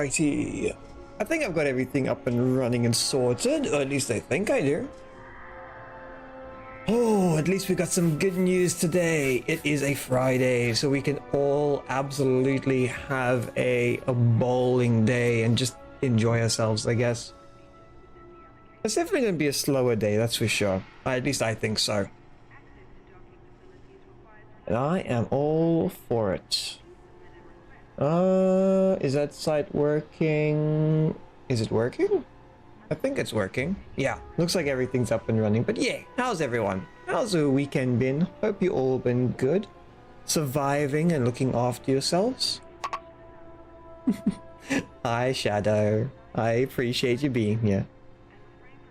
Alrighty. I think I've got everything up and running and sorted, or at least I think I do. Oh, at least we got some good news today. It is a Friday, so we can all absolutely have a bowling day and just enjoy ourselves, I guess. It's definitely going to be a slower day, that's for sure. At least I think so. And I am all for it. Is that site working? Is it working? I think it's working. Yeah, looks like everything's up and running. But yeah, how's everyone? How's the weekend been? Hope you all been good. Surviving and looking after yourselves. Hi, Shadow. I appreciate you being here.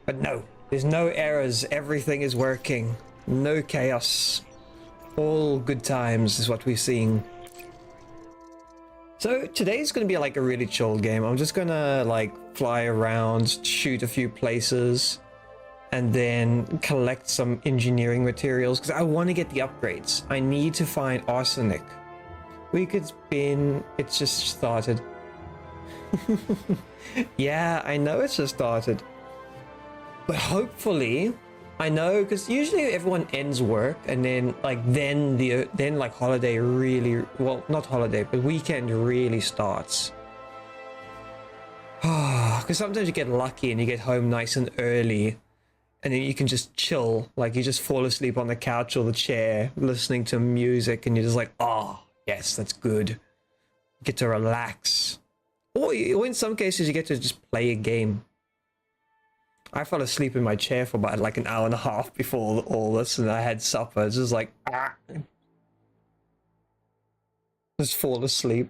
But no, there's no errors. Everything is working. No chaos. All good times is what we're seeing. So today's going to be like a really chill game. I'm just going to like fly around, shoot a few places, and then collect some engineering materials because I want to get the upgrades. I need to find arsenic. It's just started. Yeah, I know it's just started. But hopefully, I know, because usually everyone ends work and then like holiday really, well, not holiday, but weekend really starts. Because sometimes you get lucky and you get home nice and early and then you can just chill, like you just fall asleep on the couch or the chair listening to music and you're just like, oh, yes, that's good. You get to relax. Or in some cases you get to just play a game. I fell asleep in my chair for about like an hour and a half before all this, and I had supper. It's just like, just fall asleep.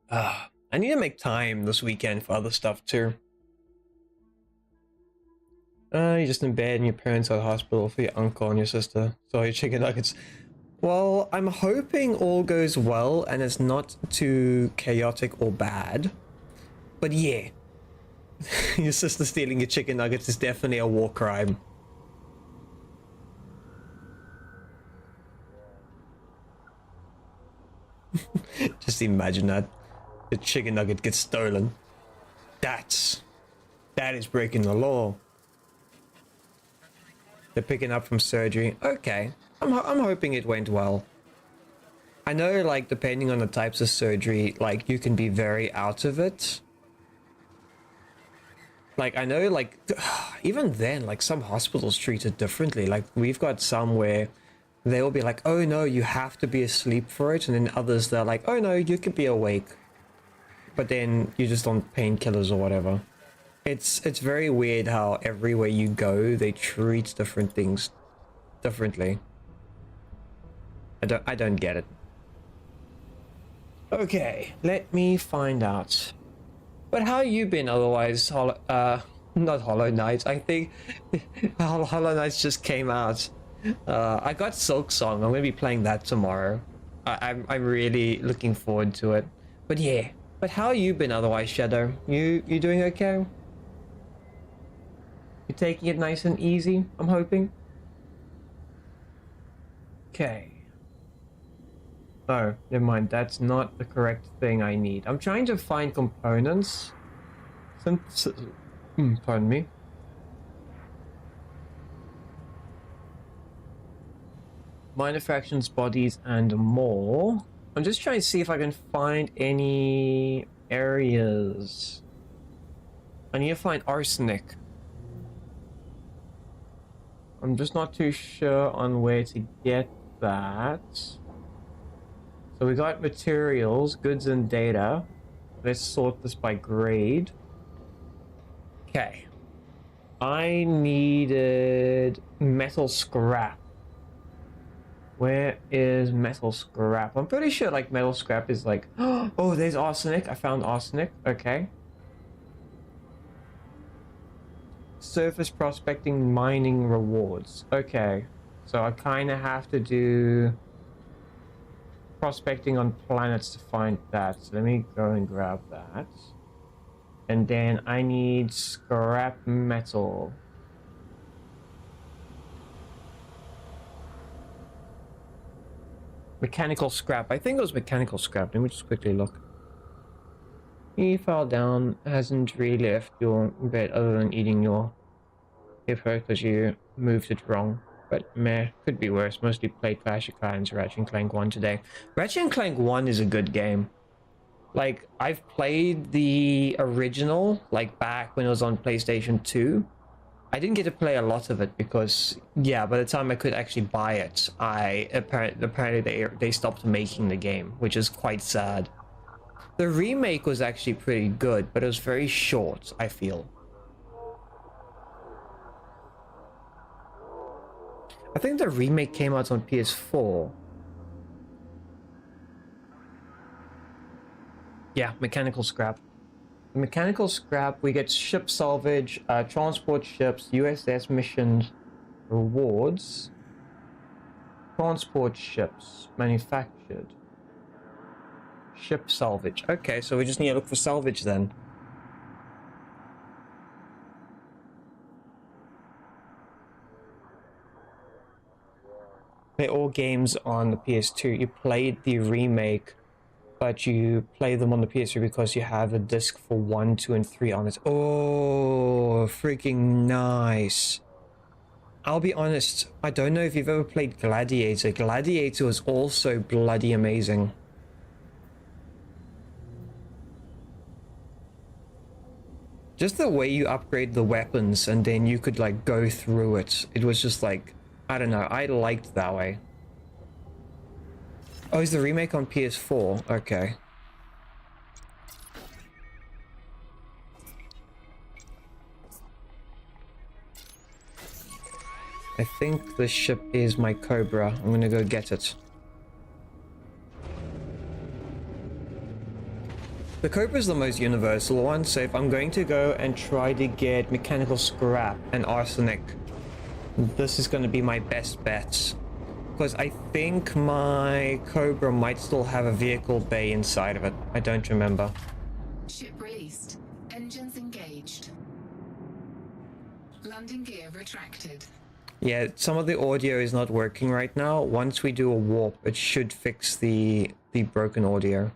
I need to make time this weekend for other stuff too. You're just in bed and your parents are at the hospital for your uncle and your sister. So your chicken nuggets. Well, I'm hoping all goes well and it's not too chaotic or bad. But yeah, your sister stealing your chicken nuggets is definitely a war crime. Just imagine that. The chicken nugget gets stolen. That is breaking the law. They're picking up from surgery. Okay, I'm hoping it went well. I know, like, depending on the types of surgery, like, you can be very out of it. Like, I know, like, even then, like, some hospitals treat it differently. Like, we've got some where they will be like, oh, no, you have to be asleep for it. And then others, they're like, oh, no, you could be awake. But then you just on painkillers or whatever. It's very weird how everywhere you go, they treat different things differently. I don't get it. Okay, let me find out. But how you been otherwise? Not Hollow Knight. I think Hollow Knight just came out. I got Silk Song. I'm gonna be playing that tomorrow. I'm really looking forward to it. But yeah. But how you been otherwise, Shadow? You doing okay? You taking it nice and easy? I'm hoping. Okay. Oh, never mind. That's not the correct thing I need. I'm trying to find components. Pardon me. Minor fractions, bodies, and more. I'm just trying to see if I can find any areas. I need to find arsenic. I'm just not too sure on where to get that. So we got materials, goods, and data. Let's sort this by grade. Okay. I needed metal scrap. Where is metal scrap? I'm pretty sure like metal scrap is like, oh, there's arsenic. I found arsenic. Okay. Surface prospecting mining rewards. Okay. So I kind of have to do prospecting on planets to find that. So let me go and grab that. And then I need scrap metal. Mechanical scrap. I think it was mechanical scrap. Let me just quickly look. He fell down, hasn't really left your bed other than eating your hip because you moved it wrong. But meh, could be worse. Mostly played Clash of Clans, Ratchet and Clank 1 today. Ratchet and Clank 1 is a good game. Like, I've played the original, like back when it was on PlayStation 2. I didn't get to play a lot of it because, yeah, by the time I could actually buy it, apparently they stopped making the game, which is quite sad. The remake was actually pretty good, but it was very short, I feel. I think the remake came out on PS4. Yeah, mechanical scrap. Mechanical scrap, we get ship salvage, transport ships, USS missions, rewards, transport ships, manufactured, ship salvage. Okay, so we just need to look for salvage then. They're all games on the PS2. You played the remake, but you play them on the PS3 because you have a disc for 1, 2, and 3 on it. Oh, freaking nice. I'll be honest, I don't know if you've ever played Gladiator. Gladiator was also bloody amazing. Just the way you upgrade the weapons and then you could like go through it. It was just like, I don't know, I liked that way. Oh, is the remake on PS4? Okay. I think this ship is my Cobra. I'm gonna go get it. The Cobra is the most universal one, so if I'm going to go and try to get mechanical scrap and arsenic, this is going to be my best bet. Because I think my Cobra might still have a vehicle bay inside of it. I don't remember. Ship released. Engines engaged. Landing gear retracted. Yeah, some of the audio is not working right now. Once we do a warp, it should fix the broken audio.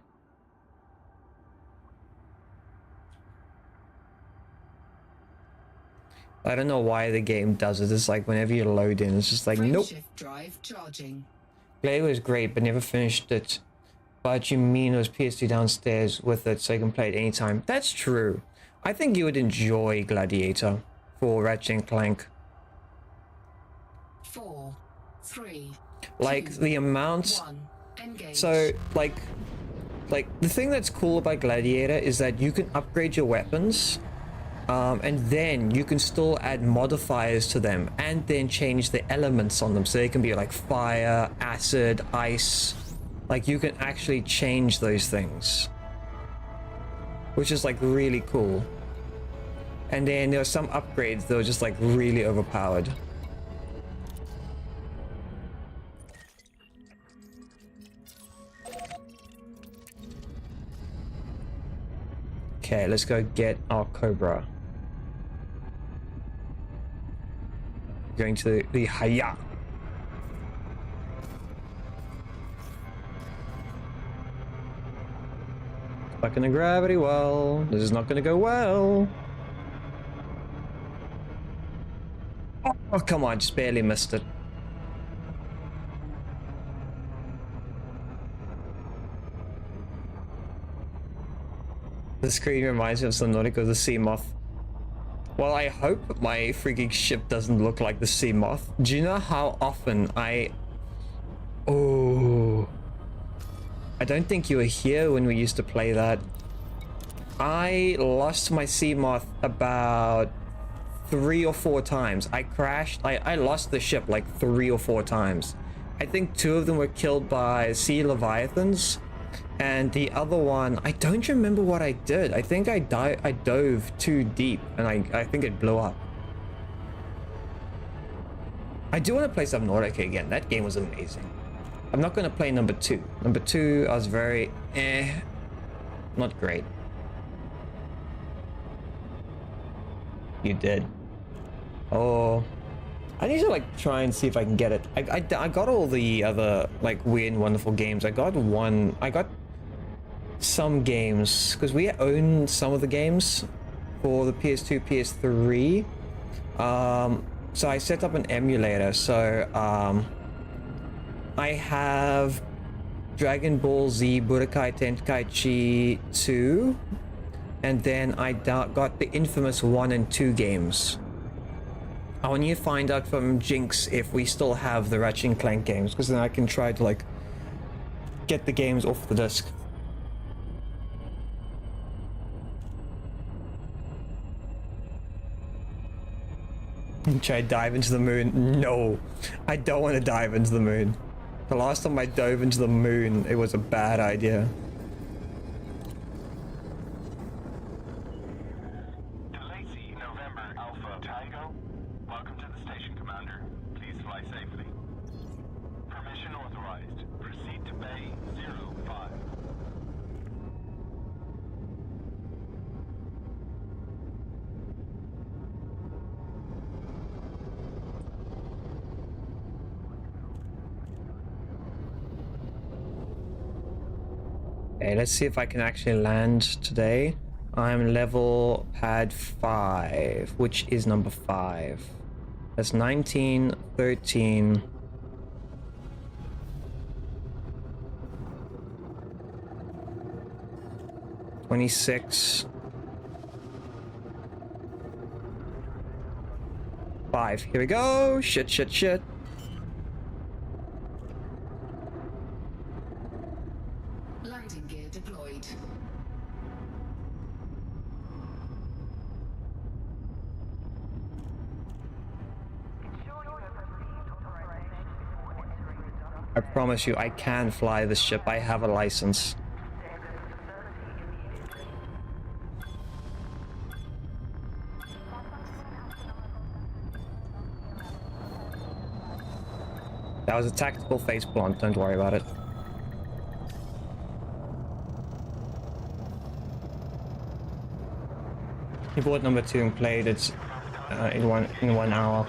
I don't know why the game does it. It's like whenever you load in, it's just like, nope. Drive charging. Play was great, but never finished it. But you mean it was PS2 downstairs with it, so you can play it anytime. That's true. I think you would enjoy Gladiator for Ratchet and Clank. 4, 3, like 2, the amount. 1, engage. So like the thing that's cool about Gladiator is that you can upgrade your weapons. And then you can still add modifiers to them and then change the elements on them, so they can be like fire, acid, ice. Like you can actually change those things, which is like really cool. And then there are some upgrades that are just like really overpowered. Okay, let's go get our Cobra. Going to the Haya. Stuck in the gravity well. This is not going to go well. Oh, come on, just barely missed it. The screen reminds me of Subnautica the sea moth. Well, I hope my freaking ship doesn't look like the sea moth. Do you know how often Oh. I don't think you were here when we used to play that. I lost my sea moth about 3 or 4 times. I crashed. I lost the ship like 3 or 4 times. I think 2 of them were killed by sea leviathans. And the other one, I don't remember what I did. I think I dove too deep and I think it blew up. I do want to play Subnautica again. That game was amazing. I'm not going to play number 2. Number 2, I was very not great. You did. Oh, I need to like try and see if I can get it. I got all the other like weird and wonderful games. I got some games because we own some of the games for the PS2, PS3. So I set up an emulator. So I have Dragon Ball Z Budokai Tenkaichi 2, and then I got the infamous 1 and 2 games. I want you to find out from Jinx if we still have the Ratchet and Clank games, because then I can try to like get the games off the disc. Should I dive into the moon? No, I don't want to dive into the moon. The last time I dove into the moon, it was a bad idea. Okay, let's see if I can actually land today. I'm level pad 5, which is number 5. That's 19, 13. $26. 5. Here we go. Shit, shit, shit. Landing gear deployed. I promise you, I can fly this ship. I have a license. That was a tactical face plant, don't worry about it. He bought number 2 and played it in one hour.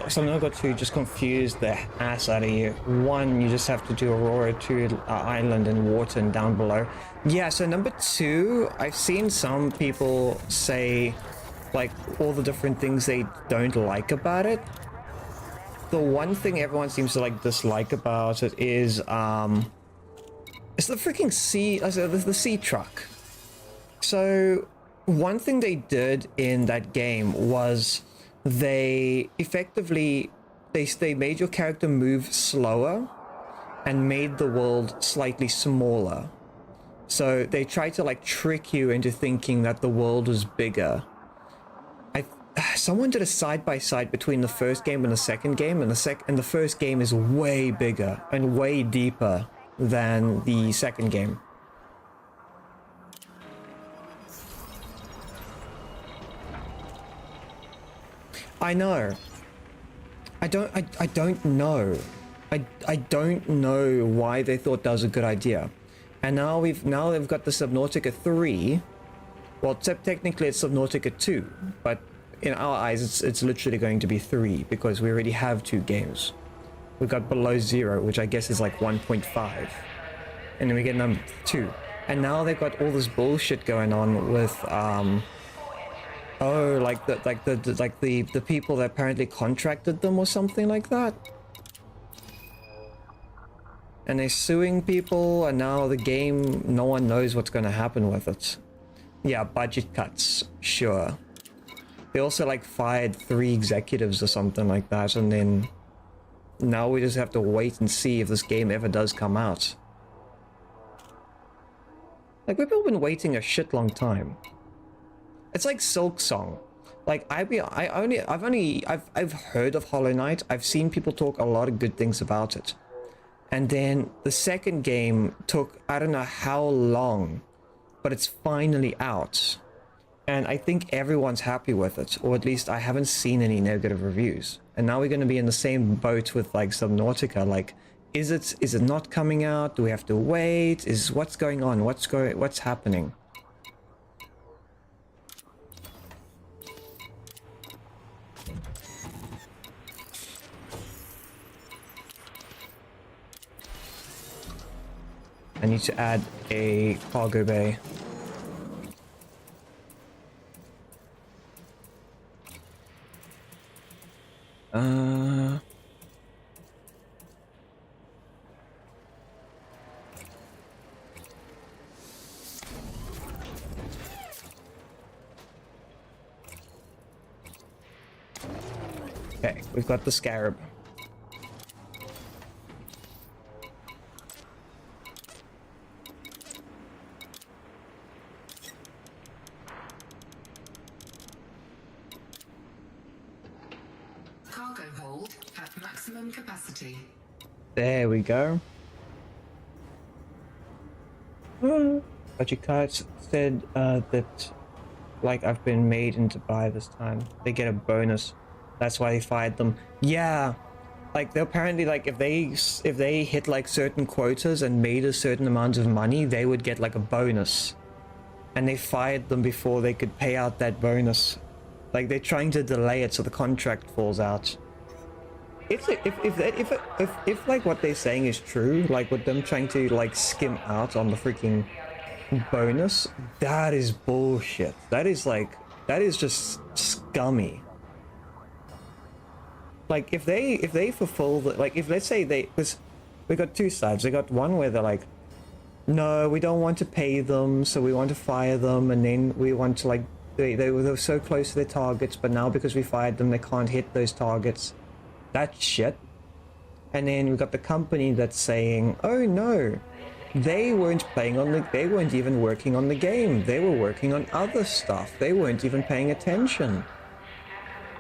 So number 2 just confused the ass out of you. 1, you just have to do Aurora 2 Island and water and down below. Yeah, so number 2, I've seen some people say like all the different things they don't like about it. The one thing everyone seems to like dislike about it is it's the freaking sea, the sea truck. So one thing they did in that game was they effectively they made your character move slower and made the world slightly smaller. So they tried to like trick you into thinking that the world was bigger. Someone did a side-by-side between the first game and the second game, and the first game is way bigger and way deeper than the second game. I know. I don't know. I don't know why they thought that was a good idea. And now they've got the Subnautica 3. Well, technically it's Subnautica 2, but in our eyes it's literally going to be 3 because we already have 2 games. We've got Below Zero, which I guess is like 1.5. And then we get number 2. And now they've got all this bullshit going on with oh, like the people that apparently contracted them or something like that. And they're suing people, and now the game, no one knows what's going to happen with it. Yeah, budget cuts, sure. They also like fired 3 executives or something like that, and then now we just have to wait and see if this game ever does come out. Like, we've all been waiting a shit long time. It's like Silk Song. Like, I've heard of Hollow Knight. I've seen people talk a lot of good things about it. And then the second game took, I don't know how long, but it's finally out. And I think everyone's happy with it, or at least I haven't seen any negative reviews. And now we're going to be in the same boat with like Subnautica. Like, is it not coming out? Do we have to wait? What's going on? What's happening? I need to add a cargo bay. Okay, we've got the scarab. Cargo hold at maximum capacity. There we go. But you guys said that, like, I've been made into buy this time. They get a bonus. That's why they fired them. Yeah, like they apparently, like, if they hit like certain quotas and made a certain amount of money, they would get like a bonus. And they fired them before they could pay out that bonus. Like, they're trying to delay it so the contract falls out. If like what they're saying is true, like with them trying to like skim out on the freaking bonus, that is bullshit. That is just scummy. Like, if they fulfill the, like, if let's say they, because we got two sides. They got one where they're like, no, we don't want to pay them, so we want to fire them, and then we want to, like, they were so close to their targets, but now because we fired them, they can't hit those targets. That's shit. And then we got the company that's saying, oh no, they weren't they weren't even working on the game. They were working on other stuff. They weren't even paying attention.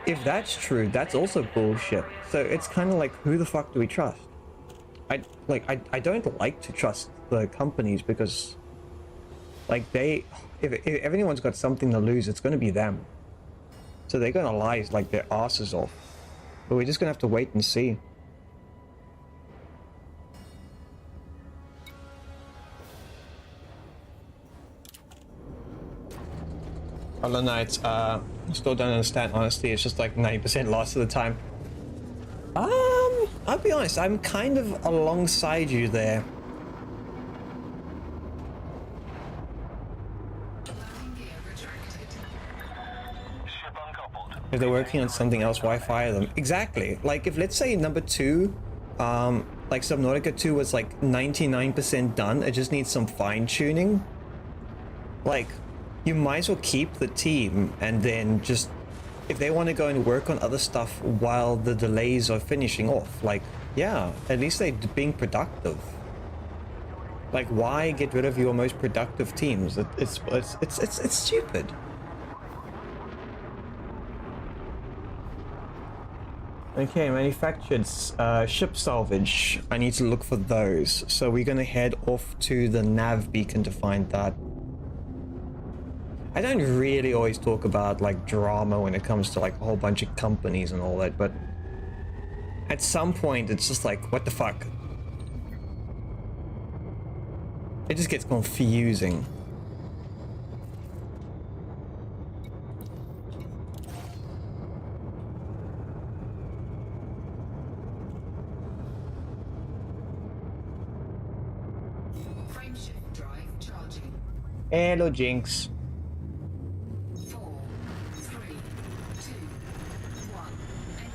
If that's true, that's also bullshit. So it's kind of like, who the fuck do we trust? I don't like to trust the companies because, like, if everyone's got something to lose, it's going to be them. So they're going to lie like their asses off. But we're just going to have to wait and see. Hollow Knight, still don't understand, honestly. It's just like 90% loss of the time. I'll be honest, I'm kind of alongside you there. If they're working on something else, why fire them? Exactly. Like, if let's say number 2, like Subnautica 2 was like 99% done, it just needs some fine tuning. Like, you might as well keep the team and then just, if they want to go and work on other stuff while the delays are finishing off, like, yeah, at least they're being productive. Like, why get rid of your most productive teams? It's stupid. Okay, manufactured ship salvage. I need to look for those. So we're gonna head off to the nav beacon to find that. I don't really always talk about like drama when it comes to like a whole bunch of companies and all that, but at some point it's just like, what the fuck? It just gets confusing. Frameshift drive charging. Hello, Jinx. 4, 3, 2, 1. Engage.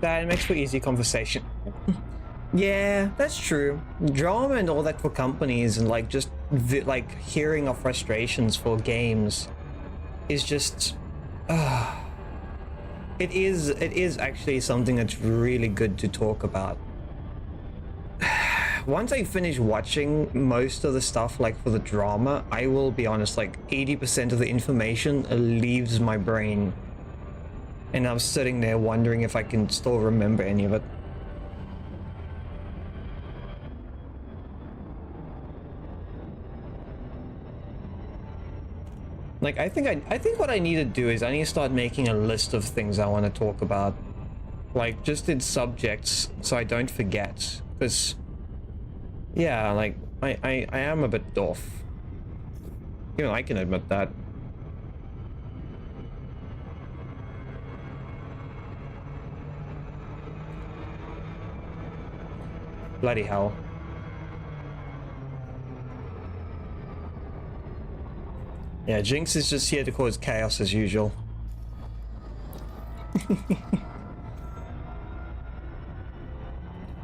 That makes for easy conversation. Yeah, that's true. Drama and all that for companies and like just like hearing of frustrations for games is just it is actually something that's really good to talk about. Once I finish watching most of the stuff like for the drama, I will be honest, like 80% of the information leaves my brain and I'm sitting there wondering if I can still remember any of it. Like, I think what I need to do is I need to start making a list of things I want to talk about. Like, just in subjects, so I don't forget. Because, yeah, like, I am a bit off. Even I can admit that. Bloody hell. Yeah, Jinx is just here to cause chaos as usual.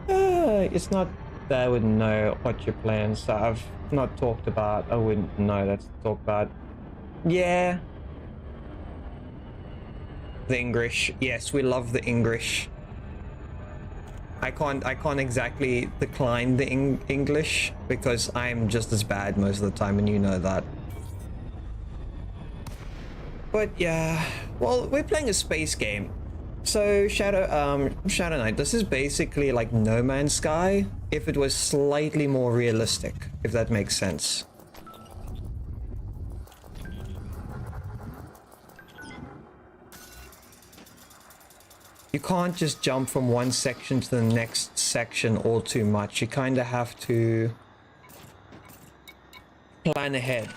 It's not that I wouldn't know what your plans are. I've not talked about. I wouldn't know that's to talk about. Yeah. The English. Yes, we love the English. I can't exactly decline the English because I'm just as bad most of the time, and you know that. But yeah, well, we're playing a space game. So Shadow Knight, this is basically like No Man's Sky if it was slightly more realistic, if that makes sense. You can't just jump from one section to the next section all too much. You kind of have to plan ahead.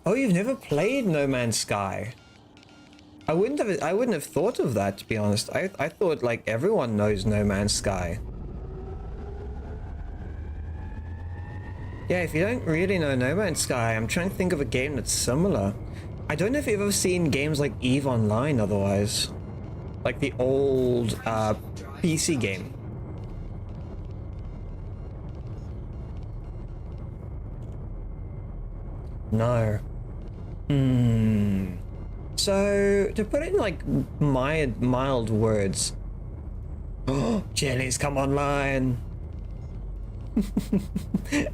Oh, you've never played No Man's Sky? I wouldn't have thought of that, to be honest. I thought like everyone knows No Man's Sky. Yeah, if you don't really know No Man's Sky, I'm trying to think of a game that's similar. I don't know if you've ever seen games like EVE Online otherwise. Like the old PC game. No. So, to put it in like mild words. Oh, jellies come online.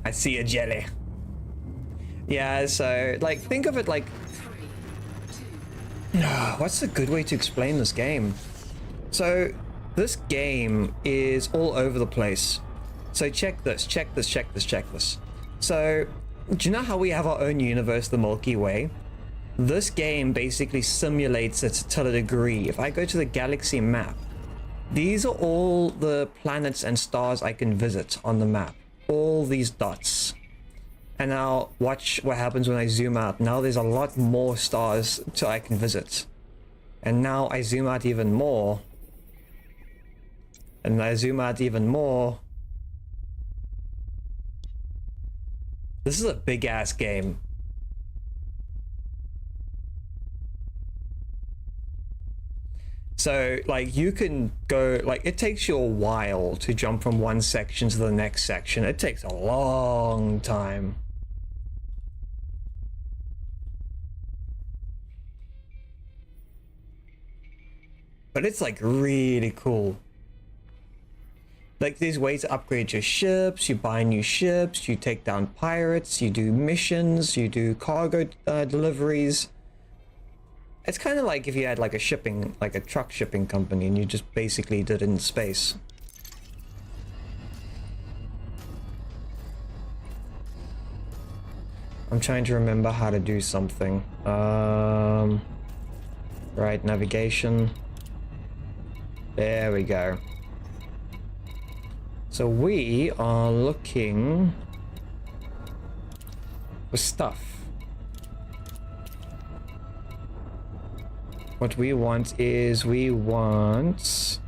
I see a jelly. Yeah, so like think of it like what's a good way to explain this game? So this game is all over the place. So check this. So do you know how we have our own universe, the Milky Way? This game basically simulates it to a degree. If I go to the galaxy map, these are all the planets and stars I can visit on the map. All these dots. And now watch what happens when I zoom out. Now there's a lot more stars I can visit. And now I zoom out even more. And I zoom out even more. This is a big ass game. So like you can go, like it takes you a while to jump from one section to the next section. It takes a long time. But it's like really cool. Like there's ways to upgrade your ships, you buy new ships, you take down pirates, you do missions, you do cargo deliveries. It's kind of like if you had like a shipping, like a truck shipping company and you just basically did it in space. I'm trying to remember how to do something. Right, navigation. There we go. So we are looking for stuff. What we want is, is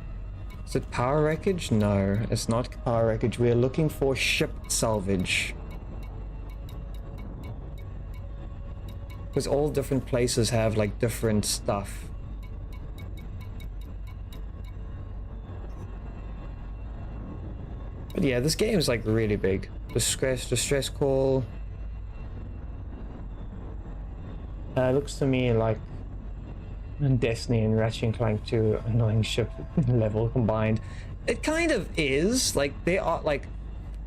it power wreckage? No, it's not power wreckage. We're looking for ship salvage. Because all different places have like different stuff. But yeah, this game is like really big. Distress call. Looks to me like Destiny and Ratchet and Clank 2 annoying ship level combined. It kind of is. Like they are like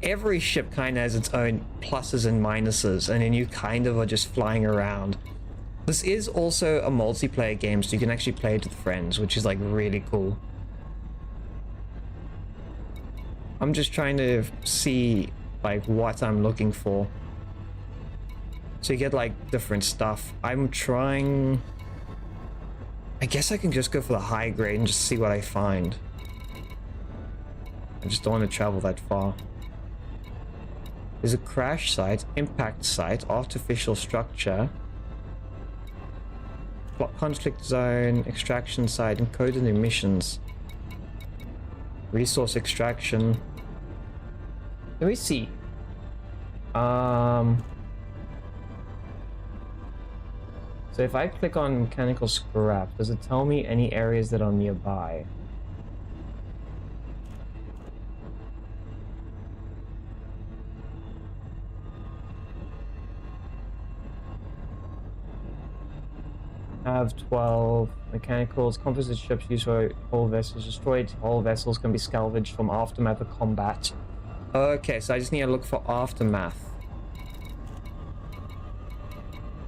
every ship kind of has its own pluses and minuses, and then you kind of are just flying around. This is also a multiplayer game, so you can actually play it with friends, which is like really cool. I'm just trying to see like what I'm looking for. So you get like different stuff. I'm trying... I guess I can just go for the high grade and just see what I find. I just don't want to travel that far. There's a crash site, impact site, artificial structure, conflict zone, extraction site, encoded emissions. Resource extraction. Let me see. So if I click on mechanical scrap, does it tell me any areas that are nearby? Have 12 mechanicals, composite ships used for hull vessels. Destroyed hull vessels can be salvaged from aftermath of combat. Okay, so I just need to look for aftermath.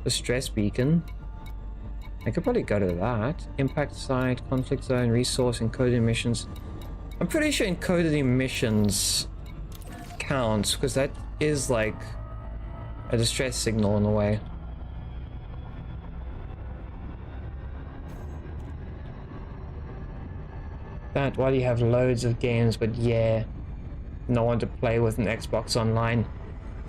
The stress beacon. I could probably go to that. Impact site, conflict zone, resource, encoded emissions. I'm pretty sure encoded emissions counts because that is like a distress signal in a way. That while you have loads of games, but yeah, no one to play with an Xbox Online.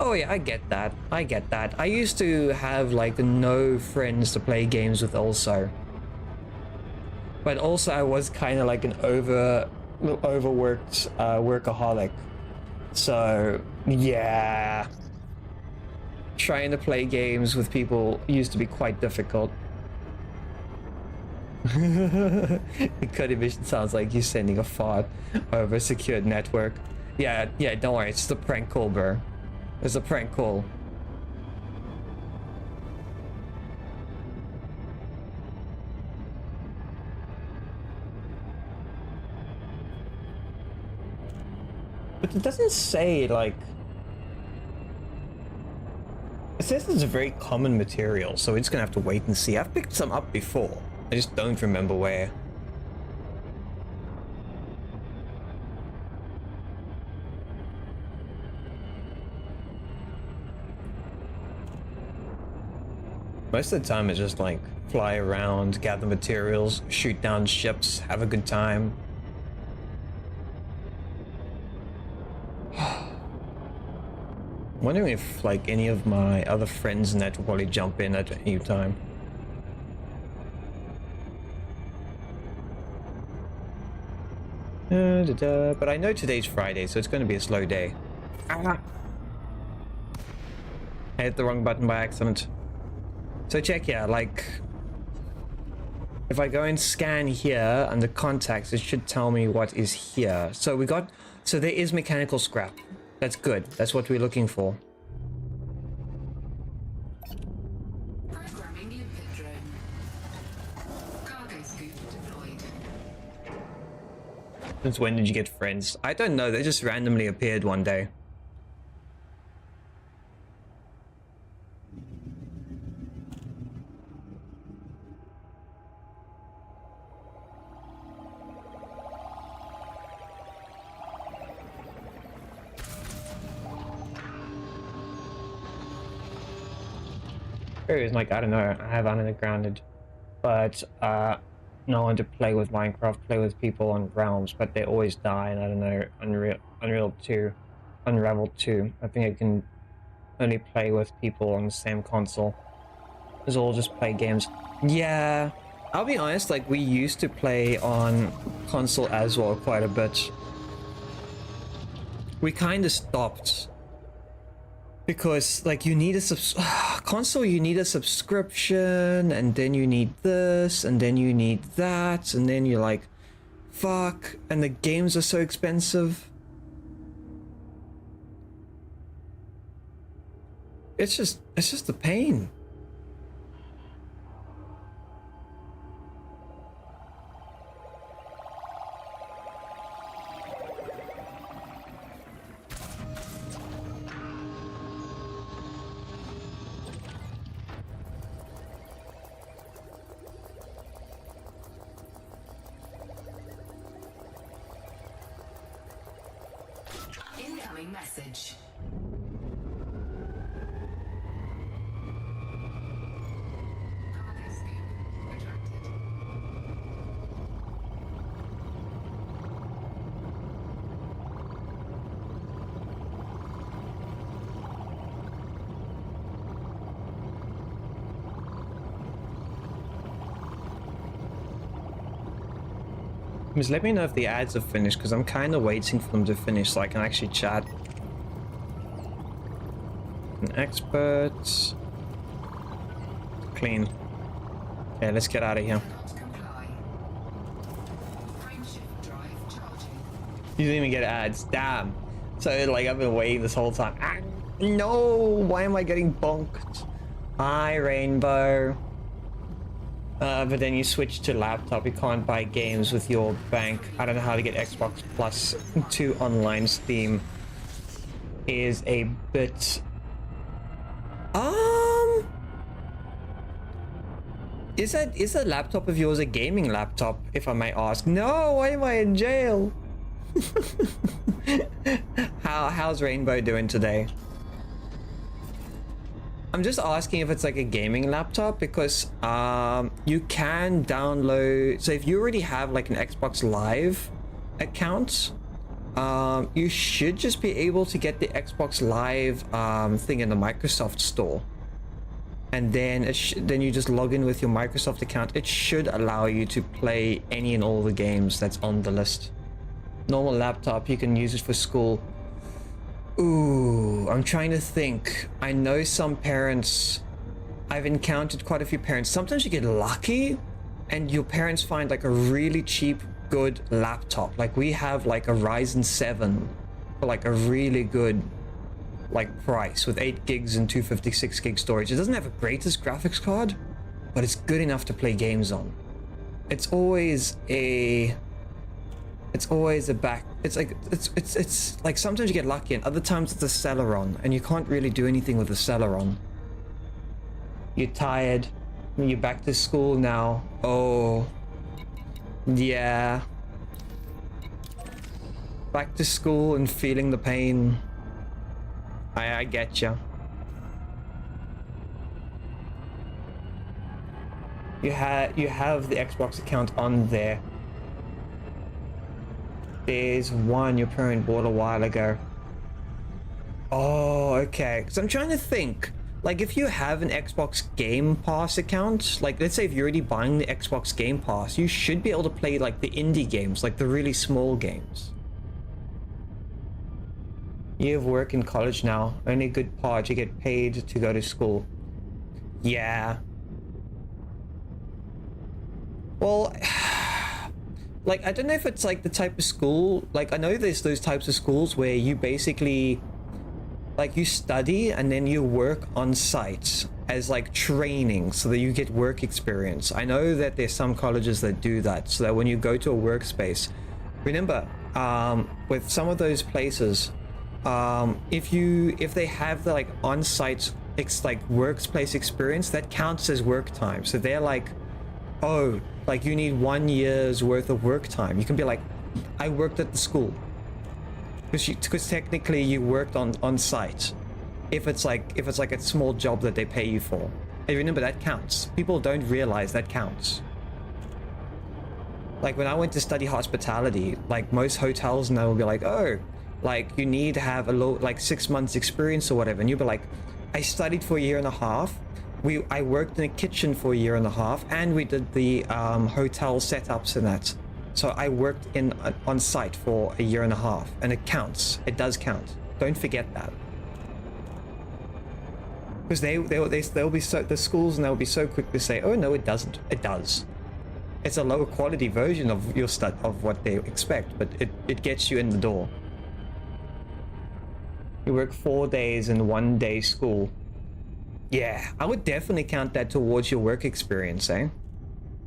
Oh yeah, I get that. I get that. I used to have like no friends to play games with also. But also I was kind of like an overworked workaholic. So yeah, trying to play games with people used to be quite difficult. The code emission sounds like you sending a fart over a secured network. Yeah, don't worry, it's just a prank call, bro. It's a prank call. But it doesn't say, like... It says it's a very common material, so we're just gonna have to wait and see. I've picked some up before. I just don't remember where. Most of the time it's just like fly around, gather materials, shoot down ships, have a good time. Wondering if like any of my other friends in that will probably jump in at any time. But I know today's Friday, so it's going to be a slow day. I hit the wrong button by accident. So check here, like... If I go and scan here under contacts, it should tell me what is here. So we got... So there is mechanical scrap. That's good. That's what we're looking for. Programming limpet drone. Cargo scoop deployed. Since when did you get friends? I don't know, they just randomly appeared one day. Areas like, I don't know, I have undergrounded, but no one to play with Minecraft, play with people on realms, but they always die, and I don't know, Unreal 2, Unravel 2, I think I can only play with people on the same console. It's all just play games. Yeah, I'll be honest, like we used to play on console as well quite a bit. We kind of stopped. Because, like, you need a console, you need a subscription, and then you need this, and then you need that, and then you're like, fuck, and the games are so expensive. It's just a pain. Incoming message. Cargo scoop retracted. Just let me know if the ads are finished, because I'm kind of waiting for them to finish so I can actually chat. An expert. Clean. Yeah, let's get out of here. Cannot comply. Frameshift drive charging. You didn't even get ads. Damn. So, like, I've been waiting this whole time. Ah, no! Why am I getting bonked? Hi, Rainbow. But then you switch to laptop. You can't buy games with your bank. I don't know how to get Xbox Plus to online Steam. Is a bit... Is that laptop of yours a gaming laptop, if I may ask? No, why am I in jail? How's Rainbow doing today? I'm just asking if it's like a gaming laptop, because you can download, so if you already have like an Xbox Live account, you should just be able to get the Xbox Live thing in the Microsoft store. And then then you just log in with your Microsoft account. It should allow you to play any and all the games that's on the list. Normal laptop, you can use it for school. Ooh, I'm trying to think. I know some parents, I've encountered quite a few parents. Sometimes you get lucky and your parents find like a really cheap, good laptop. Like we have like a Ryzen 7 for like a really good like price with 8 gigs and 256 gig storage. It doesn't have a greatest graphics card, but it's good enough to play games on. It's always a back. It's like sometimes you get lucky and other times it's a Celeron and you can't really do anything with a Celeron. You're tired. You're back to school now. Oh, yeah. Back to school and feeling the pain. I get ya. You have the Xbox account on there. There's one your parent bought a while ago. Oh, okay. Because I'm trying to think. Like, if you have an Xbox Game Pass account, like, let's say if you're already buying the Xbox Game Pass, you should be able to play, like, the indie games, like the really small games. You have work in college now. Only good part, you get paid to go to school. Yeah. Well, like, I don't know if it's like the type of school, like I know there's those types of schools where you basically, like you study and then you work on site as like training so that you get work experience. I know that there's some colleges that do that so that when you go to a workspace, remember, with some of those places, if they have the like on-site like workplace experience, that counts as work time. So they're like, oh, like you need 1 year's worth of work time. You can be like, I worked at the school, because technically you worked on site. If it's like a small job that they pay you for, and remember that counts. People don't realize that counts. Like when I went to study hospitality, like most hotels now will be like, oh, like you need to have like 6 months experience or whatever, and you'll be like, I studied for a year and a half. I worked in a kitchen for a year and a half, and we did the hotel setups and that. So I worked on site for a year and a half, and it counts. It does count. Don't forget that. Because they'll be so, the schools, and they'll be so quick to say, oh no, it doesn't. It does. It's a lower quality version of your of what they expect, but it gets you in the door. You work 4 days and 1 day school. Yeah, I would definitely count that towards your work experience, eh?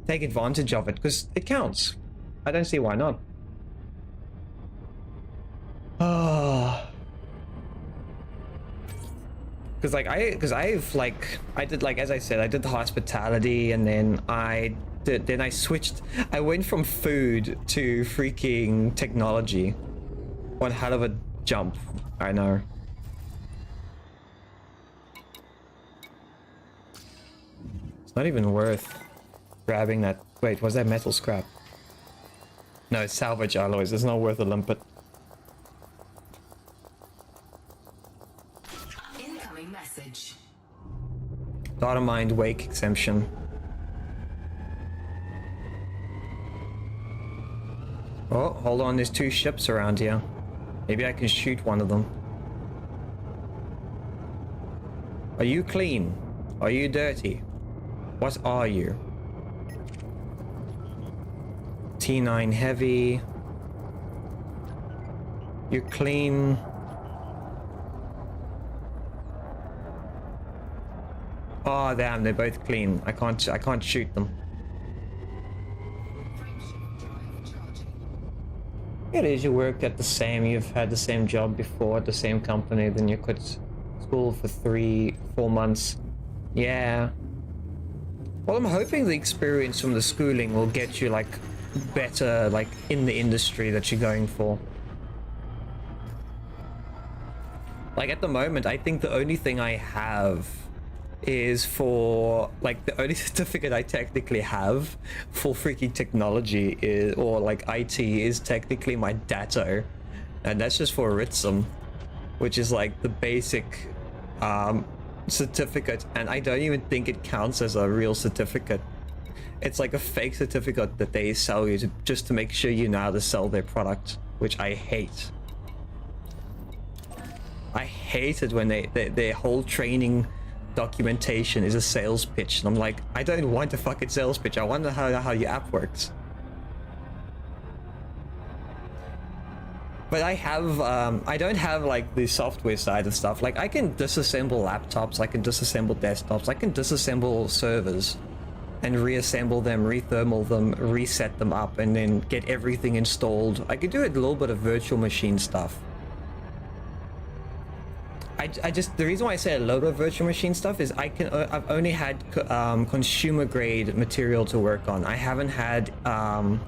Take advantage of it, because it counts. I don't see why not. Oh. Because I did, like, as I said, I did the hospitality, and then I switched. I went from food to freaking technology. One hell of a jump, I know. It's not even worth grabbing that. Wait, was that metal scrap? No, it's salvage alloys. It's not worth a limpet. Incoming message. Data mined wake exemption. Oh, hold on, there's 2 ships around here. Maybe I can shoot one of them. Are you clean? Are you dirty? What are you? T9 heavy. You're clean. Oh damn, they're both clean. I can't shoot them. It is, you work at the same, you've had the same job before at the same company, then you quit school for 3-4 months. Yeah. Well, I'm hoping the experience from the schooling will get you like better, like in the industry that you're going for. Like at the moment, I think the only thing I have is for like the only certificate I technically have for freaking technology is, or like IT, is technically my dato, and that's just for Ritsum, which is like the basic certificate, and I don't even think it counts as a real certificate. It's like a fake certificate that they sell you to, just to make sure you know how to sell their product, which I hate. I hate it when their whole training documentation is a sales pitch, and I'm like, I don't want a fucking sales pitch. I wonder how your app works. But I have I don't have like the software side of stuff. Like I can disassemble laptops, I can disassemble desktops, I can disassemble servers and reassemble them, rethermal them, reset them up, and then get everything installed. I could do a little bit of virtual machine stuff. I just, the reason why I say a load of virtual machine stuff is I've only had consumer grade material to work on. I haven't had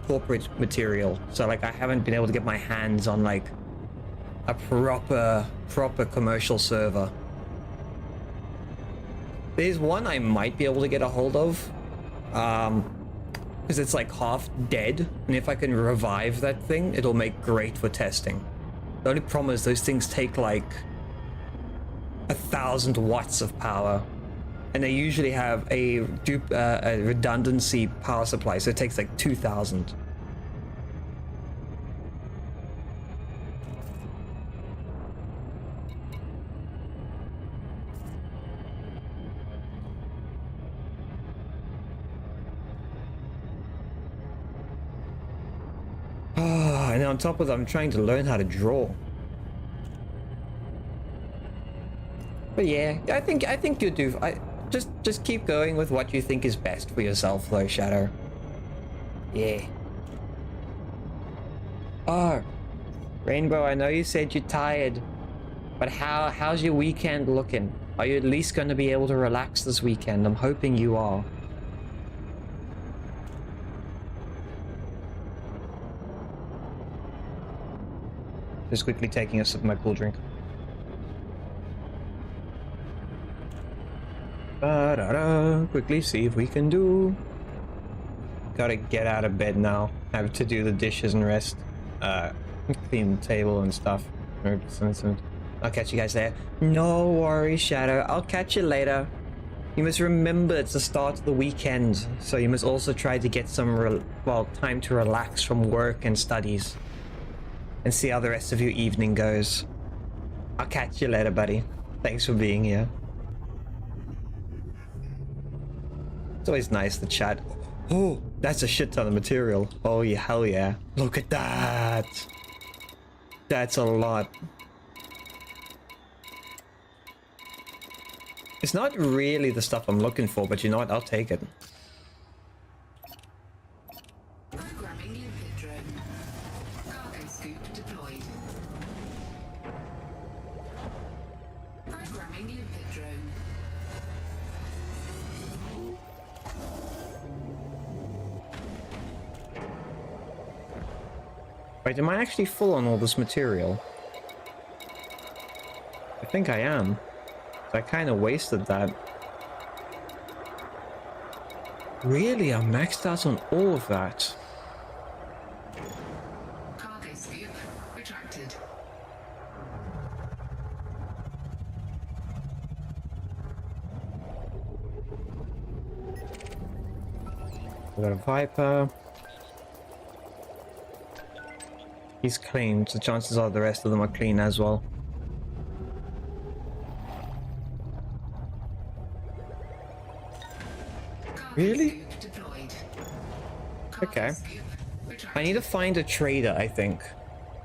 corporate material, so like I haven't been able to get my hands on like a proper commercial server. There's one I might be able to get a hold of, because it's like half dead, and if I can revive that thing, it'll make great for testing. The only problem is those things take like 1,000 watts of power, and they usually have a redundancy power supply, so it takes like 2,000. And on top of that, I'm trying to learn how to draw. But yeah, I think you do. Just keep going with what you think is best for yourself, though, Shadow. Yeah. Oh, Rainbow, I know you said you're tired, but how's your weekend looking? Are you at least going to be able to relax this weekend? I'm hoping you are. Just quickly taking a sip of my cool drink. Quickly see if we can do. Gotta get out of bed now. Have to do the dishes and rest. Clean the table and stuff. I'll catch you guys there. No worries, Shadow. I'll catch you later. You must remember it's the start of the weekend, so you must also try to get some time to relax from work and studies, and see how the rest of your evening goes. I'll catch you later, buddy. Thanks for being here. It's always nice to chat. Oh, that's a shit ton of material. Oh yeah, hell yeah. Look at that. That's a lot. It's not really the stuff I'm looking for, but you know what? I'll take it. Programming limpet drone. Cargo scoop deployed. Programming limpet drone. Wait, am I actually full on all this material? I think I am. I kind of wasted that. Really? I'm maxed out on all of that. Cargo scoop retracted. We got a Viper. He's clean, so chances are the rest of them are clean as well. Really? Okay. I need to find a trader, I think.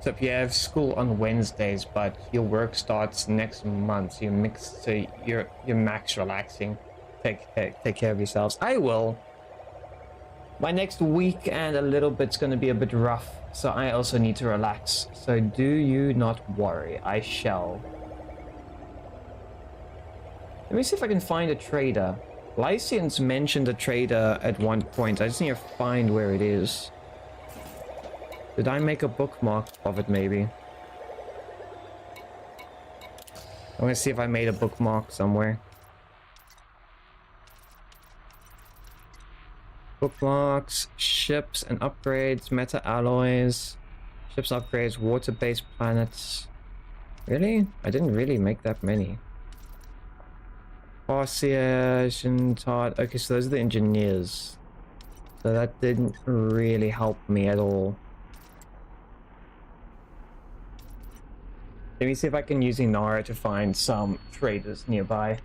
So if you have school on Wednesdays, but your work starts next month, so you're max relaxing. Take care of yourselves. I will. My next week and a little bit's gonna be a bit rough, so I also need to relax. So do you not worry, I shall. Let me see if I can find a trader. Lycians mentioned a trader at one point. I just need to find where it is. Did I make a bookmark of it, maybe? I want to see if I made a bookmark somewhere. Bookmarks, ships and upgrades, meta alloys, ships upgrades, water-based planets. Really? I didn't really make that many. Farsian, Todd. Okay, so those are the engineers. So that didn't really help me at all. Let me see if I can use Inara to find some traders nearby.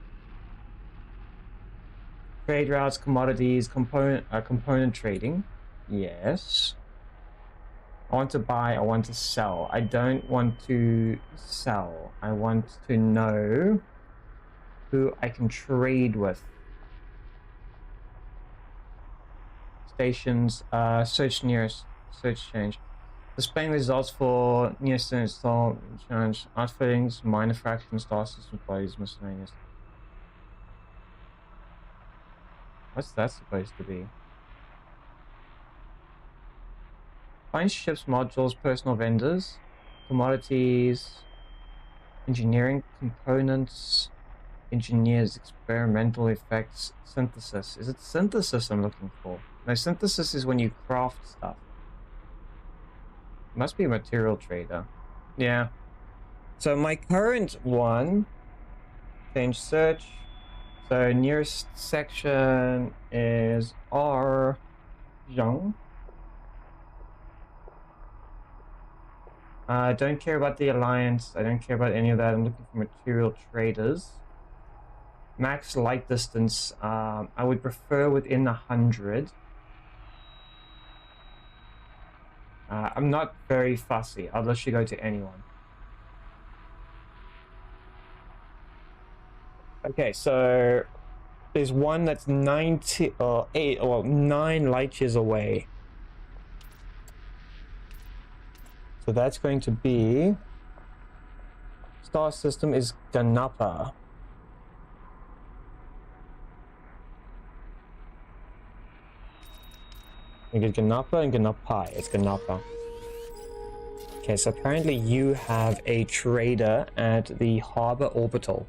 Trade routes, commodities, component trading. Yes. I want to buy, I want to sell. I don't want to sell. I want to know who I can trade with. Stations, search nearest, search change. Displaying results for nearest install change, outfittings, minor fractions, star system employees, miscellaneous. What's that supposed to be? Find ships, modules, personal vendors, commodities, engineering components, engineers, experimental effects, synthesis. Is it synthesis I'm looking for? No, synthesis is when you craft stuff. Must be a material trader. Yeah. So my current one, change search. So nearest section is R. Zhang. I don't care about the alliance. I don't care about any of that. I'm looking for material traders. Max light distance. I would prefer within 100. I'm not very fussy. I'll let you go to anyone. Okay, so there's one that's 90 or 8 or 9 light years away. So that's going to be star system is Ganapa. You get Ganapa and Ganapai. It's Ganapa. Okay, so apparently you have a trader at the Harbor Orbital.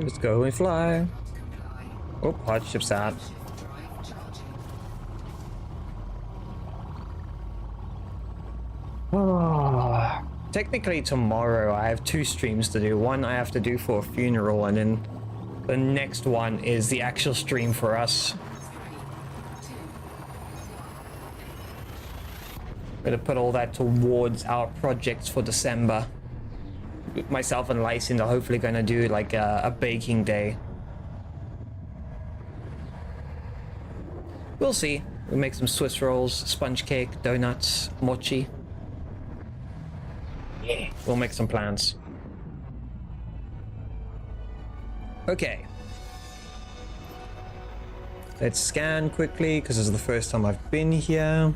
Let's go and fly. Oh, hardship's out. Oh. Technically tomorrow I have 2 streams to do. One I have to do for a funeral, and then the next one is the actual stream for us. I'm gonna put all that towards our projects for December. Myself and Lysin are hopefully gonna do like a baking day. We'll see. We'll make some Swiss rolls, sponge cake, donuts, mochi. Yeah, we'll make some plans. Okay. Let's scan quickly, because this is the first time I've been here.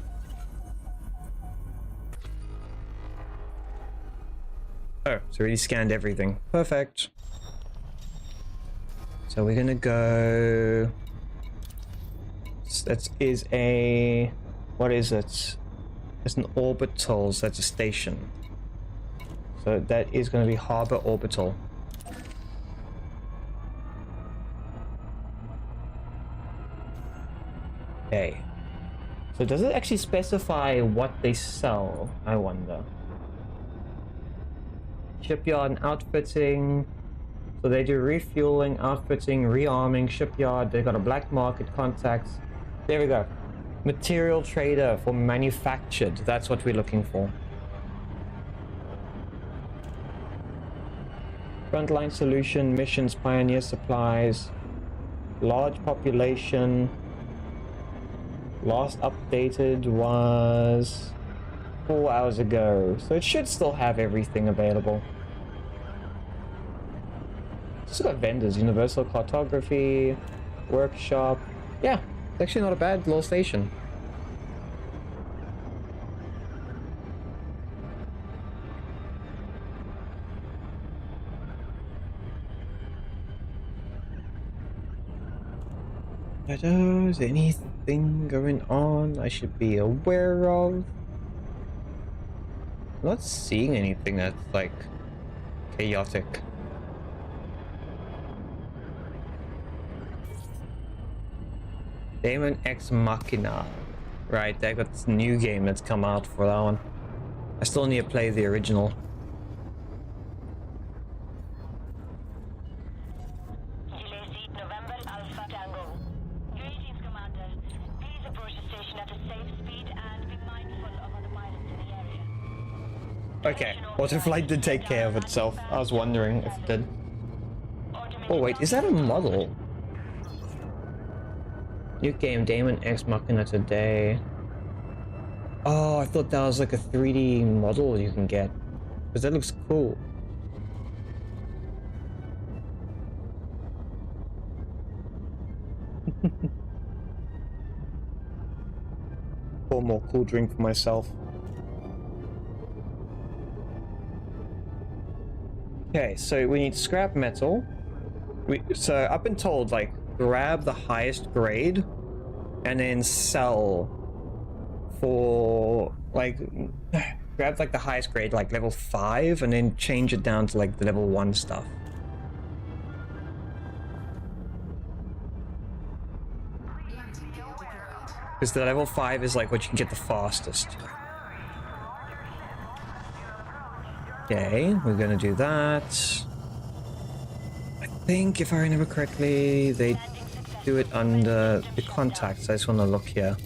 Oh, it's already scanned everything. Perfect. So we're gonna go... That is a... What is it? It's an orbital, so that's a station. So that is going to be Harbor Orbital. Okay. So does it actually specify what they sell? I wonder. shipyard and outfitting. So they do refueling, outfitting, rearming, shipyard. They've got a black market contacts. There we go. Material trader for manufactured. That's what we're looking for. Frontline solution, missions, pioneer supplies. Large population. Last updated was 4 hours ago. So it should still have everything available. It's got vendors, universal cartography, workshop. Yeah, it's actually not a bad little station. Is there anything going on I should be aware of? I'm not seeing anything that's like chaotic. Daemon X Machina. Right, they got this new game that's come out for that one. I still need to play the original. November Alpha Tango. Greetings, Commander. Please approach the station at a safe speed and be mindful of other pilots in the area. Okay, autoflight did take care of itself. I was wondering if it did. Oh wait, is that a model? New game, Daemon X Machina today. Oh, I thought that was like a 3D model you can get. Because that looks cool. Pour more cool drink for myself. Okay, so we need scrap metal. So I've been told, like, grab the highest grade and then sell for, like, grab like the highest grade, like level 5, and then change it down to like the level 1 stuff. Because the level 5 is like what you can get the fastest. Okay, we're gonna do that. I think, if I remember correctly, they do it under the contacts. I just want to look here.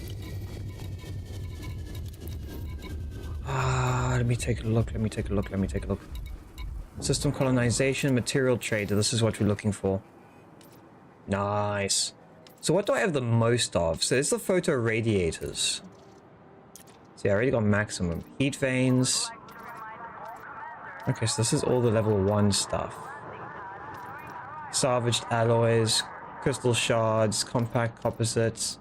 Let me take a look. Let me take a look. System colonization, material trader. This is what we're looking for. Nice. So what do I have the most of? So it's the photo radiators. See, I already got maximum. Heat vanes. Okay, so this is all the level 1 stuff. Salvaged alloys, crystal shards, compact composites,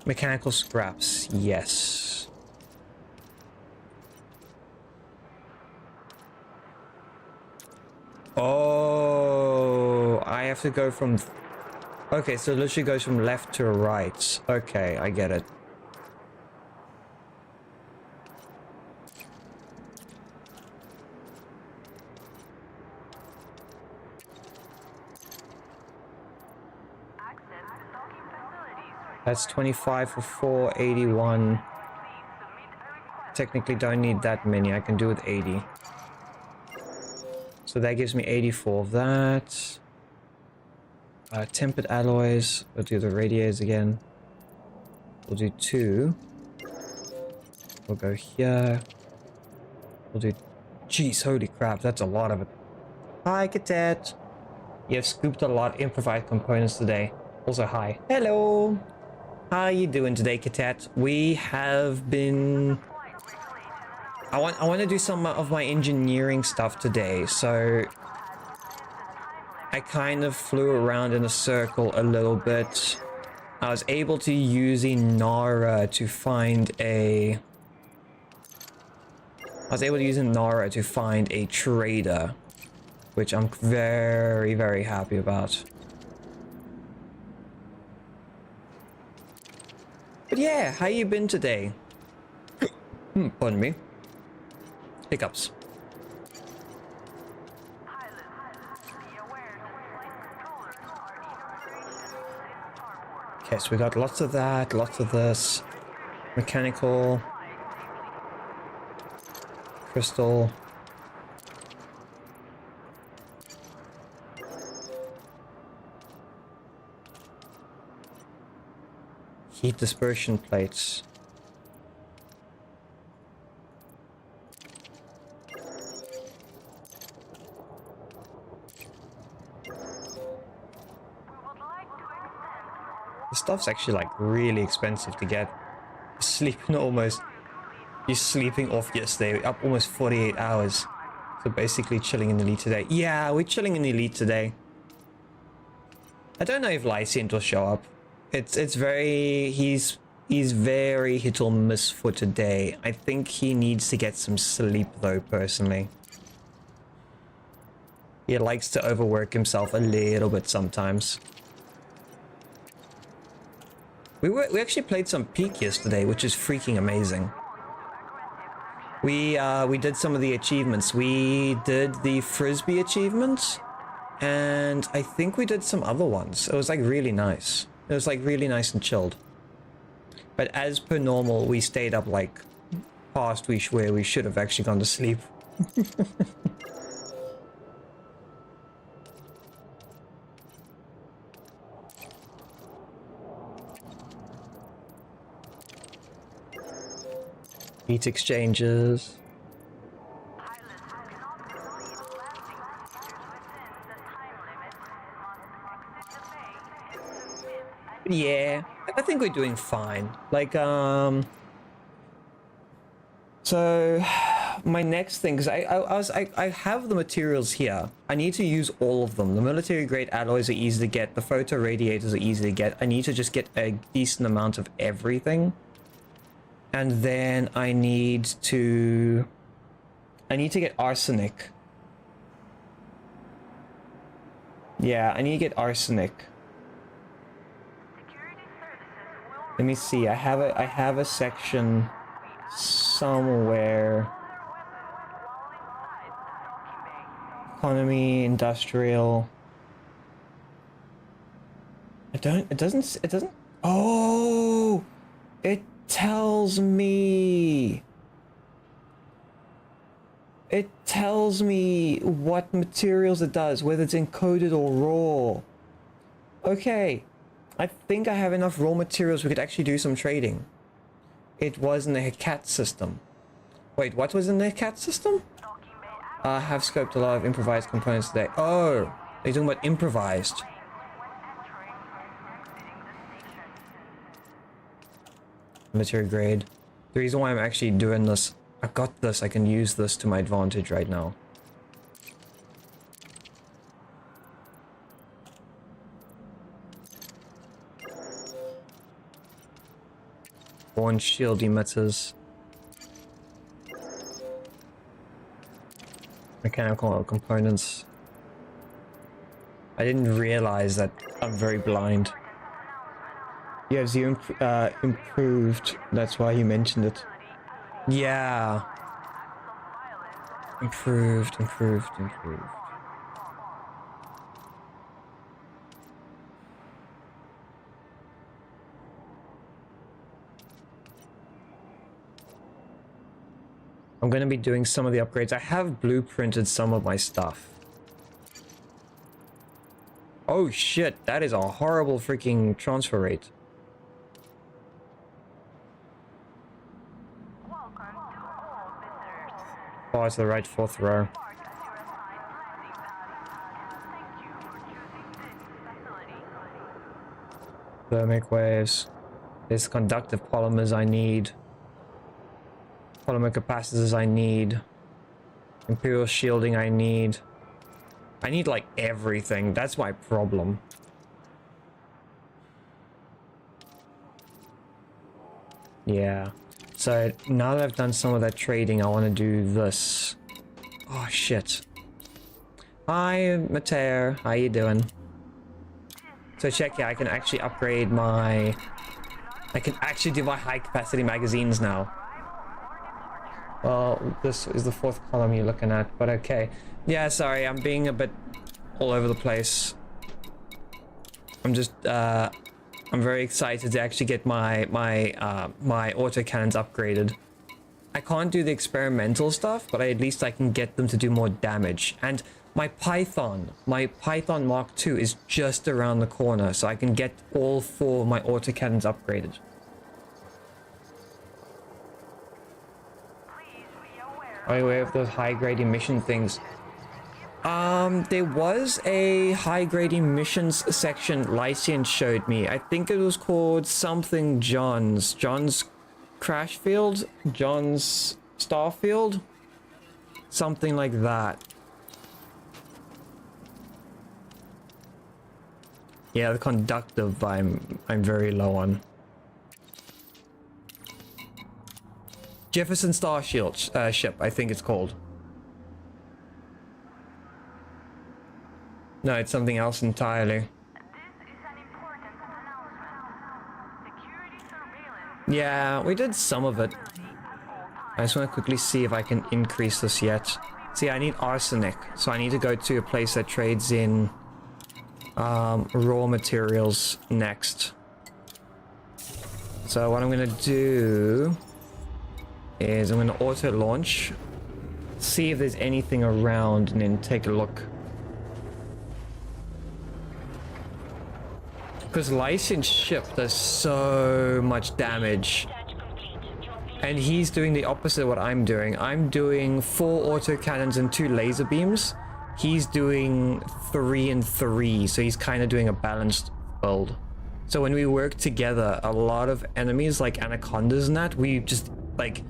mechanical scraps. Yes. Oh, I have to go from... Okay, so it literally goes from left to right. Okay, I get it. That's 25 for 481. Technically don't need that many. I can do with 80. So that gives me 84 of that. Tempered alloys. We'll do the radiators again. We'll do 2. We'll go here. We'll do... Jeez, holy crap, that's a lot of it. Hi, Cadet. You've scooped a lot of improvised components today. Also, hi. Hello. How are you doing today, Cadet? We have been... I want to do some of my engineering stuff today, so I kind of flew around in a circle a little bit. I was able to use Inara to find a... trader, which I'm very, very happy about. But yeah, how you been today? Pardon me. Hiccups. Okay, so we got lots of that, lots of this. Mechanical. Crystal. Heat dispersion plates. This stuff's actually like really expensive to get. You're sleeping off yesterday, up almost 48 hours. So basically chilling in Elite today. Yeah, we're chilling in Elite today. I don't know if Lycient will show up. It's very, he's very hit or miss for today. I think he needs to get some sleep though, personally. He likes to overwork himself a little bit sometimes. We actually played some Peak yesterday, which is freaking amazing. We did some of the achievements. We did the Frisbee achievements, and I think we did some other ones. It was like really nice. It was like really nice and chilled. But as per normal, we stayed up like past where we should have actually gone to sleep. Heat exchanges. Yeah, I think we're doing fine. Like, so my next thing, because I have the materials here. I need to use all of them. The military grade alloys are easy to get. The photo radiators are easy to get. I need to just get a decent amount of everything. And then I need to get arsenic. Yeah, I need to get arsenic. Let me see. I have a section somewhere. Economy, industrial. It doesn't. Oh, it tells me what materials it does, whether it's encoded or raw. Okay, I think I have enough raw materials we could actually do some trading. It was in the cat system. Wait, what was in the cat system? I have scoped a lot of improvised components today. Oh, are you talking about improvised? Material grade. The reason why I'm actually doing this, I got this, I can use this to my advantage right now. Born shield emitters. Mechanical components. I didn't realize that I'm very blind. Yeah, you improved. That's why you mentioned it. Yeah. Improved. I'm going to be doing some of the upgrades. I have blueprinted some of my stuff. Oh shit, that is a horrible freaking transfer rate. Oh, it's the right fourth row. Thermic waves. There's conductive polymers I need. Polymer capacitors I need. Imperial shielding I need. I need like everything. That's my problem. Yeah. So now that I've done some of that trading, I want to do this. Oh shit. Hi Mater, how you doing? So check, yeah, I can actually upgrade my... I can actually do my high capacity magazines now. Well, this is the fourth column you're looking at, but okay. Yeah, sorry, I'm being a bit all over the place. I'm just, I'm very excited to actually get my autocannons upgraded. I can't do the experimental stuff, but at least I can get them to do more damage. And My Python Mark II is just around the corner, so I can get all 4 of my autocannons upgraded. Are you aware of those high-grade emission things? There was a high-grade emissions section Lycian showed me. I think it was called something John's Crash Field? John's Starfield? Something like that. Yeah, the conductive I'm very low on. Jefferson Starship, ship, I think it's called. No, it's something else entirely. Yeah, we did some of it. I just want to quickly see if I can increase this yet. See, I need arsenic, so I need to go to a place that trades in raw materials next. So what I'm gonna do is I'm gonna auto launch, see if there's anything around, and then take a look. Because Lycian's ship does so much damage. And he's doing the opposite of what I'm doing. I'm doing 4 autocannons and 2 laser beams. He's doing 3 and 3, so he's kind of doing a balanced build. So when we work together, a lot of enemies like anacondas and that, we just like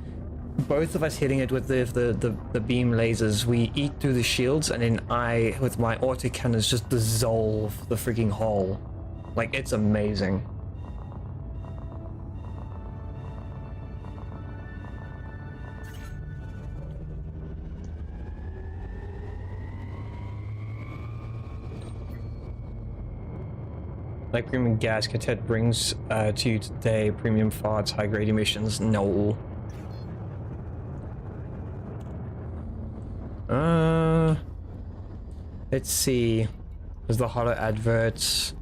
both of us hitting it with the beam lasers. We eat through the shields, and then I with my autocannons just dissolve the freaking hull. Like, it's amazing. Like premium gas cadet brings to you today, premium farts, high grade emissions. No. Let's see. There's the holo adverts.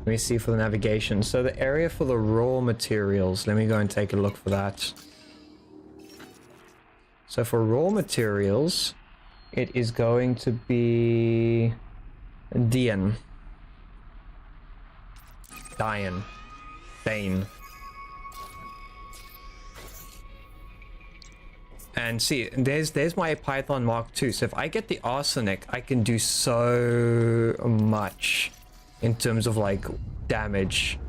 Let me see for the navigation. So the area for the raw materials, let me go and take a look for that. So for raw materials, it is going to be Dane. And see, there's my Python Mark II. So if I get the arsenic, I can do so much in terms of like damage.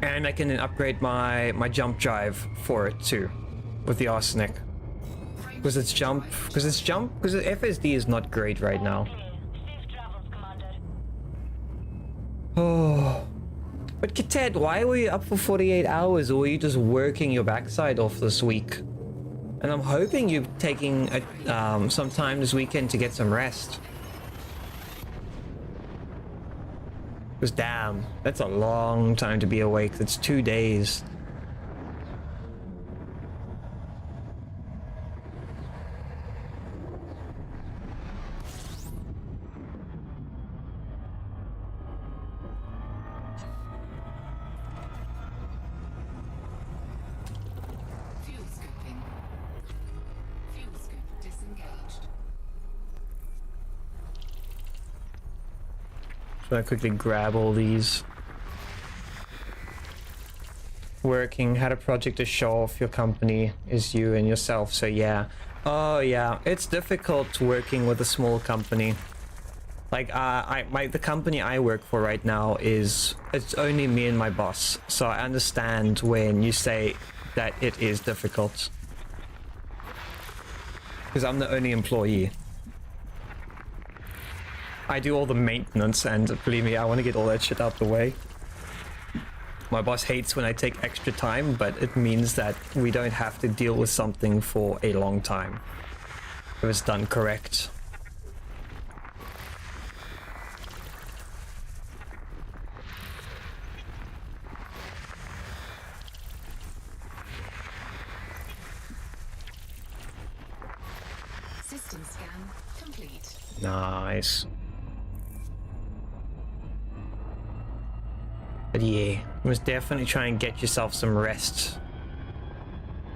And I can then upgrade my jump drive for it too with the arsenic. Because the FSD is not great right now. Oh, but Kated, why were you up for 48 hours, or were you just working your backside off this week? And I'm hoping you're taking some time this weekend to get some rest. Because damn, that's a long time to be awake. That's 2 days. So I quickly grab all these. Working, had a project to show off your company is you and yourself, so yeah. Oh yeah, it's difficult working with a small company. Like the company I work for right now it's only me and my boss, so I understand when you say that it is difficult. Because I'm the only employee. I do all the maintenance, and believe me, I want to get all that shit out the way. My boss hates when I take extra time, but it means that we don't have to deal with something for a long time if it's done correct. System scan complete. Nice. But yeah, you must definitely try and get yourself some rest.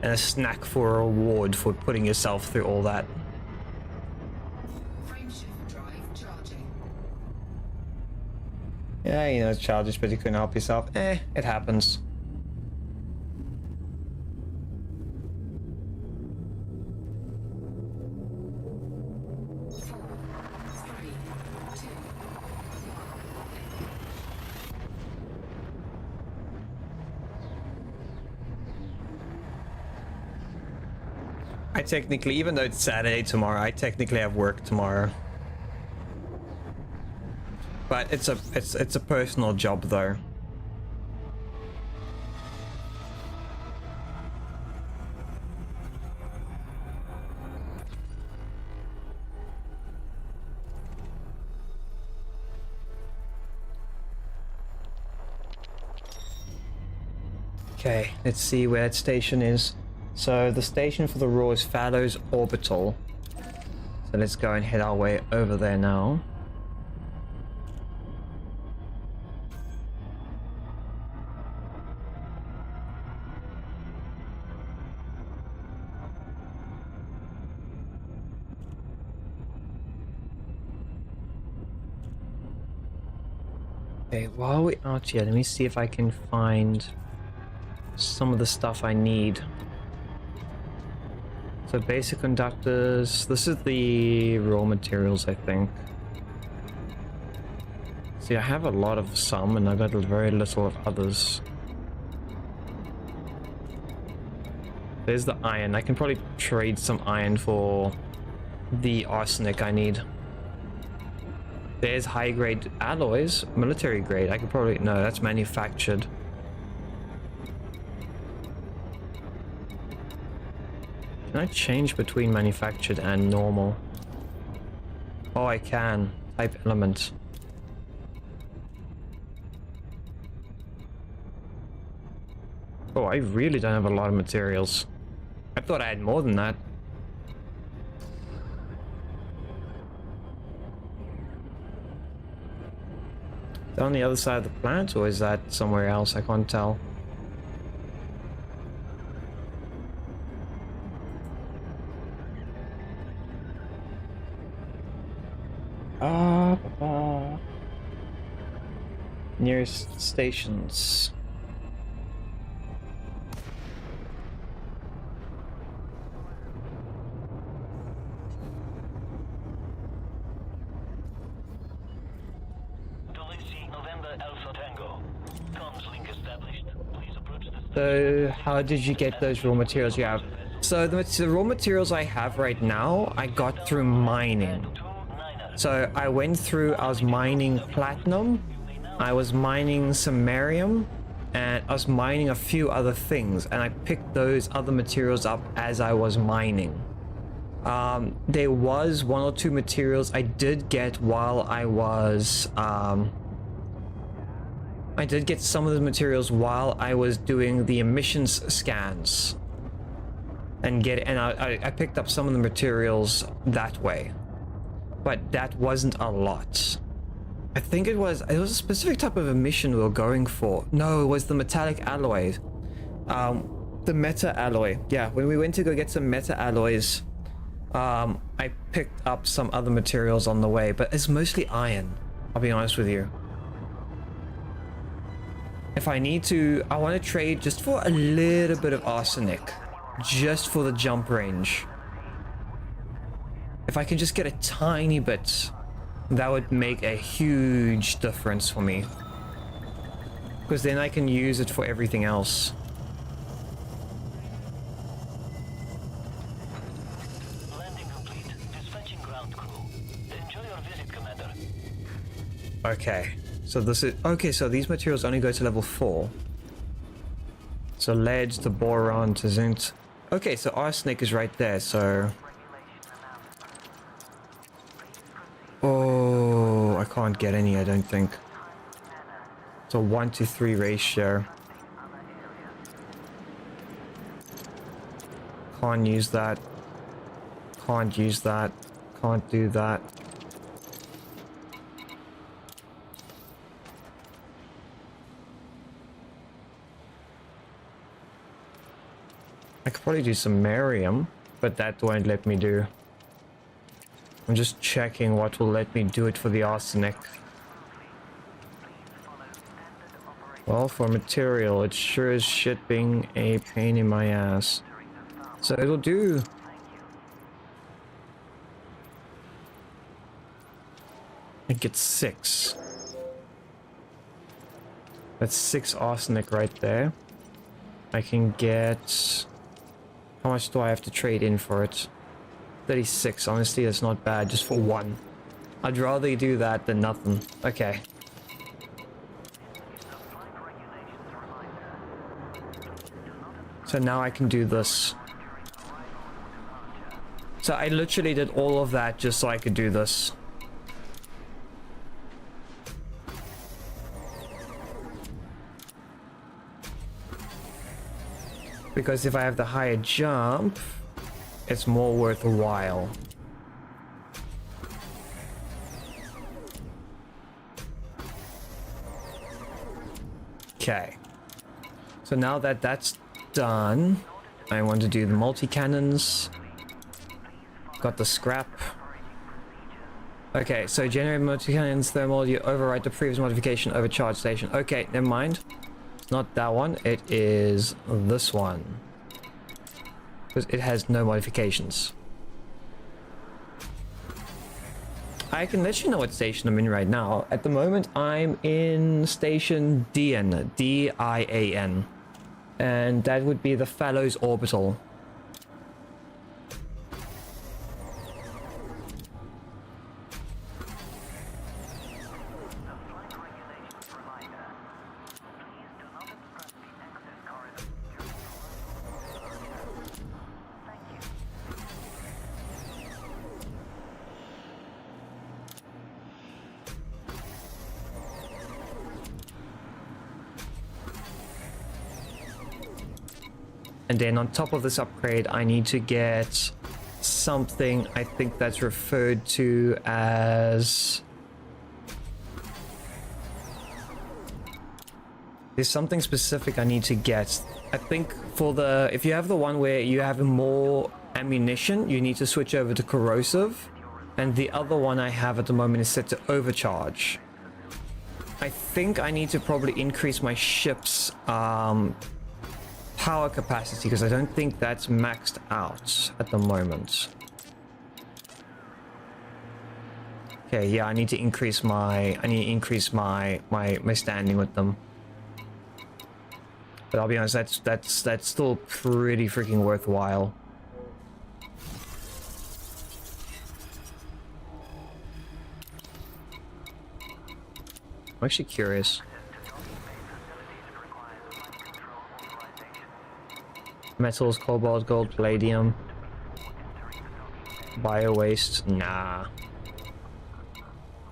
And a snack for a reward for putting yourself through all that. Yeah, you know, it's childish, but you couldn't help yourself. It happens. I technically, even though it's Saturday tomorrow, I technically have work tomorrow. But it's a personal job though. Okay, let's see where that station is. So the station for the Raw is Fallows Orbital. So let's go and head our way over there now. Okay, while we're out here, let me see if I can find some of the stuff I need. So basic conductors, this is the raw materials, I think. See, I have a lot of some and I've got very little of others. There's the iron. I can probably trade some iron for the arsenic I need. There's high grade alloys, military grade. I could probably, no, that's manufactured. Can I change between manufactured and normal? Oh, I can. Type element. Oh, I really don't have a lot of materials. I thought I had more than that. Is that on the other side of the planet, or is that somewhere else? I can't tell. Nearest stations. So, how did you get those raw materials you have? So, the raw materials I have right now, I got through mining. So, I went through, I was mining platinum, I was mining samarium, and I was mining a few other things, and I picked those other materials up as I was mining. There was one or two materials I did get while I was, I did get some of the materials while I was doing the emissions scans, and I picked up some of the materials that way, but that wasn't a lot. I think it was a specific type of emission we were going for. No, it was the metallic alloys, the meta alloy. Yeah, when we went to go get some meta alloys, I picked up some other materials on the way, but it's mostly iron, I'll be honest with you. If I need to, I want to trade just for a little bit of arsenic, just for the jump range. If I can just get a tiny bit, that would make a huge difference for me, because then I can use it for everything else. Landing complete. Dispatching ground crew. Enjoy your visit, Commander. Okay. So this is okay. So these materials only go to level 4. So lead to boron to zinc. Okay, so arsenic is right there. So oh, I can't get any. I don't think. It's a 1-to-3 ratio. Can't use that. Can't use that. Can't do that. I could probably do some samarium, but that won't let me do. I'm just checking what will let me do it for the arsenic. Well, for material, it sure is shit being a pain in my ass. So it'll do. I get 6. That's 6 arsenic right there. I can get... How much do I have to trade in for it? 36. Honestly, that's not bad, just for 1. I'd rather do that than nothing. Okay. So now I can do this. So I literally did all of that just so I could do this. Because if I have the higher jump, it's more worthwhile. Okay. So now that that's done, I want to do the multi-cannons. Got the scrap. Okay, so generate multi-cannons thermal, you overwrite the previous modification over charge station. Okay, never mind. It's not that one, it is this one. Because it has no modifications. I can let you know what station I'm in right now. At the moment, I'm in station DN, D-I-A-N. And that would be the Fallows Orbital. And then on top of this upgrade, I need to get something I think that's referred to as... There's something specific I need to get. I think for the... If you have the one where you have more ammunition, you need to switch over to corrosive. And the other one I have at the moment is set to overcharge. I think I need to probably increase my ship's power capacity, because I don't think that's maxed out at the moment. Okay, yeah, I need to increase my my standing with them. But I'll be honest, that's still pretty freaking worthwhile. I'm actually curious. Metals, cobalt, gold, palladium. Bio waste, nah.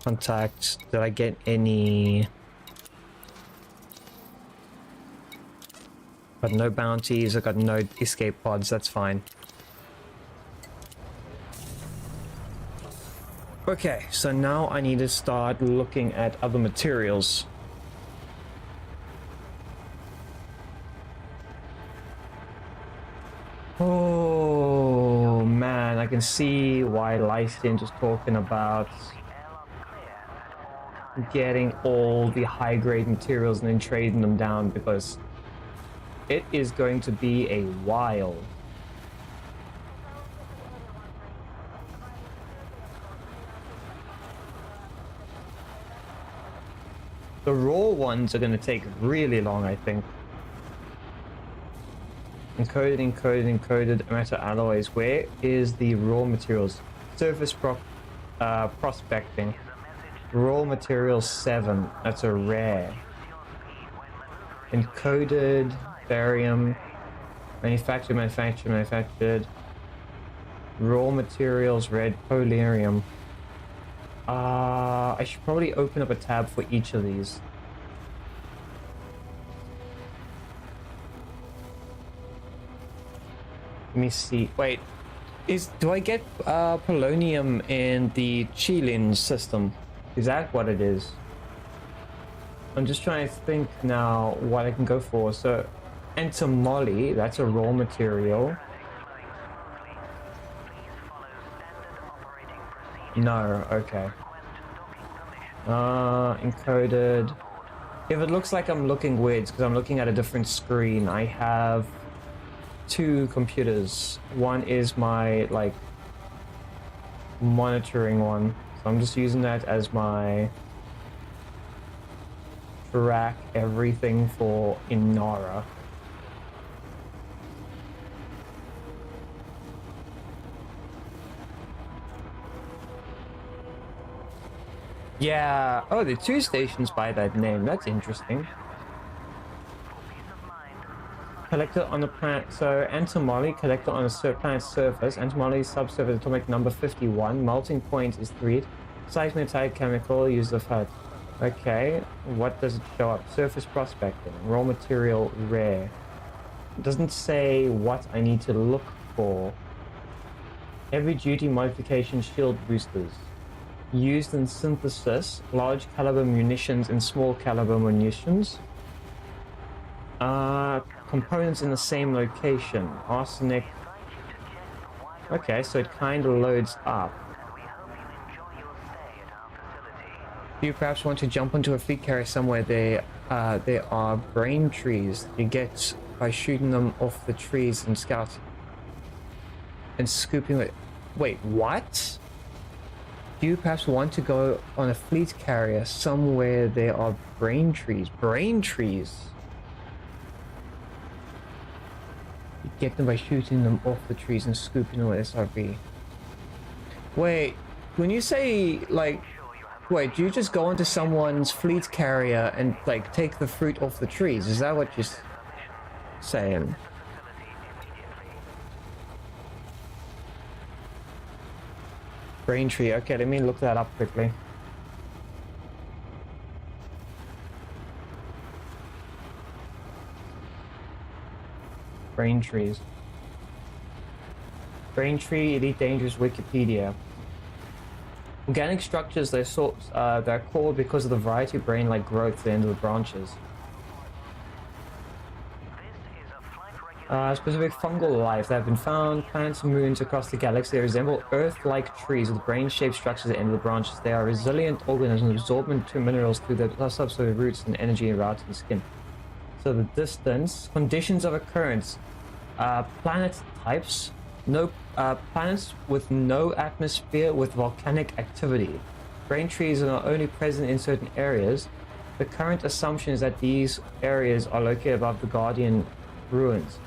Contacts, did I get any? Got no bounties, I got no escape pods, that's fine. Okay, so now I need to start looking at other materials. Oh man, I can see why Lystin was talking about getting all the high grade materials and then trading them down, because it is going to be a while. The raw ones are going to take really long, I think. Encoded metal alloys. Where is the raw materials? Surface prospecting. Raw materials 7. That's a rare. Encoded barium. Manufactured. Raw materials red. Polarium. I should probably open up a tab for each of these. Let me see. Wait, do I get polonium in the Chilin system? Is that what it is? I'm just trying to think now what I can go for. So, antimony, that's a raw material. No, okay. Encoded. If it looks like I'm looking weird, it's because I'm looking at a different screen. I have two computers. One is my, like, monitoring one. So I'm just using that as my track everything for Inara. Yeah. Oh, the two stations by that name. That's interesting. Collected on the planet. So, Antimony collected on a planet's surface. Antimony subsurface atomic number 51. Melting point is 3. Seismogenic chemical used of HUD. Okay. What does it show up? Surface prospecting. Raw material rare. It doesn't say what I need to look for. Heavy duty modification shield boosters. Used in synthesis, large caliber munitions and small caliber munitions. Components in the same location. Arsenic. Okay, so it kind of loads up. Do you perhaps want to jump onto a fleet carrier somewhere? There are brain trees you get by shooting them off the trees and scouting and scooping it. Wait, what? Do you perhaps want to go on a fleet carrier somewhere there are brain trees? Brain trees? You get them by shooting them off the trees and scooping them with SRB. Wait, when you say, like... Wait, do you just go onto someone's fleet carrier and, like, take the fruit off the trees? Is that what you're saying? Braintree. Okay, let me look that up quickly. Braintrees. Braintree, Elite Dangerous, Wikipedia. Organic structures, they're called because of the variety of brain-like growth at the end of the branches. Specific fungal life that have been found, planets and moons across the galaxy. They resemble Earth-like trees with brain-shaped structures at the end of the branches. They are resilient organisms, absorbent to minerals through their subsoil roots and energy around the skin. So the distance, conditions of occurrence, planet types, no planets with no atmosphere with volcanic activity. Brain trees are not only present in certain areas. The current assumption is that these areas are located above the Guardian ruins.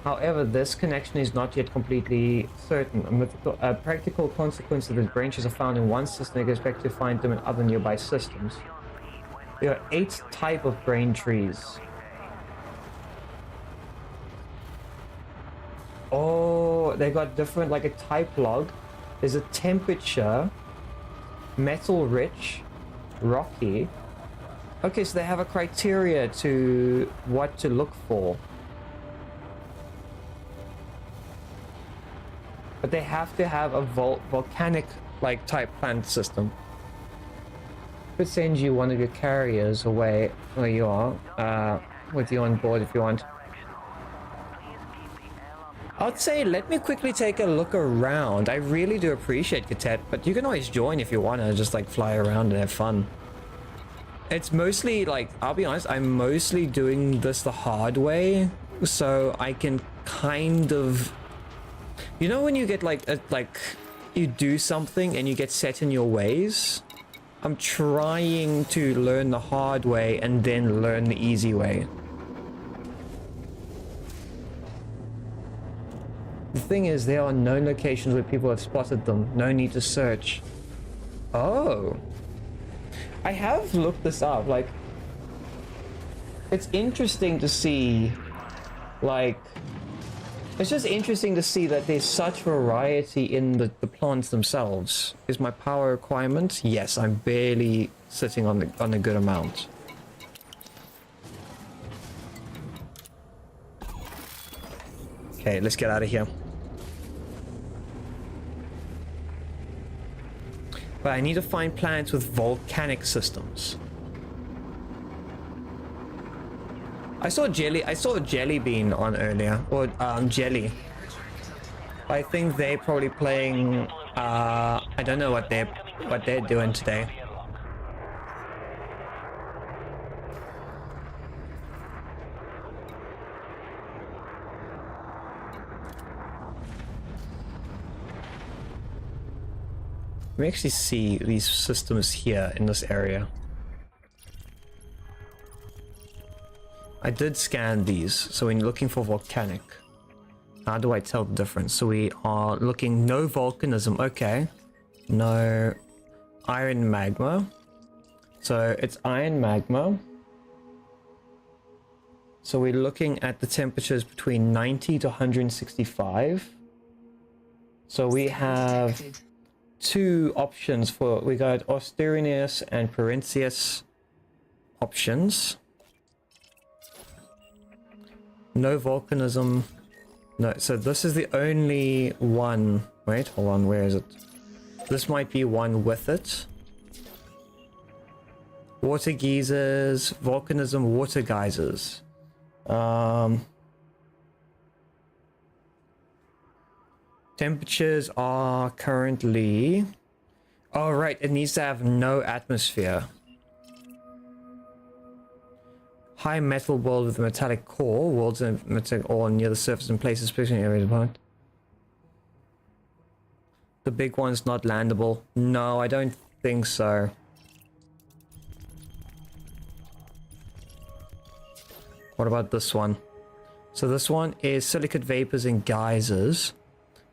However, this connection is not yet completely certain. A practical consequence of the brain trees are found in one system. They expect to find them in other nearby systems. There are 8 types of brain trees. Oh, they got different, like a type log. There's a temperature, metal rich, rocky. Okay, so they have a criteria to what to look for. But they have to have a volcanic like type plant system. Could send you one of your carriers away where you are, with you on board if you want. I'd say let me quickly take a look around. I really do appreciate Cadet, but you can always join if you want to just like fly around and have fun. It's mostly like, I'll be honest, I'm mostly doing this the hard way so I can kind of, you know, when you get like you do something and you get set in your ways. I'm trying to learn the hard way and then learn the easy way. The thing is, there are known locations where people have spotted them. No need to search. Oh. I have looked this up. Like, it's interesting to see, like, it's just interesting to see that there's such variety in the plants themselves. Is my power requirement? Yes, I'm barely sitting on a good amount. Okay, let's get out of here. But I need to find planets with volcanic systems. I saw Jelly Bean on earlier, or Jelly. I think they're probably playing. I don't know what they're doing today. Let me actually see these systems here in this area. I did scan these, so when you're looking for volcanic, how do I tell the difference? So we are looking no volcanism, okay. No iron magma. So it's iron magma. So we're looking at the temperatures between 90 to 165. So we have two options for, we got Austerineus and Parentius options. No volcanism. No, so this is the only one. Wait, hold on, where is it? This might be one with it. Water geysers, volcanism, water geysers. Temperatures are currently... Oh, right, it needs to have no atmosphere. High metal world with a metallic core. Worlds in metallic ore near the surface in places, especially in areas apart. The big one's not landable. No, I don't think so. What about this one? So this one is silicate vapors and geysers.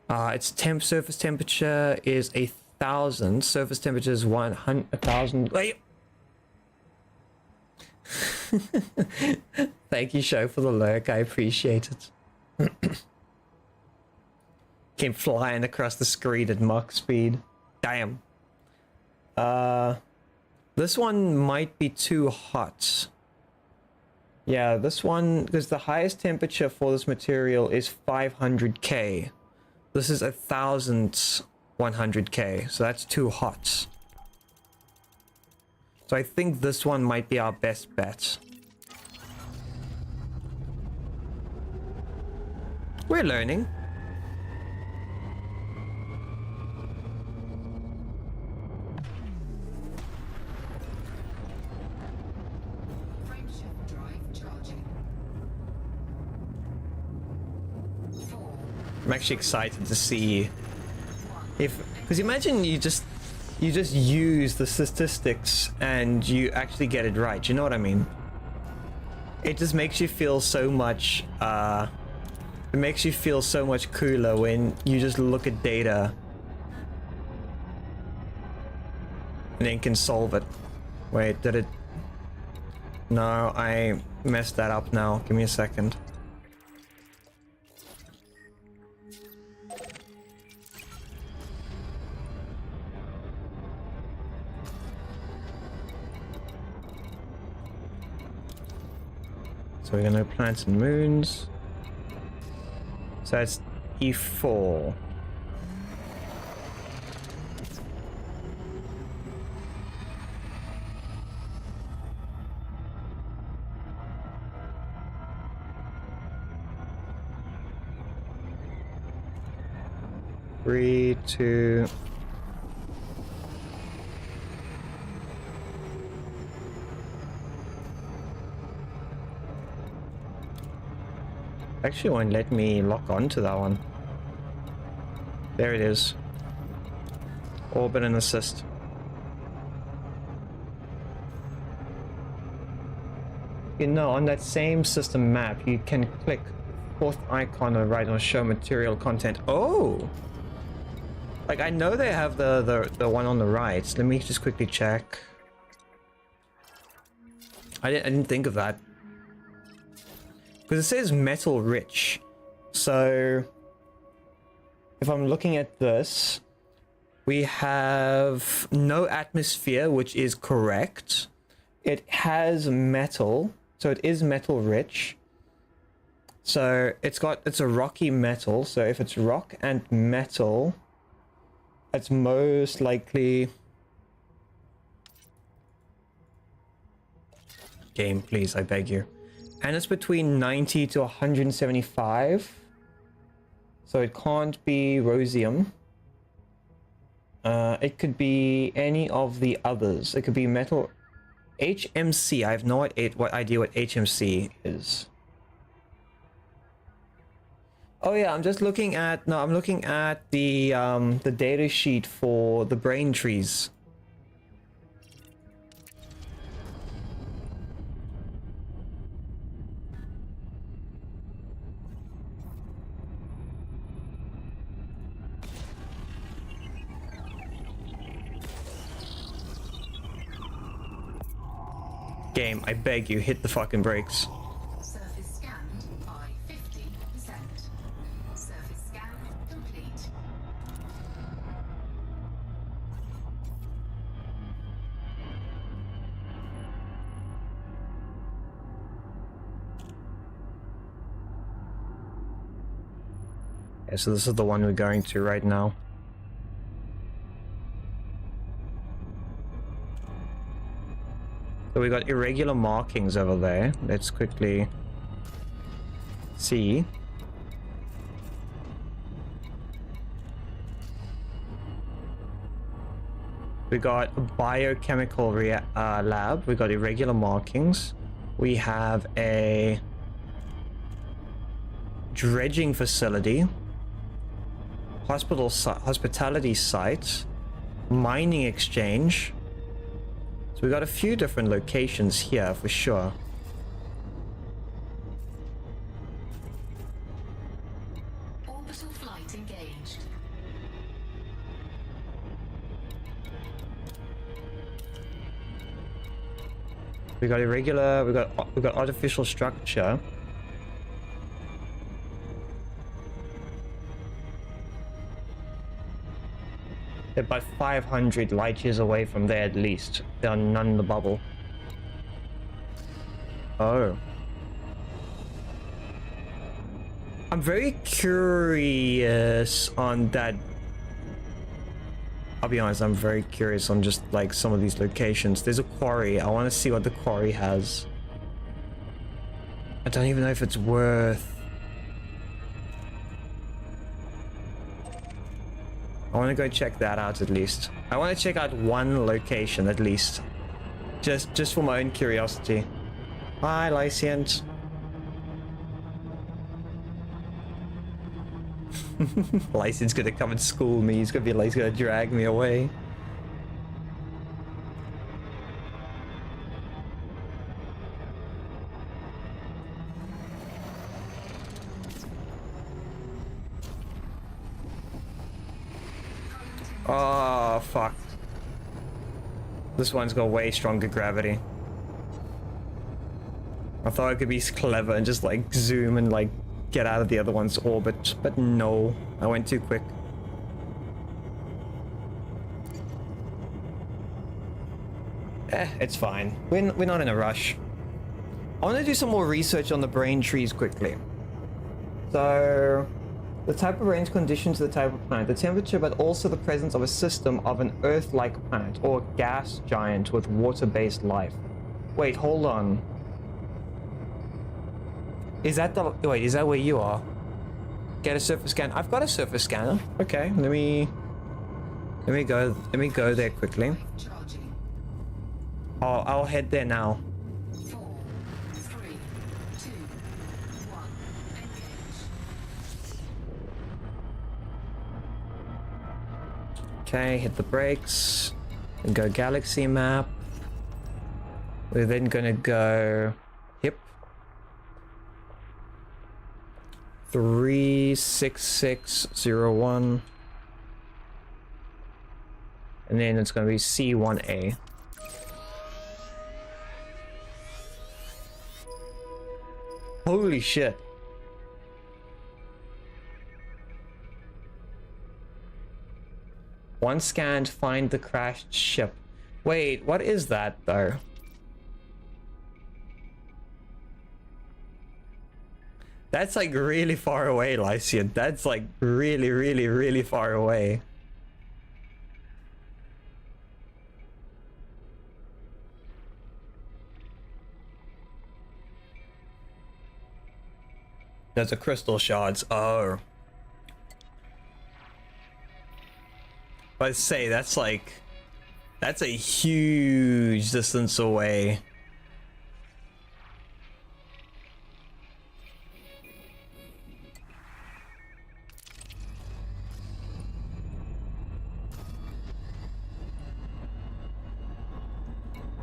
Its surface temperature is 1,000. Surface temperature is 1,000. Wait. Thank you, show, for the lurk. I appreciate it. Came flying across the screen at Mach speed. Damn. This one might be too hot. Yeah, this one, because the highest temperature for this material is 500K. This is 1,100K, so that's too hot. So I think this one might be our best bet. We're learning. Frameshift drive charging. 4, I'm actually excited to see if, because imagine you just use the statistics and you actually get it right. You know what I mean? It just makes you feel so much it makes you feel so much cooler when you just look at data and then can solve it. Wait, did it? No, I messed that up now. Give me a second. So we're gonna planets and moons. So it's E4. Three, two. Actually won't let me lock onto that one. There it is. Orbit and assist. You know, on that same system map, you can click fourth icon on the right on show material content. Oh! Like, I know they have the one on the right. Let me just quickly check. I didn't think of that. Because it says metal rich. So if I'm looking at this, we have no atmosphere, which is correct. It has metal, so it is metal rich. So it's a rocky metal. So if it's rock and metal, it's most likely... Game, please, I beg you. And it's between 90 to 175. So it can't be rhodium. It could be any of the others. It could be metal. HMC. I have no idea what HMC is. Oh yeah, I'm just looking at, no, I'm looking at the data sheet for the brain trees. Game, I beg you, hit the fucking brakes. Surface scanned by 50%. Surface scan complete. Yeah, so this is the one we're going to right now. So we got irregular markings over there. Let's quickly see. We got a biochemical lab. We got irregular markings. We have a dredging facility, hospitality site, mining exchange. So we got a few different locations here for sure. Orbital flight engaged. We got irregular, we got artificial structure. They're about 500 light years away from there at least. There are none in the bubble. Oh. I'm very curious on that. I'll be honest, I'm very curious on just like some of these locations. There's a quarry. I want to see what the quarry has. I don't even know if it's worth. I want to go check that out at least. I want to check out one location at least. Just for my own curiosity. Hi, Lyciant. Lyciant's gonna come and school me. He's gonna be like, he's gonna drag me away. Oh, fuck. This one's got way stronger gravity. I thought I could be clever and just like zoom and like get out of the other one's orbit, but no, I went too quick. It's fine. We're not in a rush. I want to do some more research on the brain trees quickly. So, the type of range conditions the type of planet, the temperature, but also the presence of a system of an Earth-like planet or a gas giant with water-based life. Wait, hold on. Is that the... Wait, is that where you are? Get a surface scan. I've got a surface scanner. Okay, let me go there quickly. Charging. I'll head there now. 4, 3, 2, 1. Engage. Okay, hit the brakes. And go galaxy map. We're then gonna go hip. 36601. And then it's gonna be C1A. Holy shit. One scanned, find the crashed ship. Wait, what is that though? That's like really far away, Lycian. That's like really, really, really far away. There's a crystal shards. Oh. But say that's like, that's a huge distance away.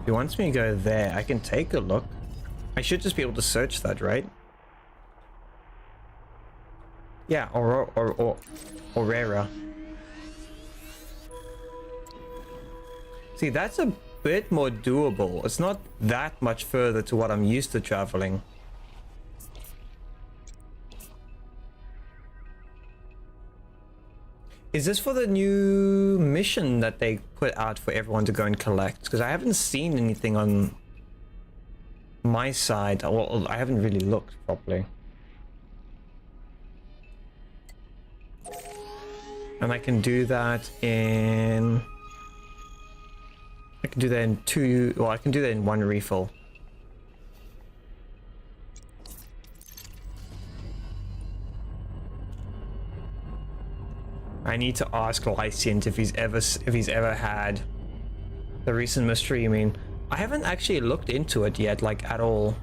If he wants me to go there, I can take a look. I should just be able to search that, right? Yeah, Aurora. See, that's a bit more doable. It's not that much further to what I'm used to traveling. Is this for the new mission that they put out for everyone to go and collect? Because I haven't seen anything on my side. Well, I haven't really looked properly. And I can do that in... I can do that in two... Well, I can do that in one refill. I need to ask Lycient if he's ever had the recent mystery. I mean, I haven't actually looked into it yet, like at all.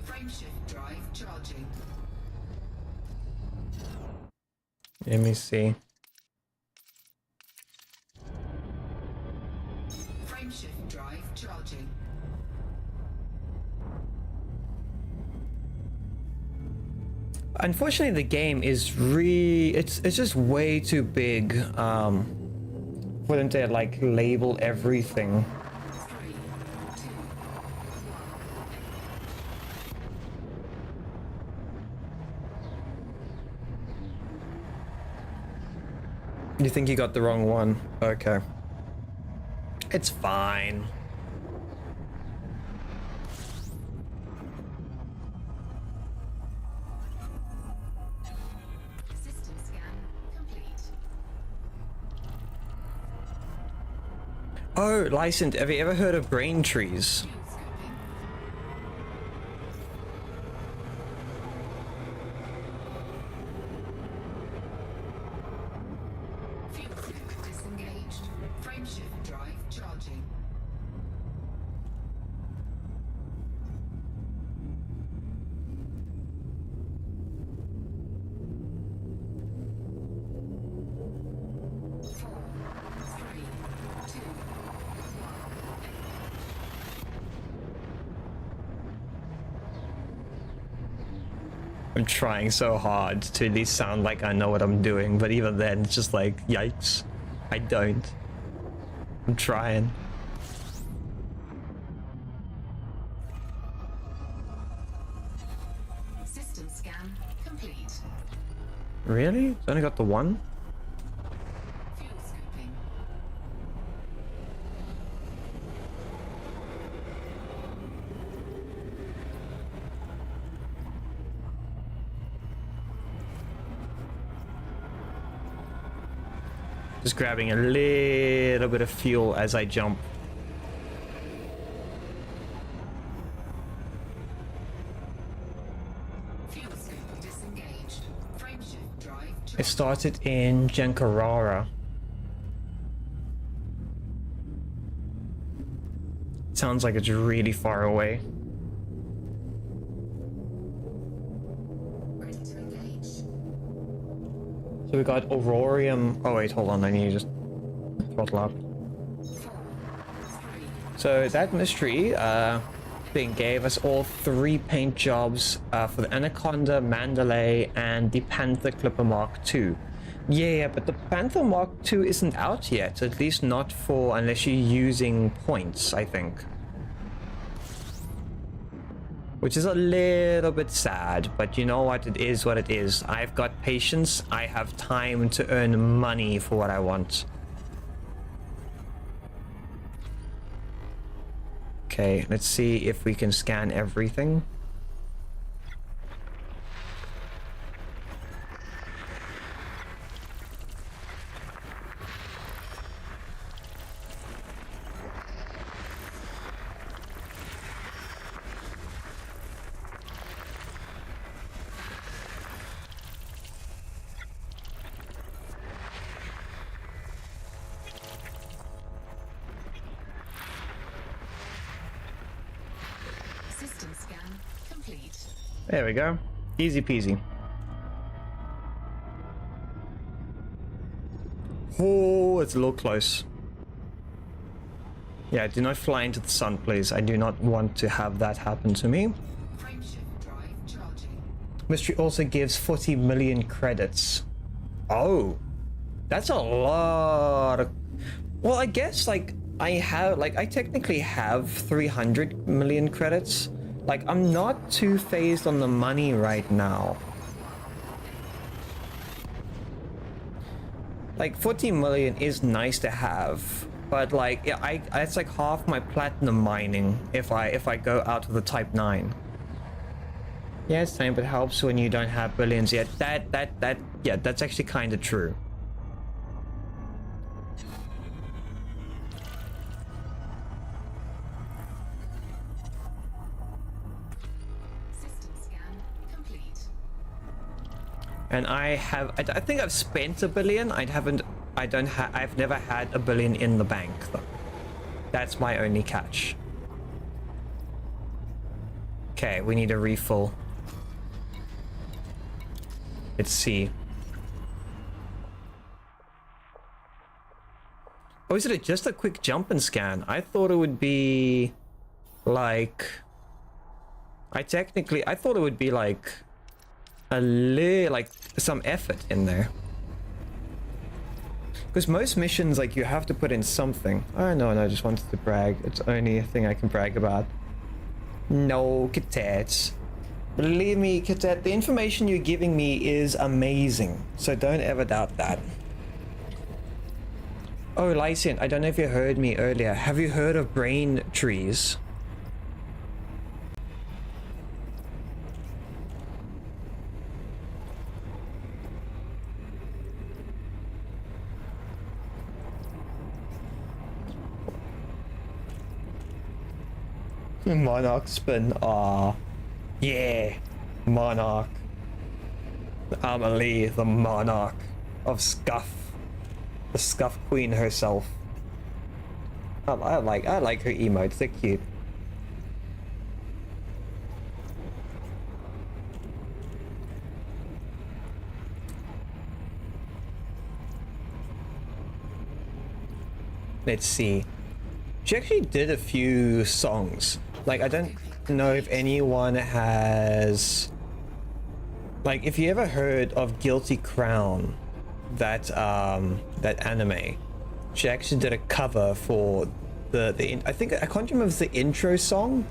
Frameshift drive charging. Let me see. Frameshift drive charging. Unfortunately, the game is it's just way too big for them to like label everything. 3, 2, You think you got the wrong one? Okay. It's fine. system scan complete. Oh, Lycent, have you ever heard of brain trees? Fuel scoping. Fuel scope disengaged. Frameshift drive charging. Four, three, two, I'm trying so hard to at least sound like I know what I'm doing, but even then, it's just like, yikes. I don't. I'm trying. system scan complete. Really? It's only got the one? Fuel scoping. Just grabbing a little bit of fuel as I jump. Fuel scope disengaged. Frameshift drive It charging. started in Jankarara. Sounds like it's really far away. Ready to engage. So we got Aurorium. Oh wait, hold on, I need to just throttle up. 4, 3, So that mystery thing gave us all 3 paint jobs for the Anaconda, Mandalay, and the Panther Clipper Mark II. Yeah, but the Panther Mark II isn't out yet, at least not for unless you're using points, I think. Which is a little bit sad, but you know what? It is what it is. I've got patience. I have time to earn money for what I want. Okay, let's see if we can scan everything. system scan complete. There we go. Easy peasy. Oh, it's a little close. Yeah, do not fly into the sun, please. I do not want to have that happen to me. Frameshift drive charging. Mystery also gives 40 million credits. Oh, that's a lot of... Well, I guess, like, I technically have 300 million credits. Like, I'm not too phased on the money right now. Like, 40 million is nice to have, but like, yeah, it's like half my platinum mining if I go out of the Type 9. Yeah, it's same, but helps when you don't have billions yet. Yeah, that's actually kind of true. System scan complete. And I think I've spent a billion. I've never had a billion in the bank though. That's my only catch. Okay, we need a refill. Let's see. Oh, is it just a quick jump and scan? I thought it would be like... I thought it would be like some effort in there. Because most missions, like, you have to put in something. Oh, no, I just wanted to brag. It's the only thing I can brag about. No, Kitet. Believe me, Kitet, the information you're giving me is amazing. So don't ever doubt that. Oh, Lysian, I don't know if you heard me earlier. Have you heard of brain trees? Monarch spin. Ah, yeah, Monarch. Amelie, the Monarch of Scuff, the Scuff Queen herself. I like her emotes. They're cute. Let's see. She actually did a few songs. Like, I don't know if anyone has... Like, if you ever heard of Guilty Crown, that anime, she actually did a cover for I can't remember if it's the intro song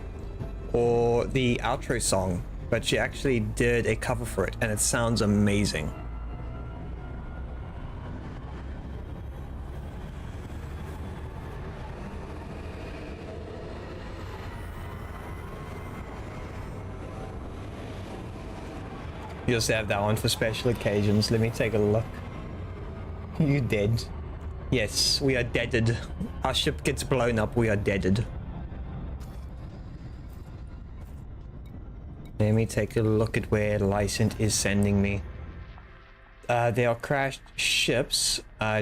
or the outro song, but she actually did a cover for it, and it sounds amazing. You just have that one for special occasions. Let me take a look. You dead? Yes, we are deaded. Our ship gets blown up, we are deaded. Let me take a look at where Lysant is sending me. There are crashed ships.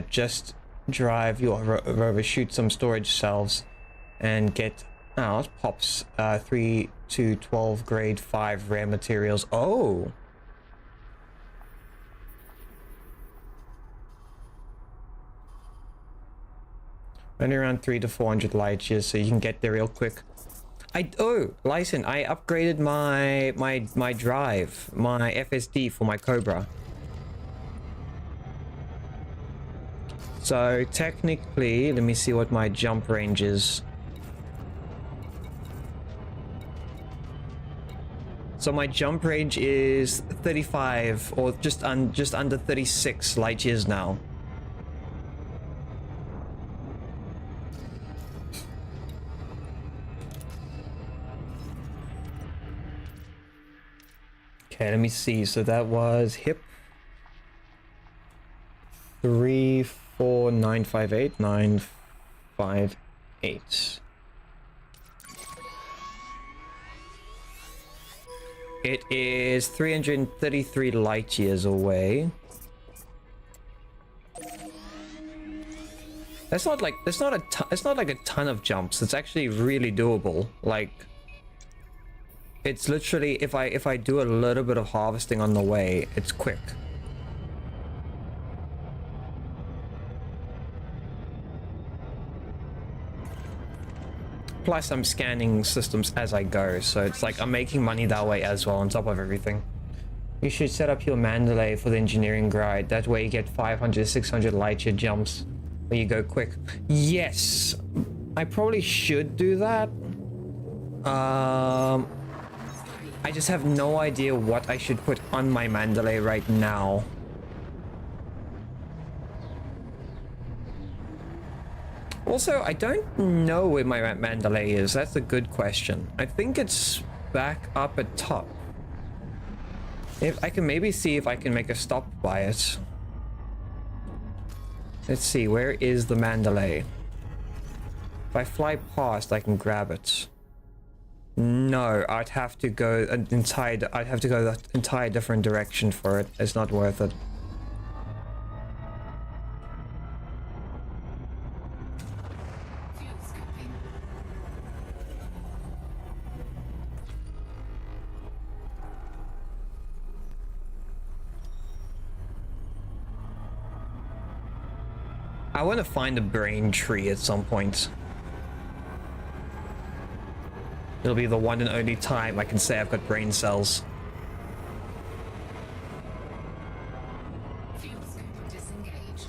Just drive your rover, shoot some storage cells, and get out. Pops 3 to 12 grade 5 rare materials. Oh! Only around 300 to 400 light years, so you can get there real quick. Lyson, I upgraded my drive, my FSD for my Cobra. So technically, let me see what my jump range is. So my jump range is 35, or just under 36 light years now. Okay, let me see. So that was hip 34958 It is 333 light years away. That's not like it's not like a ton of jumps. It's actually really doable. Like, it's literally, if I do a little bit of harvesting on the way, it's quick. Plus, I'm scanning systems as I go, so it's like I'm making money that way as well on top of everything. You should set up your Mandalay for the engineering grind. That way you get 500, 600 light year jumps where you go quick. Yes, I probably should do that. I just have no idea what I should put on my Mandalay right now. Also, I don't know where my Mandalay is. That's a good question. I think it's back up at top. If I can maybe see if I can make a stop by it. Let's see, where is the Mandalay? If I fly past, I can grab it. No, I'd have to go an entire different direction for it. It's not worth it. Fuel scooping. I want to find a brain tree at some point. It'll be the one and only time I can say I've got brain cells. Fuel scoop disengaged.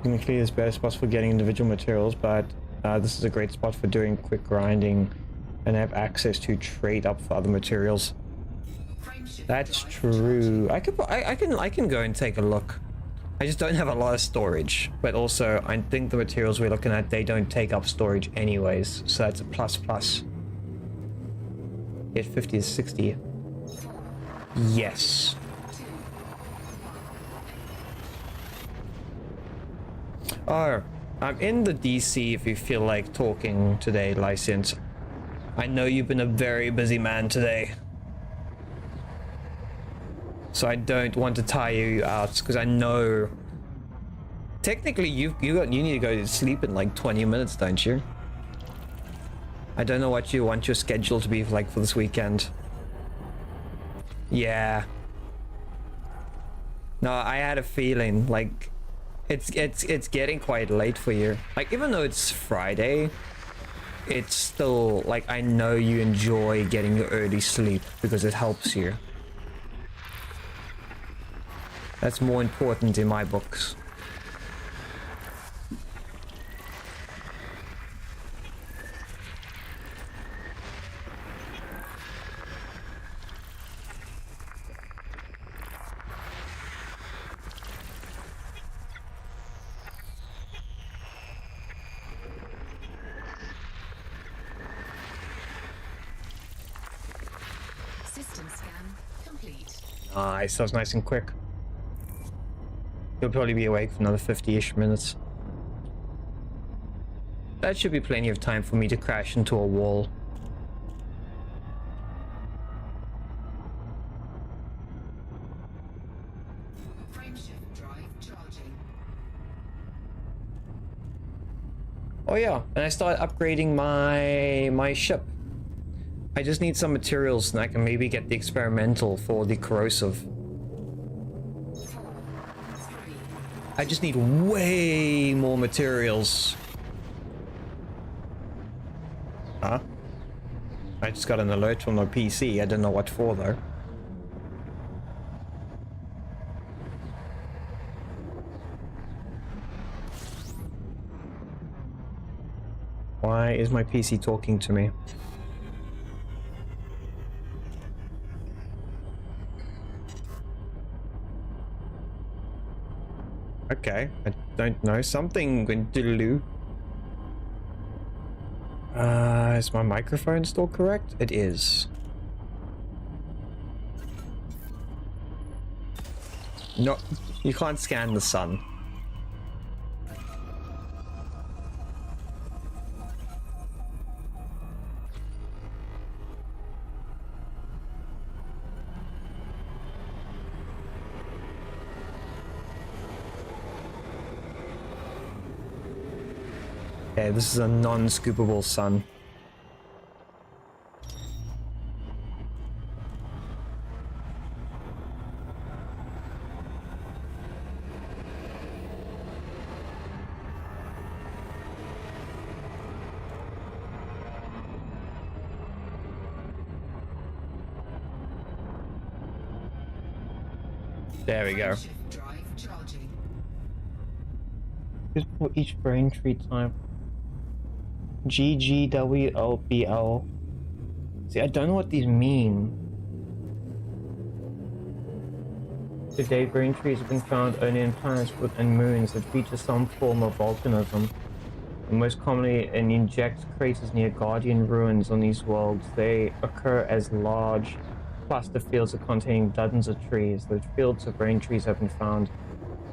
Technically, there's better spots for getting individual materials, but this is a great spot for doing quick grinding and have access to trade up for other materials. Frameshift That's drive true. I can go and take a look. I just don't have a lot of storage, but also I think the materials we're looking at, they don't take up storage anyways, so that's a plus plus. Get 50 to 60. Yes. Oh, I'm in the DC if you feel like talking today, License. I know you've been a very busy man today. So I don't want to tire you out because I know technically you need to go to sleep in like 20 minutes, don't you? I don't know what you want your schedule to be like for this weekend. Yeah. No, I had a feeling like it's getting quite late for you. Like even though it's Friday, it's still like I know you enjoy getting your early sleep because it helps you. That's more important in my books. System scan complete. Nice, that was nice and quick. You'll probably be awake for another 50-ish minutes. That should be plenty of time for me to crash into a wall. Frameshift drive charging. Oh yeah, and I started upgrading my ship. I just need some materials and I can maybe get the experimental for the corrosive. I just need way more materials. Huh? I just got an alert from my PC. I don't know what for though. Why is my PC talking to me? Okay, I don't know. Something went doodaloo. Is my microphone still correct? It is. No, you can't scan the sun. Okay, this is a non-scoopable sun. There we go. Shift drive charging. Just for each brain tree type. GGWLBL. See, I don't know what these mean. Today, brain trees have been found only in planets and moons that feature some form of volcanism. And most commonly in inject craters near Guardian ruins on these worlds. They occur as large cluster fields containing dozens of trees. The fields of brain trees have been found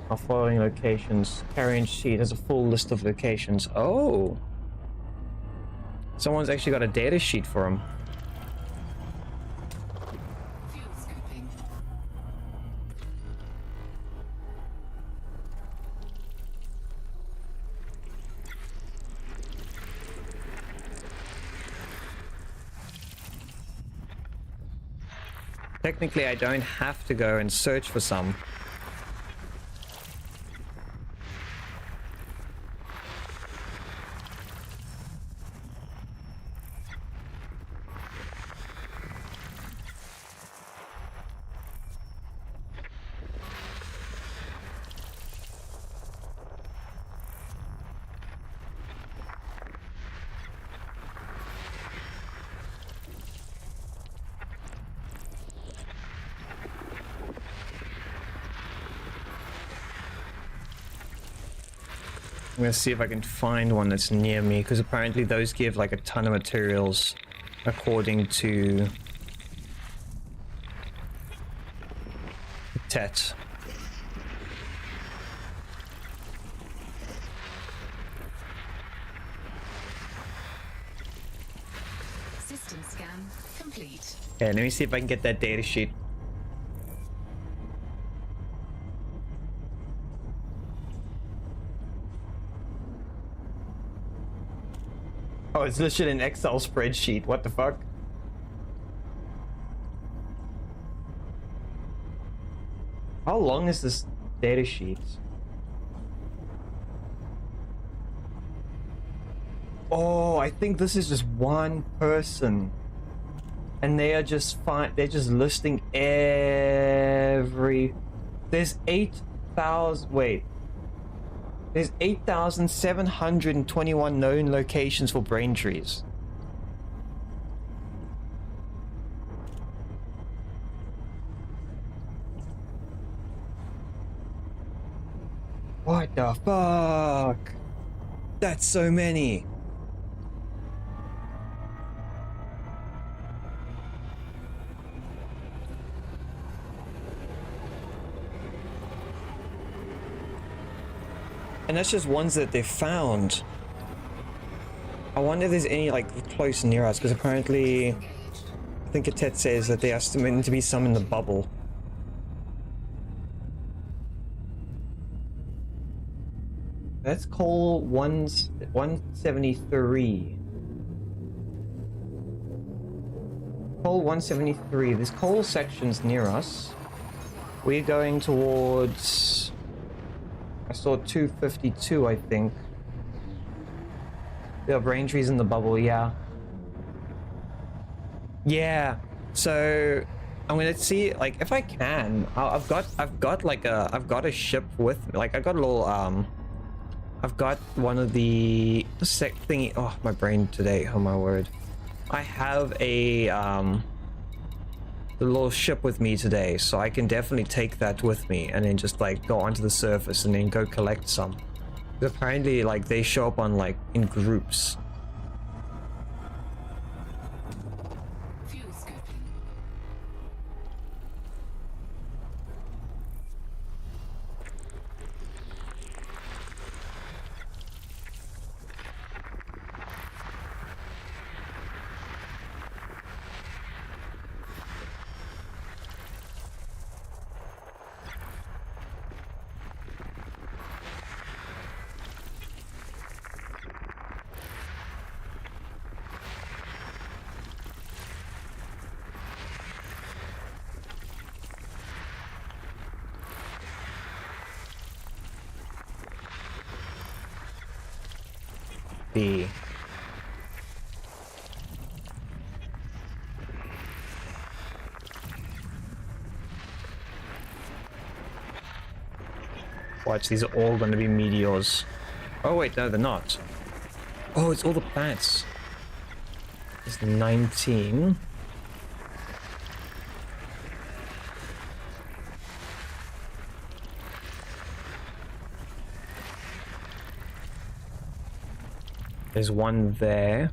are following locations. Carrion sheet has a full list of locations. Oh! Someone's actually got a data sheet for him. Fuel scooping. Technically, I don't have to go and search for some. I'm gonna see if I can find one that's near me, because apparently those give like a ton of materials according to Tet. System scan complete. Yeah, let me see if I can get that data sheet. Oh, it's listed in Excel spreadsheet. What the fuck? How long is this data sheet? Oh, I think this is just one person. And they are just fine. They're just listing every... There's 8,000... Wait. There's 8,721 known locations for brain trees. What the fuck? That's so many. And that's just ones that they found. I wonder if there's any like close near us, because apparently I think Tet says that there are estimated to be some in the bubble. That's coal 173. Coal 173. There's coal sections near us. We're going towards... I saw 252, I think. There are brain trees in the bubble, yeah. Yeah. So I'm gonna see, like, if I can. I've got a ship with me. Like, I got a little I've got one of the thingy. Oh, my brain today. Oh my word. I have a the little ship with me today, so I can definitely take that with me and then just like go onto the surface and then go collect some. Apparently, like, they show up on like in groups. Fuel scooping. B. Watch, these are all going to be meteors. Oh wait, no, they're not. Oh, it's all the planets. It's 19. There's one there.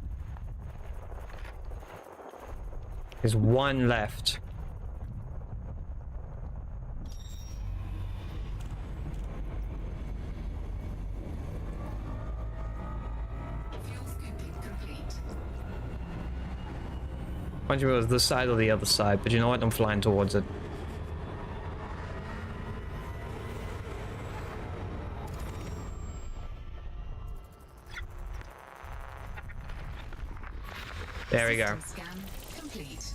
There's one left. Fuel scooping complete. Mind you, it was this side or the other side, but you know what? I'm flying towards it. There we go. System scan complete.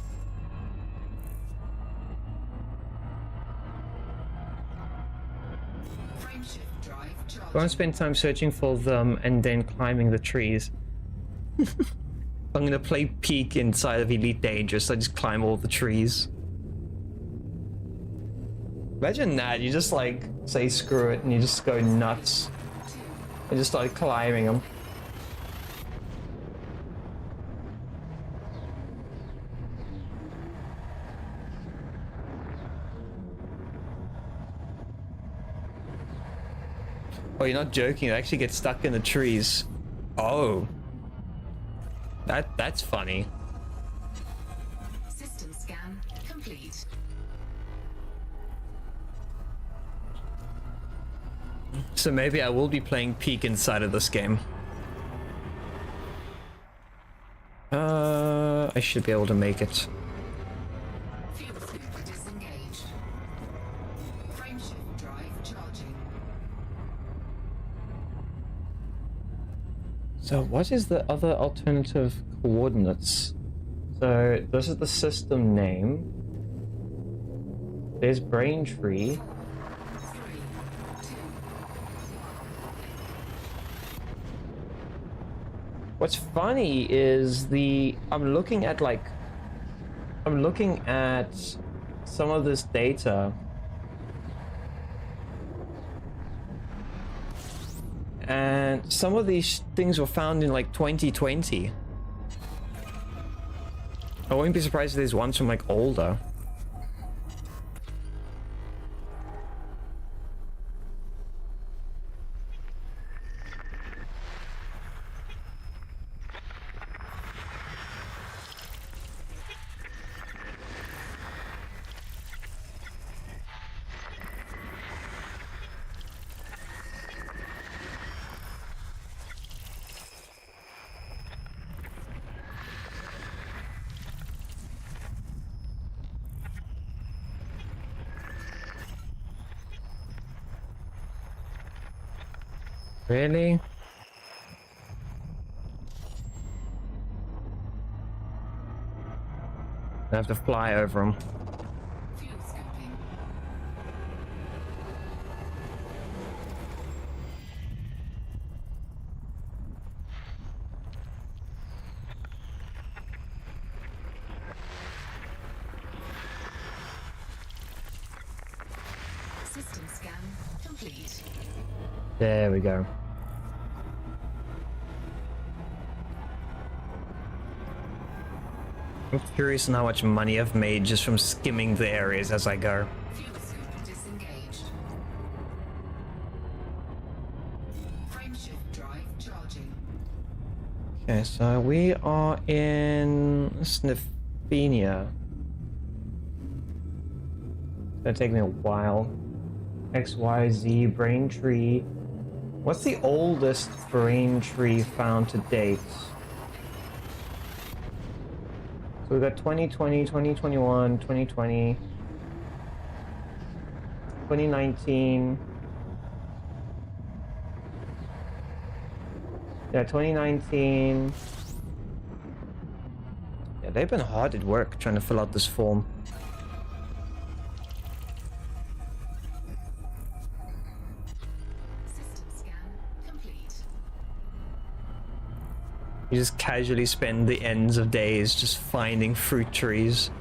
Frameshift drive charged. Go and spend time searching for them and then climbing the trees. I'm gonna play Peak inside of Elite Dangerous. I just climb all the trees. Imagine that, you just like say screw it and you just go nuts. And just start climbing them. Oh, you're not joking, you actually get stuck in the trees. Oh. That's funny. System scan complete. So maybe I will be playing Peak inside of this game. I should be able to make it. Fuel scoop disengaged. Frameshift drive charging. So what is the other alternative coordinates? So this is the system name. There's Braintree. 3, 2, 1. What's funny is I'm looking at some of this data. And some of these things were found in like 2020. I wouldn't be surprised if there's ones from like older. Really? I have to fly over them. Fuel scooping. System scan complete. There we go. I'm curious on how much money I've made just from skimming the areas as I go. Fuel scoop disengaged. Frameshift drive charging. Okay, so we are in Sniffenia. It's gonna take me a while. XYZ Braintree. What's the oldest Braintree found to date? So we've got 2020, 2021, 2020, 2019. Yeah, 2019. Yeah, they've been hard at work trying to fill out this form. System scan complete. You just casually spend the ends of days just finding fruit trees.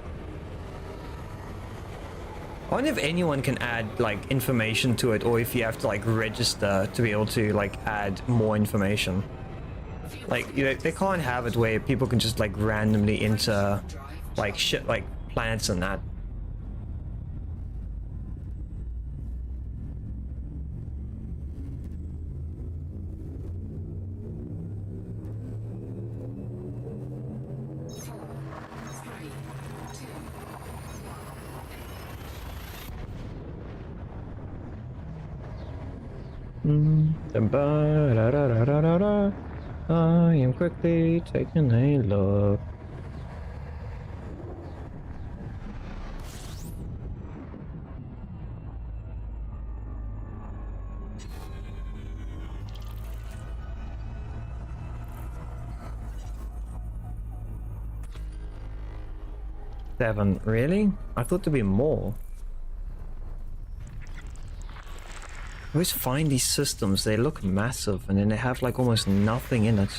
I wonder if anyone can add like information to it, or if you have to like register to be able to like add more information. Like, you know, they can't have it where people can just like randomly enter like shit like planets and that. I am quickly taking a look. Seven, really? I thought there'd be more. I always find these systems, they look massive and then they have like almost nothing in it.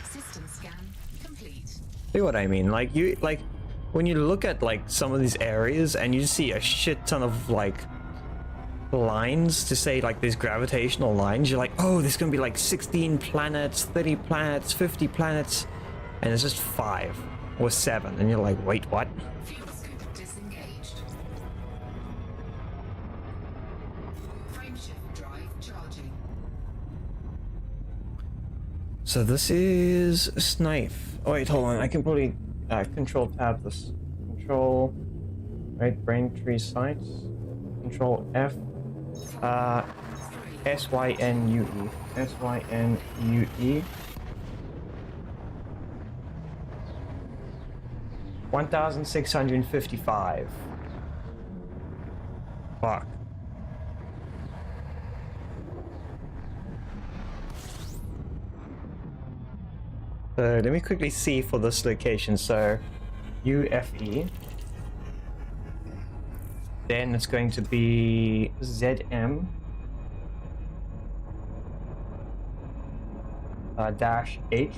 System scan complete. See what I mean? Like when you look at like some of these areas and you see a shit ton of like lines to say like there's gravitational lines, you're like, oh, there's gonna be like 16 planets, 30 planets, 50 planets, and it's just 5 or 7, and you're like, wait, what? Fuel scoop disengaged. Frameshift drive charging. So this is a snipe. Oh wait, hold on, I can probably control tab this. Control, right, brain tree sites. Control F. SYNUE. SYNUE. 1655. Fuck. So let me quickly see for this location. So UFE. Then it's going to be ZM dash H.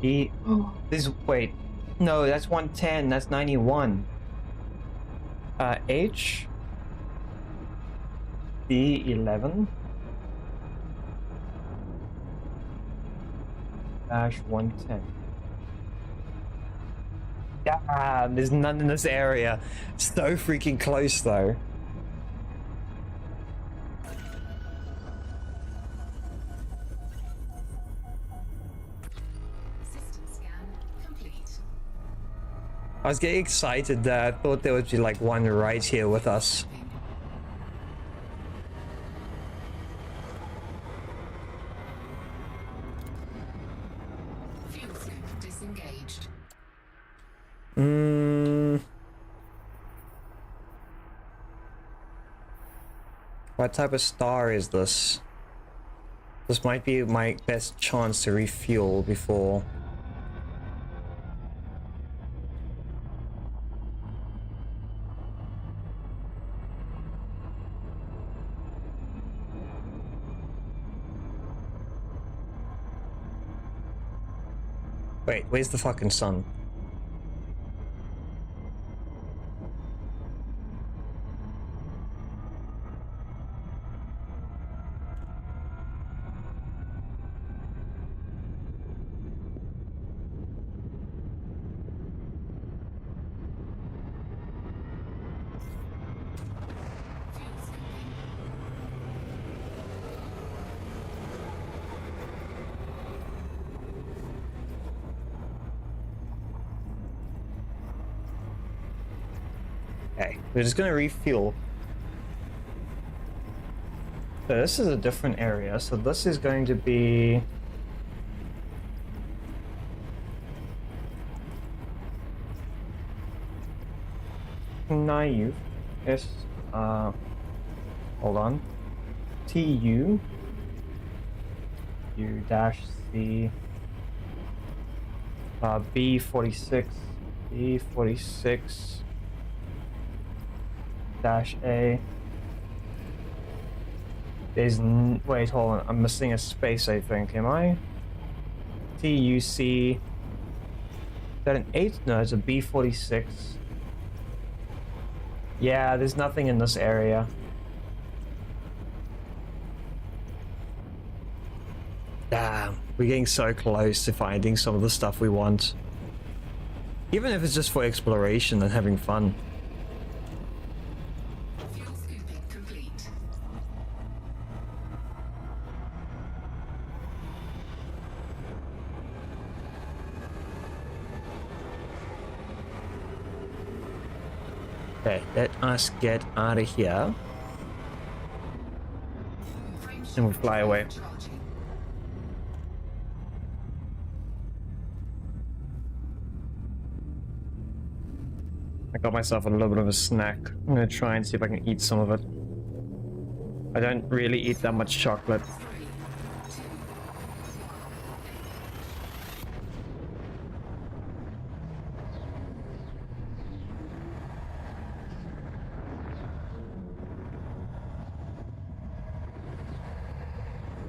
E. This, wait, no, that's 110. That's 91. H. D11. Dash 110. Yeah, there's none in this area. So freaking close though. System scan complete. I was getting excited that I thought there would be like one right here with us. Fuel scoop disengaged. What type of star is this? This might be my best chance to refuel before. Wait, where's the fucking sun? Okay, we're just gonna refuel. So this is a different area, so this is going to be... Naive. S, hold on. TU. U dash C. B46. B46 dash A. There's wait, hold on. I'm missing a space, I think. Am I? TUC. Is that an 8? No, it's a B46. Yeah, there's nothing in this area. Damn, we're getting so close to finding some of the stuff we want. Even if it's just for exploration and having fun. Fuel scooping complete. Okay, let us get out of here. And we fly away. Charging. I got myself a little bit of a snack. I'm gonna try and see if I can eat some of it. I don't really eat that much chocolate. 3, 2,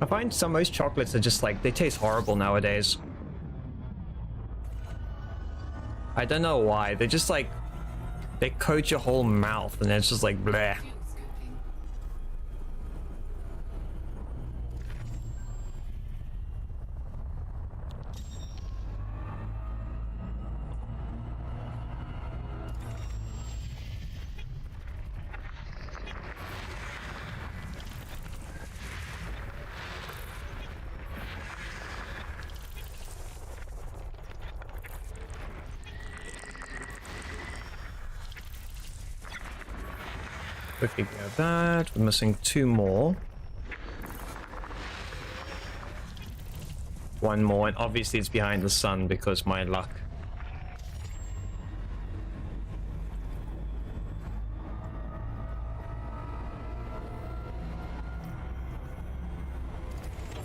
I find some most chocolates are just like, they taste horrible nowadays. I don't know why. They're just like, they coat your whole mouth and it's just like bleh. fuel scooping. Quickly grab that. We're missing 2 more. 1 more, and obviously it's behind the sun because my luck.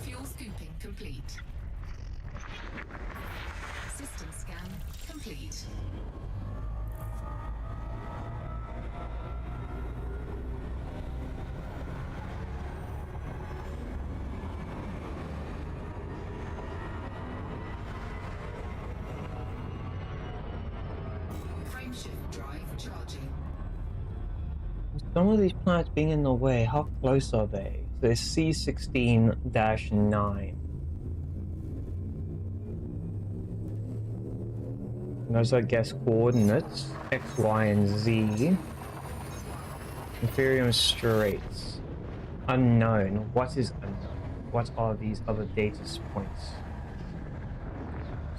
Fuel scooping complete. System scan complete. Frameshift drive charging. Some of these planets being in the way, how close are they? So there's C16-9. Those are, I guess, coordinates. X, Y, and Z. Imperium Straits. Unknown. What is unknown? What are these other data points?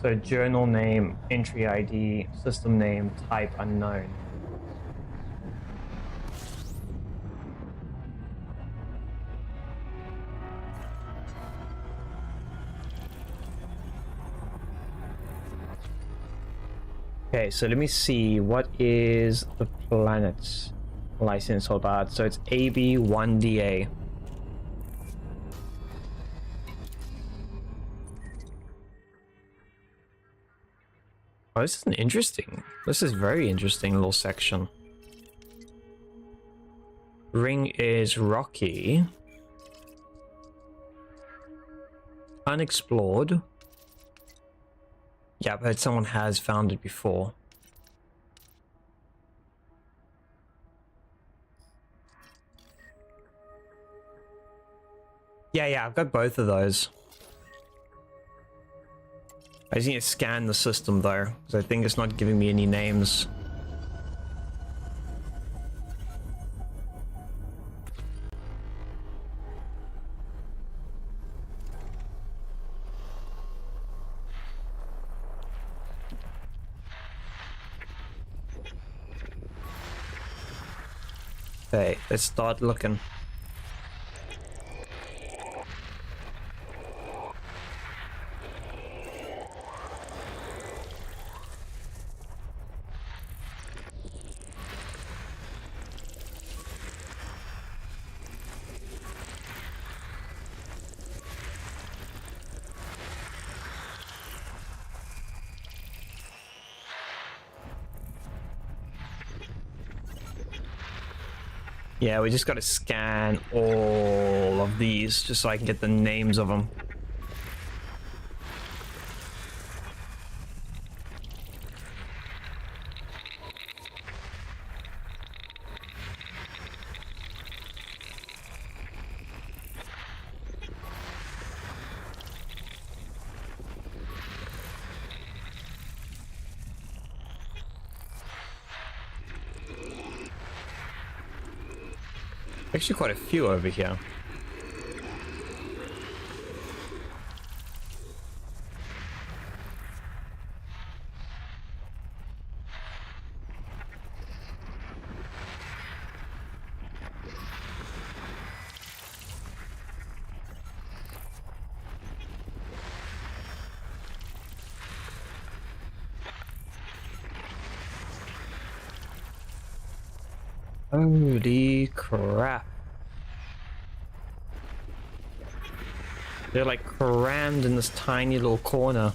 So journal name, entry ID, system name, type unknown. Okay, so let me see, what is the planet's license or that? So it's AB1DA. Oh, this is this is very interesting little section. Ring is rocky. Unexplored. Yeah, but someone has found it before. Yeah, I've got both of those. I just need to scan the system though, because I think it's not giving me any names. Okay, let's start looking. Yeah, we just got to scan all of these just so I can get the names of them. Actually, quite a few over here. Holy crap. They're like crammed in this tiny little corner.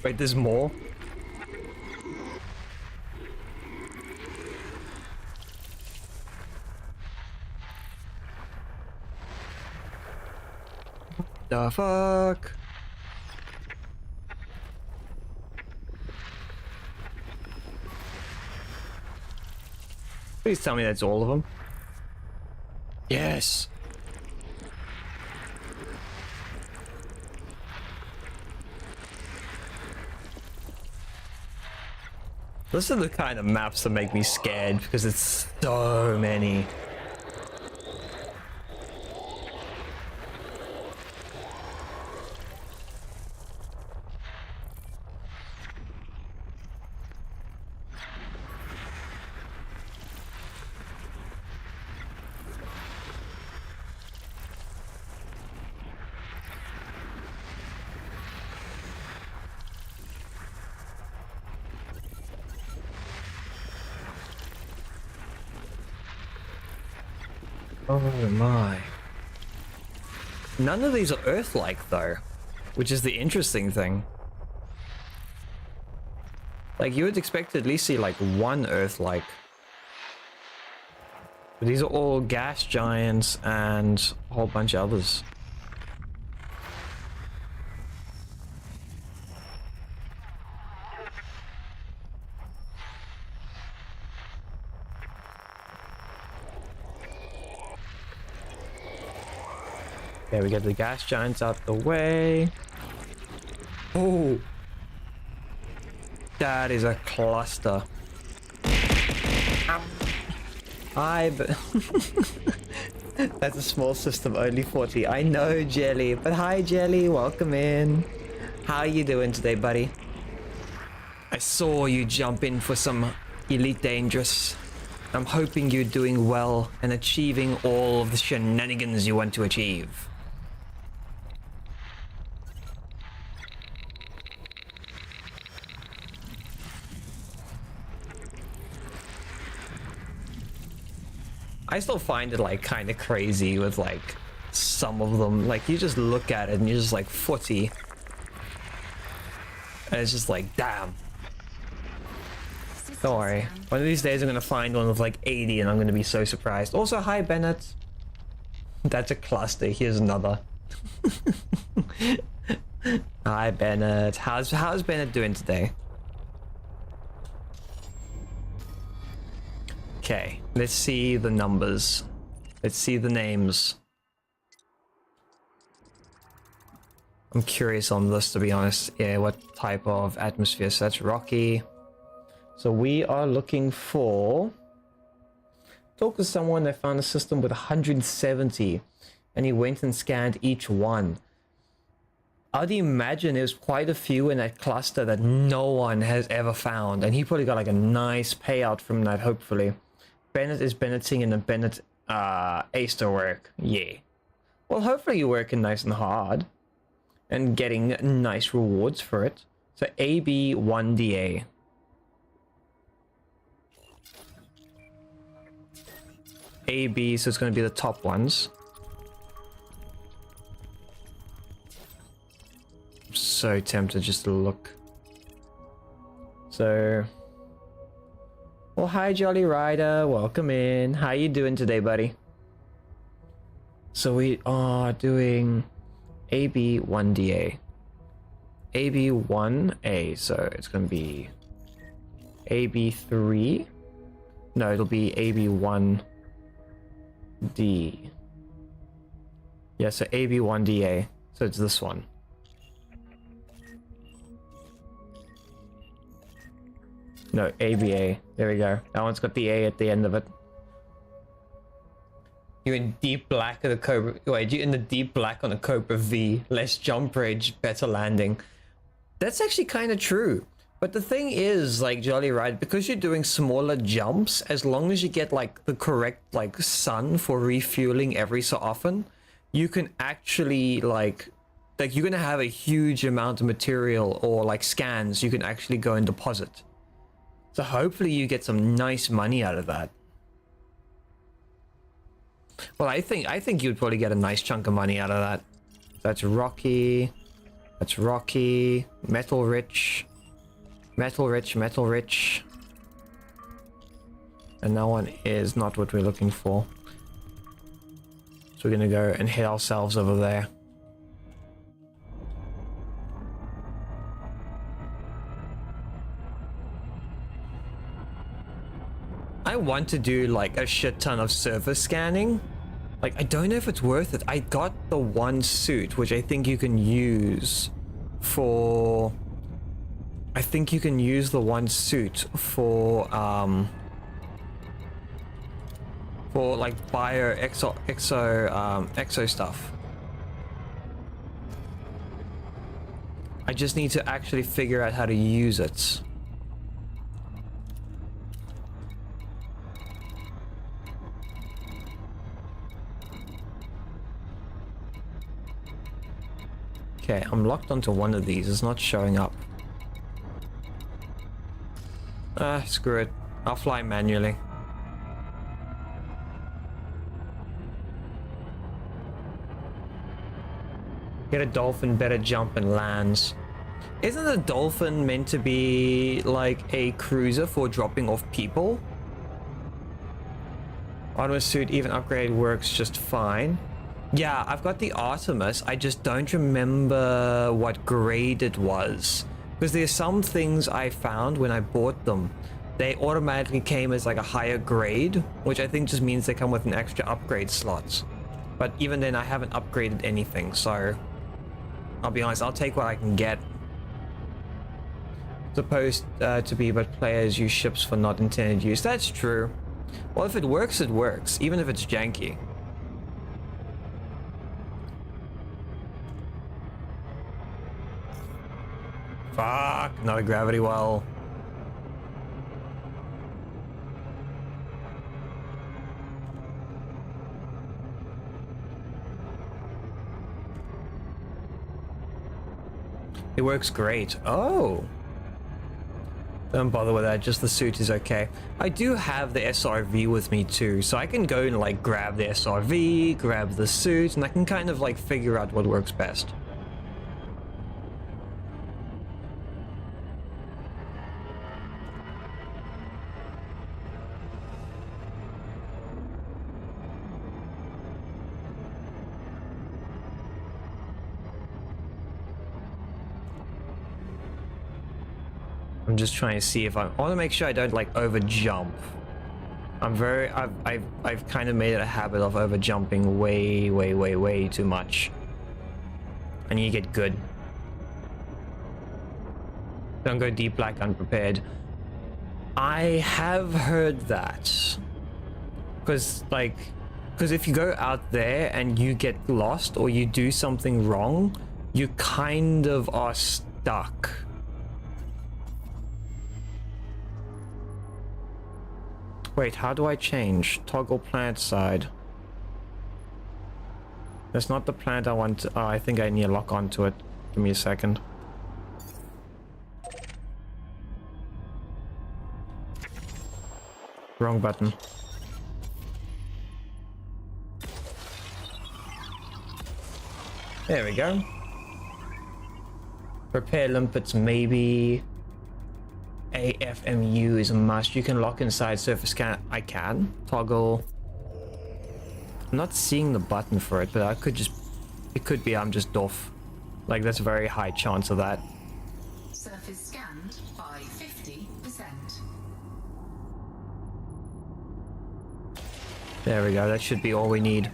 Wait, there's more? The fuck? Please tell me that's all of them. Yes. Those are the kind of maps that make me scared because it's so many. Oh my. None of these are Earth-like though, which is the interesting thing. Like you would expect to at least see like one Earth-like. But these are all gas giants and a whole bunch of others. Okay, we get the gas giants out the way. Oh, that is a cluster. Hi, but that's a small system, only 40. I know, Jelly, but hi, Jelly, welcome in. How are you doing today, buddy? I saw you jump in for some Elite Dangerous. I'm hoping you're doing well and achieving all of the shenanigans you want to achieve. I still find it like kind of crazy with like some of them. Like you just look at it and you're just like 40. And it's just like, damn. Don't worry. One of these days I'm gonna find one with like 80 and I'm gonna be so surprised. Also, hi Bennett. That's a cluster. Here's another. Hi Bennett. How's Bennett doing today? Okay, let's see the numbers. Let's see the names. I'm curious on this, to be honest. Yeah, what type of atmosphere? So that's rocky. So we are looking for... Talk to someone that found a system with 170 and he went and scanned each one. I'd imagine there's quite a few in that cluster that no one has ever found, and he probably got like a nice payout from that, hopefully. Bennett is Bennetting and Bennett aced to work. Yeah. Well, hopefully you're working nice and hard and getting nice rewards for it. So AB1DA. AB, so it's going to be the top ones. so tempted just to look. So, well, hi Jolly Rider, welcome in. How you doing today, buddy? So we are doing AB1DA. AB1A, so it's going to be AB3. No, it'll be AB1D. Yeah, so AB1DA. So it's this one. No, ABA. There we go. That one's got the A at the end of it. You're in deep black of the Cobra. Wait, you're in the deep black on the Cobra V. Less jump bridge, better landing. That's actually kind of true. But the thing is, like, Jolly Ride, because you're doing smaller jumps, as long as you get, like, the correct, like, sun for refueling every so often, you can actually, like you're going to have a huge amount of material or, like, scans you can actually go and deposit. So hopefully you get some nice money out of that. Well, I think you'd probably get a nice chunk of money out of that. That's Rocky. That's Rocky. Metal Rich. Metal Rich, Metal Rich. And that one is not what we're looking for. So we're gonna go and hit ourselves over there. I want to do like a shit ton of surface scanning. Like, I don't know if it's worth it. I got the one suit, which I think you can use for... I think you can use the one suit for like bio exo stuff. I just need to actually figure out how to use it. Okay, I'm locked onto one of these. It's not showing up. Screw it. I'll fly manually. Get a dolphin, better jump and lands. Isn't a dolphin meant to be like a cruiser for dropping off people? Artemis suit, even upgrade works just fine. Yeah, I've got the Artemis. I just don't remember what grade it was. Because there's some things I found when I bought them. They automatically came as like a higher grade, which I think just means they come with an extra upgrade slot. But even then, I haven't upgraded anything, so... I'll be honest, I'll take what I can get. Supposed to be, but players use ships for not intended use. That's true. Well, if it works, it works, even if it's janky. Fuck, not a gravity well. It works great. Oh. Don't bother with that, just the suit is okay. I do have the SRV with me too, so I can go and like grab the SRV, grab the suit, and I can kind of like figure out what works best. I'm just trying to see if I want to make sure I don't like over jump. I've kind of made it a habit of over jumping way too much. I need to get good. Don't go deep black unprepared. I have heard that. Because if you go out there and you get lost or you do something wrong, you kind of are stuck. Wait, how do I change? Toggle plant side. That's not the plant I want to... Oh, I think I need to lock onto it. Give me a second. Wrong button. There we go. Repair limpets, maybe. AFMU is a must. You can lock inside surface scan. I can. Toggle. I'm not seeing the button for it, but I could just... It could be I'm just off. Like, that's a very high chance of that. Surface scanned by 50%. There we go. That should be all we need.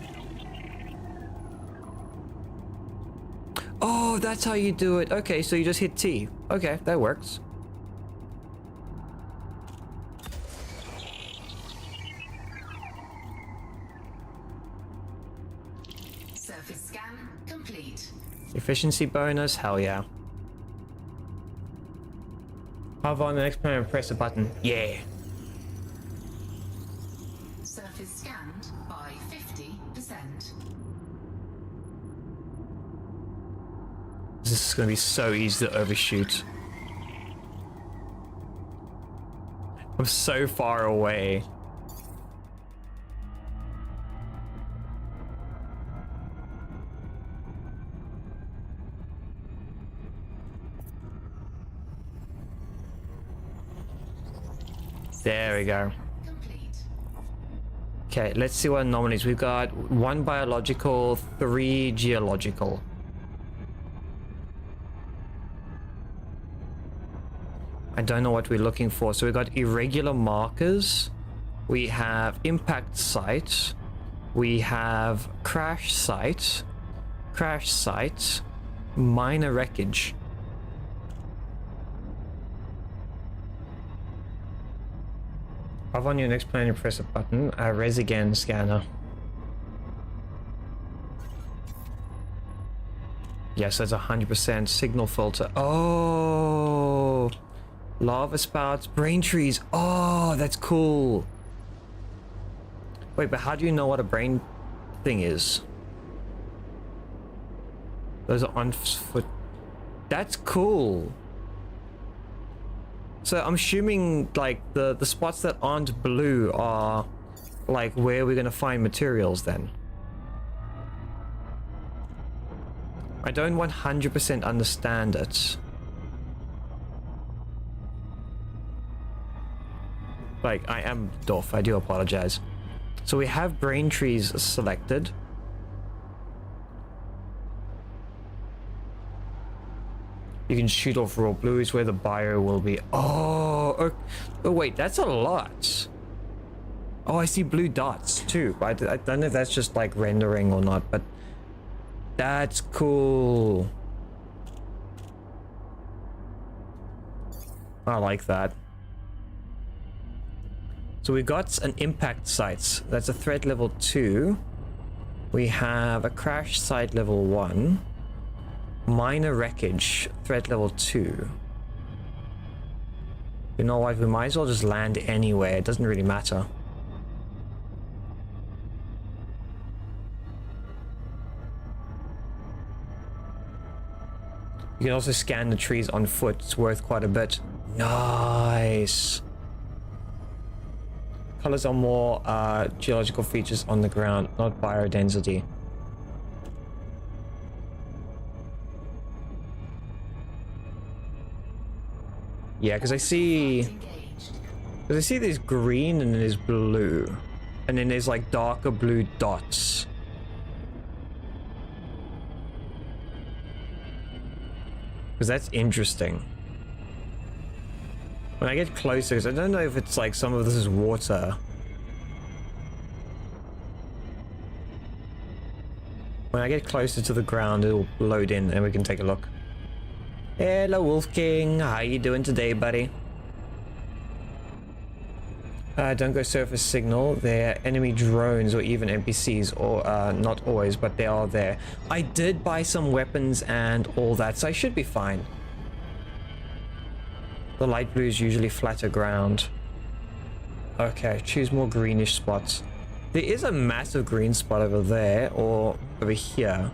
Oh, that's how you do it. Okay, so you just hit T. Okay, that works. Surface scan complete. Efficiency bonus? Hell yeah. Hover on the next planet and press a button. Yeah. Surface scanned by 50%. This is going to be so easy to overshoot. I'm so far away. There we go. Complete. Okay, let's see what anomalies. We've got 1 biological, 3 geological. I don't know what we're looking for. So we've got irregular markers. We have impact site. We have crash site. Crash site. Minor wreckage. Hover on your next plane and press a button. Res again scanner. Yes, that's 100% signal filter. Oh, lava spouts, brain trees. Oh, that's cool. Wait, but how do you know what a brain thing is? Those are on foot. That's cool. So I'm assuming like the spots that aren't blue are like where we're gonna find materials then. I don't 100% understand it. Like, I am doff, I do apologize. So we have brain trees selected. You can shoot off raw blues where the bio will be. Oh, wait, that's a lot. Oh, I see blue dots too. I don't know if that's just like rendering or not, but that's cool. I like that. So we got an impact sites. That's a threat level 2. We have a crash site level 1. Minor wreckage, threat level 2. You know what? We might as well just land anywhere. It doesn't really matter. You can also scan the trees on foot. It's worth quite a bit. Nice. Colors are more geological features on the ground, not biodensity. Yeah, because I see there's green and then there's blue, and then there's like darker blue dots. Because that's interesting. When I get closer, because I don't know if it's like some of this is water. When I get closer to the ground, it'll load in and we can take a look. Hello, Wolf King. How you doing today, buddy? Don't go surface signal. They're enemy drones or even NPCs, or not always, but they are there. I did buy some weapons and all that, so I should be fine. The light blue is usually flatter ground. Okay, choose more greenish spots. There is a massive green spot over there, or over here.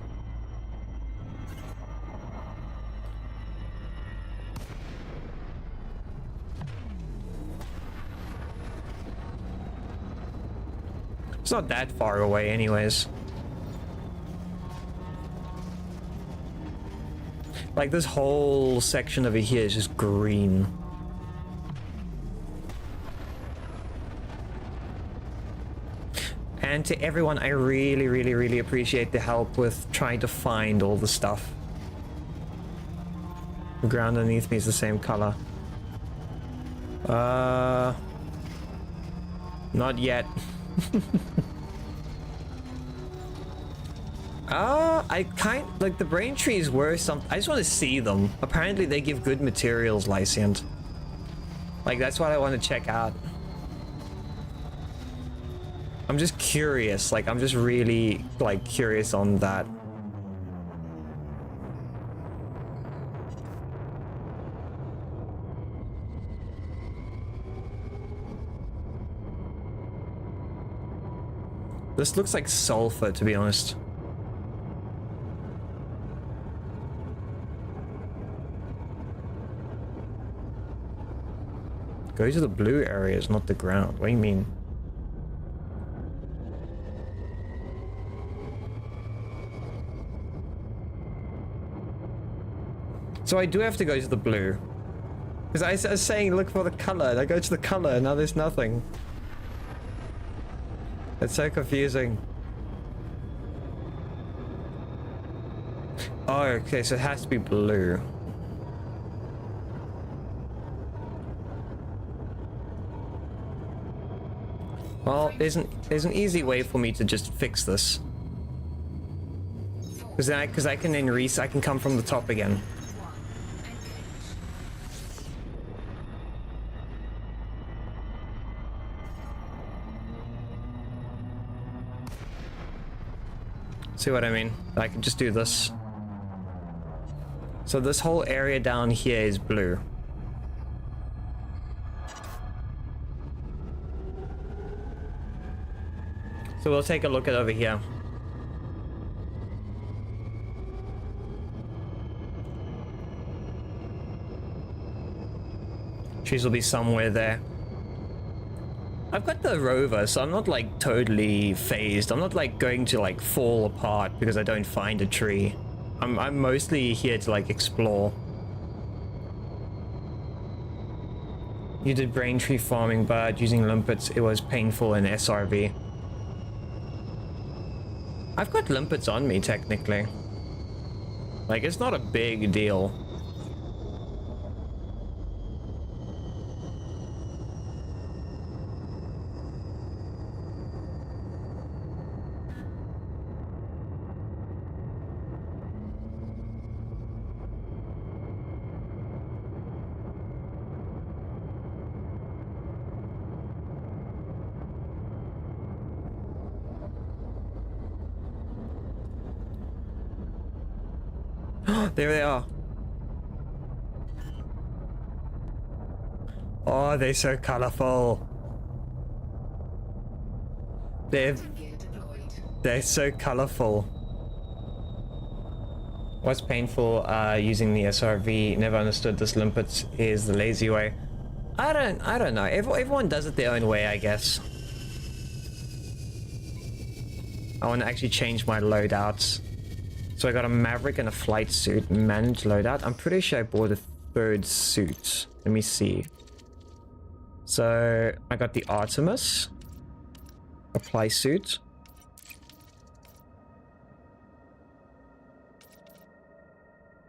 It's not that far away anyways. Like this whole section over here is just green. And to everyone, I really, really, really appreciate the help with trying to find all the stuff. The ground underneath me is the same color. Not yet. I like the brain trees were some. I just want to see them. Apparently, they give good materials, Lyciant. Like that's what I want to check out. I'm just curious. Like I'm just really like curious on that. This looks like sulfur, to be honest. Go to the blue areas, not the ground. What do you mean? So I do have to go to the blue. Because I was saying look for the color, and I go to the color, and now there's nothing. It's so confusing. Oh, okay, so it has to be blue. Well, there's an easy way for me to just fix this. Because I can then I can come from the top again. See what I mean? I can just do this. So this whole area down here is blue. So we'll take a look at over here. Trees will be somewhere there. I've got the rover, so I'm not like totally phased. I'm not like going to like fall apart because I don't find a tree. I'm mostly here to like explore. You did brain tree farming, but using limpets, it was painful in SRV. I've got limpets on me technically. Like it's not a big deal. There they are. Oh, they're so colorful. They're so colorful. What's painful using the SRV? Never understood this. Limpets is the lazy way. I don't know. Everyone does it their own way, I guess. I want to actually change my loadouts. So I got a Maverick and a flight suit. Manage loadout. I'm pretty sure I bought a third suit. Let me see. So I got the Artemis. Apply suit.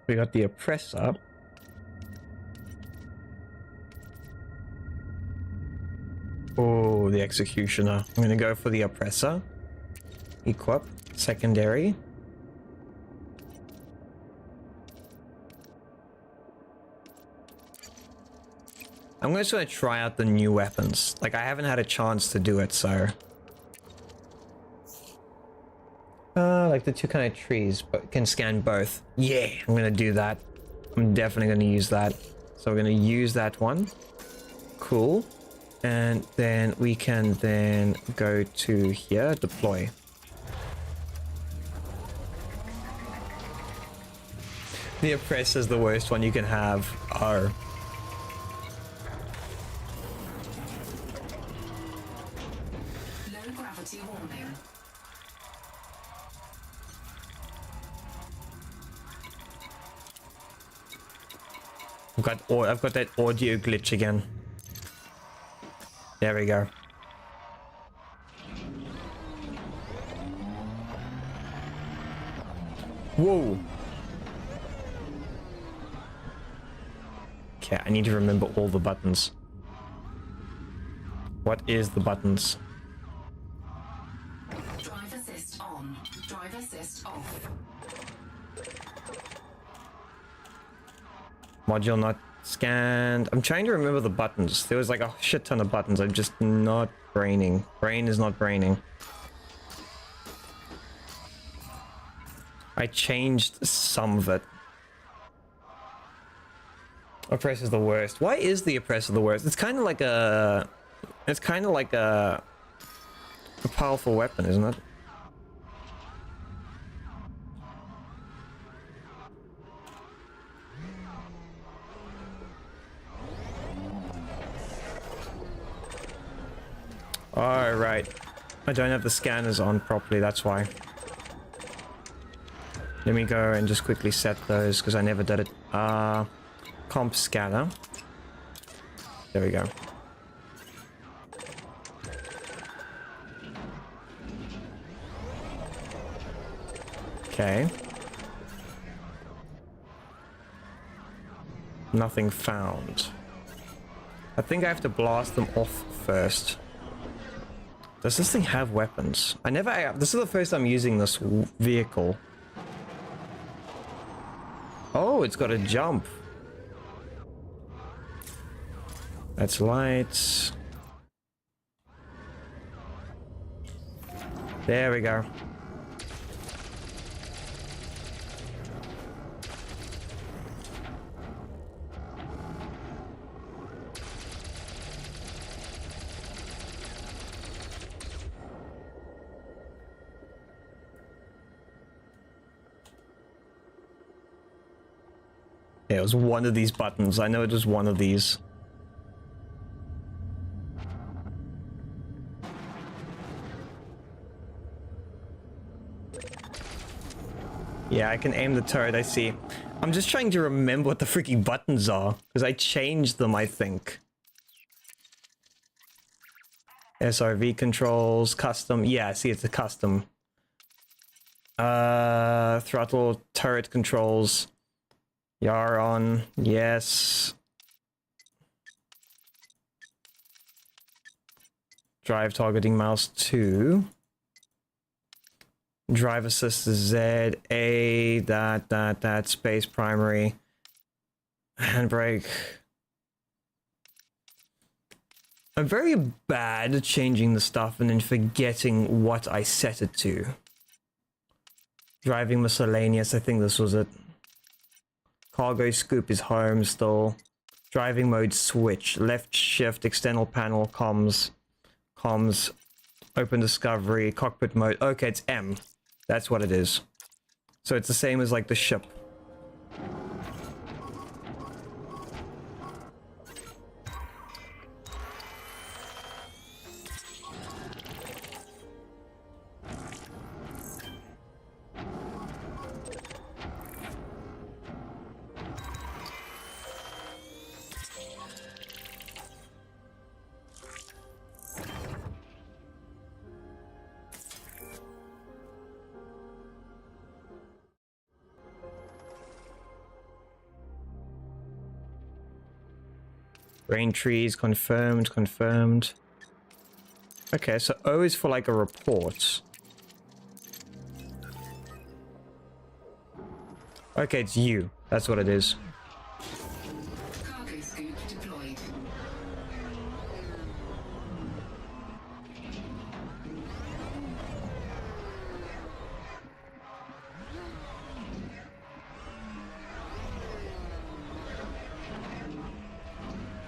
We got the Oppressor. Oh, the Executioner. I'm gonna go for the Oppressor. Equip. Secondary. I'm just gonna try out the new weapons. Like, I haven't had a chance to do it, so... like the two kind of trees, but can scan both. Yeah, I'm gonna do that. I'm definitely gonna use that. So we're gonna use that one. Cool. And then we can then go to here, deploy. The Oppressor is the worst one you can have. Oh. Warning. I've got that audio glitch again. There we go. Whoa. Okay, I need to remember all the buttons. What is the buttons? Drive assist on. Drive assist off. Module not scanned. I'm trying to remember the buttons. There was like a shit ton of buttons. I'm just not braining. Brain is not braining. I changed some of it. Oppressor is the worst. Why is the oppressor the worst? It's kind of like a... It's kind of like a powerful weapon, isn't it? Alright. I don't have the scanners on properly, that's why. Let me go and just quickly set those, because I never did it. Comp scanner. There we go. Okay. Nothing found. I think I have to blast them off first. Does this thing have weapons? This is the first time using this vehicle. Oh, it's got a jump. That's lights. There we go. Yeah, it was one of these buttons. I know it was one of these. Yeah, I can aim the turret, I see. I'm just trying to remember what the freaking buttons are, because I changed them, I think. SRV controls, custom. Yeah, I see it's a custom. Throttle, turret controls. Yar on, yes. Drive targeting mouse 2. Drive assist Z, A, that, space primary. Handbrake. I'm very bad at changing the stuff and then forgetting what I set it to. Driving miscellaneous, I think this was it. Cargo scoop is home still. Driving mode switch. Left shift, external panel, comms. Comms. Open discovery, cockpit mode. Okay, it's M. That's what it is. So it's the same as like the ship. Rain trees, confirmed. Okay, so O is for like a report. Okay, it's you. That's what it is. Cargo scoop deployed.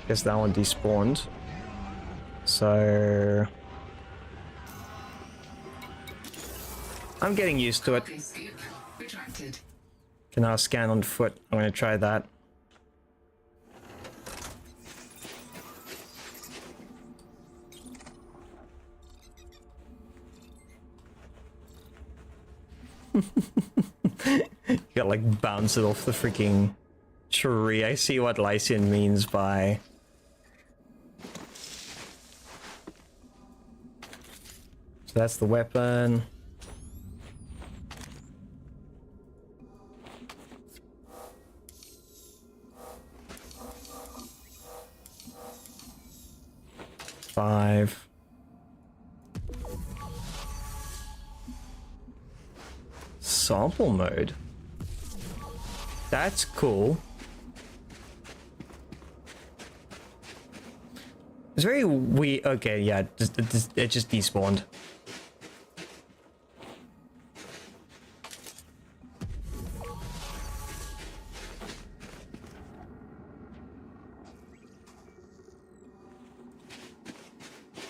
Guess that one despawned. So I'm getting used to it. Cargo scoop retracted. Can now scan on foot. I'm going to try that. You gotta like bounce it off the freaking tree. I see what Lycian means by... So that's the weapon. Five. Sample mode. That's cool. It's very weird. Okay, yeah, it just despawned.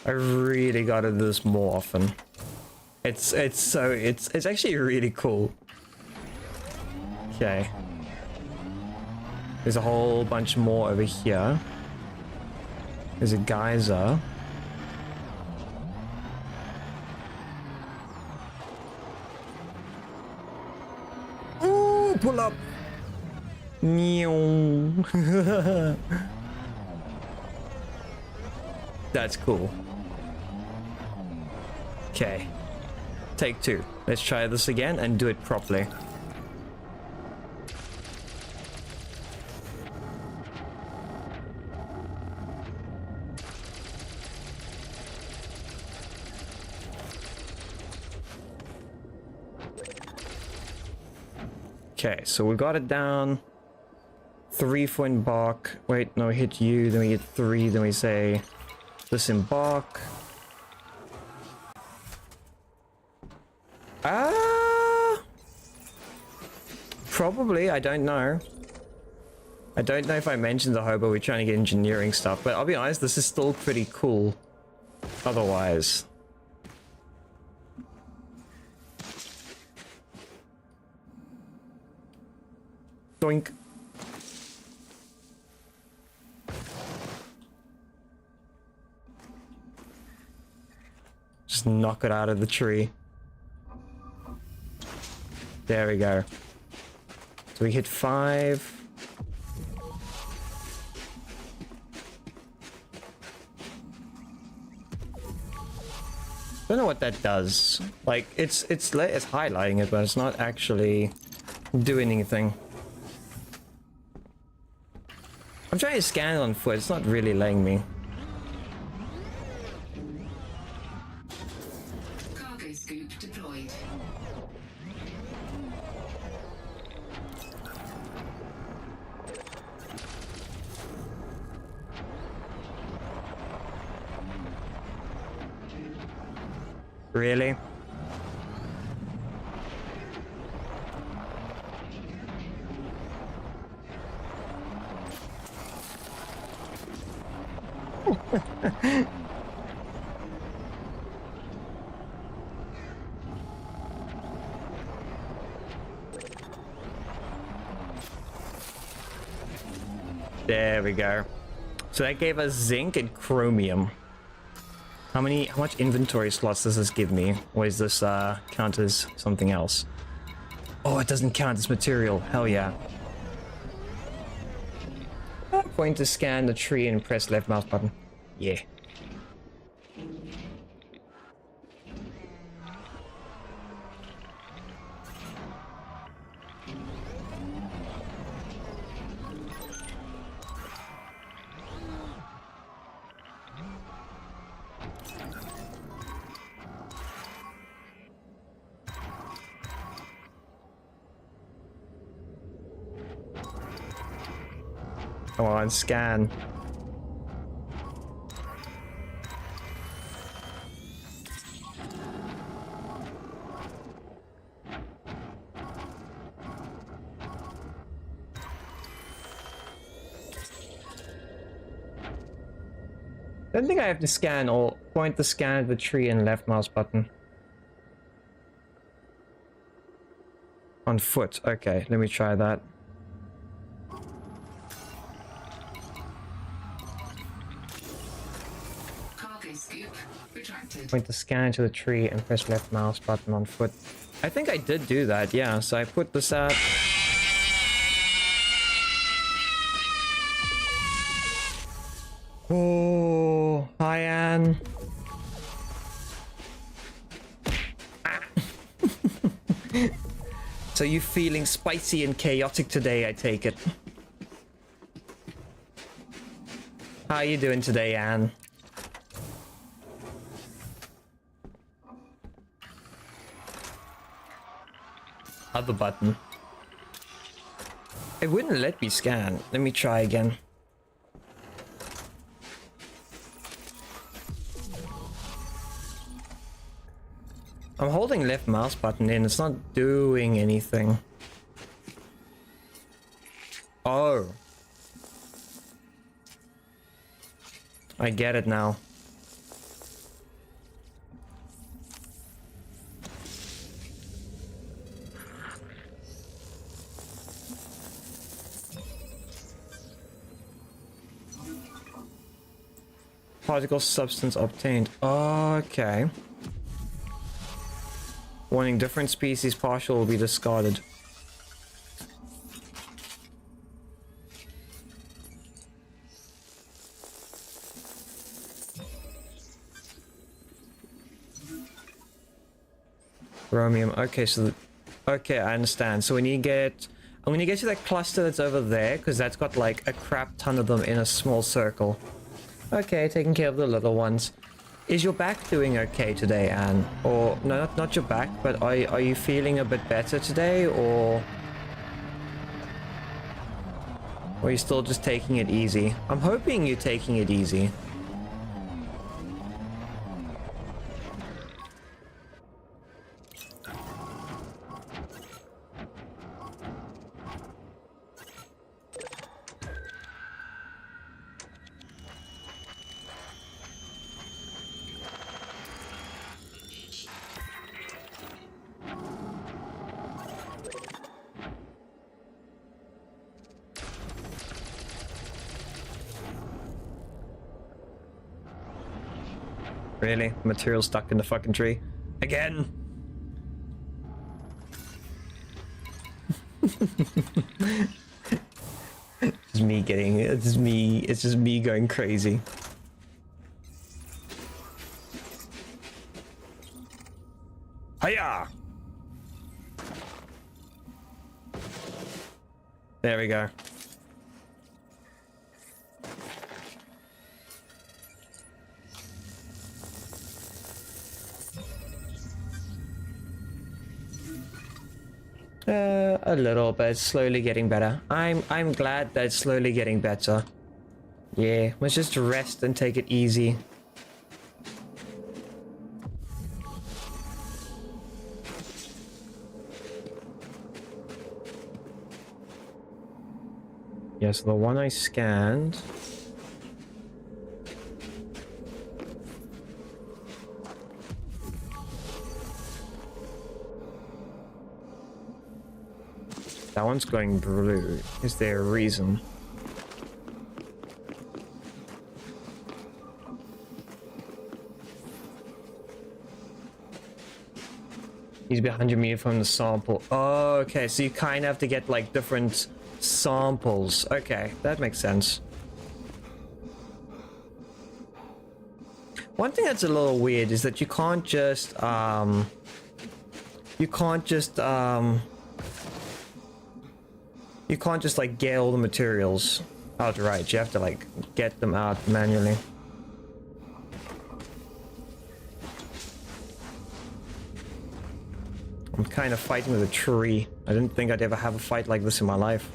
I really gotta do this more often. It's actually really cool. Okay. There's a whole bunch more over here. There's a geyser. Ooh, pull up. That's cool. Okay. Take two. Let's try this again and do it properly. Okay, so we got it down. 3 for embark. Wait, no, we hit you, then we hit 3, then we say disembark. Probably, I don't know. I don't know if I mentioned the hobo, we're trying to get engineering stuff, but I'll be honest, this is still pretty cool. Otherwise. Doink. Just knock it out of the tree. There we go. So we hit 5. Don't know what that does. Like it's highlighting it, but it's not actually doing anything. I'm trying to scan it on foot. It's not really letting me. Cargo scoop deployed. Really? There we go. So that gave us zinc and chromium. How much inventory slots does this give me? Or is this count as something else? Oh, it doesn't count as material. Hell yeah. Point to scan the tree and press left mouse button. Yeah. Come on, scan. I don't think I have to scan or point the scan at the tree and left mouse button. On foot. Okay, let me try that. Point the scan to the tree and press left mouse button on foot. I think I did do that, yeah. So I put this out. Oh, hi, Anne. So you feeling spicy and chaotic today, I take it. How you doing today, Anne? Other button. It wouldn't let me scan. Let me try again. I'm holding left mouse button in. It's not doing anything. Oh. I get it now. Particle substance obtained. Okay. Warning, different species partial will be discarded. Chromium. Okay, so okay, I understand. So when you get, I'm gonna get to that cluster that's over there because that's got like a crap ton of them in a small circle. Okay, taking care of the little ones. Is your back doing okay today, Anne? Or no, not your back, but are you feeling a bit better today, or are you still just taking it easy? I'm hoping you're taking it easy. Really? Material stuck in the fucking tree. Again! It's me getting... It's just me going crazy. Hiya! There we go. A little, but it's slowly getting better. I'm glad that it's slowly getting better. Yeah, let's just rest and take it easy. Yeah, so the one I scanned. That one's going blue. Is there a reason? He's be 100 meters from the sample. Oh, okay. So you kind of have to get like different samples. Okay, that makes sense. One thing that's a little weird is that you can't just like get all the materials outright. You have to like get them out manually. I'm kind of fighting with a tree. I didn't think I'd ever have a fight like this in my life.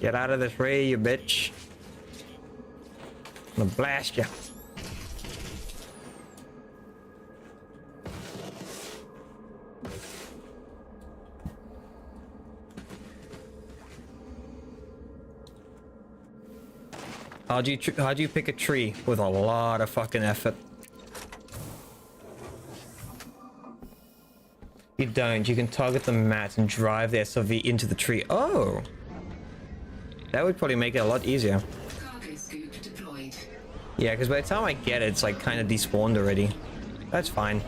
Get out of the tree, you bitch. I'm gonna blast you. How do you pick a tree with a lot of fucking effort? You don't. You can target the mat and drive the SRV into the tree. Oh, that would probably make it a lot easier. Cargo scoop deployed. Yeah, because by the time I get it, it's like kind of despawned already. That's fine.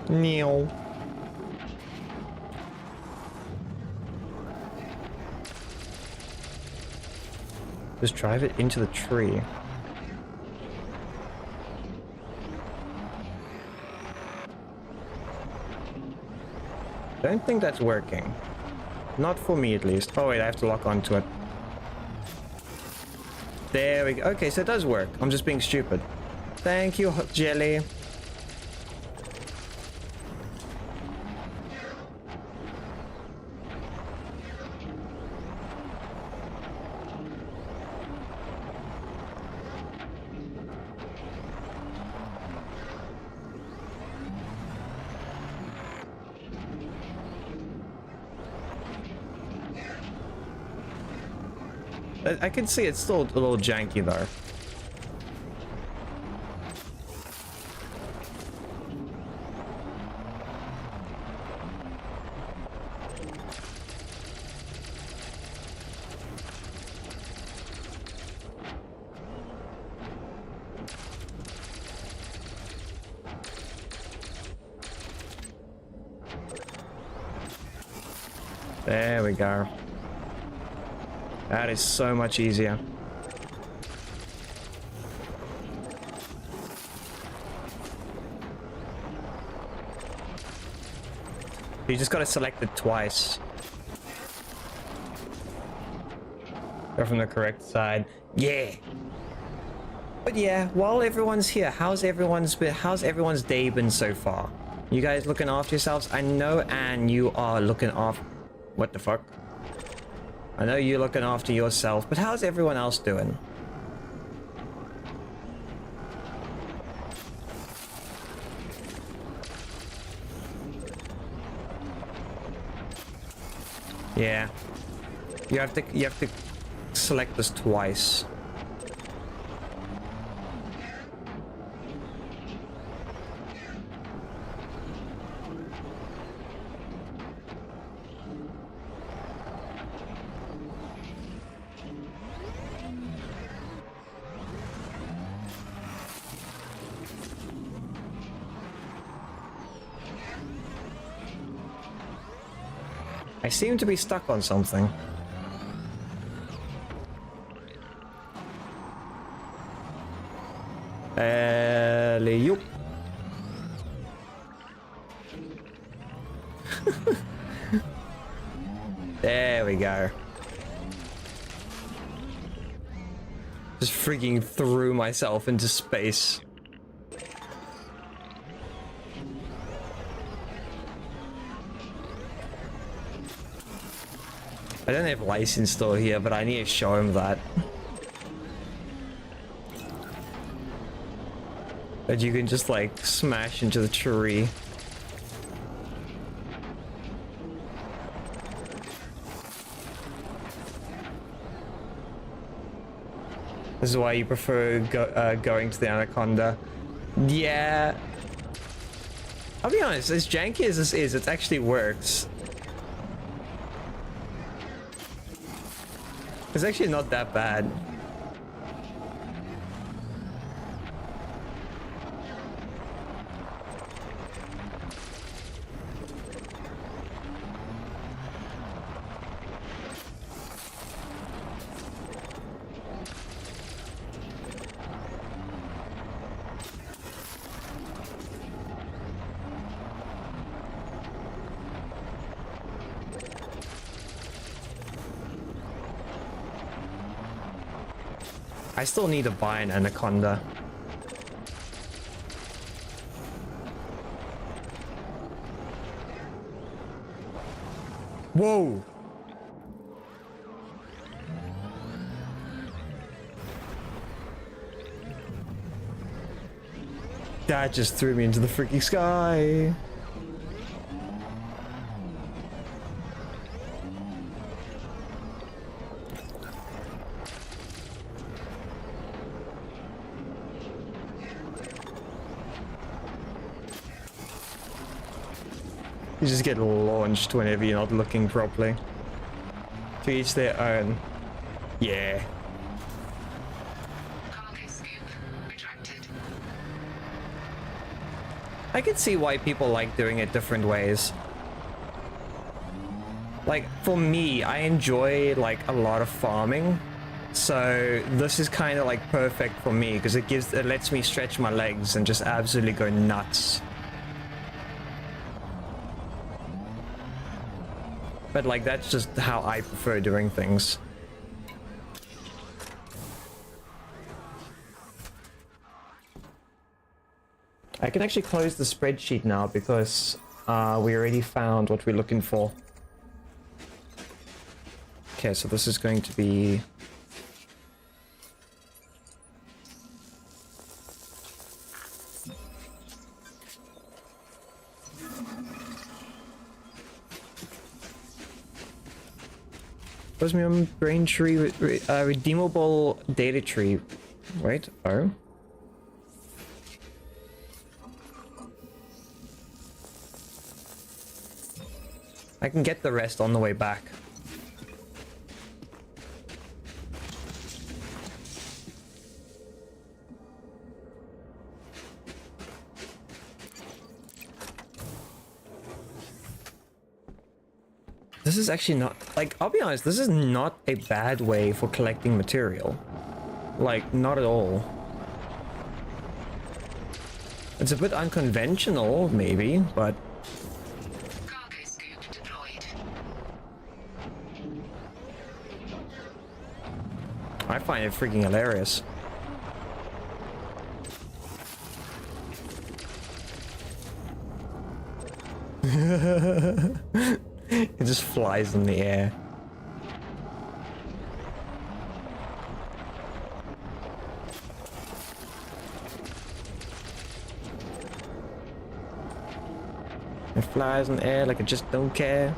Neil. Just drive it into the tree. Don't think that's working. Not for me, at least. Oh, wait, I have to lock onto it. There we go. Okay, so it does work. I'm just being stupid. Thank you, Jelly. I can see it's still a little janky though. There we go. That is so much easier. You just gotta select it twice. Go from the correct side. Yeah. But yeah, while everyone's here, how's everyone's day been so far? You guys looking after yourselves? I know, and you are looking after. What the fuck? I know you're looking after yourself, but how's everyone else doing? Yeah. You have to select this twice. I seem to be stuck on something. Alley-oop. There we go. Just freaking threw myself into space. I don't have license still here, but I need to show him that. That you can just like smash into the tree. This is why you prefer going to the Anaconda. Yeah. I'll be honest, as janky as this is, it actually works. It's actually not that bad. I still need to buy an Anaconda. Whoa! That just threw me into the freaking sky. You just get launched whenever you're not looking properly. To each their own. Yeah. Cargo scoop retracted. I can see why people like doing it different ways. Like, for me, I enjoy, like, a lot of farming. So this is kind of, like, perfect for me because it lets me stretch my legs and just absolutely go nuts. But, like, that's just how I prefer doing things. I can actually close the spreadsheet now because we already found what we're looking for. Okay, so this is going to be... Osmium brain tree, redeemable data tree. Wait, oh. I can get the rest on the way back. This is actually not, like, I'll be honest, this is not a bad way for collecting material. Like, not at all. It's a bit unconventional, maybe, but... Cargo scoop deployed. I find it freaking hilarious. It just flies in the air. It flies in the air like it just don't care.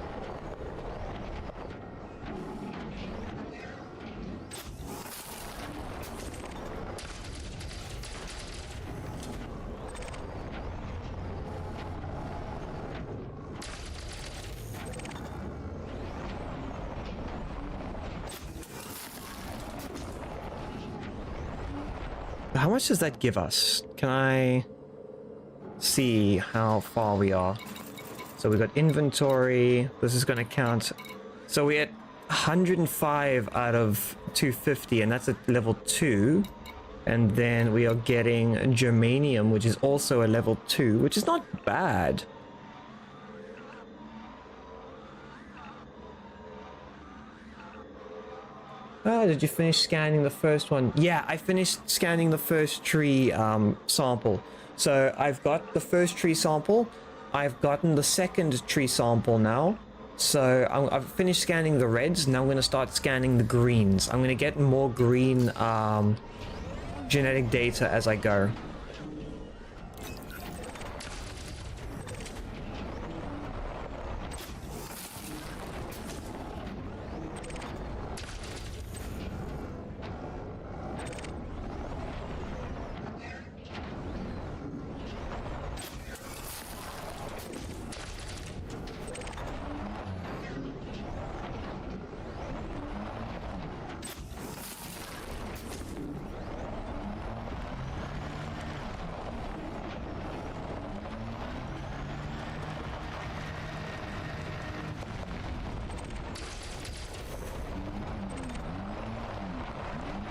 How much does that give us? Can I see how far we are? So we got inventory. This is going to count. So we're at 105 out of 250, and that's at level 2. And then we are getting germanium, which is also a level 2, which is not bad. Oh, did you finish scanning the first one? Yeah, I finished scanning the first tree sample. So I've got the first tree sample. I've gotten the second tree sample now. So I've finished scanning the reds. Now I'm going to start scanning the greens. I'm going to get more green genetic data as I go.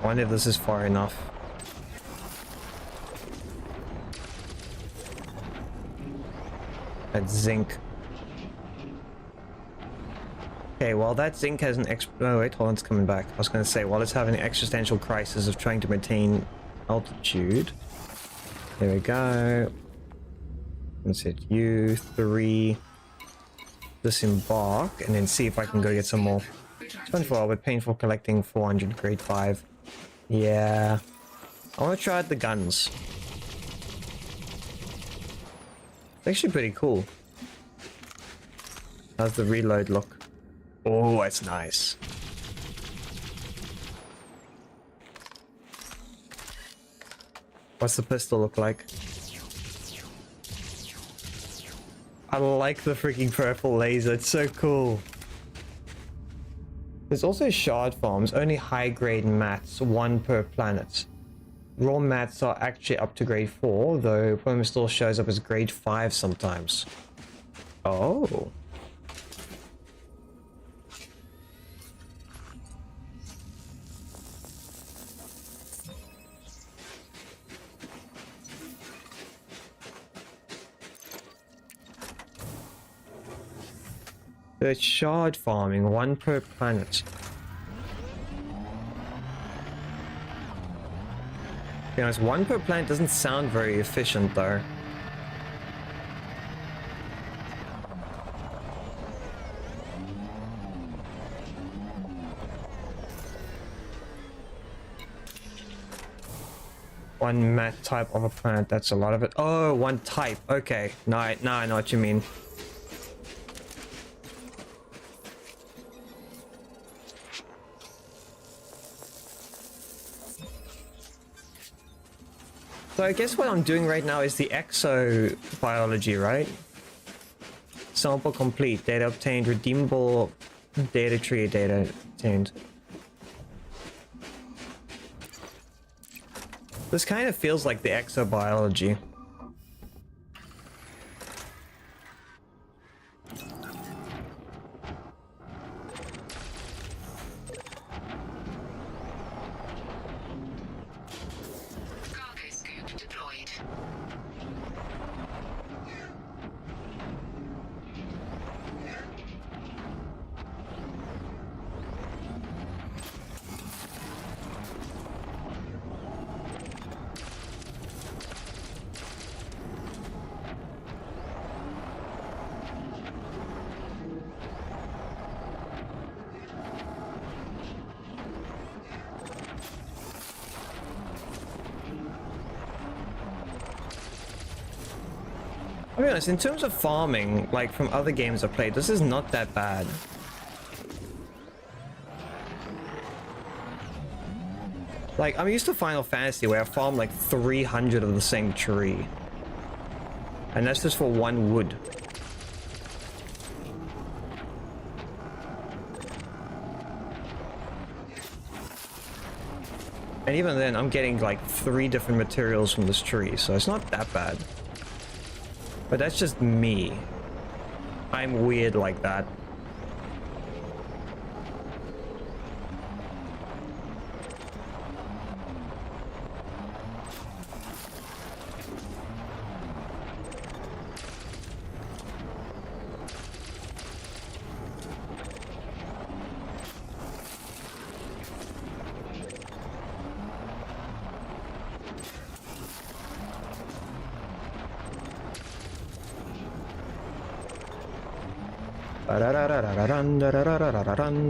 I wonder if this is far enough. That's zinc. Okay, well that zinc has an oh wait, hold on, it's coming back. I was going to say, while it's having an existential crisis of trying to maintain altitude. There we go. Let's hit U3. Disembark, and then see if I can go get some more. It's fun for a while, but painful collecting 400 grade 5. Yeah. I want to try out the guns. It's actually pretty cool. How's the reload look? Oh, it's nice. What's the pistol look like? I like the freaking purple laser, it's so cool. There's also shard farms, only high grade mats, 1 per planet. raw mats are actually up to grade 4, though polymer still shows up as grade 5 sometimes. Oh. The shard farming, 1 per planet. To be honest, 1 per planet doesn't sound very efficient though. One mat type of a planet, that's a lot of it. Oh, 1 type, okay. Now I know what you mean. So I guess what I'm doing right now is the exobiology, right? Sample complete, data obtained, redeemable data tree data obtained. This kind of feels like the exobiology. I'll be honest, in terms of farming, like from other games I've played, this is not that bad. Like, I'm used to Final Fantasy where I farm like 300 of the same tree. And that's just for 1 wood. And even then, I'm getting like 3 different materials from this tree, so it's not that bad. But that's just me. I'm weird like that.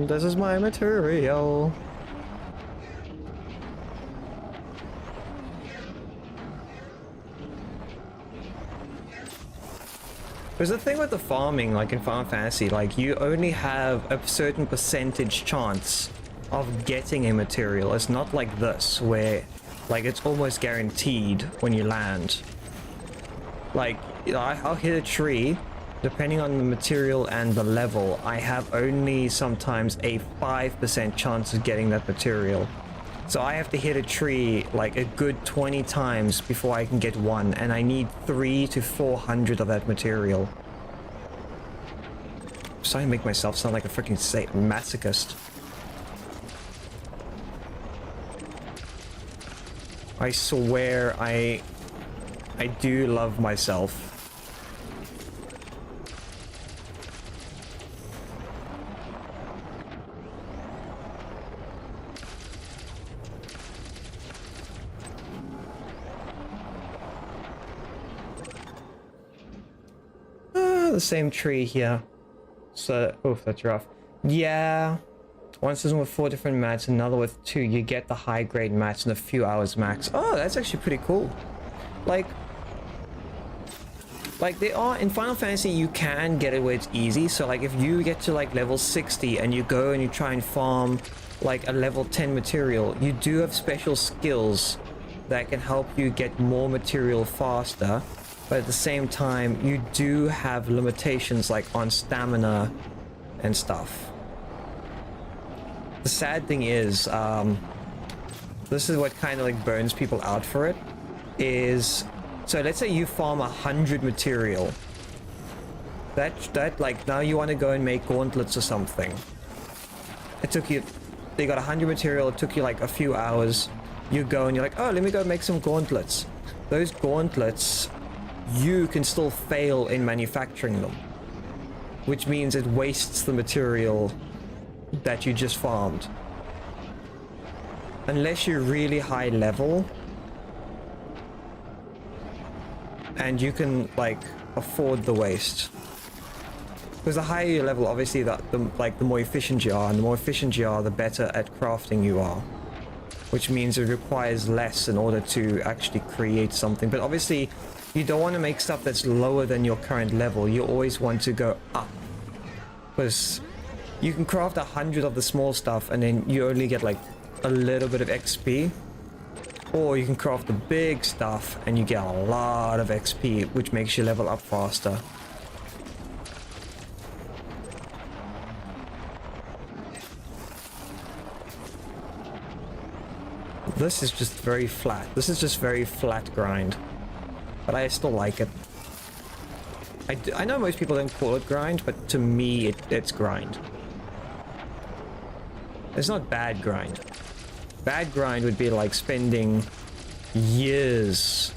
This is my material. There's a thing with the farming, like in Final Fantasy, like you only have a certain percentage chance of getting a material. It's not like this, where like it's almost guaranteed when you land. Like, you know, I'll hit a tree. Depending on the material and the level, I have only sometimes a 5% chance of getting that material. So I have to hit a tree like a good 20 times before I can get 1, and I need 300 to 400 of that material. I'm starting to make myself sound like a freaking masochist. I swear I do love myself. The same tree here. So, oof, that's rough. Yeah. One season with 4 different mats, another with 2. You get the high grade mats in a few hours max. Oh, that's actually pretty cool. Like they are in Final Fantasy, you can get it where it's easy. So like if you get to like level 60 and you go and you try and farm like a level 10 material, you do have special skills that can help you get more material faster. But at the same time, you do have limitations like on stamina and stuff. The sad thing is, this is what kind of like burns people out for it, is, so let's say you farm 100 material. That like, now you want to go and make gauntlets or something. It took you, you got 100 material, it took you like a few hours. You go and you're like, oh, let me go make some gauntlets. Those gauntlets, you can still fail in manufacturing them, which means it wastes the material that you just farmed. Unless you're really high level and you can like afford the waste. Because the higher your level, obviously, the more efficient you are, and the more efficient you are, the better at crafting you are. Which means it requires less in order to actually create something. But obviously, you don't want to make stuff that's lower than your current level. You always want to go up. Because you can craft 100 of the small stuff, and then you only get like a little bit of XP. Or you can craft the big stuff, and you get a lot of XP, which makes you level up faster. This is just very flat. This is just very flat grind. But I still like it. I know most people don't call it grind, but to me, it's grind. It's not bad grind. Bad grind would be like spending years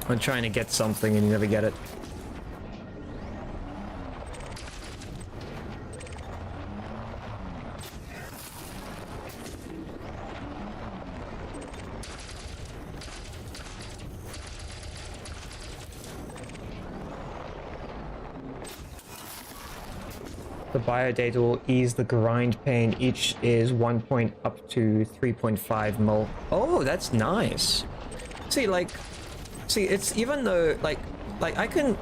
on trying to get something and you never get it. The biodata will ease the grind pain. Each is 1 point up to 3.5 mil. Oh, that's nice. See, it's even though, like I can,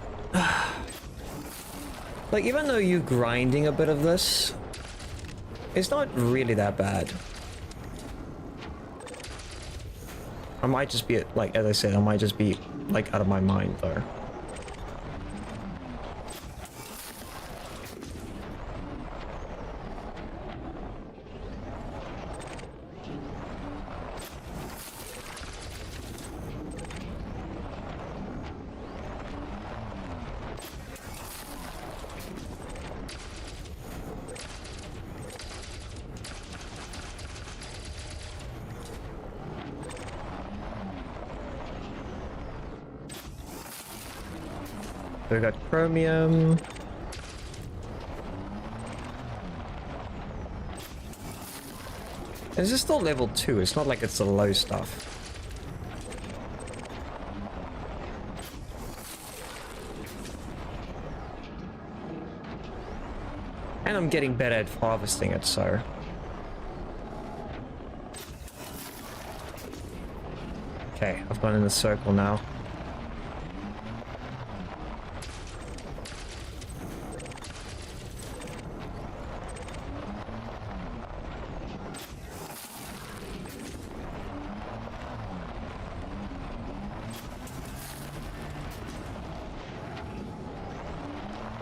like, even though you grinding a bit of this, it's not really that bad. I might just be, like, as I said, I might just be, like, out of my mind, though. So we got chromium. This is still level 2. It's not like it's the low stuff. And I'm getting better at harvesting it, so. Okay, I've gone in a circle now.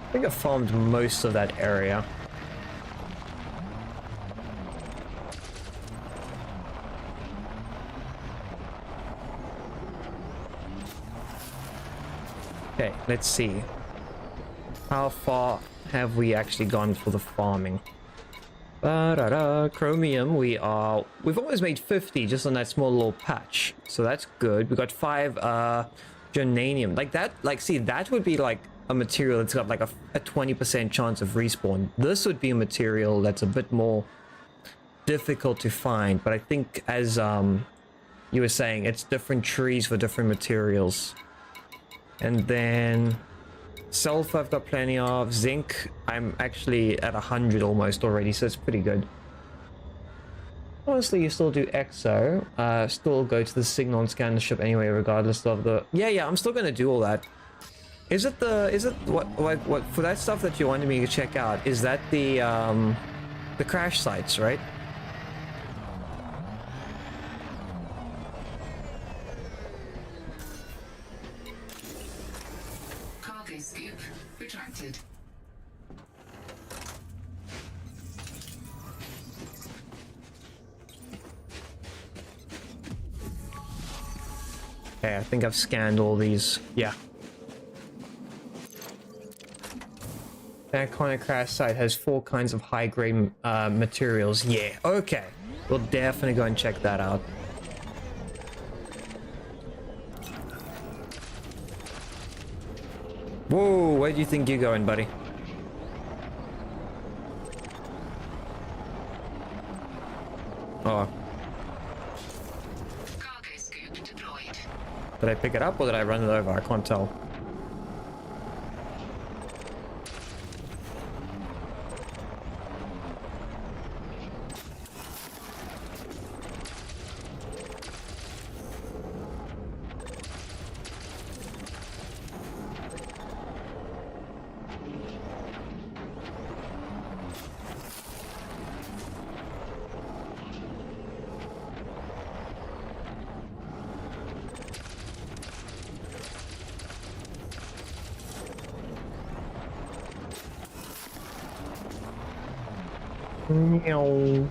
I think I farmed most of that area. Okay, let's see. How far have we actually gone for the farming? Chromium, we've almost made 50 just on that small little patch. So that's good. We got 5 germanium. Like that, like, see, that would be like a material that's got like a 20% chance of respawn. This would be a material that's a bit more difficult to find, but I think, as you were saying, it's different trees for different materials. And then sulfur I've got plenty of. Zinc I'm actually at 100 almost already, so it's pretty good. Honestly, you still do exo, still go to the signal and scan the ship anyway, regardless of the... Yeah, I'm still gonna do all that. Is it what for that stuff that you wanted me to check out? Is that the crash sites, right? Cargo scoop retracted. I think I've scanned all these. Yeah. That iconic crash site has 4 kinds of high-grade materials. Yeah, okay. We'll definitely go and check that out. Whoa, where do you think you're going, buddy? Oh. Cargo scoop deployed. Did I pick it up or did I run it over? I can't tell. Meow. I'm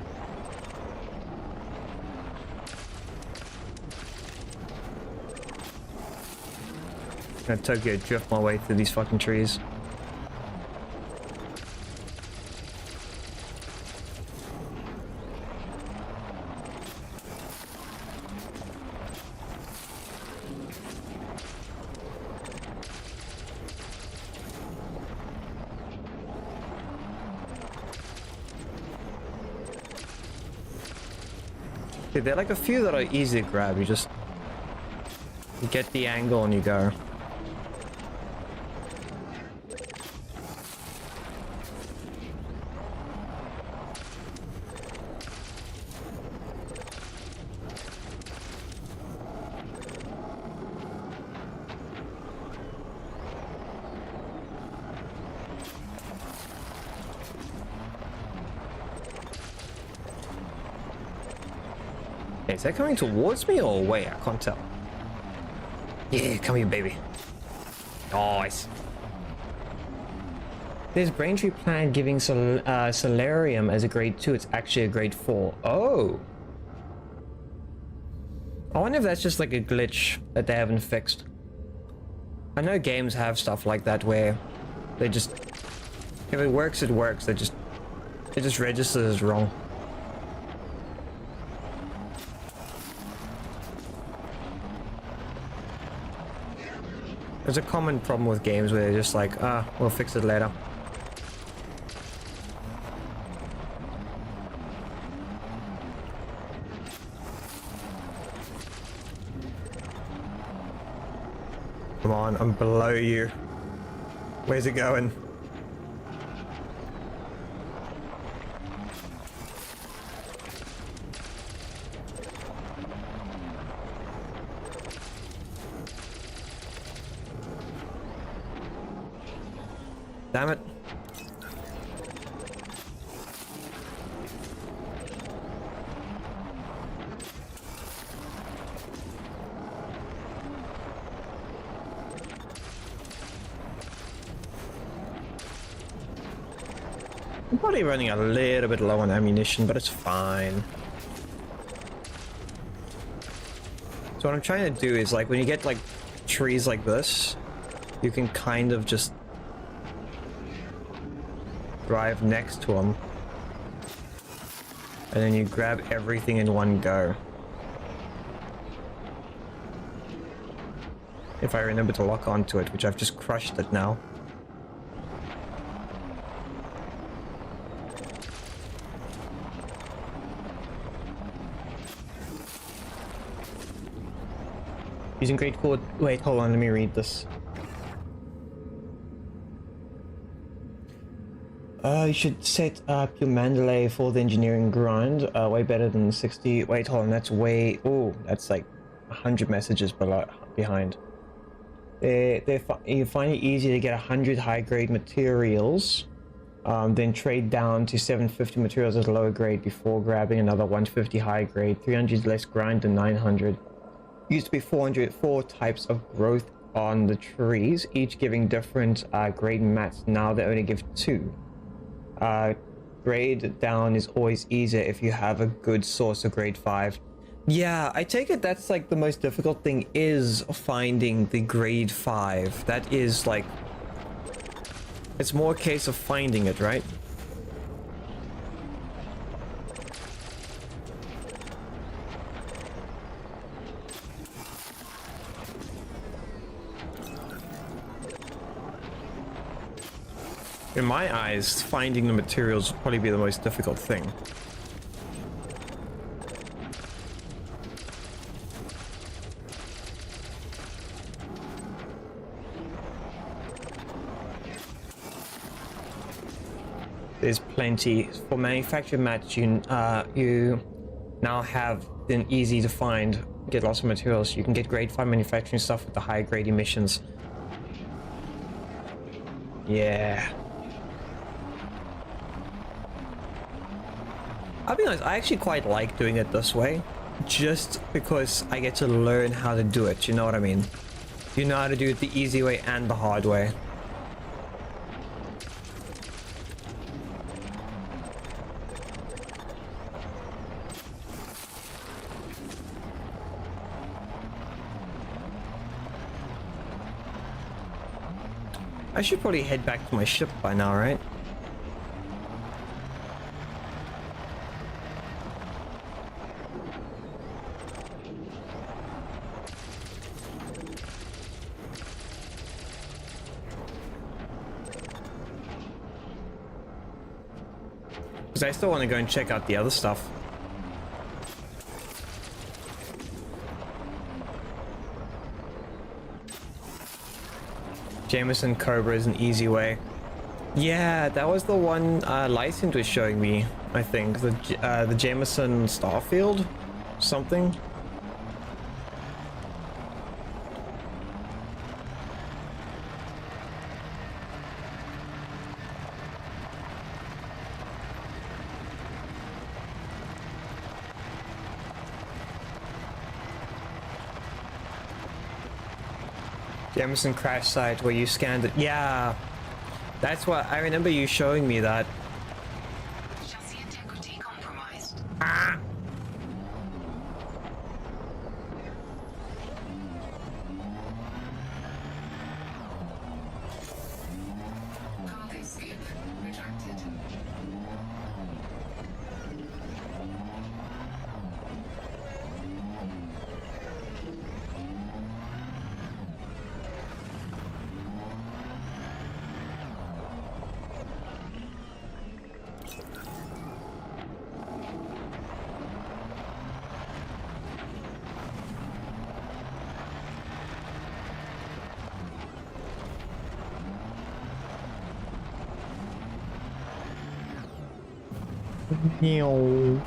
gonna Tokyo drift my way through these fucking trees. Okay, there are like a few that are easy to grab. You get the angle and you go. Is that coming towards me or away? I can't tell. Yeah, come here, baby. Nice. There's Braintree Planet giving Solarium as a grade 2. It's actually a grade 4. Oh. I wonder if that's just like a glitch that they haven't fixed. I know games have stuff like that where they just... if it works, it works. It just registers as wrong. There's a common problem with games where they're just like, we'll fix it later. Come on, I'm below you. Where's it going? Damn it. I'm probably running a little bit low on ammunition, but it's fine. So what I'm trying to do is, like, when you get like trees like this, you can kind of just drive next to them, and then you grab everything in one go. If I remember to lock onto it, which I've just crushed it now. Using great code. Wait, hold on, let me read this. You should set up your Mandalay for the engineering grind. Way better than 60. Wait, hold on. That's way. Oh, that's like 100 messages behind. You find it easy to get 100 high-grade materials, then trade down to 750 materials as lower grade before grabbing another 150 high-grade. 300 less grind than 900. Used to be 404 types of growth on the trees, each giving different grade mats. Now they only give 2. Grade down is always easier if you have a good source of grade 5. Yeah, I take it that's like the most difficult thing is finding the grade 5. That is like... It's more a case of finding it, right? In my eyes, finding the materials would probably be the most difficult thing. There's plenty. For manufactured mats, you now have an easy to find, get lots of materials. You can get grade 5 manufacturing stuff with the high grade emissions. Yeah. I'll be honest, I actually quite like doing it this way, just because I get to learn how to do it, you know what I mean? You know how to do it the easy way and the hard way. I should probably head back to my ship by now, right? Because I still want to go and check out the other stuff. Jameson Cobra is an easy way. Yeah, that was the one Lysint was showing me, I think. The Jameson Starfield? Something? Jameson crash site where you scanned it. Yeah, that's what I remember you showing me that. Chassis integrity compromised. Ah! Cargo skip retracted. Meow.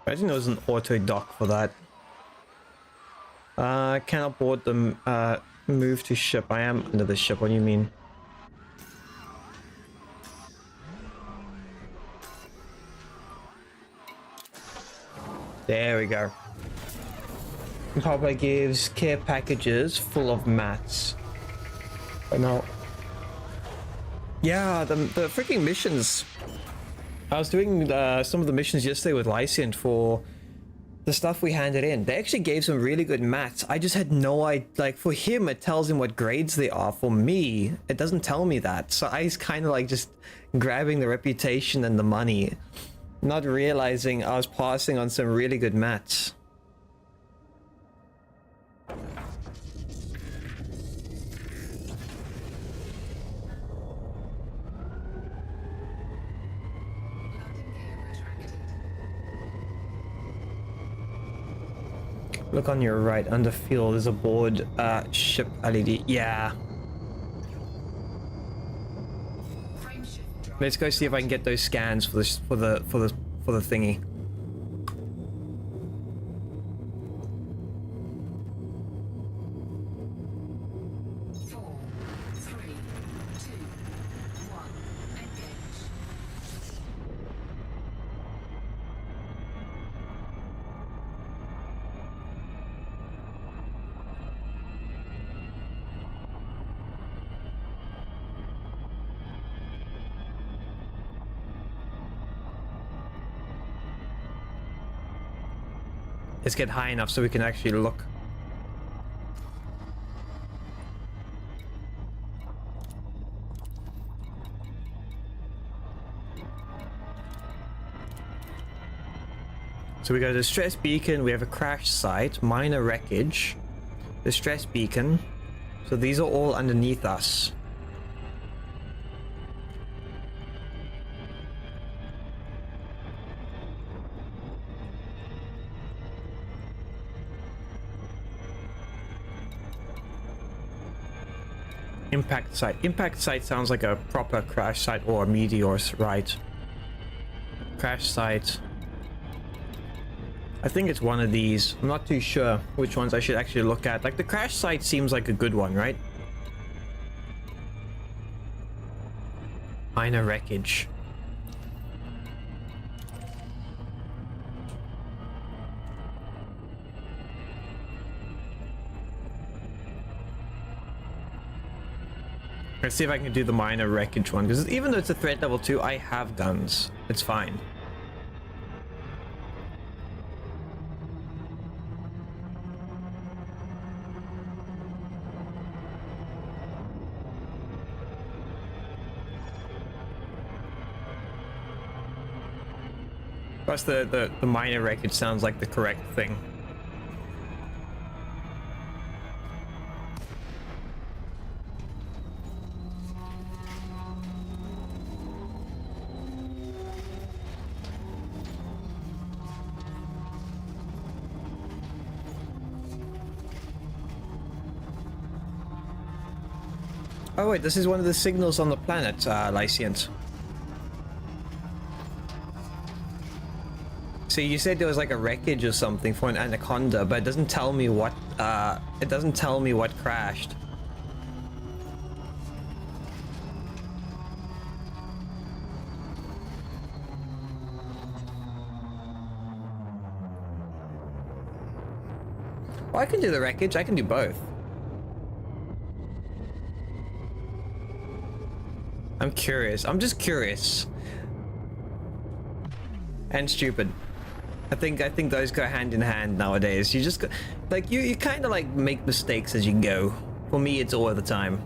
I didn't know there was an auto dock for that. Cannot board the move to ship. I am under the ship. What do you mean? There we go. Papa gives care packages full of mats. But no. Yeah, the freaking missions. I was doing some of the missions yesterday with Lysint for the stuff we handed in. They actually gave some really good mats. I just had no idea. Like, for him, it tells him what grades they are. For me, it doesn't tell me that. So I was kind of like just grabbing the reputation and the money, not realizing I was passing on some really good mats. Look on your right, under fuel, there's a board ship LED. Yeah. Let's go see if I can get those scans for this for the thingy. Let's get high enough so we can actually look. So we got a distress beacon, we have a crash site, minor wreckage, distress beacon. So these are all underneath us. Impact site. Impact site sounds like a proper crash site or a meteor's, right? Crash site. I think it's one of these. I'm not too sure which ones I should actually look at. Like the crash site seems like a good one, right? Minor wreckage. Let's see if I can do the minor wreckage one, because even though it's a threat level 2, I have guns. It's fine. Plus the minor wreckage sounds like the correct thing. Oh wait, this is one of the signals on the planet, Lyciant. So you said there was like a wreckage or something for an anaconda, but it doesn't tell me what crashed. Well, I can do the wreckage, I can do both. I'm curious. I'm just curious. And stupid. I think those go hand in hand nowadays. You just like you kind of like make mistakes as you go. For me, it's all the time.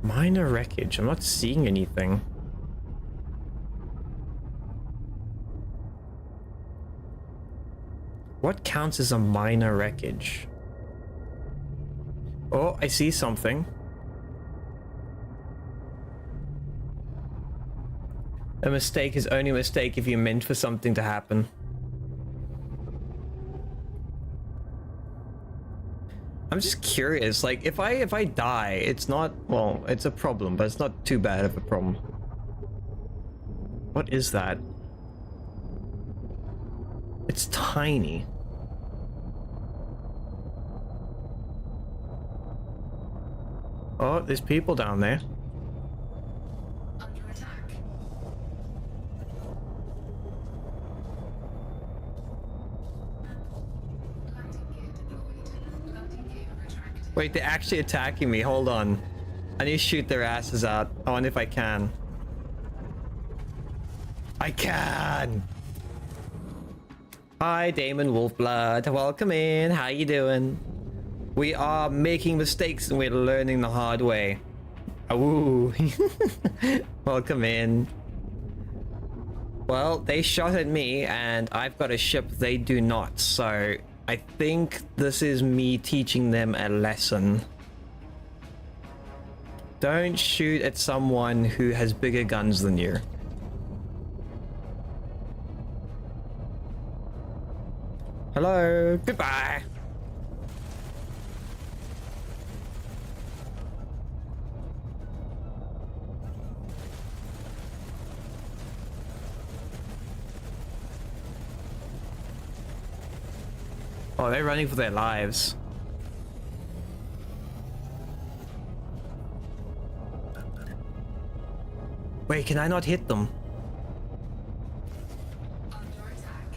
Minor wreckage. I'm not seeing anything. What counts as a minor wreckage? Oh, I see something. A mistake is only a mistake if you're meant for something to happen. I'm just curious, like if I die, it's not, well, it's a problem, but it's not too bad of a problem. What is that? It's tiny. Oh, there's people down there. Under attack. Landing gear deployed. Landing gear retracted. Wait, they're actually attacking me. Hold on. I need to shoot their asses out. I wonder if I can. I can! Hi, Damon Wolfblood. Welcome in. How you doing? We are making mistakes and we're learning the hard way. Ooh. Welcome in. Well, they shot at me and I've got a ship they do not. So I think this is me teaching them a lesson. Don't shoot at someone who has bigger guns than you. Hello. Goodbye. Oh, they're running for their lives. Wait, can I not hit them? Under attack.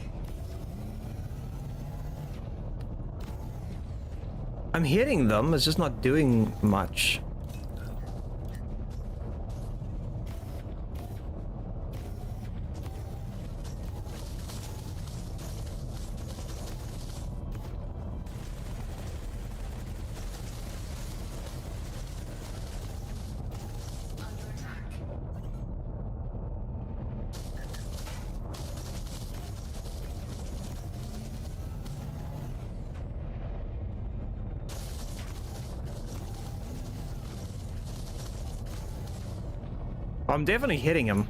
I'm hitting them, it's just not doing much. I'm definitely hitting him.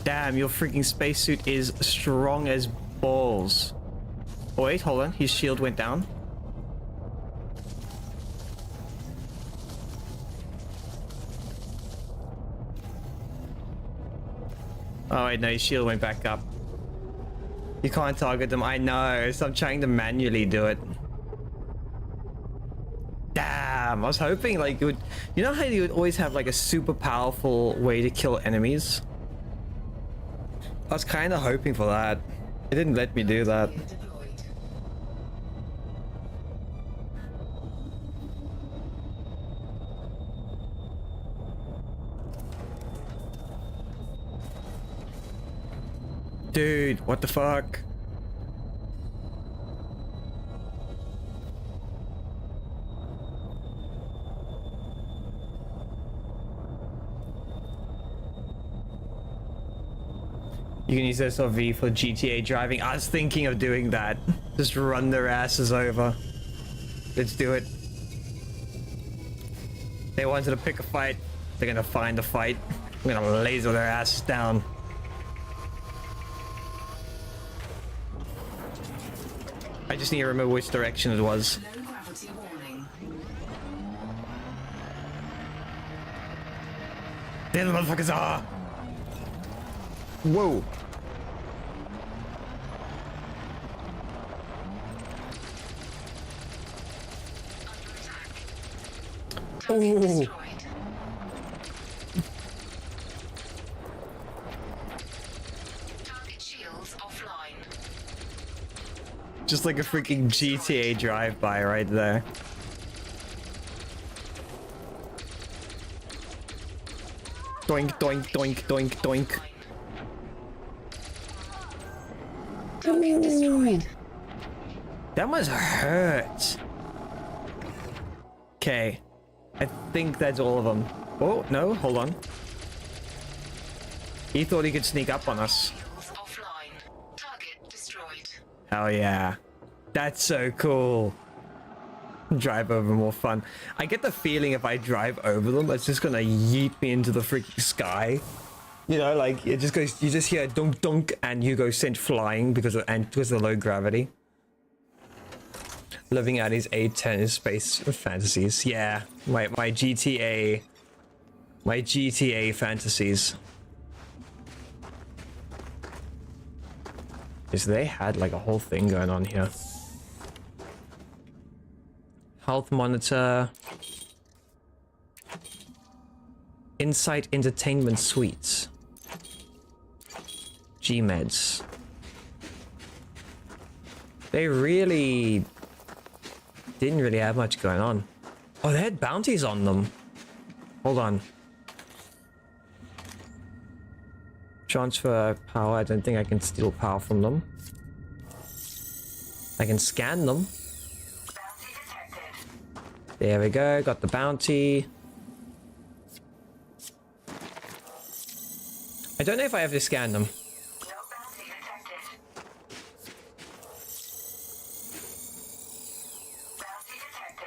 Damn, your freaking spacesuit is strong as balls. Oh, wait, hold on. His shield went down. Oh, wait, no, his shield went back up. You can't target them. I know, so I'm trying to manually do it. Damn, I was hoping like it would, you know how you would always have like a super powerful way to kill enemies? I was kind of hoping for that. It didn't let me do that. Deployed. Dude, what the fuck? You can use SRV for GTA driving. I was thinking of doing that. Just run their asses over. Let's do it. They wanted to pick a fight. They're gonna find a fight. I'm gonna laser their asses down. I just need to remember which direction it was. Low gravity warning. There the motherfuckers are! Whoa! Target Oh! destroyed. Target shields offline. Just like a freaking GTA drive-by right there. Doink, doink, doink, doink, doink. Target destroyed. That must hurt. Okay. I think that's all of them. Oh, no, hold on. He thought he could sneak up on us. Shields offline. Target destroyed. Hell yeah. That's so cool. Drive over more fun. I get the feeling if I drive over them, it's just gonna yeet me into the freaking sky. You know, like it just goes, you just hear dunk dunk and you go sent flying because of the low gravity. Living out his A10 space fantasies. Yeah, my GTA fantasies. Because they had like a whole thing going on here. Health monitor. Insight entertainment suites. G-meds. They really didn't really have much going on. Oh, they had bounties on them. Hold on. Transfer power. I don't think I can steal power from them. I can scan them. There we go. Got the bounty. I don't know if I have to scan them.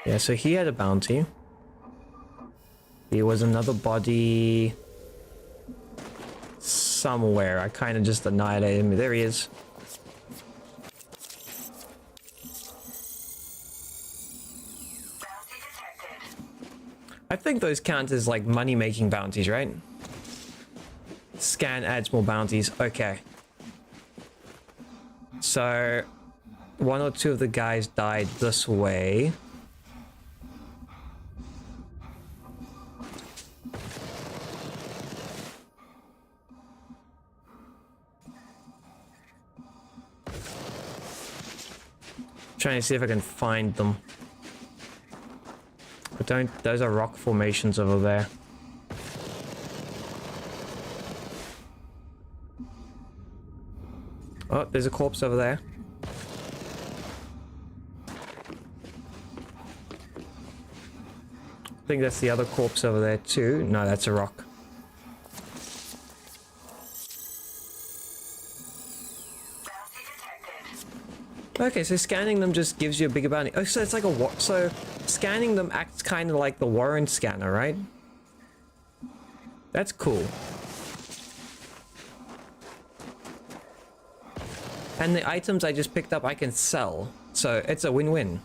Yeah, so he had a bounty. There was another body somewhere. I kind of just annihilated him. There he is. I think those count as like money-making bounties, right? Scan adds more bounties. Okay. So, one or two of the guys died this way. trying to see if I can find them. But don't, those are rock formations over there. Oh, there's a corpse over there. I think that's the other corpse over there too. No, that's a rock. Okay, so scanning them just gives you a bigger bounty. Oh, so it's like a so scanning them acts kind of like the warrant scanner, right? That's cool. And the items I just picked up I can sell, so it's a win-win.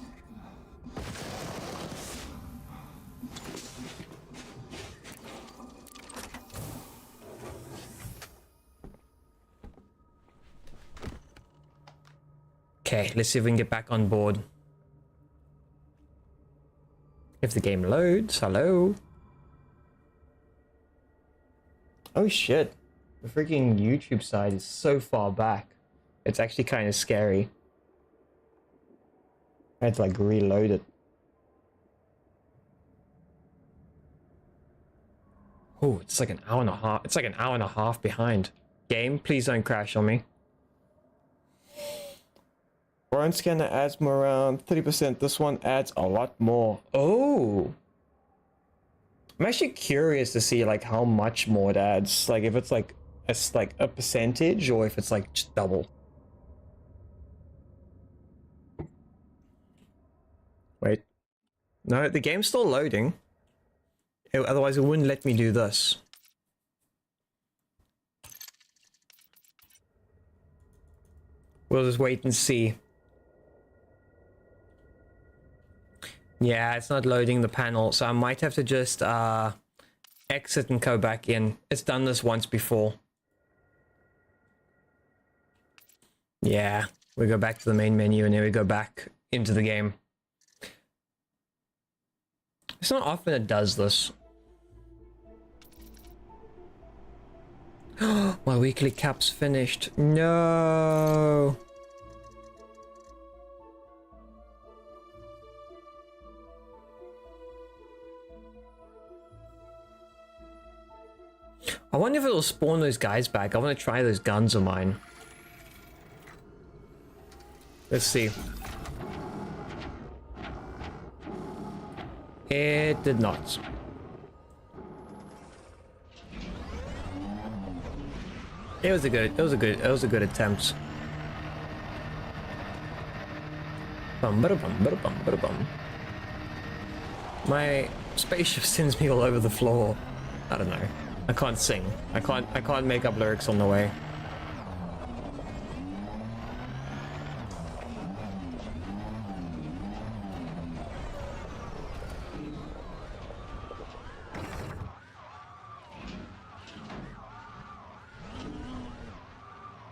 Okay, let's see if we can get back on board. If the game loads, hello. Oh shit, the freaking YouTube side is so far back. It's actually kind of scary. I had to like reload it. Oh, it's like an hour and a half. It's like an hour and a half behind. Game, please don't crash on me. Warrant scanner adds more around 30%. This one adds a lot more. Oh. I'm actually curious to see like how much more it adds. Like if it's like a percentage or if it's like just double. Wait. No, the game's still loading. Otherwise it wouldn't let me do this. We'll just wait and see. Yeah, it's not loading the panel, so I might have to just exit and go back in. It's done this once before. Yeah, we go back to the main menu and then we go back into the game. It's not often it does this. My weekly cap's finished. No. I wonder if it'll spawn those guys back. I want to try those guns of mine. Let's see. It did not. It was a good attempt. Bum, bada, bum, bada, bum, bada, bum. My spaceship sends me all over the floor. I don't know. I can't sing. I can't make up lyrics on the way.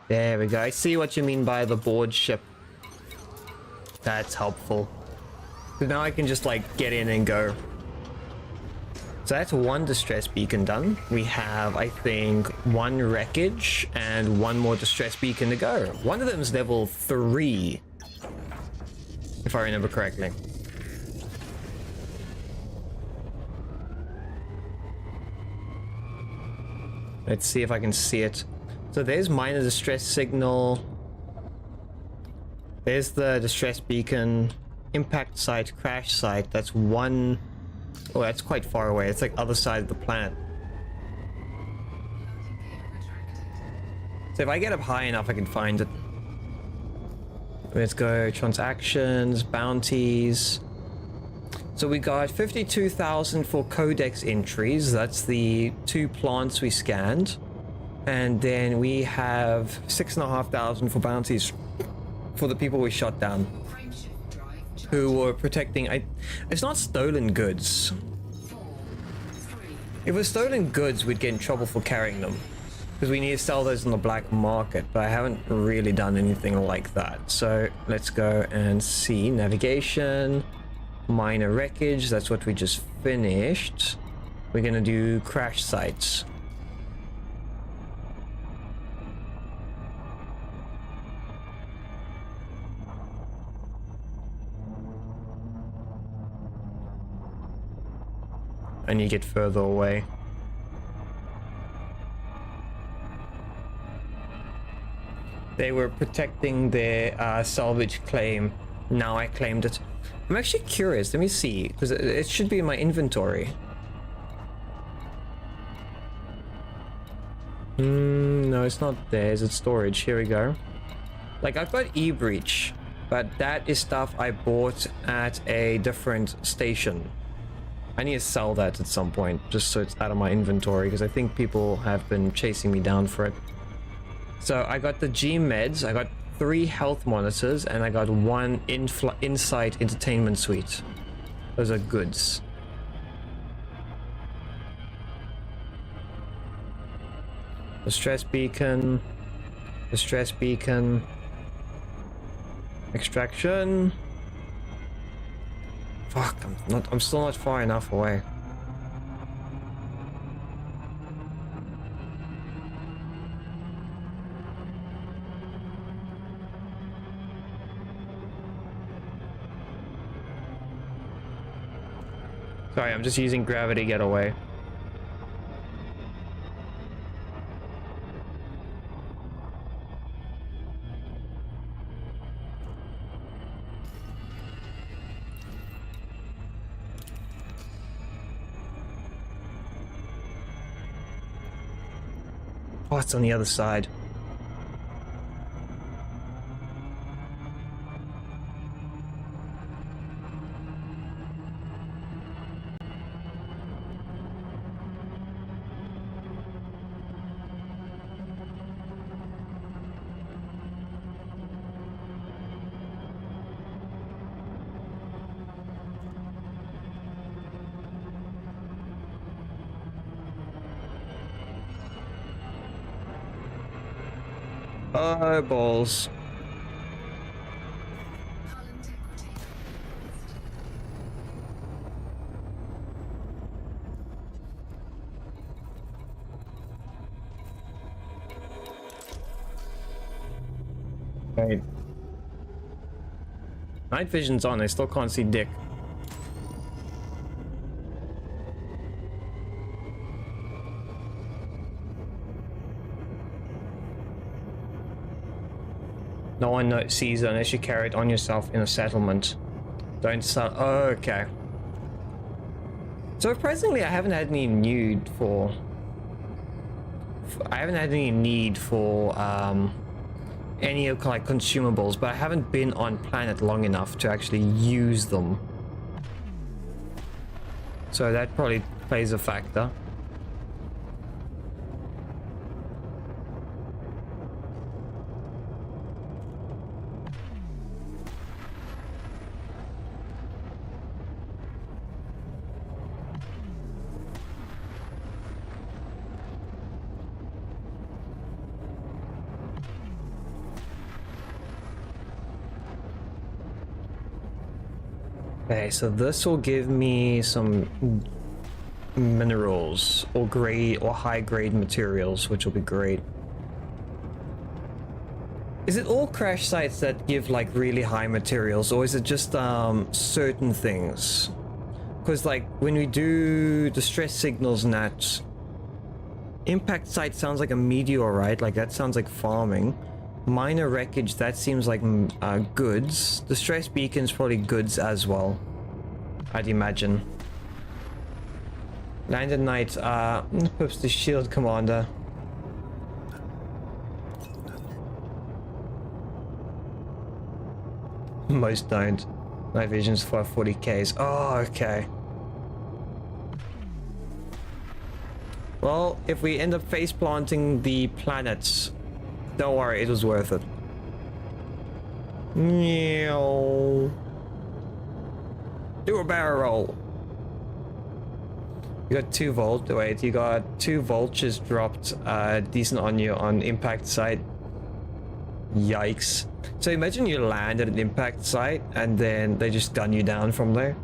There we go. I see what you mean by the board ship. That's helpful. So now I can just like get in and go. So that's one distress beacon done. We have, I think, one wreckage and one more distress beacon to go. One of them is level 3, if I remember correctly. Let's see if I can see it. So there's minor distress signal. There's the distress beacon. Impact site, crash site. That's one. Oh, that's quite far away. It's like other side of the planet. So if I get up high enough, I can find it. Let's go transactions, bounties. So we got 52,000 for codex entries. That's the 2 plants we scanned. And then we have 6,500 for bounties for the people we shot down. Who were protecting... It's not stolen goods. If it was stolen goods, we'd get in trouble for carrying them. Because we need to sell those on the black market, but I haven't really done anything like that. So let's go and see. Navigation, minor wreckage, that's what we just finished. We're gonna do crash sites. and you get further away. They were protecting their salvage claim. Now I claimed it. I'm actually curious. Let me see, because it should be in my inventory. No, it's not there. Is it storage? Here we go. Like, I've got e-breach, but that is stuff I bought at a different station. I need to sell that at some point, just so it's out of my inventory, because I think people have been chasing me down for it. So I got the G meds, I got 3 health monitors, and I got 1 Insight entertainment suite. Those are goods. The stress beacon. The stress beacon. Extraction. Fuck, I'm still not far enough away. Sorry, I'm just using gravity getaway. Oh, it's on the other side. Oh, balls. Hull integrity. Right. Night vision's on, I still can't see dick. No one sees it unless you carry it on yourself in a settlement. Don't sell. Oh, okay. So surprisingly, I haven't had any need for. I haven't had any need for any of like consumables, but I haven't been on planet long enough to actually use them. So that probably plays a factor. Okay, so this will give me some minerals or high grade materials, which will be great. Is it all crash sites that give like really high materials, or is it just certain things? Because like when we do the stress signals and that, impact site sounds like a meteor, right? Like that sounds like farming. Minor wreckage, that seems like goods. The stress beacon's probably goods as well, I'd imagine. Land at night, oops, the shield commander. Most don't. Night vision's for 40Ks. Oh, okay. Well, if we end up face planting the planets, don't worry, it was worth it. Meow. Do a barrel roll. You got 2 volt. Wait, you got 2 vultures dropped decent on you on impact site. Yikes. So imagine you land at an impact site and then they just gun you down from there.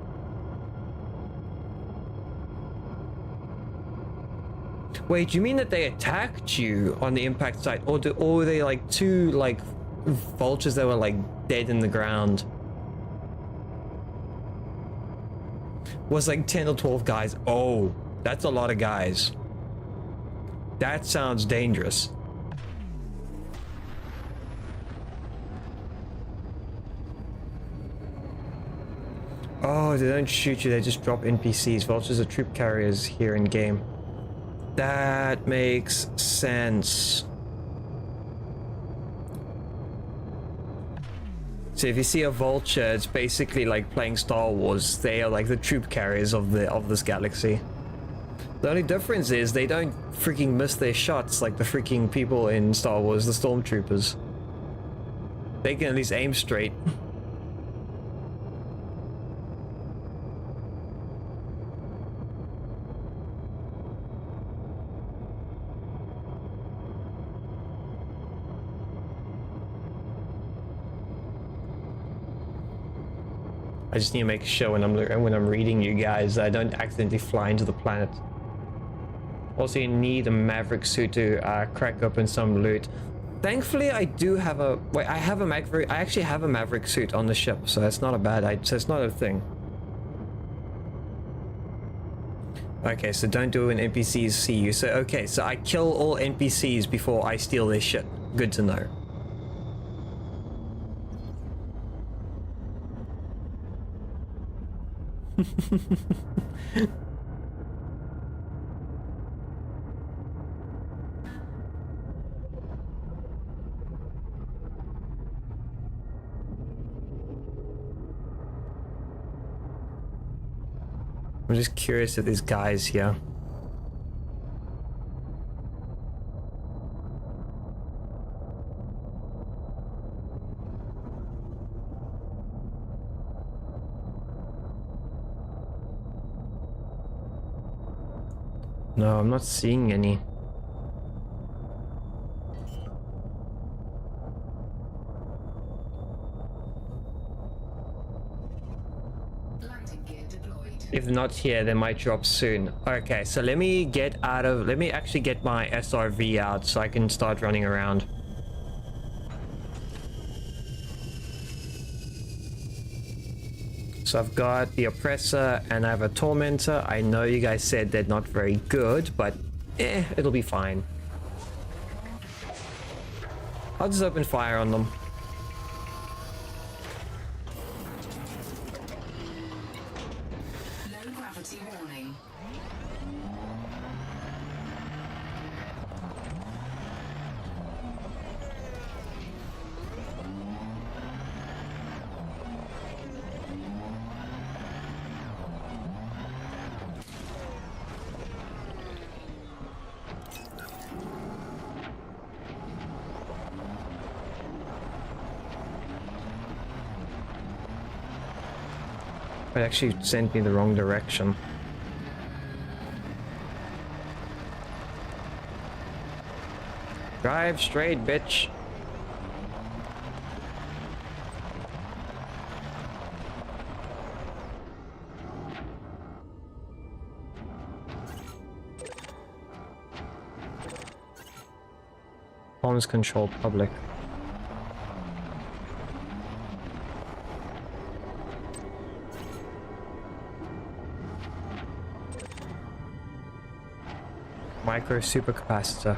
Wait, you mean that they attacked you on the impact site, or were they like 2 like vultures that were like dead in the ground? was like 10 or 12 guys. Oh, that's a lot of guys. That sounds dangerous. Oh, they don't shoot you, they just drop NPCs. Vultures are troop carriers here in game. That makes sense. So if you see a vulture, it's basically like playing Star Wars. They are like the troop carriers of this galaxy. The only difference is they don't freaking miss their shots like the freaking people in Star Wars, the stormtroopers. They can at least aim straight. I just need to make sure when I'm reading you guys that I don't accidentally fly into the planet. Also, you need a Maverick suit to crack open some loot. Thankfully, I do have a... Wait, I have a Maverick... I actually have a Maverick suit on the ship, so that's not a bad... So it's not a thing. Okay, so don't do when NPCs see you. So, okay, so I kill all NPCs before I steal their shit. Good to know. I'm just curious if there's guys here. No, I'm not seeing any. Landing gear deployed. If not here, they might drop soon. Okay, so let me actually get my SRV out so I can start running around. So I've got the Oppressor and I have a Tormentor. I know you guys said they're not very good, but it'll be fine. I'll just open fire on them. Low gravity warning. It actually sent me the wrong direction. Drive straight, bitch. Comms control public. Micro supercapacitor.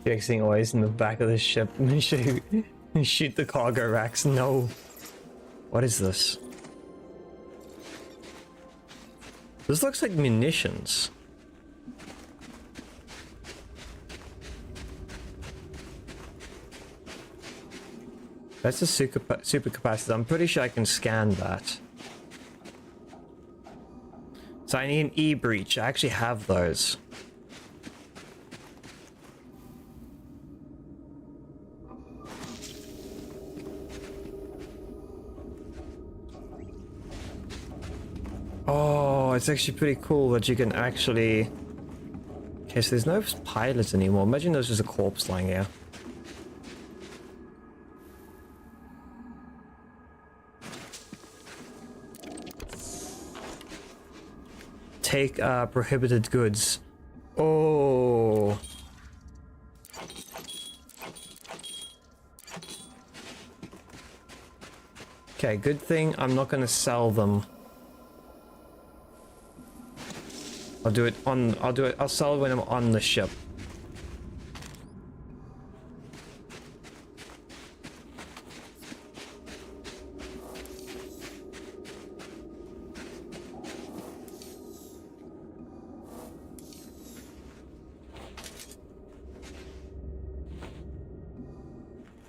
Fixing always in the back of the ship and shoot the cargo racks. No. What is this? This looks like munitions. That's a supercapacitor. I'm pretty sure I can scan that. So I need an E-breach. I actually have those. Oh, it's actually pretty cool that you can actually... Okay, so there's no pilots anymore. Imagine there's just a corpse lying here. Take prohibited goods. Oh. Okay, good thing I'm not gonna sell them. I'll sell it when I'm on the ship.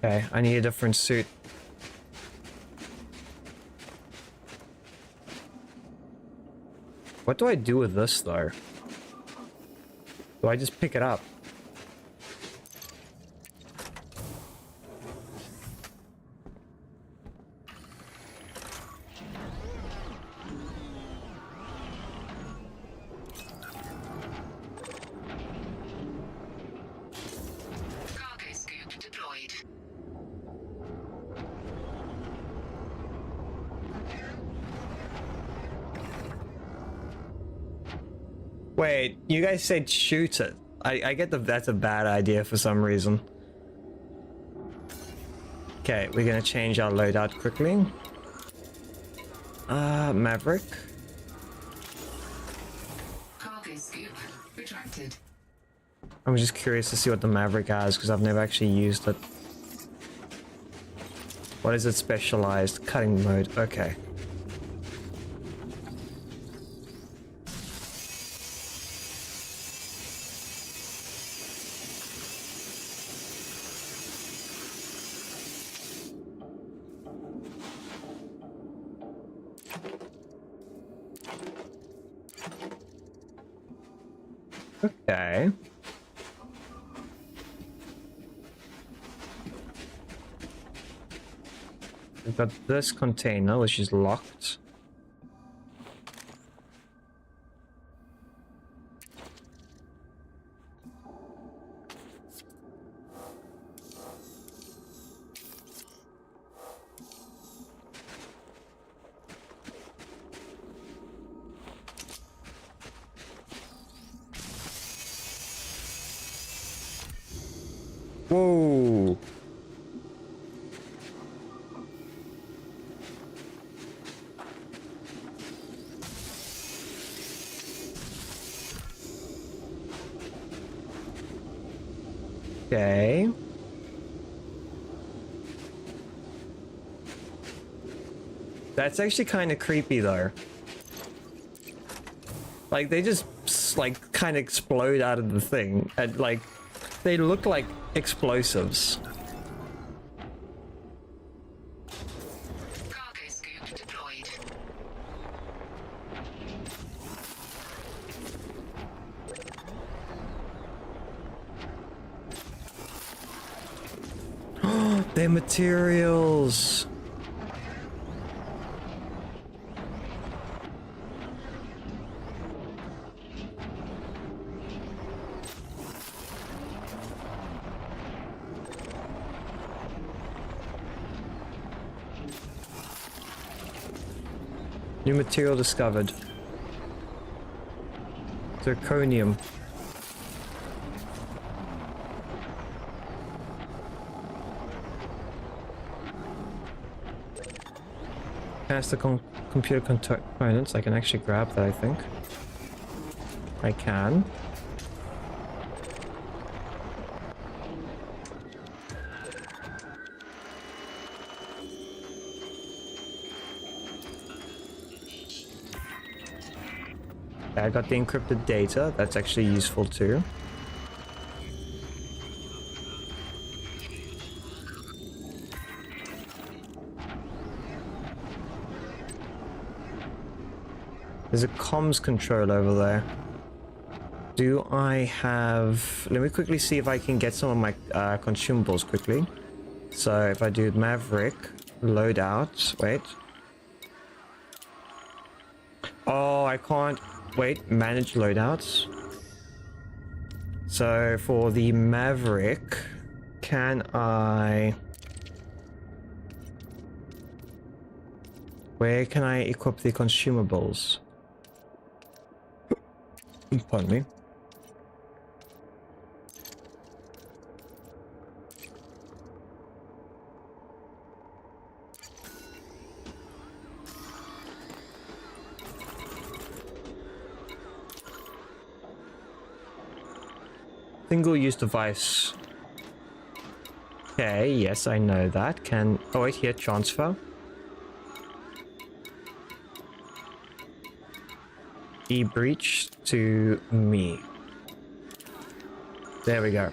Okay, I need a different suit. What do I do with this, though? Do I just pick it up? Cargo scoop deployed. Wait, you guys said shoot it. I get that that's a bad idea for some reason. Okay, we're gonna change our loadout quickly. Maverick. Cargo scoop retracted. I'm just curious to see what the Maverick has because I've never actually used it. What is it specialized? Cutting mode. Okay. Okay. We've got this container, which is locked. Whoa. Okay. That's actually kind of creepy though. Like they just like kind of explode out of the thing and like they look like explosives. Cargo scoop deployed. They're materials. New material discovered. Zirconium. Past the computer components. I can actually grab that, I think. I can. I got the encrypted data. That's actually useful too. There's a comms control over there. Do I have... Let me quickly see if I can get some of my consumables quickly. So if I do Maverick, loadout, wait. Oh, I can't... Wait, manage loadouts. So, for the Maverick, can I... Where can I equip the consumables? Pardon me. Single-use device. Okay, yes, I know that. Can... Oh, wait, here, transfer. E-breach to me. There we go.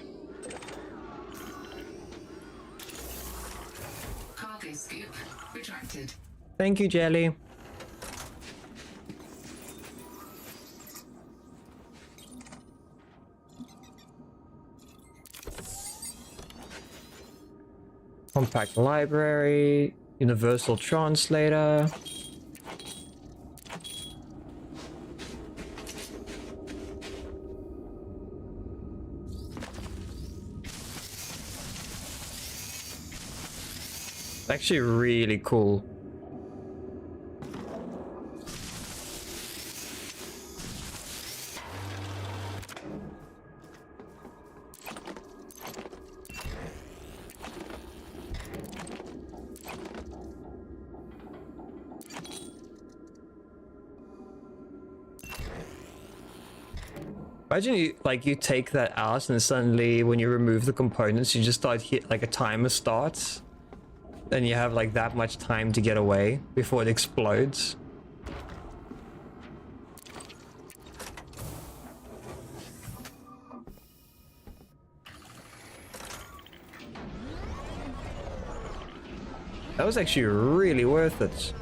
Cargo scoop retracted. Thank you, Jelly. Compact library, universal translator. Actually really cool. Imagine you take that out and suddenly when you remove the components you just start hit like a timer starts. Then you have like that much time to get away before it explodes. That was actually really worth it.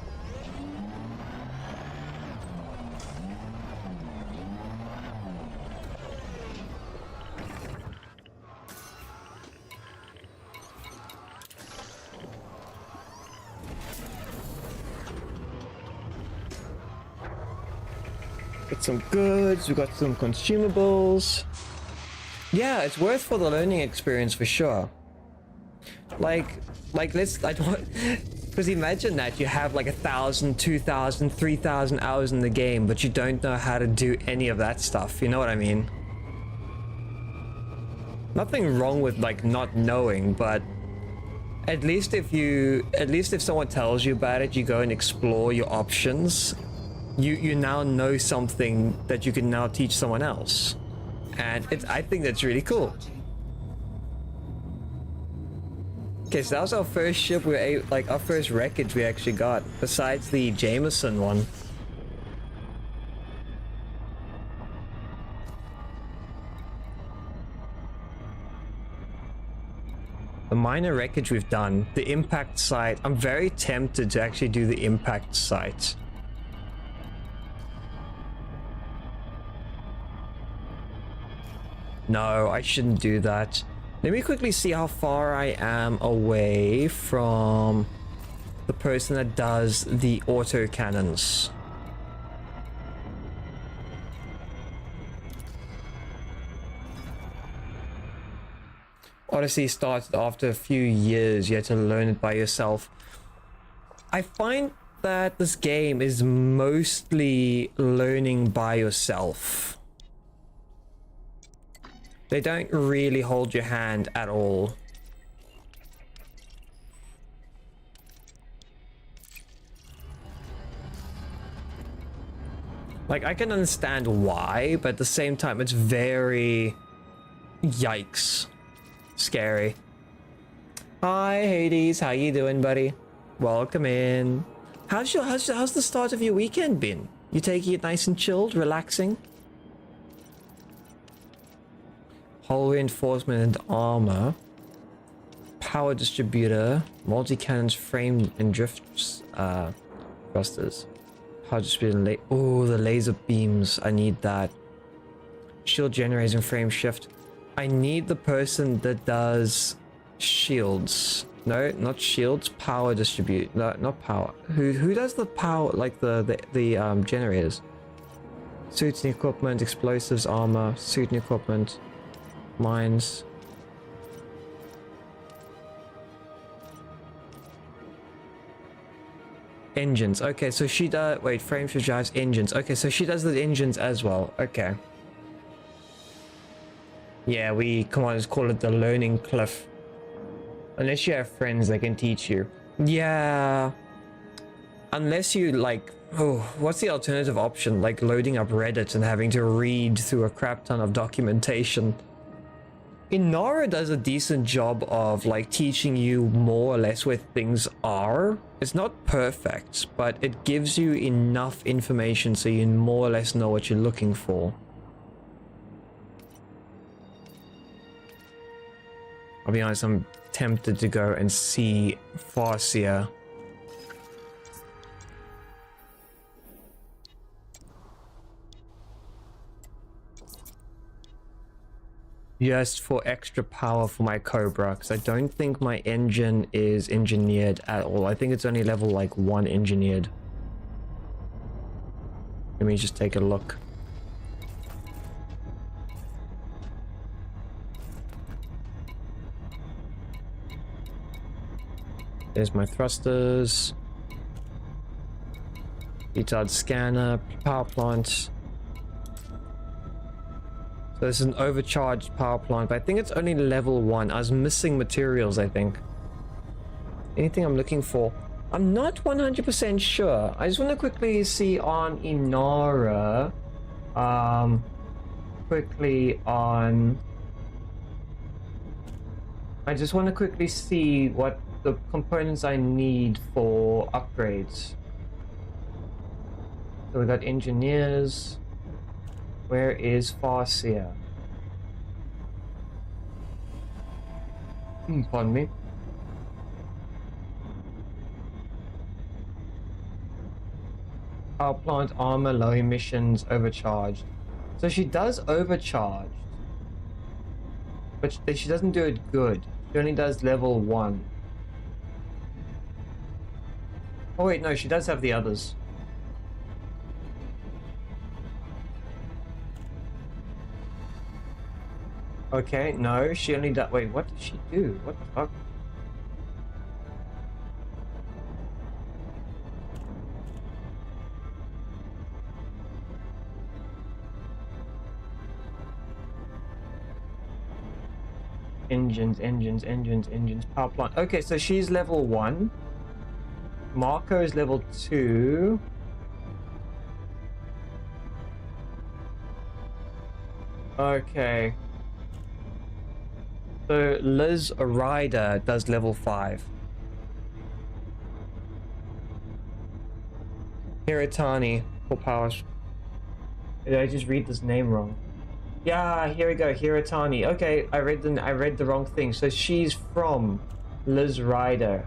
Some goods, we got some consumables. Yeah, it's worth for the learning experience for sure. Like let's, I don't, because imagine that you have like 1,000, 2,000, 3,000 hours in the game, but you don't know how to do any of that stuff. You know what I mean? Nothing wrong with like not knowing, but at least if someone tells you about it, you go and explore your options. You now know something that you can now teach someone else, and I think that's really cool. Okay, so that was our first ship. Like our first wreckage we actually got, besides the Jameson one. The minor wreckage we've done, the impact site. I'm very tempted to actually do the impact site. No, I shouldn't do that. Let me quickly see how far I am away from the person that does the auto cannons. Odyssey started after a few years. You had to learn it by yourself. I find that this game is mostly learning by yourself. They don't really hold your hand at all. Like, I can understand why, but at the same time, it's very... Yikes. Scary. Hi, Hades. How you doing, buddy? Welcome in. How's the start of your weekend been? You taking it nice and chilled, relaxing? Hull reinforcement and armor. Power distributor. Multi-cannons, frame and drift thrusters. Power distributor. Oh, the laser beams. I need that. Shield generators and frame shift. I need the person that does shields. No, not shields. Power distribute. No, not power. Who does the power? Like the generators. Suits and equipment, explosives, armor, suit and equipment, mines. Engines. Okay, so she does. Wait, frames for drives, engines. Okay, so she does the engines as well. Okay. Yeah, we come on, let's call it the learning cliff. Unless you have friends that can teach you. Yeah. Unless you like, oh, what's the alternative option? Like loading up Reddit and having to read through a crap ton of documentation. Inara does a decent job of like teaching you more or less where things are. It's not perfect, but it gives you enough information so you more or less know what you're looking for. I'll be honest, I'm tempted to go and see Farsia. Just for extra power for my Cobra, because I don't think my engine is engineered at all. I think it's only level like 1 engineered. Let me just take a look. There's my thrusters. Retard scanner, power plant. So this is an overcharged power plant, but I think it's only level 1. I was missing materials, I think. Anything I'm looking for? I'm not 100% sure. I just want to quickly see on Inara. I just want to quickly see what the components I need for upgrades. So we got engineers. Where is Farsia? Pardon me. Power plant, armor, low emissions, overcharged. So she does overcharged, but she doesn't do it good. She only does level 1. Oh wait, no, she does have the others. Okay, no, she only does. Wait, what did she do? What the fuck? Engines, power plant. Okay, so she's level 1. Marco is level 2. Okay. So Liz Ryder does level 5. Hiratani for powers. Did I just read this name wrong? Yeah, here we go. Hiratani. Okay, I read the wrong thing. So she's from Liz Ryder.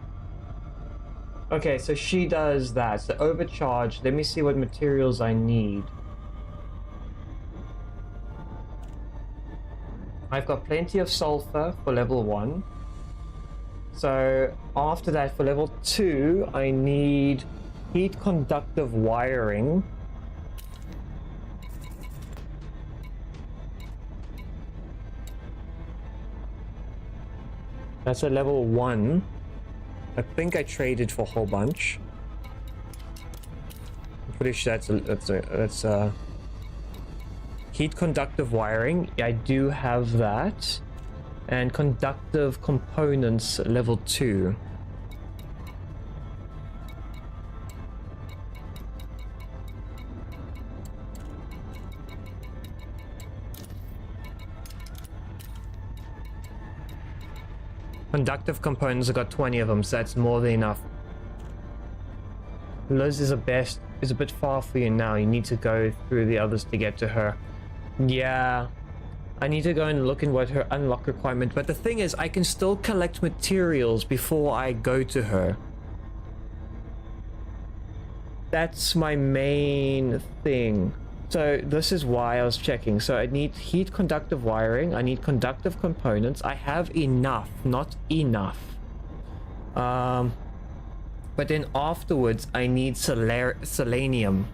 Okay, so she does that. So overcharged. Let me see what materials I need. I've got plenty of sulfur for level 1. So after that, for level 2, I need heat conductive wiring. That's a level 1. I think I traded for a whole bunch. I'm pretty sure that's heat conductive wiring. I do have that. And conductive components level 2. Conductive components, I got 20 of them, so that's more than enough. Liz is a bit far for you now. You need to go through the others to get to her. Yeah, I need to go and look in what her unlock requirement. But the thing is, I can still collect materials before I go to her. That's my main thing. So this is why I was checking. So I need heat conductive wiring. I need conductive components. I have enough, not enough. But then afterwards, I need selenium.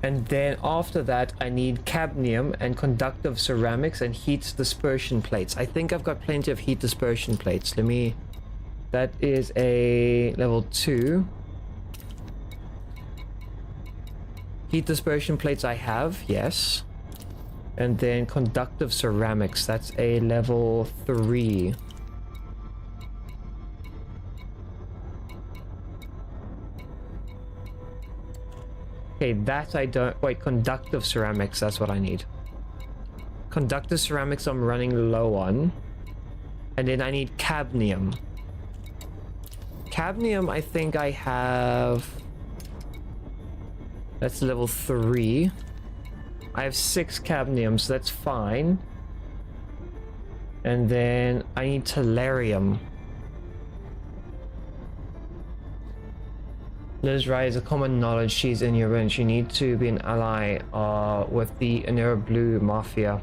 And then after that, I need cadmium and conductive ceramics and heat dispersion plates. I think I've got plenty of heat dispersion plates. Let me... That is a level 2. Heat dispersion plates I have, yes. And then conductive ceramics, that's a level 3. Okay, that I don't... Wait, conductive ceramics, that's what I need. Conductive ceramics I'm running low on. And then I need cadmium. Cadmium, I think I have... That's level 3. I have 6 cadmium, so that's fine. And then I need tellurium. Liz Wright is a common knowledge. She's in your range. You need to be an ally with the Inner Blue Mafia.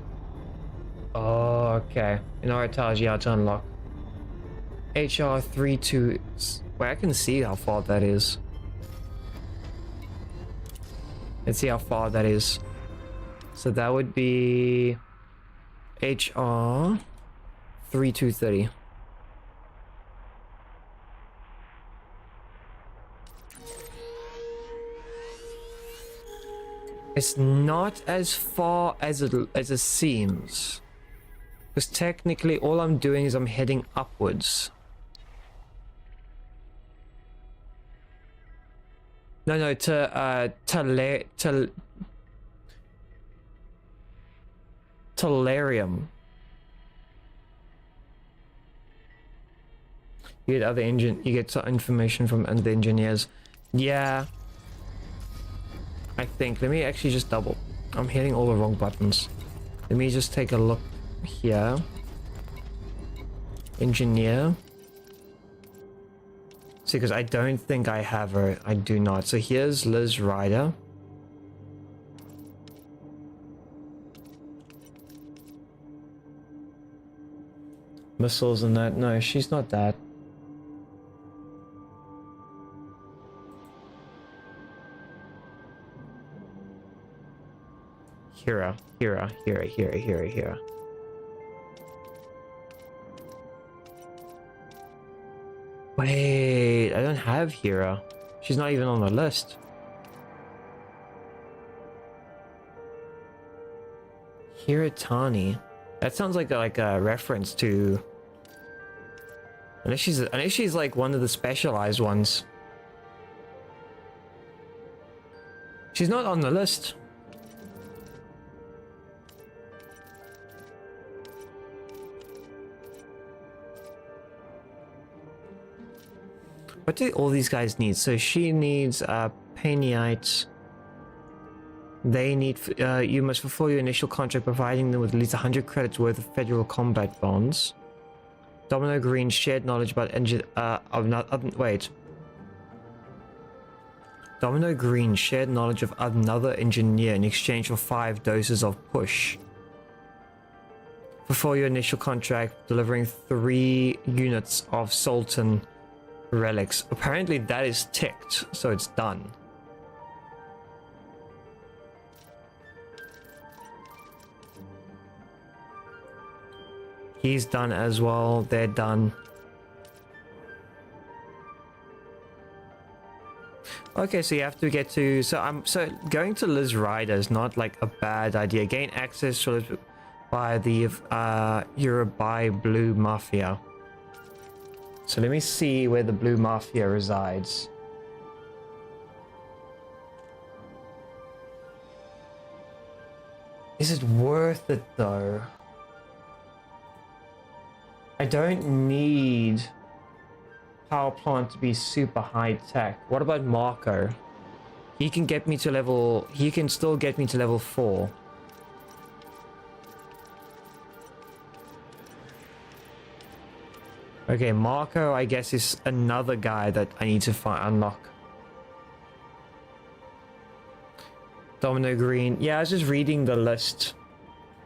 Oh, okay. In our etage, yeah, to unlock. HR32. Wait, I can see how far that is. Let's see how far that is. So that would be HR 3230. It's not as far as it seems. Because technically all I'm doing is I'm heading upwards. No, tellurium. You get you get some information from the engineers. Yeah. I think. Let me actually just double. I'm hitting all the wrong buttons. Let me just take a look here. Engineer. See, because I don't think I have her. I do not. So here's Liz Ryder. Missiles and that. No, she's not that. Hira. Wait, I don't have Hira. She's not even on the list. Hiratani. That sounds like a reference to... Unless she's like one of the specialized ones. She's not on the list. What do all these guys need? So she needs Painite. They need you must fulfill your initial contract providing them with at least 100 credits worth of federal combat bonds. Domino Green shared knowledge about Domino Green shared knowledge of another engineer in exchange for 5 doses of push. Fulfill your initial contract delivering 3 units of Sultan relics. Apparently that is ticked, so it's done. He's done as well. They're done. Okay, so you have to get to... So going to Liz Ryder is not like a bad idea. Gain access to by the Urabai Blue Mafia. So let me see where the Blue Mafia resides. Is it worth it though? I don't need power plant to be super high tech. What about Marco? He can get me to level... He can still get me to level 4. Okay, Marco, I guess, is another guy that I need to unlock. Domino Green. Yeah, I was just reading the list.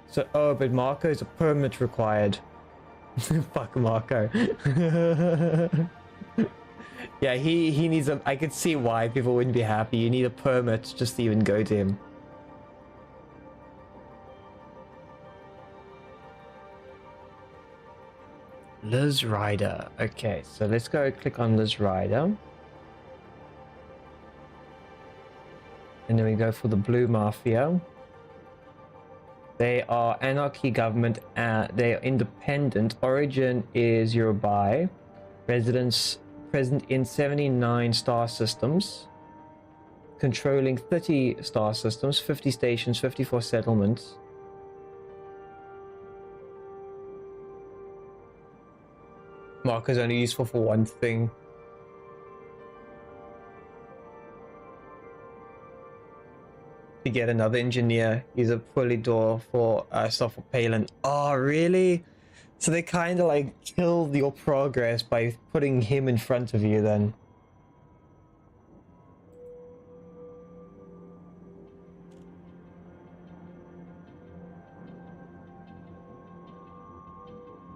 So, oh, but Marco's a permit required. Fuck Marco. Yeah, he needs a... I could see why people wouldn't be happy. You need a permit just to even go to him. Liz Ryder. Okay, so let's go click on Liz Ryder. And then we go for the Blue Mafia. They are anarchy government. They are independent. Origin is Yorubai. Residence present in 79 star systems. Controlling 30 star systems, 50 stations, 54 settlements. Marker's only useful for one thing. To get another engineer. He's a pulley door for stuff for Palin. Oh, really? So they kind of like killed your progress by putting him in front of you then.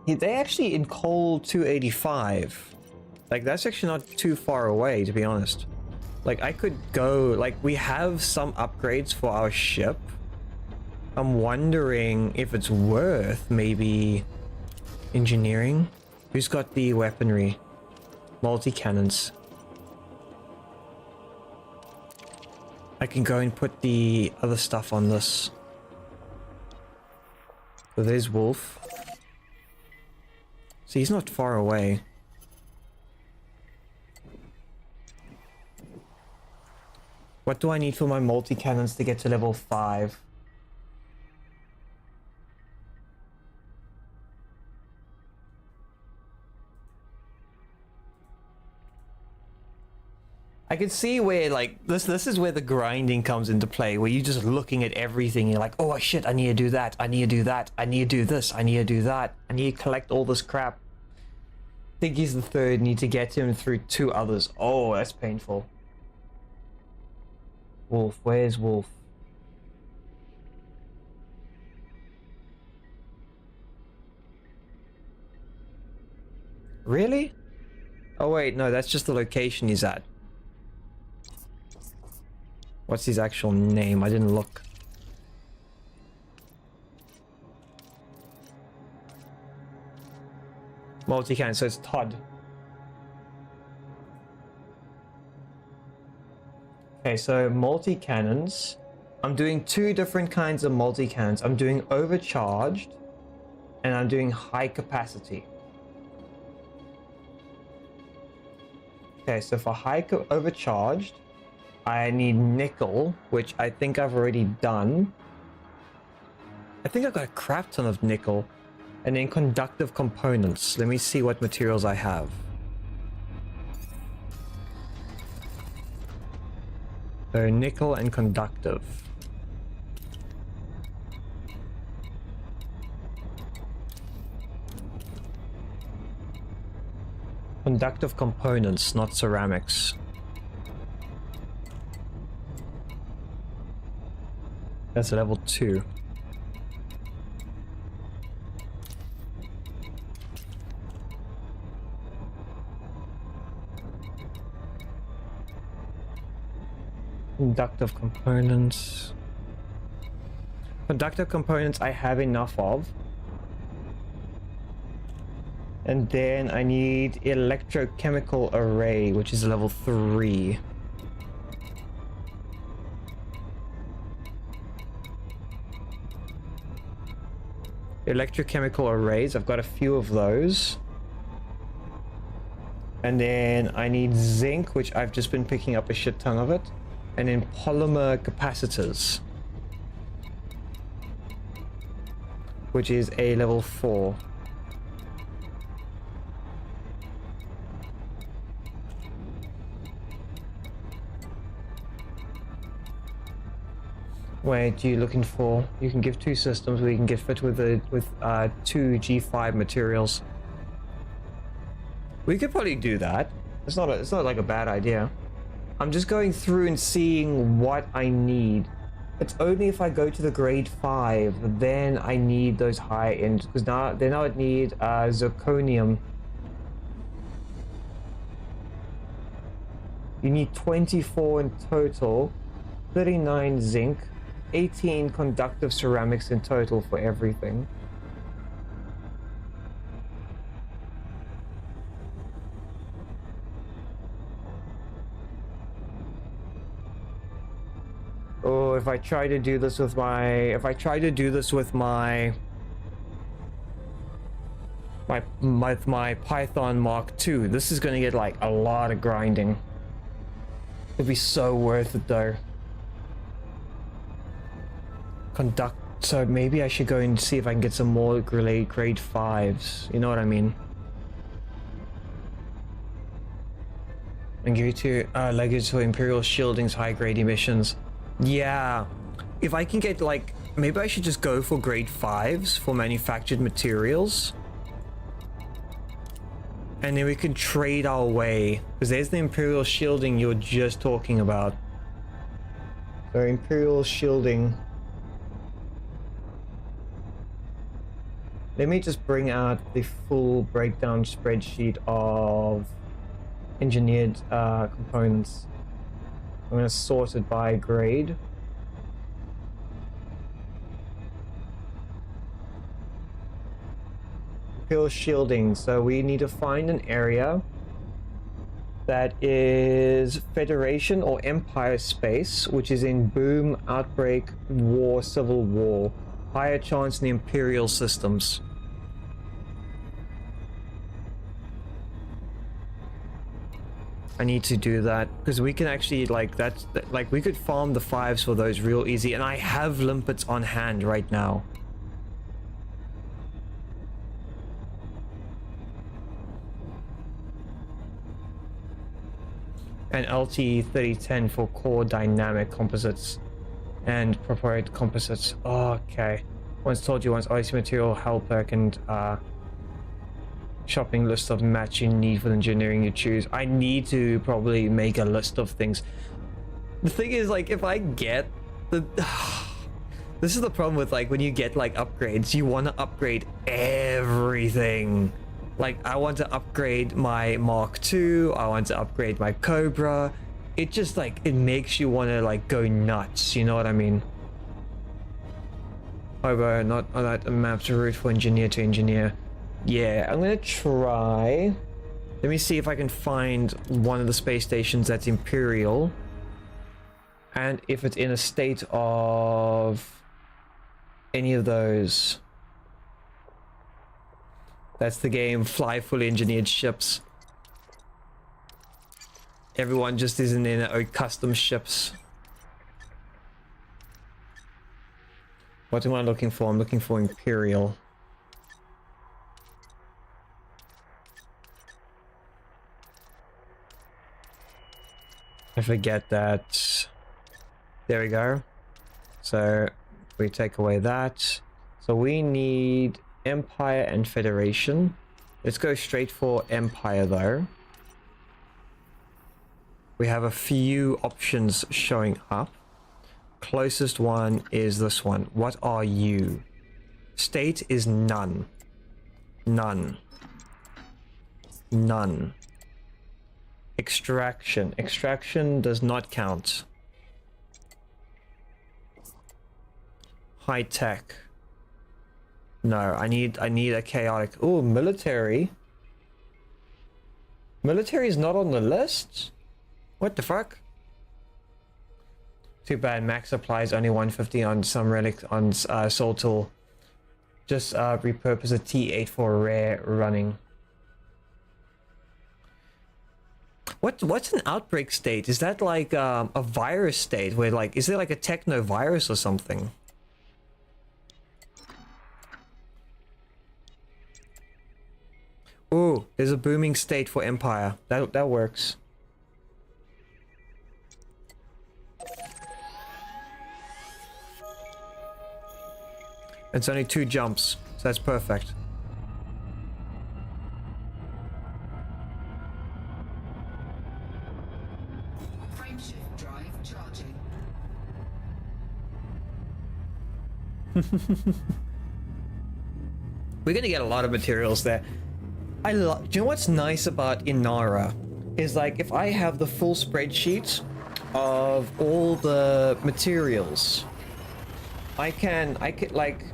They actually in coal 285. Like that's actually not too far away, to be honest. Like I could go, like we have some upgrades for our ship. I'm wondering if it's worth maybe engineering. Who's got the weaponry? Multi-cannons. I can go and put the other stuff on this. So there's Wolf. So he's not far away. What do I need for my multi-cannons to get to level 5? I can see where like this is where the grinding comes into play, where you're just looking at everything, you're like, oh shit, I need to do that, I need to do that, I need to do this, I need to do that, I need to collect all this crap. I think he's the third, need to get him through 2 others. Oh, that's painful. Wolf, where's Wolf? Really? Oh wait, no, that's just the location he's at. What's his actual name? I didn't look. Multi-cannon, so it's Todd. Okay, so multi-cannons. I'm doing 2 different kinds of multi-cannons. I'm doing overcharged and I'm doing high capacity. Okay, so for overcharged, I need nickel, which I think I've already done. I think I've got a crap ton of nickel. And then conductive components. Let me see what materials I have. So nickel and conductive. Conductive components, not ceramics. That's a level 2. Conductive components. Conductive components I have enough of. And then I need electrochemical array, which is level 3. Electrochemical arrays, I've got a few of those. And then I need zinc, which I've just been picking up a shit ton of it. And then polymer capacitors, which is a level 4. Wait, you looking for? You can give 2 systems where you can get fit with 2 G5 materials. We could probably do that. It's not like a bad idea. I'm just going through and seeing what I need. It's only if I go to the grade 5, then I need those high ends, because then I would need zirconium. You need 24 in total, 39 zinc, 18 conductive ceramics in total for everything. Oh, if I try to do this with my my Python Mark II, this is gonna get like a lot of grinding. It'd be so worth it though. So maybe I should go and see if I can get some more grade 5s. You know what I mean? And give you to legacy to Imperial Shielding's high grade emissions. Yeah, if I can get like, maybe I should just go for grade 5s for manufactured materials. And then we can trade our way, because there's the Imperial Shielding you're just talking about. So Imperial Shielding. Let me just bring out the full breakdown spreadsheet of engineered components. I'm going to sort it by grade. Imperial Shielding. So we need to find an area that is Federation or Empire space, which is in boom, outbreak, war, civil war. Higher chance in the Imperial systems. I need to do that because we can actually like we could farm the 5s for those real easy, and I have limpets on hand right now. And LT3010 for core dynamic composites and proprietary composites. Okay. Once told you once, icy material helper and shopping list of match you need for the engineering you choose. I need to probably make a list of things. The thing is, like, if I get the this is the problem with like when you get like upgrades, you want to upgrade everything. Like, I want to upgrade my Mark II, I want to upgrade my Cobra. It just like, it makes you want to like go nuts, you know what I mean? Cobra, not on that map's route for engineer to engineer. Yeah, I'm gonna try. Let me see if I can find one of the space stations that's Imperial. And if it's in a state of any of those. That's the game, fly fully engineered ships. Everyone just isn't in their own custom ships. What am I looking for? I'm looking for Imperial. I forget that. There we go. So we take away that. So we need Empire and Federation. Let's go straight for Empire though. We have a few options showing up. Closest one is this one. What are you? State is none. None. None. Extraction. Extraction does not count. High tech. No, I need a chaotic. Oh, military. Military is not on the list? What the fuck? Too bad, max supply is only 150 on some relic on Soul Tool. Just repurpose a T8 for rare running. What's an outbreak state? Is that like a virus state where like, is there like a techno virus or something? Ooh, there's a booming state for Empire. That works. It's only 2 jumps, so that's perfect. Frameshift drive charging. We're gonna get a lot of materials there. Do you know what's nice about Inara? Is like if I have the full spreadsheet of all the materials, I can like,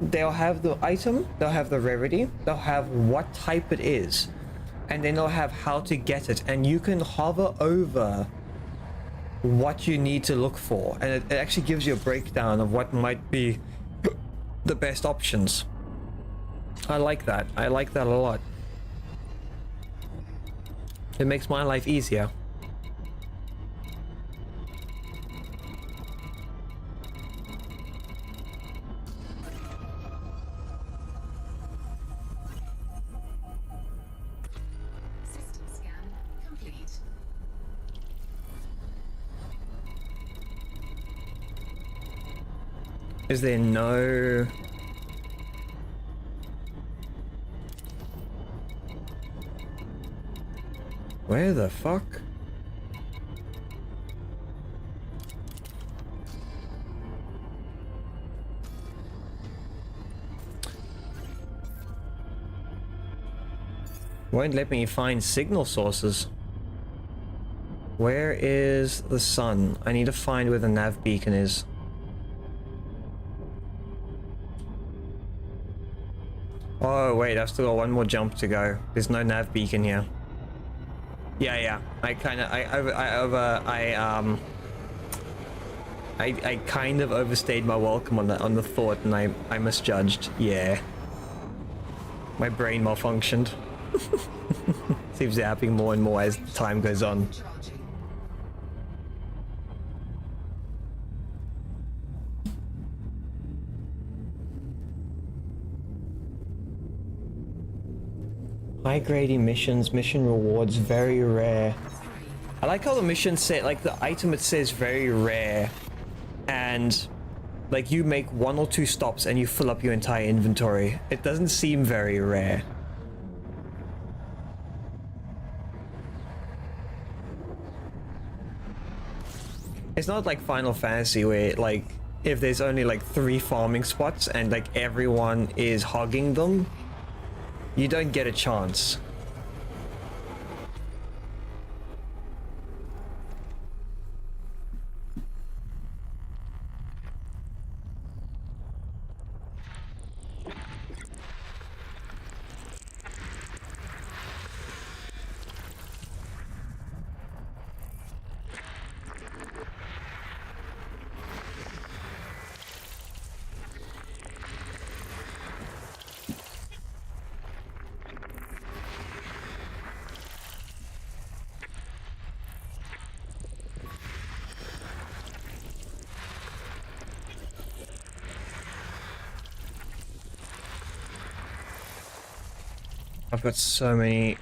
they'll have the item, they'll have the rarity, they'll have what type it is, and then they'll have how to get it, and you can hover over what you need to look for, and it actually gives you a breakdown of what might be the best options. I like that. I like that a lot. It makes my life easier. System scan complete. Is there no... Where the fuck? Won't let me find signal sources. Where is the sun? I need to find where the nav beacon is. Oh wait, I've still got one more jump to go. There's no nav beacon here. Yeah. I kind of overstayed my welcome on the thought, and I misjudged. Yeah. My brain malfunctioned. Seems to happen more and more as time goes on. Charging. High grade emissions, mission rewards, very rare. I like how the mission set, like the item, it says very rare, and like you make 1 or 2 stops and you fill up your entire inventory. It doesn't seem very rare. It's not like Final Fantasy where like if there's only like 3 farming spots and like everyone is hogging them, you don't get a chance. I've got so many...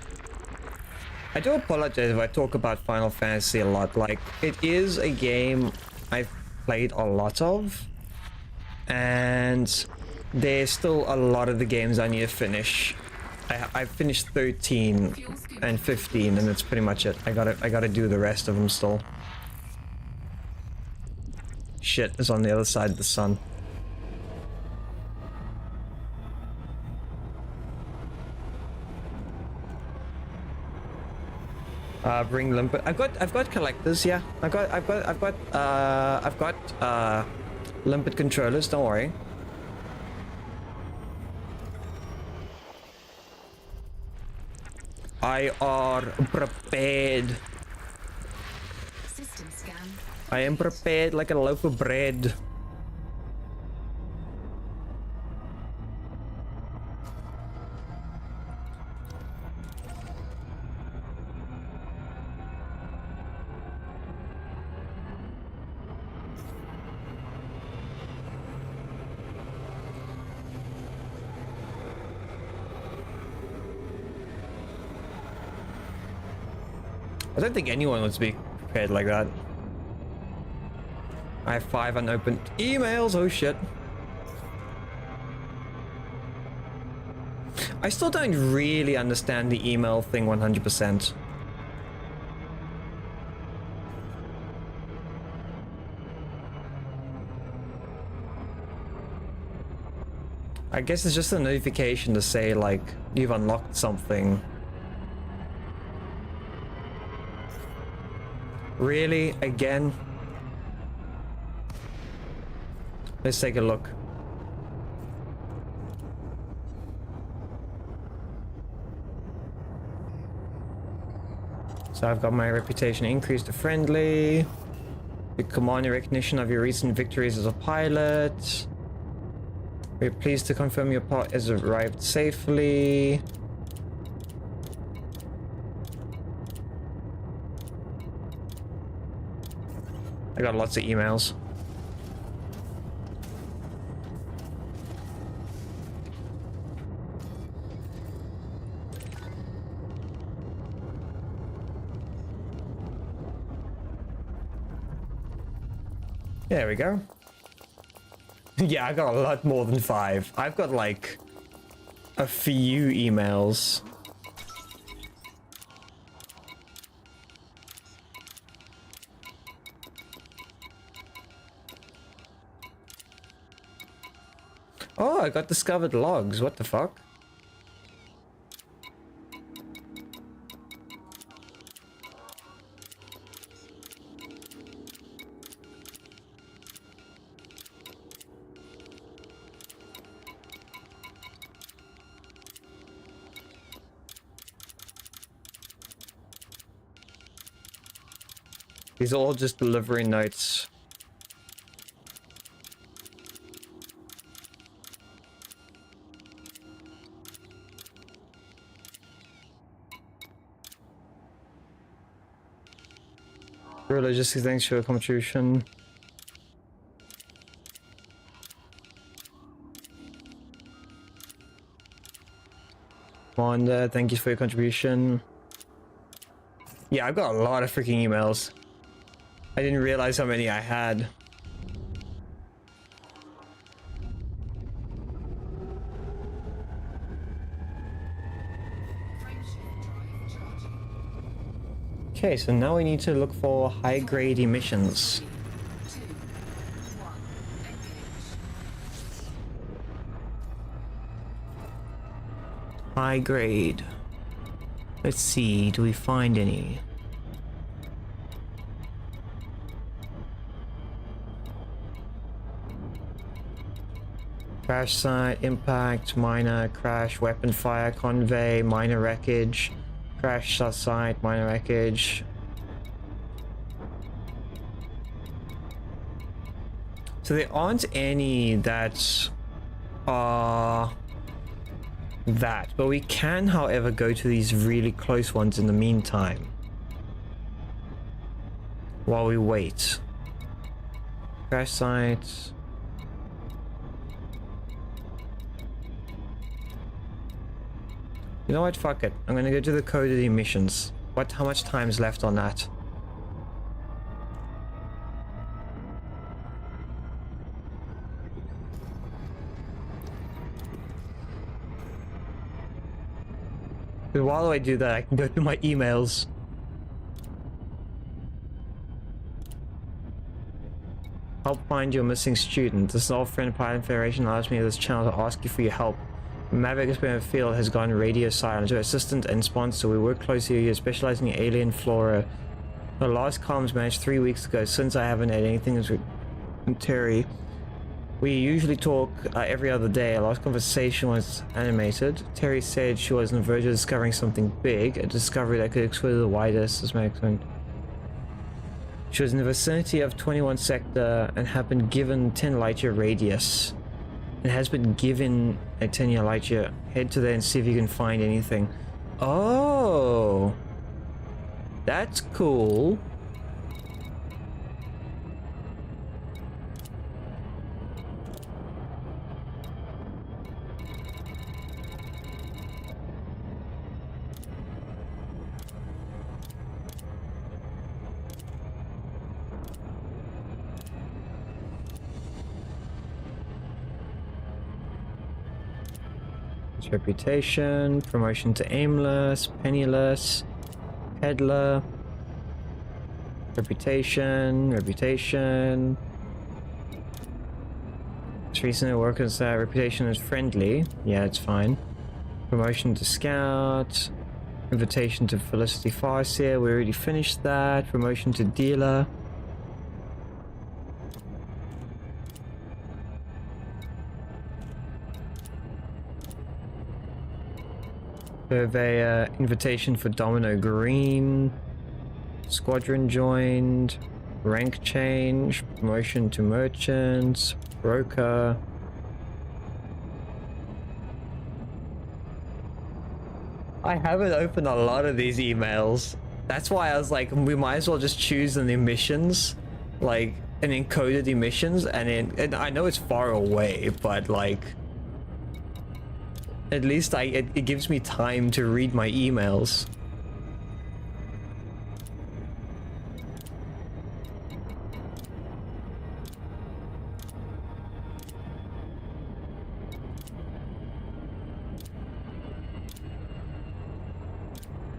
I do apologize if I talk about Final Fantasy a lot. Like, it is a game I've played a lot of, and there's still a lot of the games I need to finish. I've finished 13 and 15, and that's pretty much it. I gotta do the rest of them still. Shit is on the other side of the sun. Bring limpet. I've got collectors. Yeah, I've got limpet controllers. Don't worry. I are prepared. System scan. I am prepared like a loaf of bread. I don't think anyone wants to be prepared like that. I have 5 unopened emails. Oh shit. I still don't really understand the email thing 100%. I guess it's just a notification to say, like, you've unlocked something. Really? Again? Let's take a look. So I've got my reputation increased to friendly. The command and recognition of your recent victories as a pilot. We're pleased to confirm your part has arrived safely. I got lots of emails. There we go. Yeah, I got a lot more than 5. I've got like a few emails. Oh, I got discovered logs. What the fuck? These are all just delivery notes. Logistics, thanks for your contribution. Wanda, thank you for your contribution. Yeah, I've got a lot of freaking emails. I didn't realize how many I had. Okay, so now we need to look for high-grade emissions. High grade. Let's see, do we find any? Crash site, impact, minor, crash, weapon fire, convey, minor wreckage, crash site, minor wreckage. So there aren't any that are that, but we can, however, go to these really close ones in the meantime while we wait. Crash site. You know what? Fuck it. I'm gonna go to the coded emissions. How much time is left on that? But while I do that, I can go to my emails. Help find your missing student. The Small Friend Pilot Federation allows me this channel to ask you for your help. Maverick Experiment Field has gone radio silent. Your assistant and sponsor, we work closely with you, specializing in alien flora. The last comms managed 3 weeks ago. Since I haven't had anything with Terry, we usually talk every other day. Our last conversation was animated. Terry said she was on the verge of discovering something big, a discovery that could explore the widest spectrum. She was in the vicinity of 21 sector and had been given 10 light year radius. It has been given a 10-year light year. Head to there and see if you can find anything. Oh, that's cool. Reputation, promotion to aimless, penniless, peddler, reputation. recent workers reputation is friendly. Yeah, it's fine. Promotion to scout. Invitation to Felicity Farseer. We already finished that. Promotion to dealer. Surveyor. Invitation for Domino Green. Squadron joined. Rank change. Promotion to merchants. Broker. I haven't opened a lot of these emails. That's why I was like, we might as well just choose an emissions, like an encoded emissions, and I know it's far away, but like, at least it gives me time to read my emails.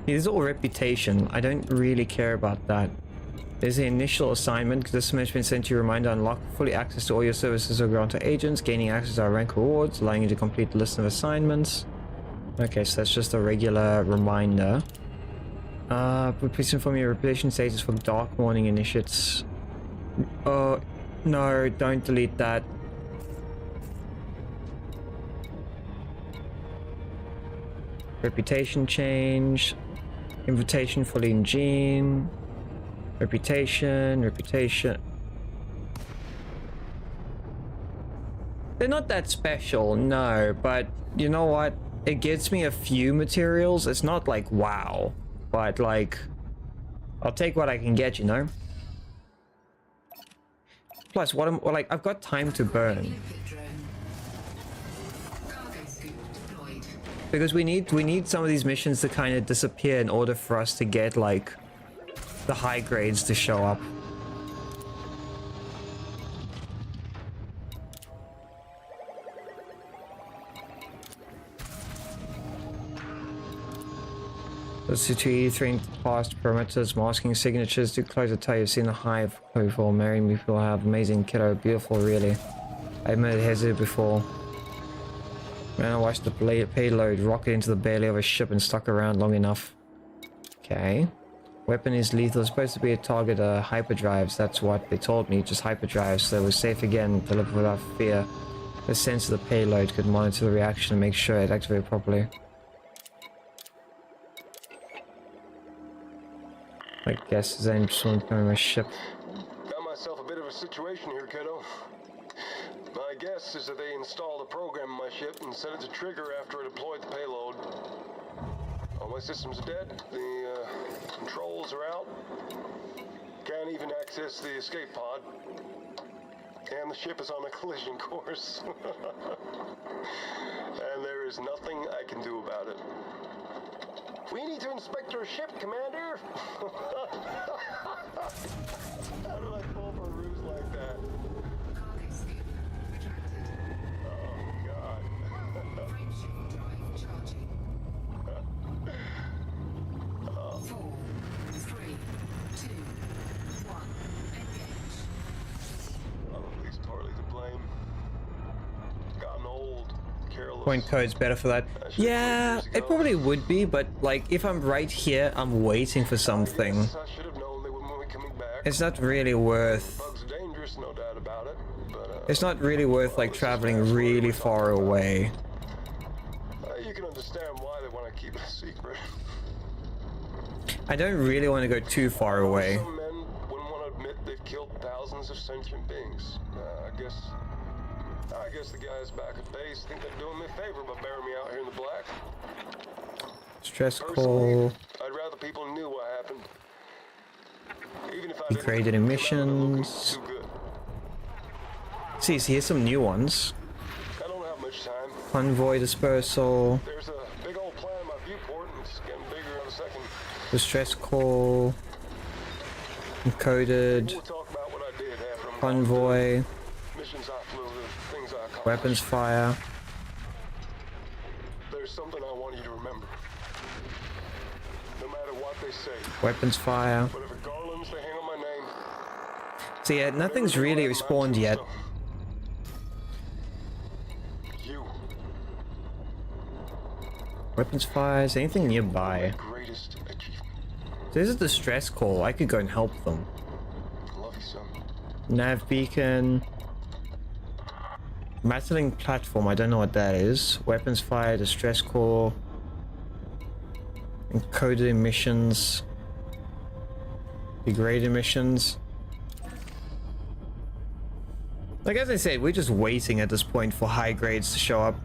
This is all reputation. I don't really care about that. There's the initial assignment. This has been sent you a reminder: unlock fully access to all your services or granted agents, gaining access to our rank rewards, allowing you to complete the list of assignments. Okay, so that's just a regular reminder. Please inform your reputation status for Dark Morning initiates. Oh, no, don't delete that. Reputation change. Invitation for Lean Jean. Reputation. They're not that special, no, but you know what? It gets me a few materials. It's not like wow, but like, I'll take what I can get, you know? Plus, I've got time to burn. Because we need some of these missions to kind of disappear in order for us to get like the high grades to show up. Those two E3 past perimeters, masking signatures. Too close to tell you've seen the hive before. Marrying me people have amazing kiddo, beautiful really. I've met Hezu before. Man, I watched the payload rocket into the belly of a ship and stuck around long enough. Okay. Weapon is lethal. It's supposed to be a target hyperdrives. That's what they told me. Just hyperdrives. So it was safe again. Delivered without fear. The sense of the payload could monitor the reaction and make sure it activated properly. I guess his aim someone coming my ship. Got myself a bit of a situation here, kiddo. My guess is that they installed a program in my ship and set it to trigger after it deployed the payload. All my systems are dead. The controls are out. Can't even access the escape pod. And the ship is on a collision course. And there is nothing I can do about it. We need to inspect your ship, Commander! How did I fall for a ruse like that? Cargo scoop retracted. Oh, God. Frame shift drive charging. 4, 3, 2, 1. Engage. Probably Tarly to blame. Gotten old. Careless. Point code's better for that. Yeah, it probably would be, but like if I'm right here, I'm waiting for something. I should have known they wouldn't be coming back. It's not really worth. Bugs are dangerous, no doubt about it. But It's not really worth like traveling really far away. you can understand why they want to keep it a secret. I don't really want to go too far away. Some men wouldn't want to admit they've killed thousands of sentient beings. I guess the guys back at base think they're doing me a favor by burying me out here in the black. Stress Personally, call. I'd rather people knew what happened. Even if I He didn't created come out emissions. looking too good. See, here's some new ones. I don't have much time. Convoy dispersal. There's a big old plan in my viewport, and it's getting bigger in a second. Distress call. Encoded. We'll talk about what I did after I'm Convoy. gone. Missions I flew, the things I accomplished. Weapons fire. There's something I want you to remember. No matter what they say, Weapons fire. whatever garlands they hang on my name. So yeah, nothing's really respawned yet. Weapons fires, anything nearby. Greatest achievement. There's a distress call. I could go and help them. Love you, son. Nav beacon. Battling platform, I don't know what that is. Weapons fire, distress call. Encoded emissions. Degrade emissions. Like as I said, we're just waiting at this point for high grades to show up.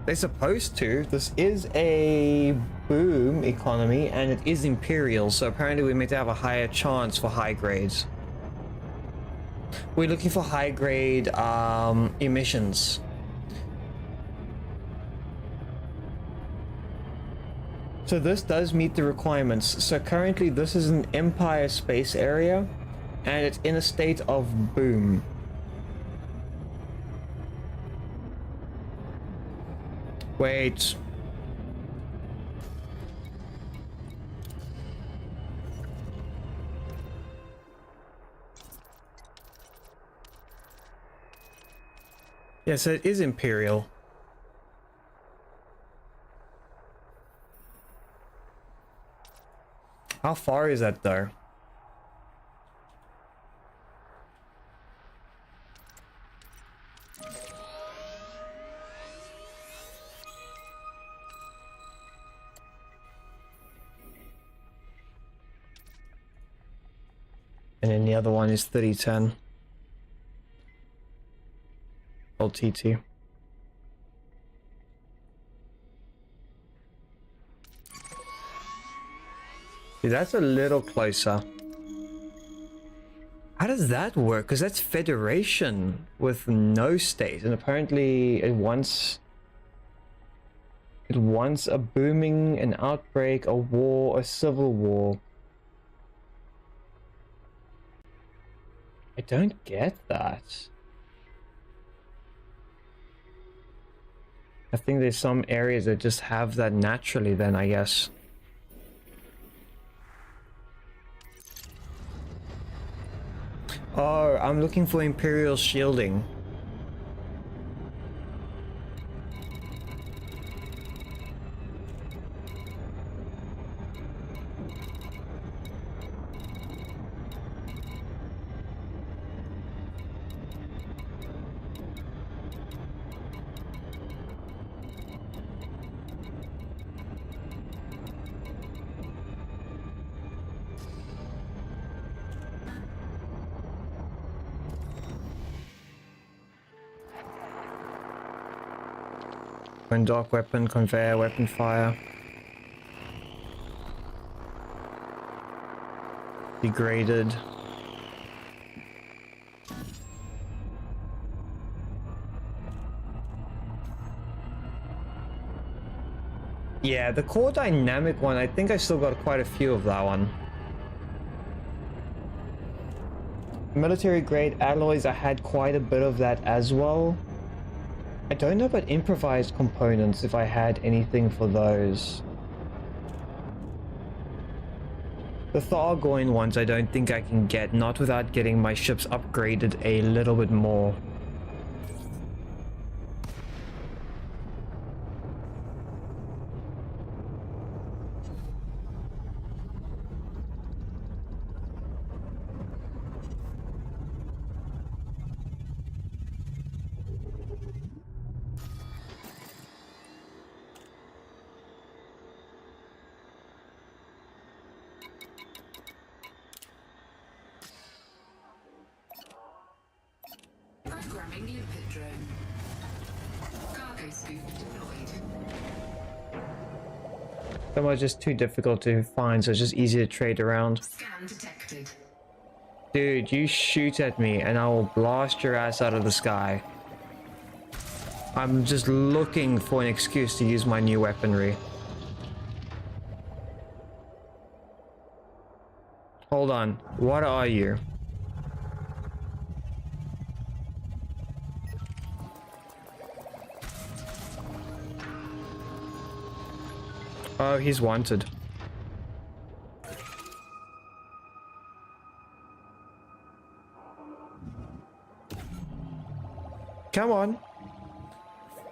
They're supposed to. This is a boom economy and it is Imperial, so apparently we may have a higher chance for high grades. We're looking for high grade emissions. So this does meet the requirements. So currently this is an Empire space area and it's in a state of boom. Wait. Yeah, so it is Imperial. How far is that though? And then the other one is 3010. LTT. See, that's a little closer. How does that work? Because that's Federation with no state, and apparently it wants a booming, an outbreak, a war, a civil war. I don't get that. I think there's some areas that just have that naturally then, I guess. Oh, I'm looking for Imperial shielding. Dock weapon, conveyor, weapon fire. Degraded. Yeah, the core dynamic one, I think I still got quite a few of that one. Military grade alloys, I had quite a bit of that as well. I don't know about improvised components, if I had anything for those. The Thargoin ones I don't think I can get, not without getting my ships upgraded a little bit more. Programming limpet drone. Cargo scoop deployed. Some are just too difficult to find, so it's just easy to trade around. Scan detected. Dude, you shoot at me and I will blast your ass out of the sky. I'm just looking for an excuse to use my new weaponry. Hold on, what are you? Oh, he's wanted. Come on.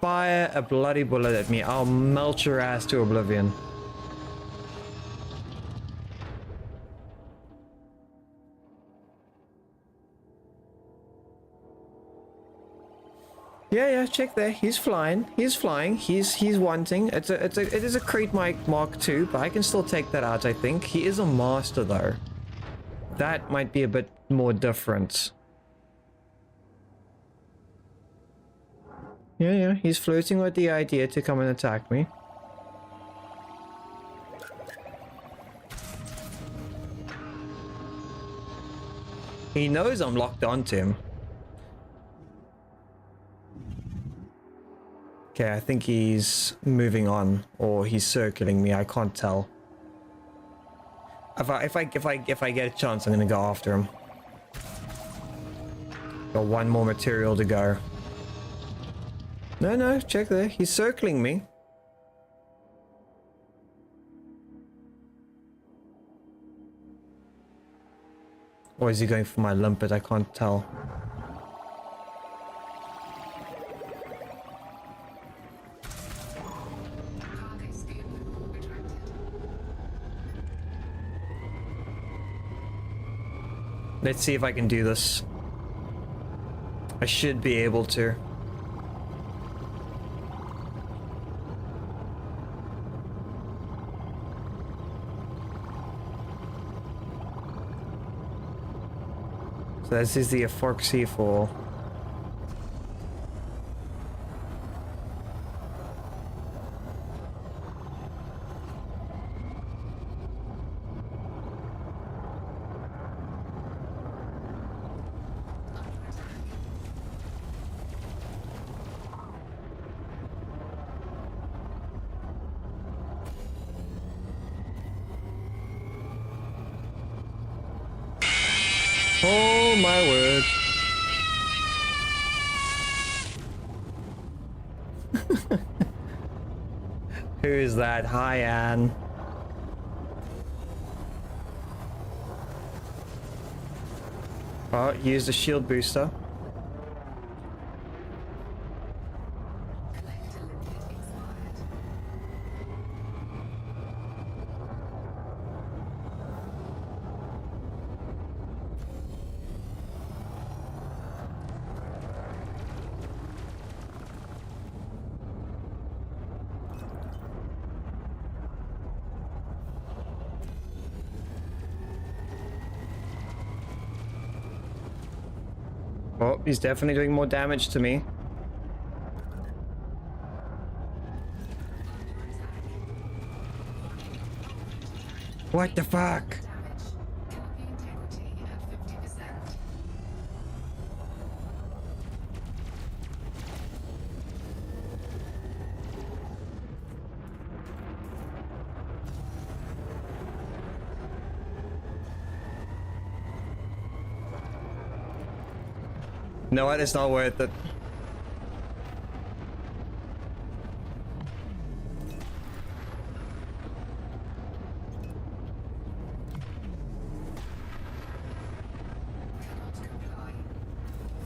fire a bloody bullet at me, I'll melt your ass to oblivion. Yeah, check there. He's flying. He's flying. He's wanting. It is a crate Mark II, but I can still take that out, I think. He is a master though. That might be a bit more different. Yeah, he's flirting with the idea to come and attack me. He knows I'm locked onto him. Okay, I think he's moving on, or he's circling me. I can't tell. If I get a chance, I'm gonna go after him. Got one more material to go. No, check there. He's circling me. Or is he going for my limpet? I can't tell. Cargo scoop retracted. Let's see if I can do this. I should be able to. So this is the Forksy for. Oh my word. Who is that? Hi, Anne. Oh, use the shield booster. Collector limit expired. Oh, he's definitely doing more damage to me. What the fuck? Damage. Canopy integrity at 50%. No, it's not worth it. Cannot comply.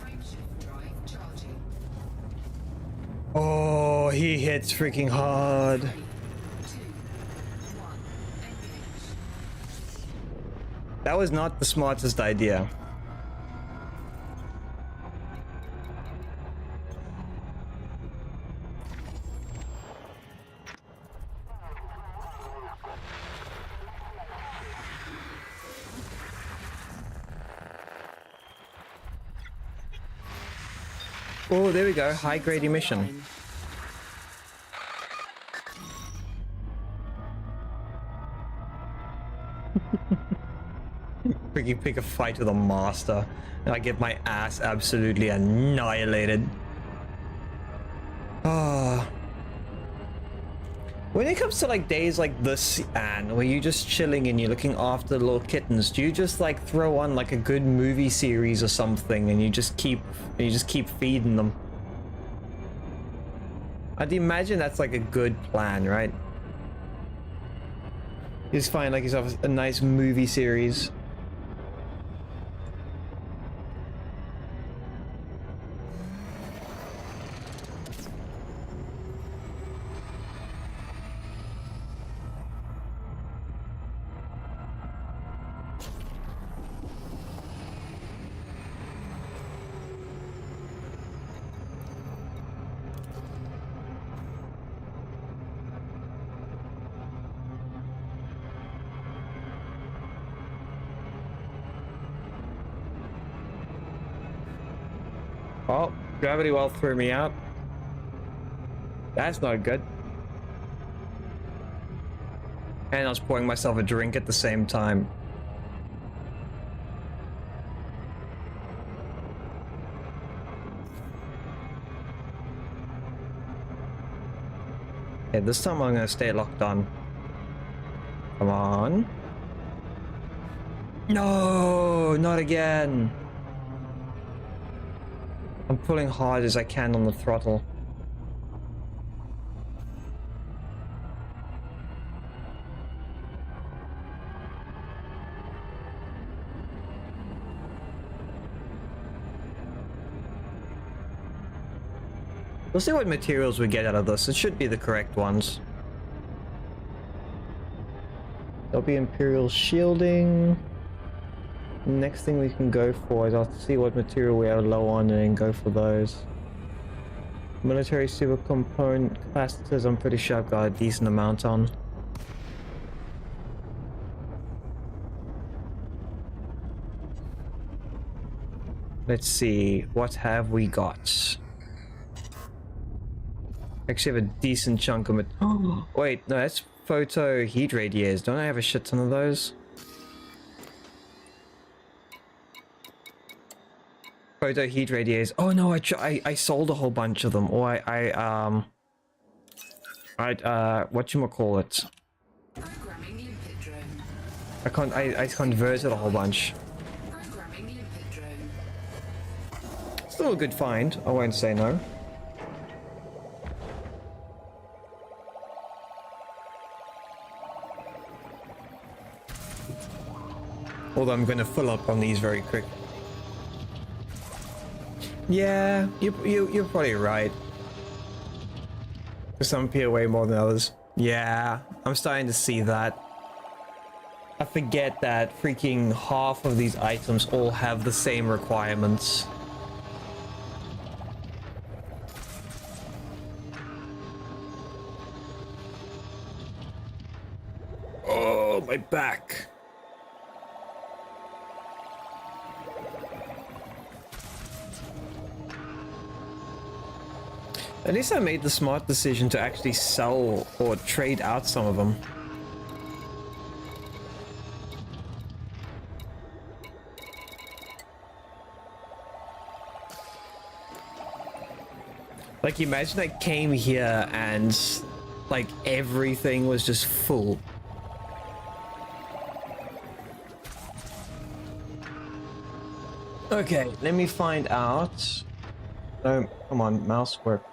Frameshift drive charging. Oh, he hits freaking hard. 3, 2, 1. Engage. That was not the smartest idea. Oh, there we go. High grade emission. Freaking pick a fight with a master, and I get my ass absolutely annihilated. Ah. When it comes to like days like this, Anne, where you're just chilling and you're looking after the little kittens, do you just like throw on like a good movie series or something and you just keep feeding them? I'd imagine that's like a good plan, right? You just find like yourself a nice movie series. Oh, gravity well threw me out. That's not good. And I was pouring myself a drink at the same time. Okay, this time I'm gonna stay locked on. Come on. No, not again. I'm pulling hard as I can on the throttle. We'll see what materials we get out of this. It should be the correct ones. There'll be Imperial shielding. Next thing we can go for is I'll see what material we are low on and then go for those. Military super component capacitors, I'm pretty sure I've got a decent amount on. Let's see, what have we got? Actually have a decent chunk of it. Oh, wait, no, that's photo heat radiators. Don't I have a shit ton of those? Photo heat radiators. Oh no, I sold a whole bunch of them. Or whatchamacallit? Programming limpet drone. I converted a whole bunch. Programming limpet drone. Still a good find, I won't say no. Although I'm gonna fill up on these very quick. Yeah, you're probably right. Some appear way more than others. Yeah, I'm starting to see that. I forget that freaking half of these items all have the same requirements. Oh, my back. At least I made the smart decision to actually sell or trade out some of them. Like, imagine I came here and, like, everything was just full. Okay, let me find out. Oh, come on, mouse work.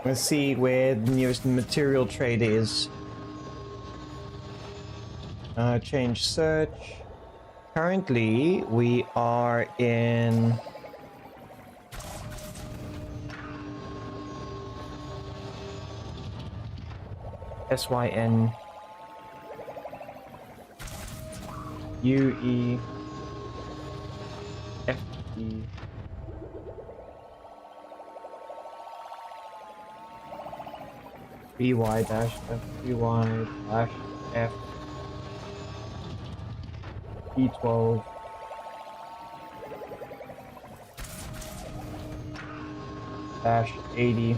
Let's see where the nearest material trade is. Change search. Currently, we are in... SYN UE FE BY dash F BY dash F E12 dash 80.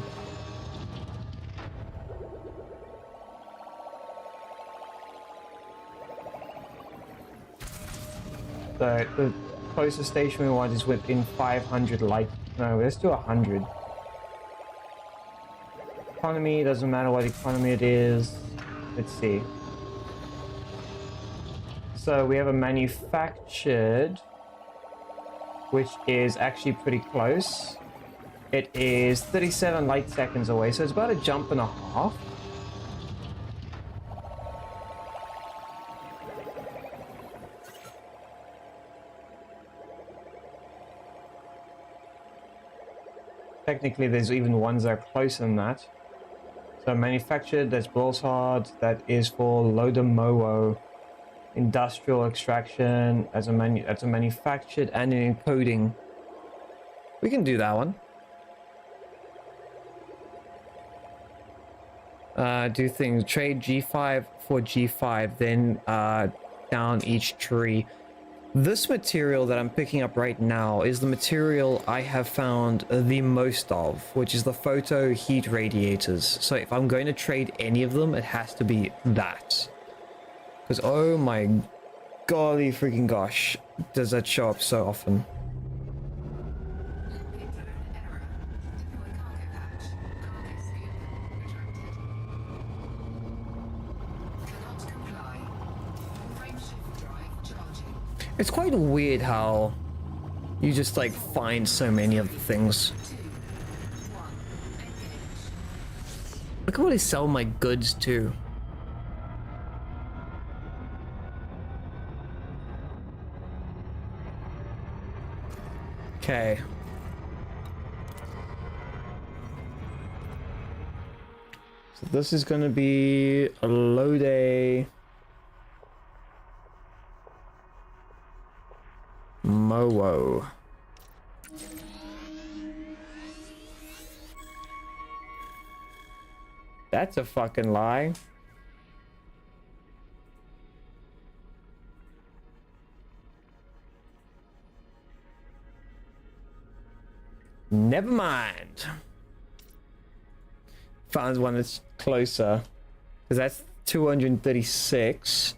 So the closest station we want is within 500 light. No, let's do 100. Economy, doesn't matter what economy it is. Let's see. So we have a manufactured, which is actually pretty close. It is 37 light seconds away, so it's about a jump and a half. Technically, there's even ones that are closer than that. So manufactured, that's Bolshard, that is for Lodomowo. Industrial extraction, that's a manufactured and an encoding. We can do that one. Do things. Trade G5 for G5, then down each tree. This material that I'm picking up right now is the material I have found the most of, which is the photo heat radiators. So if I'm going to trade any of them, it has to be that. Because oh my golly freaking gosh, does that show up so often. Input error. Deploy cargo patch. Cargo scoop retracted. Cannot comply. Frameshift drive charging. It's quite weird how you just like find so many of the things. 2, 1, engage. Look at what they sell my goods to. Okay. So this is going to be a low day. Mowo. That's a fucking lie. Never mind. Found one that's closer. Because that's 236.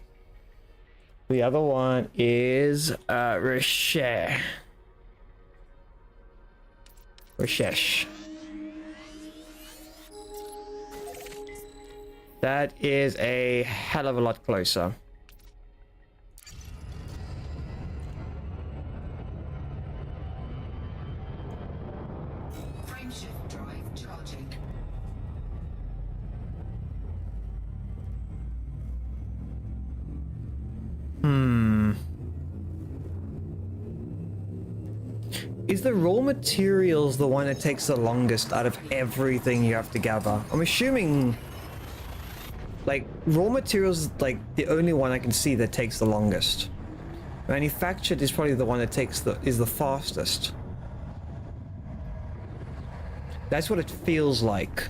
The other one is Rishesh. That is a hell of a lot closer. Frameshift drive charging. Is the raw materials the one that takes the longest out of everything you have to gather? I'm assuming like raw materials is like the only one I can see that takes the longest. Manufactured is probably the one that is the fastest. That's what it feels like.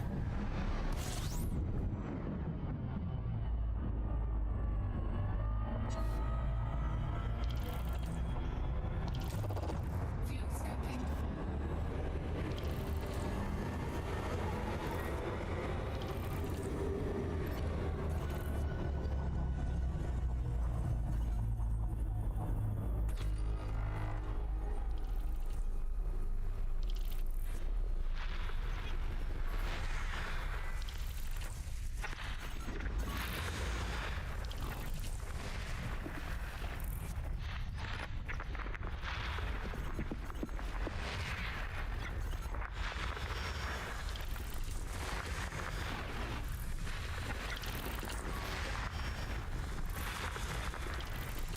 Fuel scoping.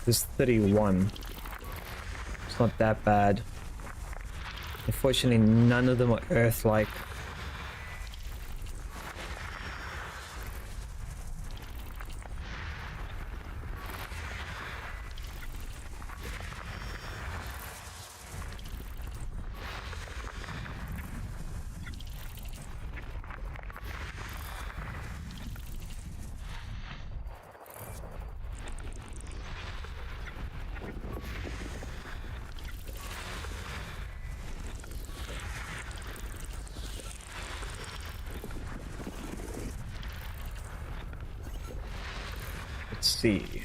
There's 31. It's not that bad. Unfortunately, none of them are Earth-like. Let's see.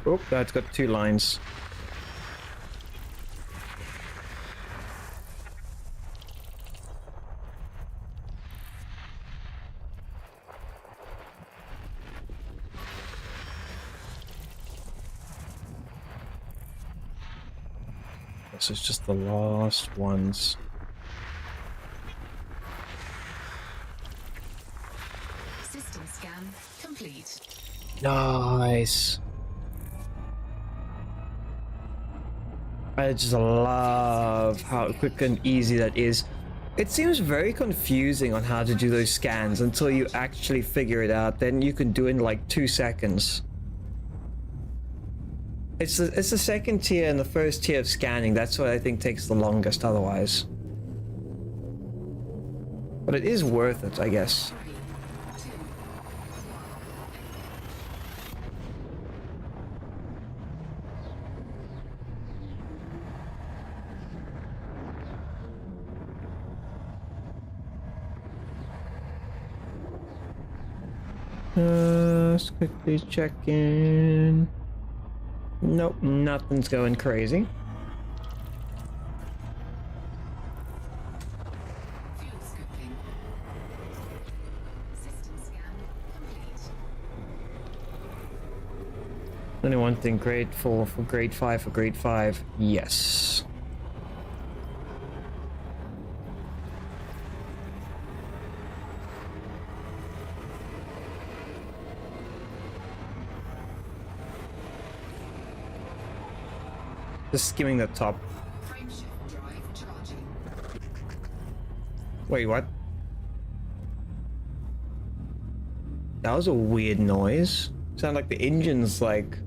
Oh, that's got 2 lines. This is just the last ones. System scan complete. Nice. I just love how quick and easy that is. It seems very confusing on how to do those scans until you actually figure it out. Then you can do it in like 2 seconds. It's the second tier and the first tier of scanning. That's what I think takes the longest otherwise. But it is worth it, I guess. 3, 2, Let's quickly check in. Nope, nothing's going crazy. fuel scooping. System scan complete. Only one thing, grade 4 for grade 5 for grade 5. Yes. Just skimming the top. Frameshift drive charging. Wait, what? That was a weird noise. Sounded like the engine's like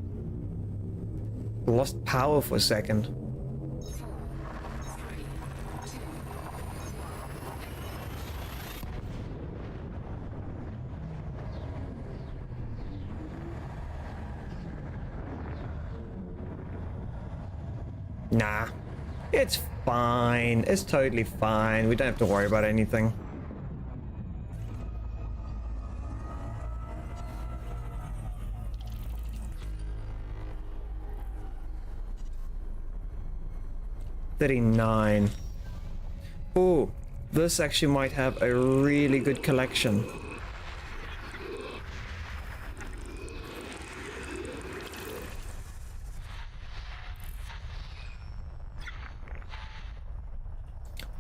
lost power for a second. 4, 3, 2, Nah, it's fine. It's totally fine. We don't have to worry about anything. $39. Oh, this actually might have a really good collection.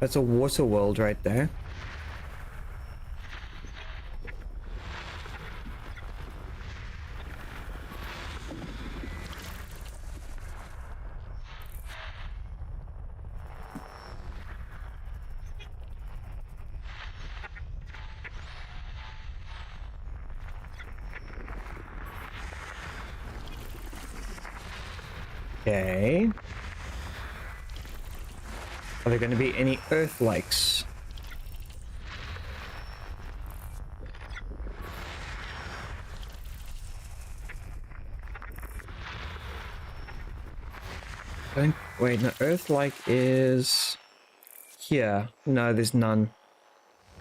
That's a water world right there. Okay. Are there going to be any Earth-likes? Don't wait. No, Earth-like is here. No, there's none.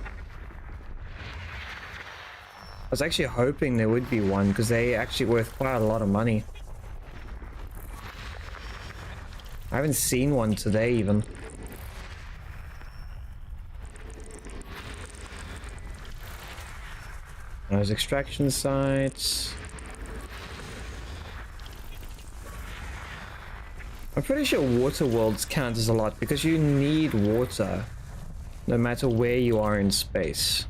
I was actually hoping there would be one because they actually worth quite a lot of money. I haven't seen one today even. Those extraction sites. I'm pretty sure water worlds count as a lot because you need water no matter where you are in space.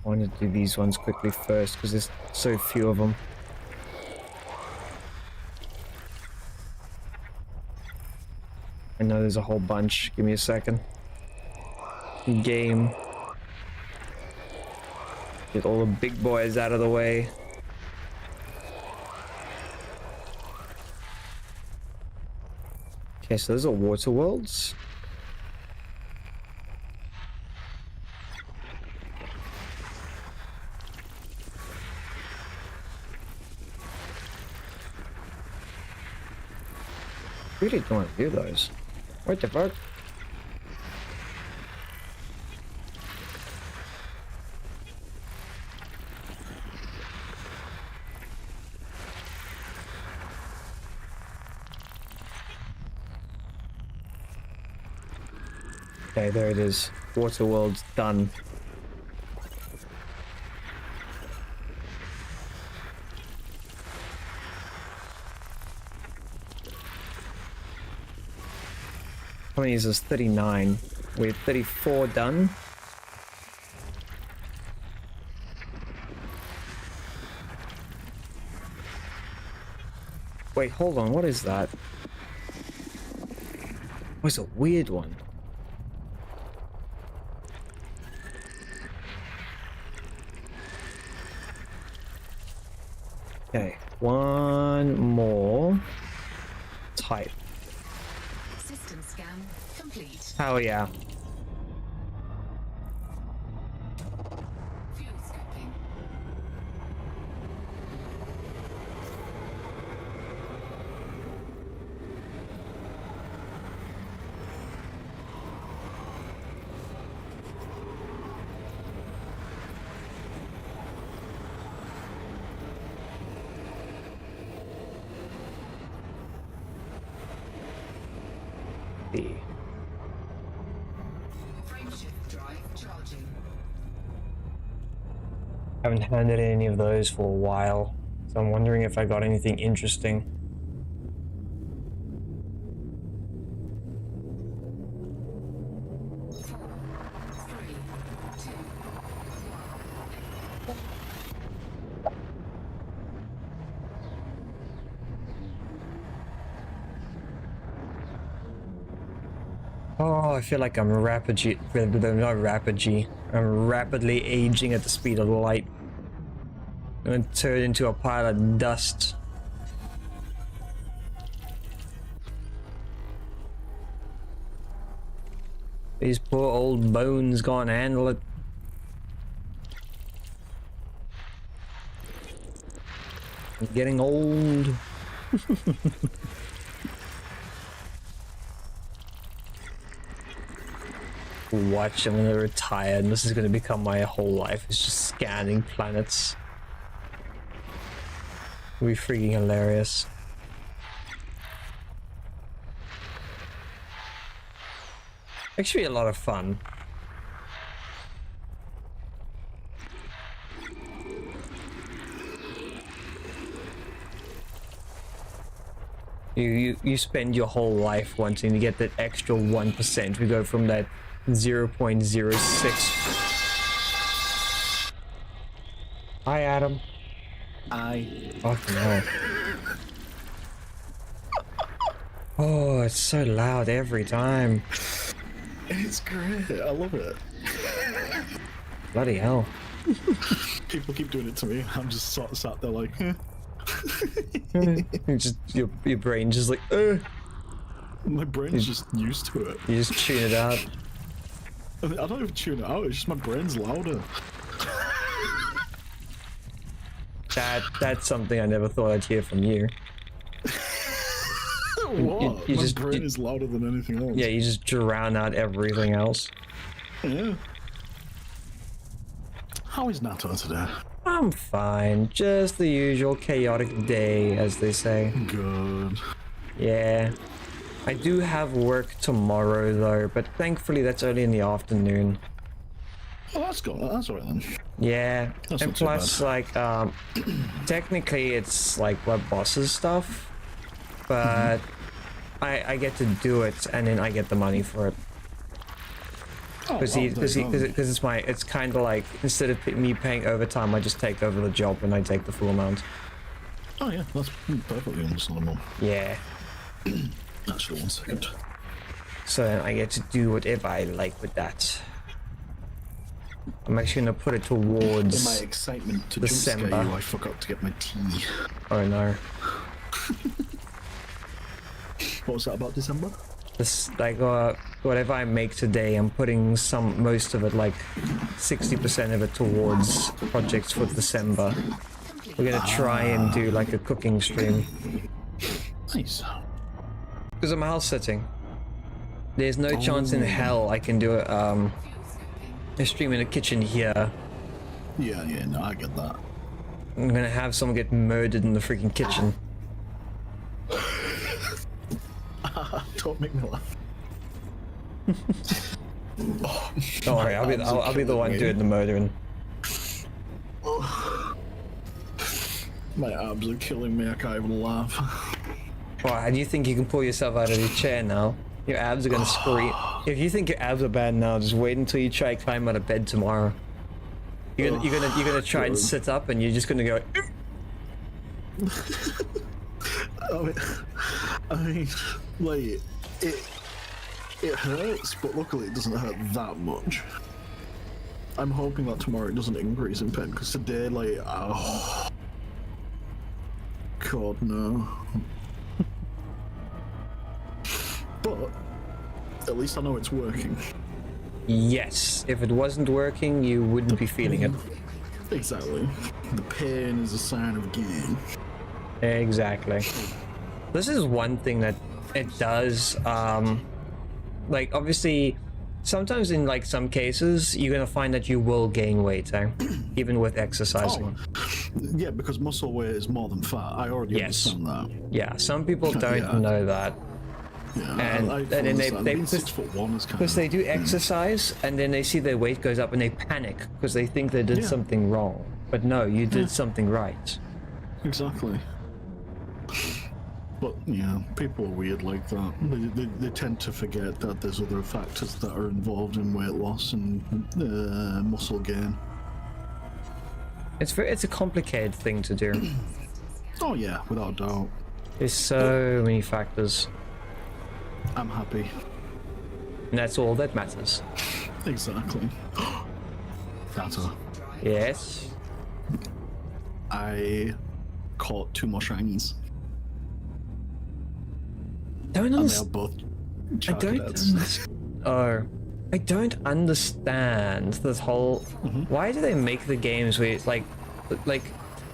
I want to do these ones quickly first because there's so few of them. I know there's a whole bunch. Give me a second. Game. Get all the big boys out of the way. Okay, so those are water worlds. Really don't want to do those. What the fuck? Okay, there it is. Water world's done. How many is this? 39. We have 34 done. Wait, hold on. What is that? Oh, it's a weird one. Okay, one more. Type. System scan complete. Hell yeah. Fuel scoping. See. Frameshift drive charging. Haven't handed any of those for a while, so I'm wondering if I got anything interesting. Oh, I feel like I'm rapidly aging at the speed of light. I'm gonna turn into a pile of dust. These poor old bones can't handle it. I'm getting old. Watch, I'm gonna retire and this is gonna become my whole life. It's just scanning planets. It'll be freaking hilarious. Actually a lot of fun. You spend your whole life wanting to get that extra 1%. We go from that 0.06. Hi, Adam. Hi. Fucking hell. Oh, it's so loud every time. It's great. I love it. Bloody hell. People keep doing it to me. I'm just sort of sat there like, Just your brain just like, my brain's just used to it. you just tune it out. I don't even tune it out. It's just my brain's louder. That's something I never thought I'd hear from you. What? you My just- brain is louder than anything else. Yeah, you just drown out everything else. Yeah. How is Nato today? I'm fine. Just the usual chaotic day, as they say. Good. Yeah. I do have work tomorrow, though, but thankfully that's only in the afternoon. Oh, that's good. That's alright then. Yeah. That's And not too plus, like, technically it's like web bosses stuff, but I get to do it, and then I get the money for it. Oh, Because it's kind of like, instead of me paying overtime, I just take over the job and I take the full amount. Oh yeah, that's perfectly understandable. Yeah. Actually, 1 second. So then I get to do whatever I like with that. I'm actually gonna put it In my towards. excitement to December. jump scare you, I forgot to get my tea. Oh no. What was that about December? This, like, whatever I make today, I'm putting most of it, like 60% of it towards projects for December. We're gonna try and do like a cooking stream. Nice. Because I'm house sitting. There's no chance in hell I can do a stream in the kitchen here. Yeah, no, I get that. I'm gonna have someone get murdered in the freaking kitchen. Don't make me laugh. Don't worry, I'll be the one doing the murdering. My abs are killing me, I can't even laugh. Why, do you think you can pull yourself out of your chair now? Your abs are gonna scream. If you think your abs are bad now, just wait until you try to climb out of bed tomorrow. You're gonna try and sit up, and you're just gonna go. I mean, like, it hurts, but luckily it doesn't hurt that much. I'm hoping that tomorrow it doesn't increase in pain, because today, like, oh, God, no. But at least I know it's working. Yes, if it wasn't working, you wouldn't be feeling it. Exactly. The pain is a sign of gain. Exactly. This is one thing that it does, like, obviously, sometimes in, like, some cases, you're gonna find that you will gain weight, even with exercising. Oh, yeah, because muscle weight is more than fat. I already understand that. Yeah, some people don't know that. Yeah, And then they being 6'1" is kind because they do exercise and then they see their weight goes up and they panic because they think they did something wrong. But no, you did something right. Exactly. But yeah, people are weird like that. They tend to forget that there's other factors that are involved in weight loss and muscle gain. It's a complicated thing to do. Oh yeah, without a doubt. There's so many factors. I'm happy. And that's all that matters. Exactly. Data. Yes. I caught 2 more shinies. Don't And they are understand. both I don't. Oh, I don't understand this whole. Why do they make the games where it's like,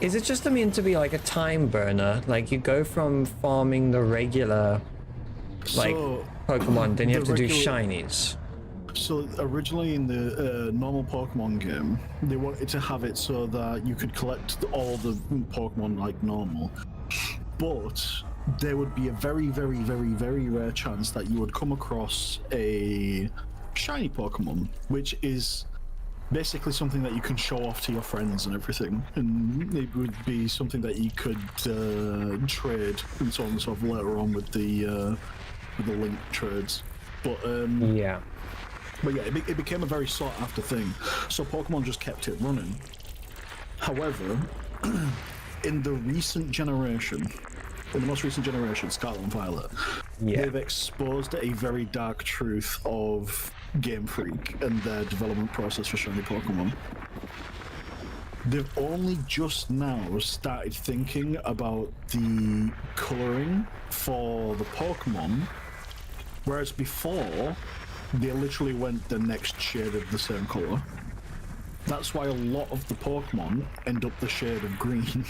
is it just meant to be like a time burner? Like you go from farming the regular, like Pokemon, then you have to do shinies. So originally in the normal Pokemon game, they wanted to have it so that you could collect all the Pokemon like normal, but there would be a very, very, very, very rare chance that you would come across a shiny Pokemon, which is basically something that you can show off to your friends and everything, and it would be something that you could trade and so on and so forth later on with the link trades. But Yeah. But yeah, it became a very sought after thing, so Pokemon just kept it running. However, in the recent generation, in the most recent generation, Scarlet and Violet, they've exposed a very dark truth of Game Freak and their development process for shiny Pokemon. They've only just now started thinking about the colouring for the Pokemon, whereas before, they literally went the next shade of the same colour. That's why a lot of the Pokemon end up the shade of green.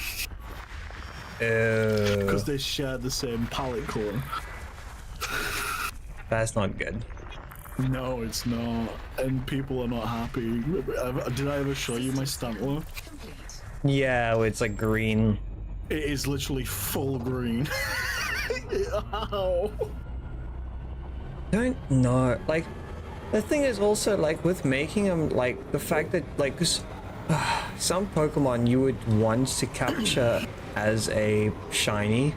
Because they share the same palette colour. That's not good. No, it's not. And people are not happy. Did I ever show you my Stantler? Yeah, well, it's like green. It is literally full green. Ow. Don't know. Like, the thing is also, like, with making them, like, the fact that, like, 'cause, some Pokemon you would want to capture as a shiny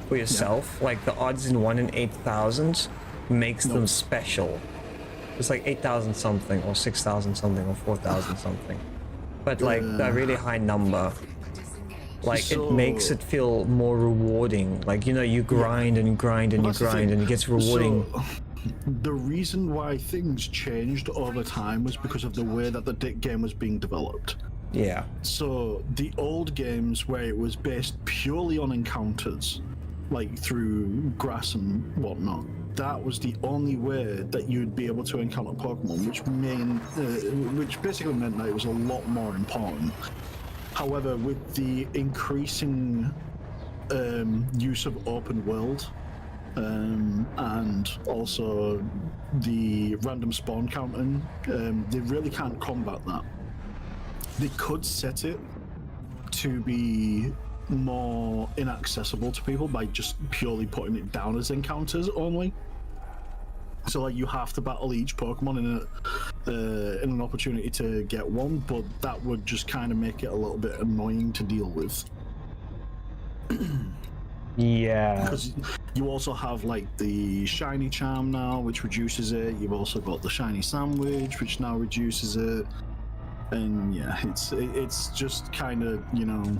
for yourself, like, the odds in 1 in 8,000 makes them special. It's like 8,000 something, or 6,000 something, or 4,000 something. But, like, a really high number. Like, it makes it feel more rewarding. Like, you know, you grind and grind and you grind and it gets rewarding. So, the reason why things changed over time was because of the way that the game was being developed. Yeah. So, the old games where it was based purely on encounters, like through grass and whatnot, that was the only way that you'd be able to encounter Pokemon, which basically meant that it was a lot more important. However, with the increasing use of open world and also the random spawn counting, they really can't combat that. They could set it to be more inaccessible to people by just purely putting it down as encounters only. So like you have to battle each Pokemon in an opportunity to get one, but that would just kind of make it a little bit annoying to deal with. Yeah. Because you also have like the shiny charm now, which reduces it. You've also got the shiny sandwich, which now reduces it. And yeah, it's just kind of, you know,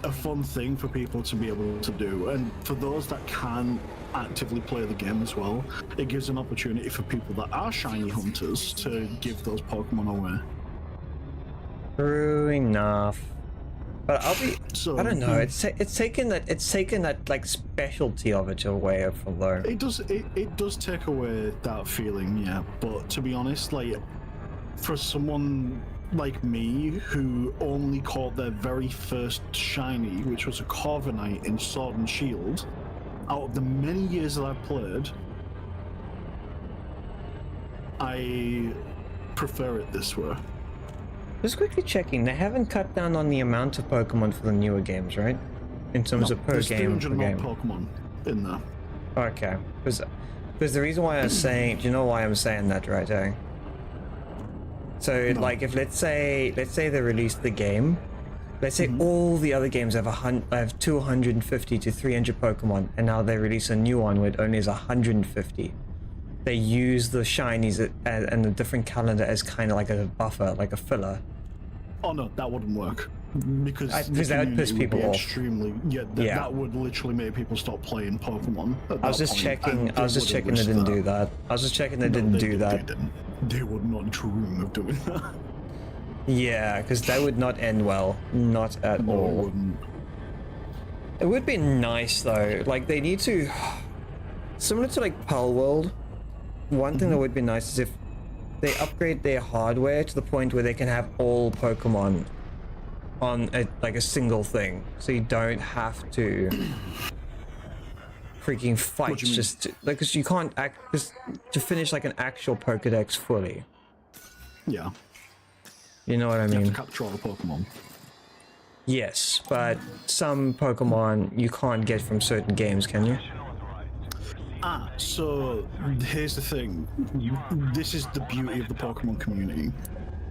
a fun thing for people to be able to do, and for those that can actively play the game as well, it gives an opportunity for people that are shiny hunters to give those Pokemon away. True enough. But So, I don't know. It's taken that like specialty of it away from though. It does take away that feeling, yeah. But to be honest, like for someone like me who only caught their very first shiny, which was a Corviknight in Sword and Shield, out of the many years that I've played, I prefer it this way. Just quickly checking, they haven't cut down on the amount of Pokemon for the newer games, right? In terms of per there's game. 300 more Pokemon in there. Okay, because the reason why I'm saying, do you know why I'm saying that, right? Eh? So like, if let's say they release the game, let's say all the other games have 250 to 300 Pokemon, and now they release a new one with only 150. They use the shinies and the different calendar as kind of like a buffer, like a filler. Oh no, that wouldn't work. Because that would piss people off. Extremely, that would literally make people stop playing Pokemon. I was just checking they didn't do that. I was just checking they didn't do that. They would not dream of doing that. Yeah, because that would not end well. Not at all. It wouldn't. It would be nice though. Like they need to, similar to like Pal World. One thing that would be nice is if they upgrade their hardware to the point where they can have all Pokemon on like a single thing, so you don't have to freaking fight just because you can't just to finish like an actual Pokedex fully. Yeah. You know what I mean? You have to capture all the Pokemon. Yes, but some Pokemon you can't get from certain games, can you? So here's the thing. This is the beauty of the Pokemon community.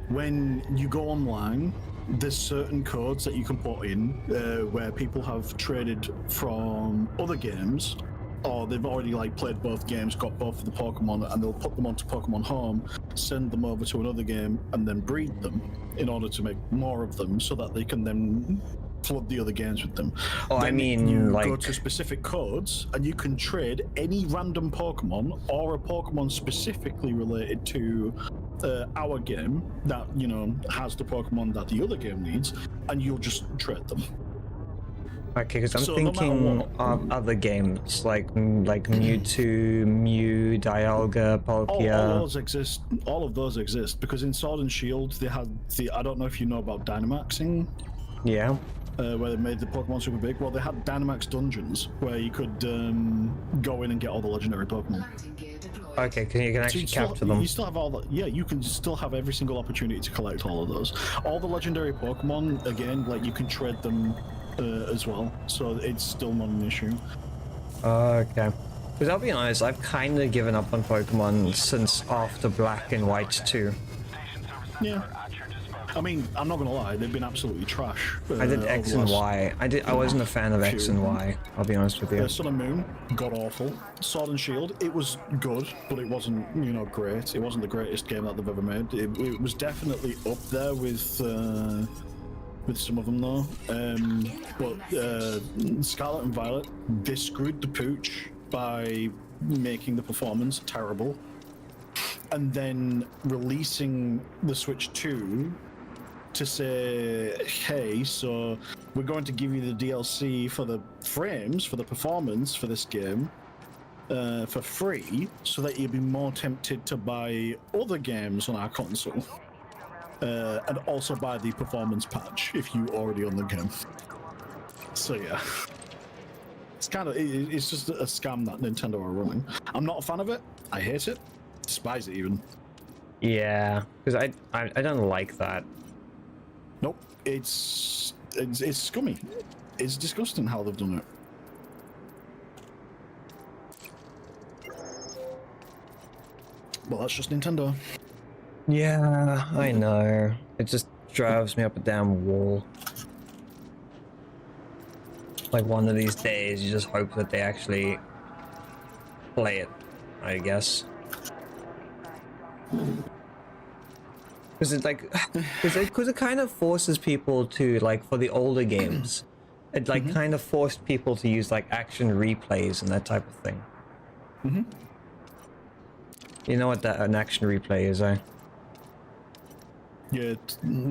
When you go online, there's certain codes that you can put in where people have traded from other games, or they've already like played both games, got both of the Pokemon, and they'll put them onto Pokemon Home, send them over to another game, and then breed them in order to make more of them, so that they can then flood the other games with them. Oh, then I mean, you like, go to specific codes, and you can trade any random Pokemon or a Pokemon specifically related to our game that has the Pokemon that the other game needs, and you'll just trade them. Okay, because I'm So thinking of other games like Mewtwo, Mew, Dialga, Palkia. All of those exist because in Sword and Shield they had I don't know if you know about Dynamaxing. Yeah. Where they made the Pokemon super big. Well, they had Dynamax dungeons where you could go in and get all the legendary Pokemon. Lighting gear deployed. Okay, you can actually capture them. You still have all the, you can still have every single opportunity to collect all of those. All the legendary Pokemon, again, like you can trade them as well, so it's still not an issue. Okay. Because I'll be honest, I've kind of given up on Pokemon since after Black and White 2. Yeah. I mean, I'm not gonna lie, they've been absolutely trash. I did X and Y. I wasn't a fan of X and Y, I'll be honest with you. Sun and Moon, god awful. Sword and Shield, it was good, but it wasn't, great. It wasn't the greatest game that they've ever made. It was definitely up there with some of them though. But Scarlet and Violet, they screwed the pooch by making the performance terrible. And then releasing the Switch 2 to say, hey, so we're going to give you the DLC for the frames, for the performance for this game, for free, so that you'll be more tempted to buy other games on our console. And also buy the performance patch if you already own the game. So yeah. It's just a scam that Nintendo are running. I'm not a fan of it. I hate it. Despise it even. Yeah, because I don't like that. Nope, it's scummy. It's disgusting how they've done it. Well, that's just Nintendo. Yeah, I know. It just drives me up a damn wall. Like one of these days, you just hope that they actually play it, I guess. Because it kind of forces people to, like, for the older games, It like kind of forced people to use like action replays and that type of thing. You know what an action replay is, eh? Yeah,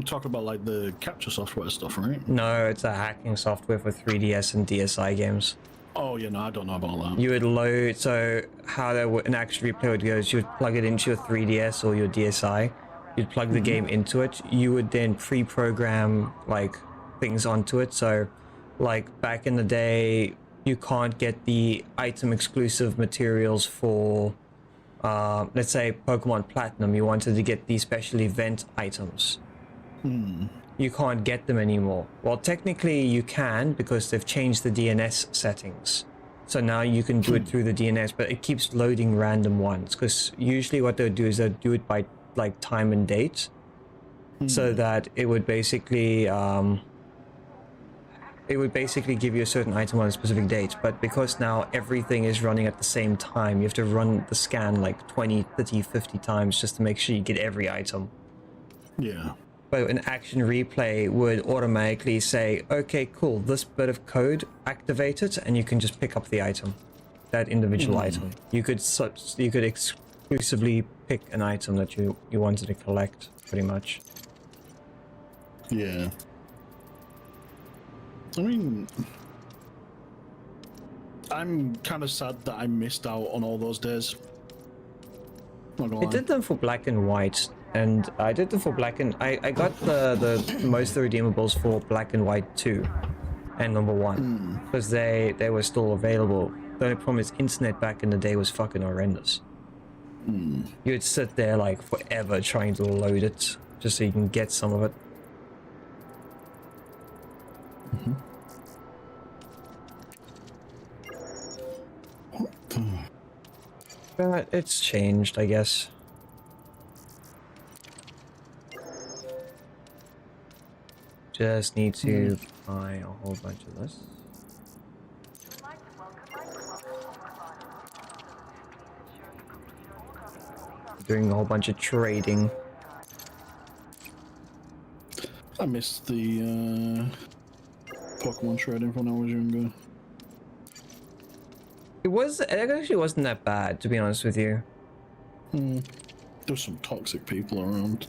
talk about like the capture software stuff, right? No, it's a hacking software for 3DS and DSi games. Oh yeah, no, I don't know about that. You would load, so how an action replay would go is you would plug it into your 3DS or your DSi, you'd plug the game into it, you would then pre-program like things onto it. So like back in the day, you can't get the item exclusive materials for let's say Pokemon Platinum. You wanted to get the special event items. You can't get them anymore. Well, technically you can, because they've changed the DNS settings. So now you can do it through the DNS, but it keeps loading random ones, because usually what they'll do is they'll do it by like time and date, so that it would basically give you a certain item on a specific date. But because now everything is running at the same time, you have to run the scan like 20, 30, 50 times just to make sure you get every item. Yeah. But an action replay would automatically say, okay, cool, this bit of code, activate it, and you can just pick up the item, that individual item. You could exclusively pick an item that you wanted to collect, pretty much. Yeah. I mean, I'm kind of sad that I missed out on all those days. Not gonna I lie. did them for black and white, and I did them for black and... I got the most of the redeemables for black and white 2 and number 1, because they were still available. The only problem is internet back in the day was fucking horrendous. You would sit there like forever trying to load it, just so you can get some of it. But it's changed, I guess. Just need to buy a whole bunch of this. Doing a whole bunch of trading. I missed the Pokemon trading when I was younger. It actually wasn't that bad, to be honest with you. There's some toxic people around.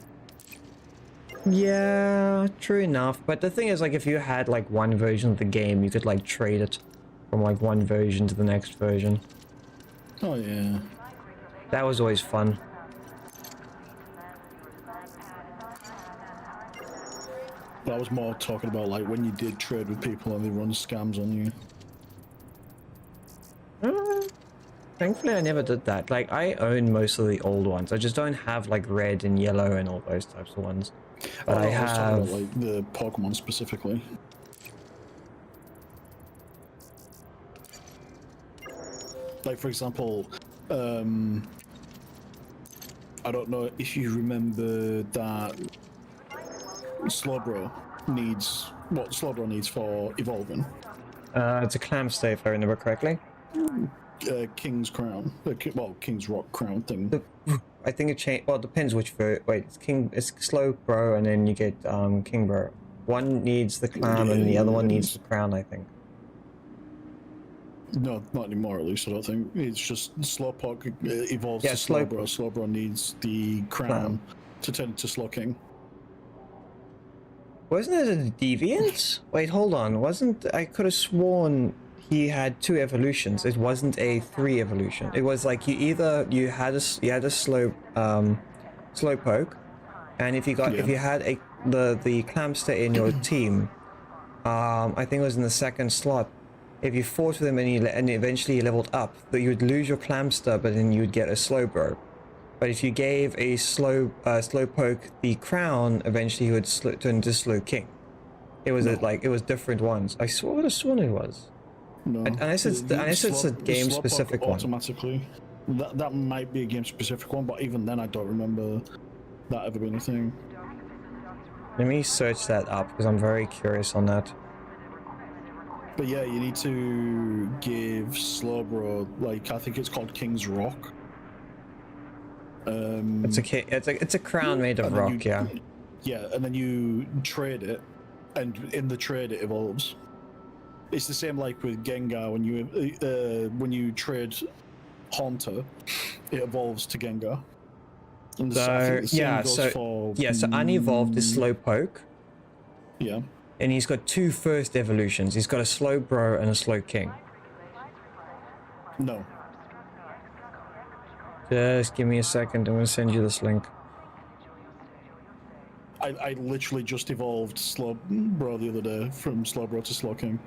Yeah, true enough. But the thing is, like, if you had like one version of the game, you could like trade it from like one version to the next version. Oh yeah. That was always fun. But I was more talking about like when you did trade with people and they run scams on you. Thankfully, I never did that. Like, I own most of the old ones. I just don't have like red and yellow and all those types of ones. But I was talking have about, like the Pokemon specifically. Like for example, I don't know if you remember that Slowbro needs what Slowbro needs for evolving. it's a clam stay, if I remember correctly. King's Crown, well, King's Rock Crown thing. I think it changed. Well, it depends which wait, it's Slow Bro, and then you get King Bro. One needs the clam, and the other one needs the crown, I think. No, not anymore. At least I don't think. It's just Slowpoke evolves to Slowbro. Slowbro needs the crown to turn into Slowking. Wasn't it a deviant? Wait, hold on. I could have sworn he had 2 evolutions. It wasn't a 3 evolution. It was like you had a Slowpoke, and if you had the Clamster in your team, I think it was in the second slot. If you fought with him and eventually you leveled up, that you would lose your Clamster, but then you would get a Slowbro. But if you gave a Slowpoke the crown, eventually he would turn into Slowking. It was it was different ones. I would have sworn it was. No, unless it's a game specific one. Automatically, that might be a game specific one, but even then, I don't remember that ever being a thing. Let me search that up because I'm very curious on that. But yeah, you need to give Slowbro, like, I think it's called King's Rock. It's a crown made of rock, yeah. Yeah, and then you trade it, and in the trade it evolves. It's the same like with Gengar when you trade Haunter, it evolves to Gengar. And I think the same goes for so unevolved is Slowpoke, yeah. and he's got 2 first evolutions. He's got a Slowbro and a Slowking. No. Just give me a second. I'm gonna send you this link. I literally just evolved Slowbro the other day from Slowbro to Slowking.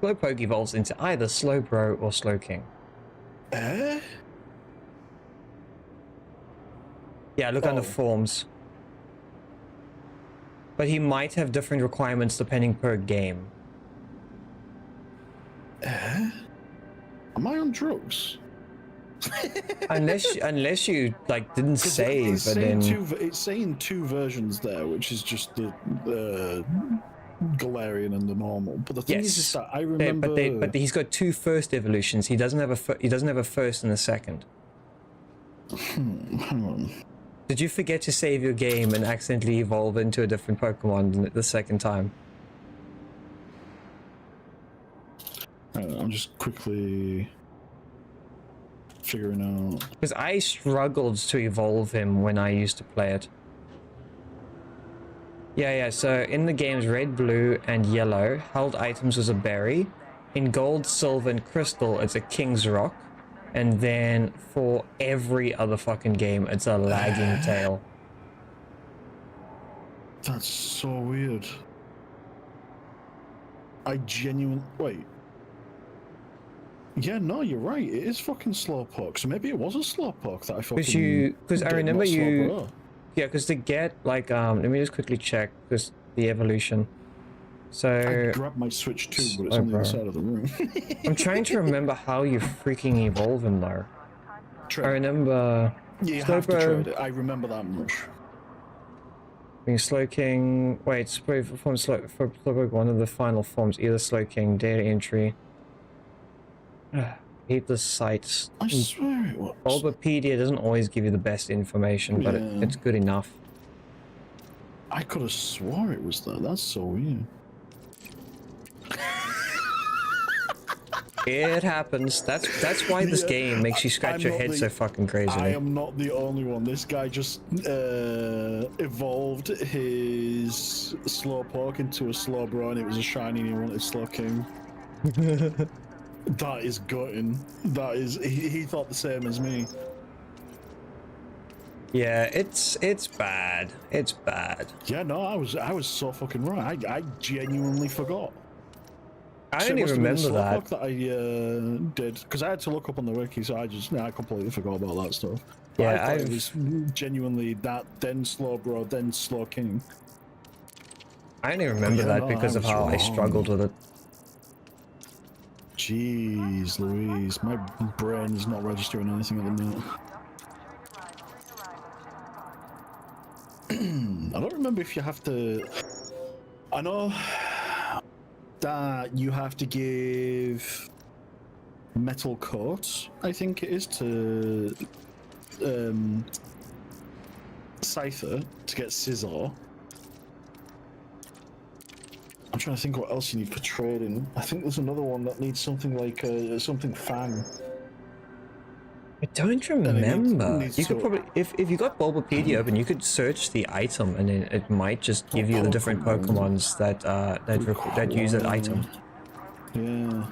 Slowpoke evolves into either Slowbro or Slowking. Yeah, look under forms. But he might have different requirements depending per game. Am I on drugs? unless you like didn't save, it's but then it's saying 2 versions there, which is just the Galarian and the normal. But the thing is that I remember. But he's got 2 first evolutions. He doesn't have a first and a second. Hang on. Did you forget to save your game and accidentally evolve into a different Pokemon the second time? I'm just quickly figuring out. Because I struggled to evolve him when I used to play it. Yeah, so in the games Red, Blue, and Yellow, held items was a berry. In Gold, Silver, and Crystal, it's a King's Rock. And then for every other fucking game, it's a lagging tail. That's so weird. I genuinely... Wait. Yeah, no, you're right. It is fucking Slowpoke. So maybe it was a Slowpoke that I fucking... Because I remember you... Yeah, because to get, like, let me just quickly check this, the evolution. So... I grabbed my Switch too, but it's on the other side of the room. I'm trying to remember how you freaking evolve him, though. Trade. I remember... Yeah, you have to trade it. I remember that much. Being Slowking... Wait, form Slowpoke, one of the final forms. Either Slowking, data entry... Hate the sites. I swear it was. Bulbapedia doesn't always give you the best information, but it's good enough. I could have swore it was that. That's so weird. It happens. That's why this game makes you scratch your head so fucking crazily. I am not the only one. This guy just evolved his Slowpoke into a Slowbro, and it was a shiny, and he wanted Slowking. That is gutting. That is. He thought the same as me. Yeah, it's bad. It's bad. Yeah, no, I was so fucking right. I genuinely forgot. I don't even remember that. I did, because I had to look up on the wiki, so I completely forgot about that stuff. But Yeah, I thought it was genuinely that, then Slowbro, then Slowking. I only remember that because of how I struggled with it. Jeez Louise, my brain is not registering anything at the minute. I don't remember if you have to... I know that you have to give metal coats, I think it is, to Scyther to get Scizor. I'm trying to think what else you need for trading. I think there's another one that needs something like something Fang. I don't remember. You could probably, if you got Bulbapedia open, you could search the item, and then it might just give you the different Pokemons that use that item. Yeah.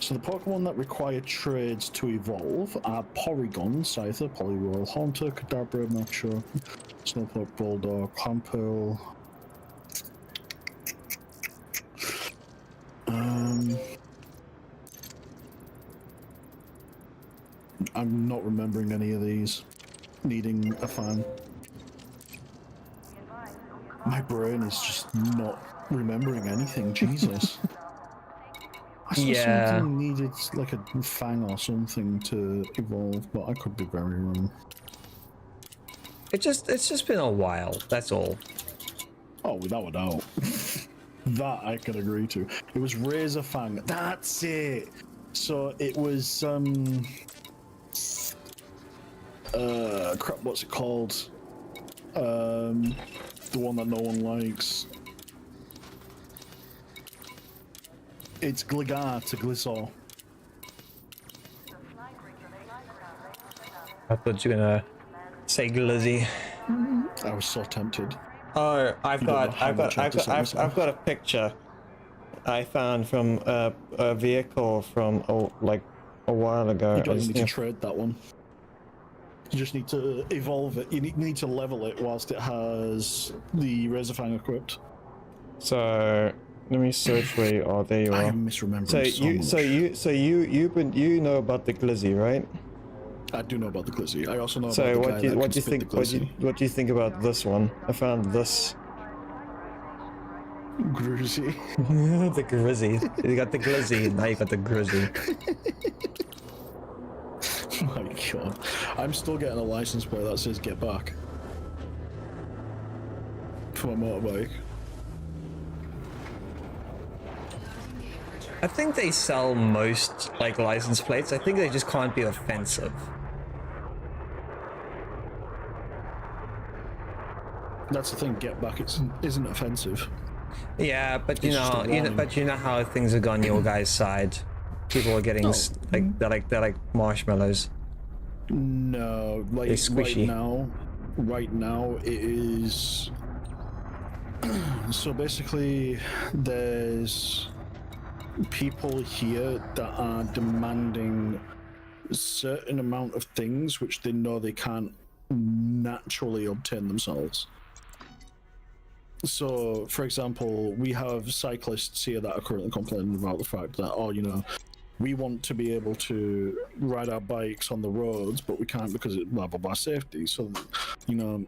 So the Pokemon that require trades to evolve are Porygon, Scyther, Poliwhirl, Haunter, Kadabra, Macho, Snowpoke, Bulldog, Clamperl. I'm not remembering any of these needing a fan. My brain is just not remembering anything, Jesus. I saw something needed like a fang or something to evolve, but I could be very wrong. It's just been a while, that's all. Oh, without a doubt. That I can agree to. It was Razor Fang. That's it. So it was Uh, crap, what's it called? the one that no one likes. It's Gligar to Glisor. I thought you were gonna say glizzy. I was so tempted. Oh, I've You don't know got how much I have to say myself. I've got a picture I found from a vehicle from like a while ago. You don't need to trade that one. You just need to evolve it. You need to level it whilst it has the Razorfang equipped. So let me search where you are. There you I are. am misremembering So you know about the glizzy, right? I do know about the glizzy. I also know So about the what guy do you that what can do you spit think the glizzy. what do you think about this one? I found this. Glizzy. The grizzy. You got the glizzy, now you got the grizzy. Oh my god. I'm still getting a license plate that says get back. For my motorbike. I think they sell most like license plates. I think they just can't be offensive. That's the thing, get back isn't offensive. Yeah, but It's just a warning. but you know how things are on your guys' side. People are getting they're like marshmallows. No, like They're squishy. right now it is. So basically, there's people here that are demanding a certain amount of things which they know they can't naturally obtain themselves. So, for example, we have cyclists here that are currently complaining about the fact that, oh, you know, we want to be able to ride our bikes on the roads, but we can't because it's blah, blah, blah, safety. So, you know,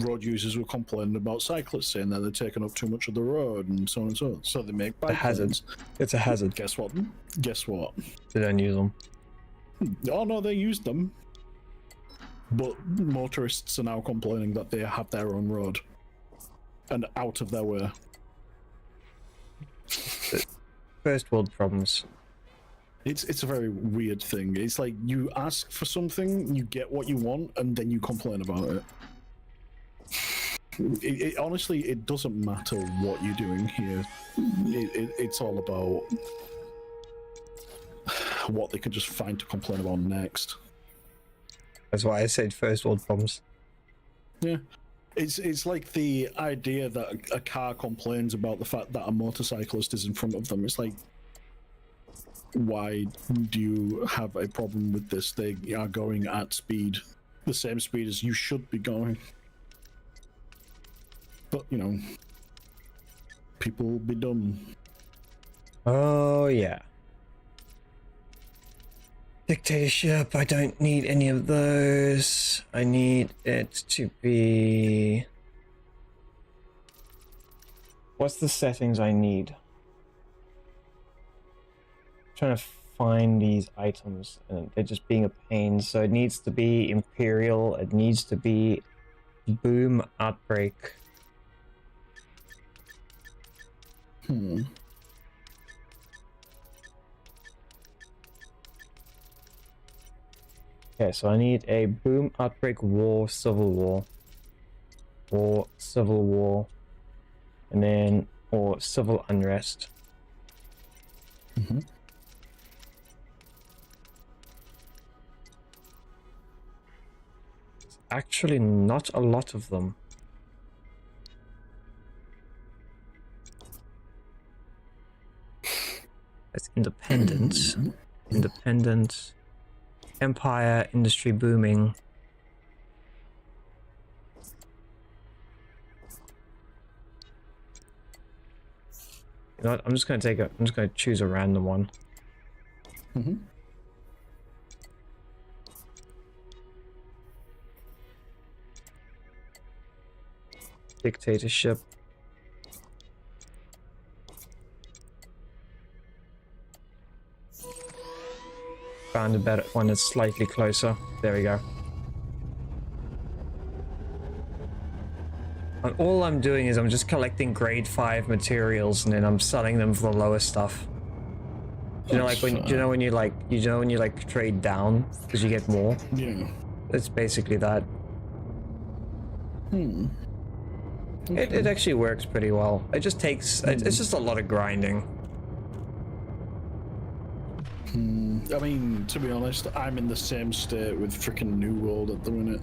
road users were complaining about cyclists saying that they're taking up too much of the road and so on and so on. So they make bike lanes. It's a hazard. Guess what? They don't use them. Oh, no, they use them. But motorists are now complaining that they have their own road. And out of their way. First world problems. It's a very weird thing. It's like you ask for something, you get what you want, and then you complain about it. Honestly, it doesn't matter what you're doing here. It's all about what they could just find to complain about next. That's why I said first world problems. Yeah. It's like the idea that a car complains about the fact that a motorcyclist is in front of them. It's like, why do you have a problem with this? They are going at speed, the same speed as you should be going. But, you know, people will be dumb. Oh, yeah. Dictatorship, I don't need any of those. I need it to be... What's the settings I need? I'm trying to find these items and they're just being a pain. So it needs to be Imperial, it needs to be Boom Outbreak. Okay, so I need a Boom, Outbreak, War, Civil War. Or Civil War. And then, or Civil Unrest. Mm-hmm. It's actually not a lot of them. It's Independence. Independence. Empire, industry booming. You know what? I'm just gonna choose a random one. Mm-hmm. Dictatorship. Found a better one that's slightly closer. There we go. And all I'm doing is I'm just collecting grade 5 materials and then I'm selling them for the lower stuff. You know, like when you know when you like trade down because you get more. Yeah. It's basically that. It actually works pretty well. It just takes, it's just a lot of grinding. I mean, to be honest, I'm in the same state with freaking New World at the minute.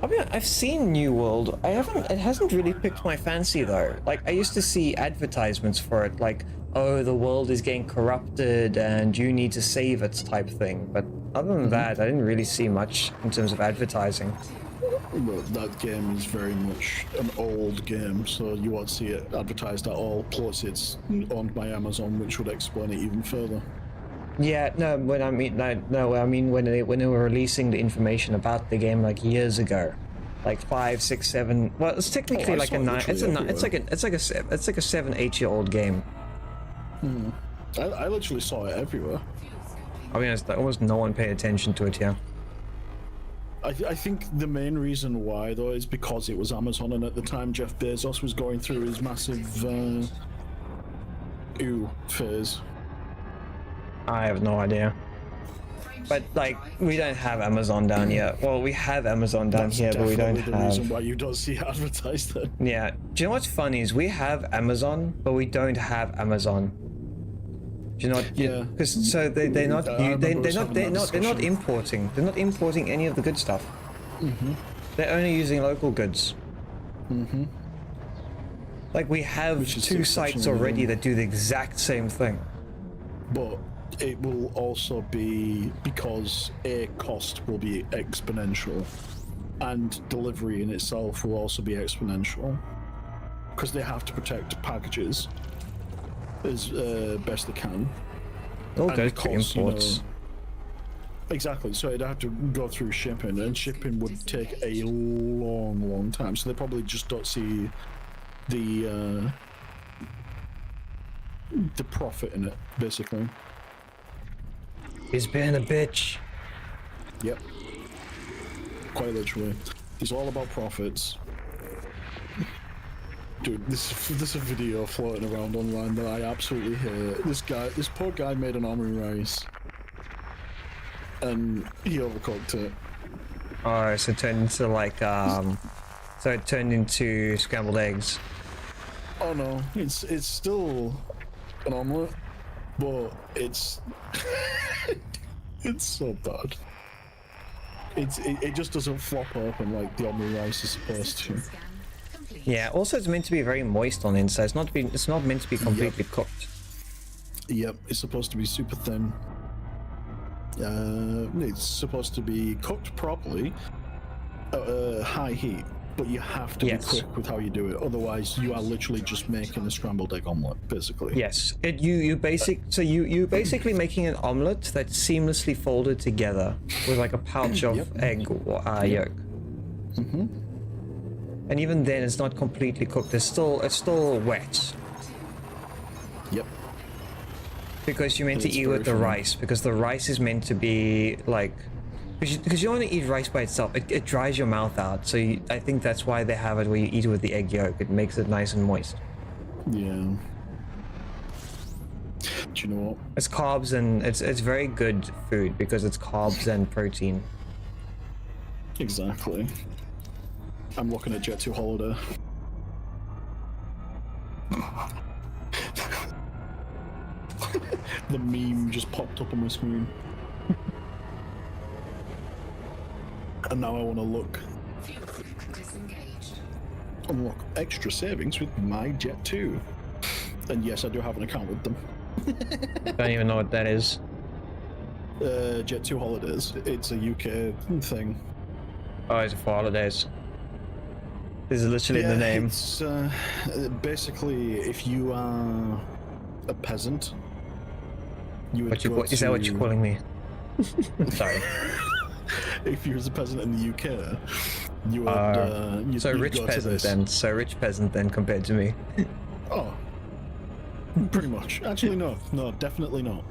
I mean, I've seen New World. It hasn't really piqued my fancy though. Like, I used to see advertisements for it, like, oh, the world is getting corrupted and you need to save it type thing. But other than that, I didn't really see much in terms of advertising. Well, that game is very much an old game, so you won't see it advertised at all. Plus, it's owned by Amazon, which would explain it even further. Yeah, no, when I mean when they were releasing the information about the game like years ago, like 5, 6, 7. Well, it's technically like a 9. It's like a 7-8-year-old game. I literally saw it everywhere. I mean, almost no one paid attention to it here. I think the main reason why, though, is because it was Amazon, and at the time Jeff Bezos was going through his massive phase. I have no idea. But, like, we don't have Amazon down here. Well, we have Amazon down here, but we don't have... That's the reason why you don't see it advertised then. Yeah. Do you know what's funny is we have Amazon, but we don't have Amazon. Do you know what? Yeah. Because so they're not importing. They're not importing any of the good stuff. They're only using local goods. Like we have 2 sites already that do the exact same thing. But it will also be because cost will be exponential, and delivery in itself will also be exponential, because they have to protect packages as best they can. All And goes it to costs, imports. Exactly, so it'd have to go through shipping, and shipping would take a long time, so they probably just don't see the profit in it, basically. He's being a bitch. Yep. Quite literally. It's all about profits. Dude, there's a video floating around online that I absolutely hate. This poor guy made an army rice, and he overcooked it. Oh, so it turned into like so it turned into scrambled eggs. Oh no, it's still an omelette, but it's it's so bad. It just doesn't flop open like the army rice is supposed to. Yeah. Also, it's meant to be very moist on the inside. It's not meant to be completely cooked. Yep, it's supposed to be super thin. It's supposed to be cooked properly at high heat, but you have to be quick with how you do it. Otherwise, you are literally just making a scrambled egg omelette, basically. Yes. You're basically making an omelette that's seamlessly folded together with like a pouch of egg yolk. And even then, it's not completely cooked. It's still wet. Yep. Because you're meant to eat with the rice, because the rice is meant to be like, because you don't want to eat rice by itself. It dries your mouth out. So I think that's why they have it where you eat it with the egg yolk. It makes it nice and moist. Yeah. Do you know what? It's carbs, and it's very good food because it's carbs and protein. Exactly. I'm looking at Jet 2 Holiday. The meme just popped up on my screen. And now I want to look. Unlock extra savings with my Jet 2. And yes, I do have an account with them. Don't even know what that is. Jet 2 Holidays. It's a UK thing. Oh, it's for holidays. This is literally in the name. It's basically if you are a peasant, you would Is that what you're calling me? Sorry. If you was a peasant in the UK, you would. You'd rich peasant then. So rich peasant then compared to me. Oh, pretty much. Actually, no, definitely not.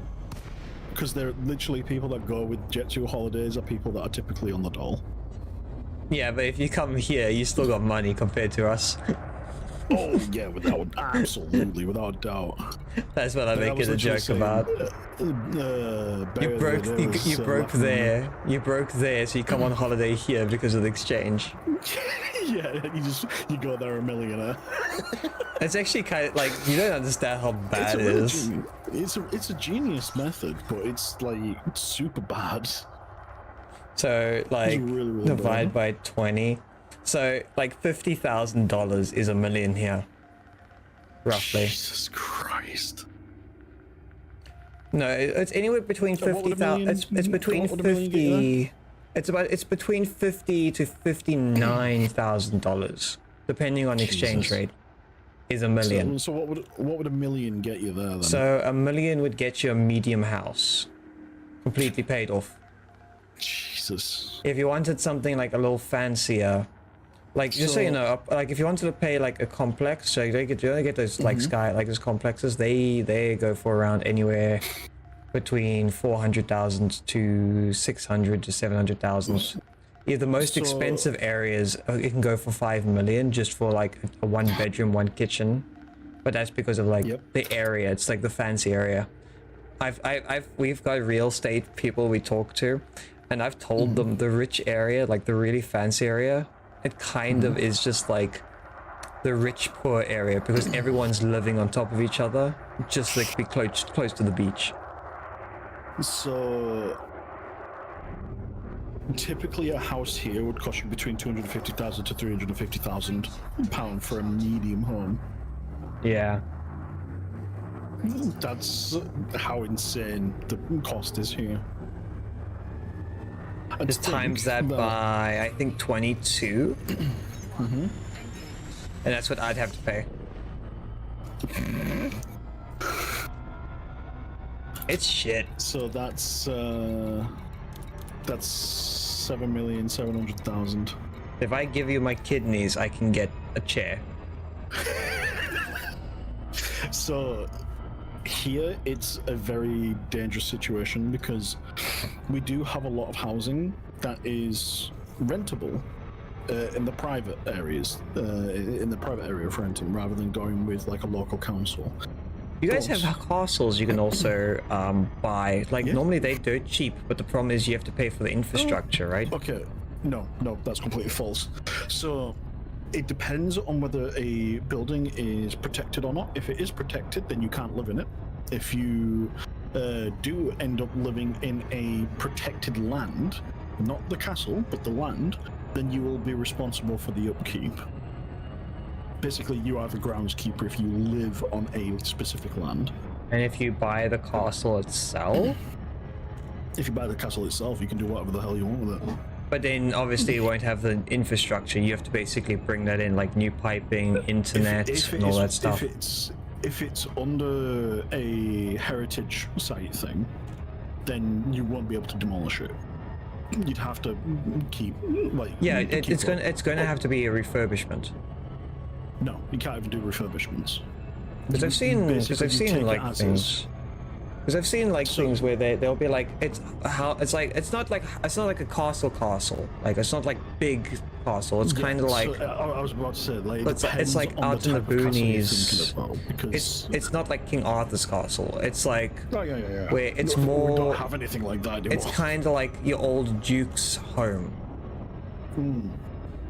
Because they're literally people that go with Jet 2 Holidays are people that are typically on the dole. Yeah, but if you come here, you still got money compared to us. Oh yeah, absolutely, without a doubt. That's what I'm I was making a literally joke saying, about. Barry You the other day was, broke laughing at me. there. You broke there, so you come on holiday here because of the exchange. Yeah, you go there a millionaire. It's actually kind of like you don't understand how bad it real is. genius. It's a genius method, but it's like super bad. So like really, really divide by 20. So like $50,000 is $1 million here, roughly. Jesus Christ. No, it's anywhere between What would a 50,000. million- It's between what would a million get you 50. It's between $50,000 to $59,000, depending on exchange Jesus. rate. Is $1 million. So what would a million get you there then? So $1 million would get you a medium house, completely paid off. Jesus. If you wanted something like a little fancier, like just so you know, like if you wanted to pay like a complex, so they get those like those complexes, they go for around anywhere between 400,000 to 600 to 700,000. Yeah, the most expensive areas it can go for 5 million just for like a 1 bedroom, 1 kitchen, but that's because of like the area. It's like the fancy area. We've got real estate people we talk to, and I've told them the rich area, like the really fancy area, it kind of is just like the rich poor area because everyone's living on top of each other, just like be close to the beach. So typically a house here would cost you between 250,000 to 350,000 pound for a medium home. Yeah. That's how insane the cost is here. Just times that by I think 22. And that's what I'd have to pay. It's shit. So that's 7,700,000. If I give you my kidneys, I can get a chair. So here it's a very dangerous situation because we do have a lot of housing that is rentable in the private areas, in the private area of renting, rather than going with like a local council. You guys have castles you can also buy. Like normally they're dirt cheap, but the problem is you have to pay for the infrastructure, right? Okay, no, that's completely false. So it depends on whether a building is protected or not. If it is protected, then you can't live in it. If you do end up living in a protected land, not the castle, but the land, then you will be responsible for the upkeep. Basically, you are the groundskeeper if you live on a specific land. And if you buy the castle itself? If you buy the castle itself, you can do whatever the hell you want with it. But then obviously you won't have the infrastructure. You have to basically bring that in, like new piping, internet, and all that stuff. If it's under a heritage site thing, then you won't be able to demolish it. You'd have to keep it's going to have to be a refurbishment. No, you can't even do refurbishments. Because I've seen like things. Because I've seen like things where they'll be like it's not like a castle. Like it's not like big castle. It's kind of like I was about to say like it's like out in the boonies. It's not like King Arthur's castle. It's like where it's more. We don't have anything like that anymore. It's kind of like your old duke's home.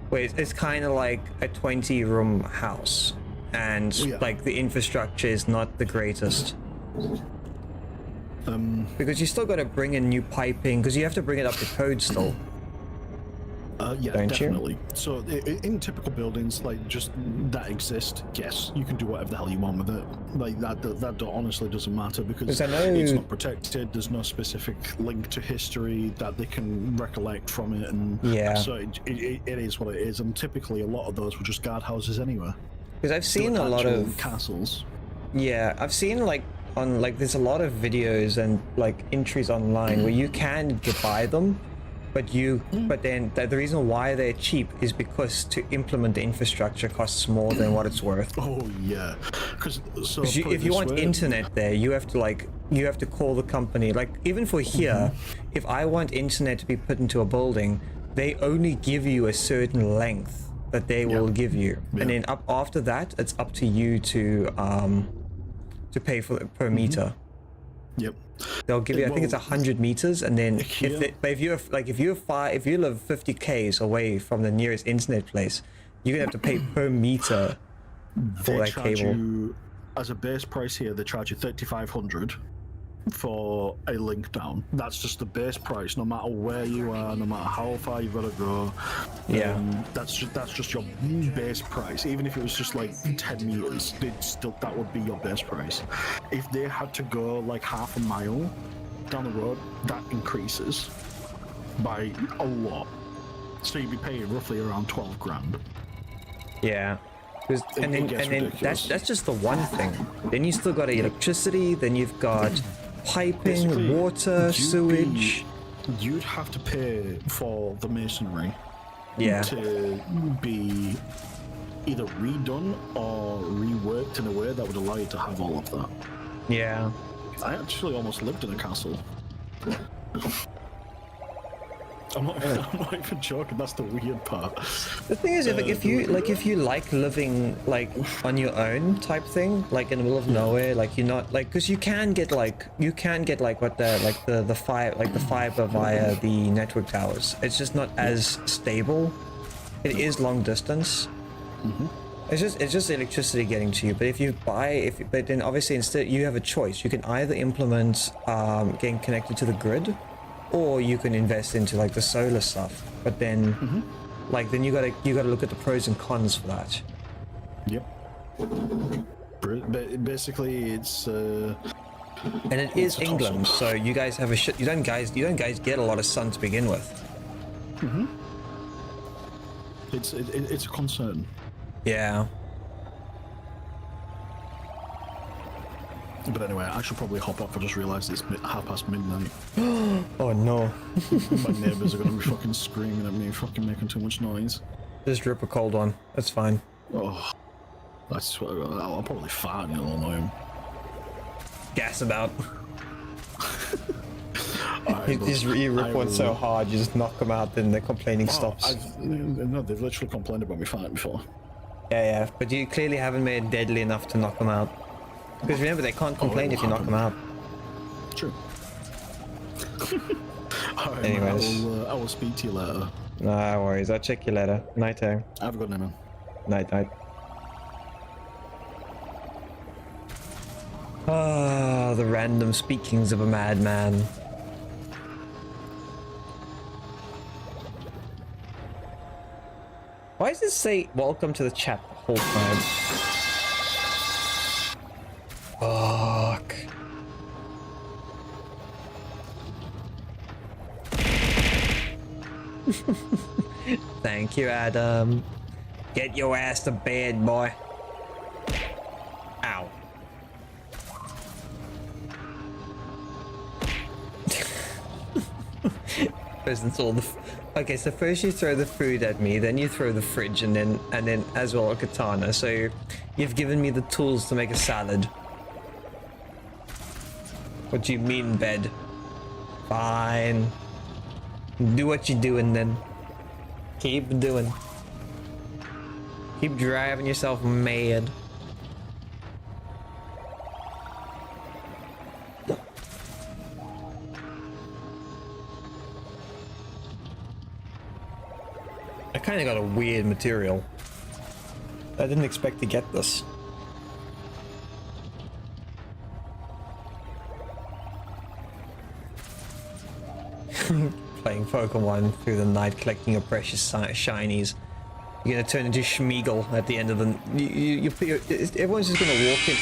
Where it's kind of like a 20-room house, and like the infrastructure is not the greatest. Because you still got to bring in new piping, because you have to bring it up to code still. Yeah, Don't definitely. you? So in typical buildings like just that exist, yes, you can do whatever the hell you want with it. Like that honestly doesn't matter because I know it's not protected. There's no specific link to history that they can recollect from it, and so it is what it is. And typically, a lot of those were just guardhouses anyway. Because I've seen a lot of castles. Yeah, I've seen like on like there's a lot of videos and like entries online where you can buy them. But then the reason why they're cheap is because to implement the infrastructure costs more than what it's worth. Oh yeah, because if you want internet there, you have to call the company. Like even for here, if I want internet to be put into a building, they only give you a certain length that they will give you, and then up after that, it's up to you to pay for it per meter. Yep. They'll give you, I think it's 100 meters, and then Here- if you live 50 k's away from the nearest internet place, you're gonna have to pay per meter for They that charge cable. you, as a base price here, they charge you 3,500 for a link down. That's just the base price, no matter where you are, no matter how far you've got to go. Yeah. That's just your base price. Even if it was just like 10 meters, that would be your base price. If they had to go like half a mile down the road, that increases by a lot. So you'd be paying roughly around 12 grand. Yeah. And then ridiculous. that's just the one thing. Then you still got electricity. Then you've got piping, Basically, water, sewage. You'd have to pay for the masonry Yeah. to be either redone or reworked in a way that would allow you to have all of that. Yeah. I actually almost lived in a castle. I'm not even joking. That's the weird part. The thing is, if you like living like on your own type thing, like in the middle of nowhere, like you're not like, because you can get like what the fiber via the network towers. It's just not as stable. It is long distance. It's just electricity getting to you. But but then obviously instead you have a choice. You can either implement getting connected to the grid, or you can invest into like the solar stuff. But then then you gotta look at the pros and cons for that. Yep. Basically, it's And it is a toss-up. England, so you guys have you don't guys get a lot of sun to begin with. it's a concern. Yeah. But anyway, I should probably hop off. I just realised it's midnight. Oh no. My neighbours are going to be fucking screaming at me, fucking making too much noise. Just drip a cold one. That's fine. Oh, I swear, I'll probably fart and it'll annoy him. Gas about. Alright, but You I rip one will- so hard, you just knock them out, then the complaining stops. No, they've literally complained about me farting before. Yeah, but you clearly haven't made it deadly enough to knock them out. Because remember, they can't complain if you knock them out. True. Alright, Anyways. I will speak to you later. No worries, I'll check you later. Night, Have a good night, man. night. Ah, the random speakings of a madman. Why does it say welcome to the chat the whole time? Fuck. Thank you, Adam. Get your ass to bed, boy. Ow. First it's all the okay, so first you throw the food at me, then you throw the fridge, and then as well a katana. So you've given me the tools to make a salad. What do you mean, bed? Fine. Do what you're doing then. Keep doing. Keep driving yourself mad. I kind of got a weird material. I didn't expect to get this. Playing Pokemon through the night, collecting your precious shinies. You're gonna turn into Schmeagle at the end of the. Everyone's just gonna walk in.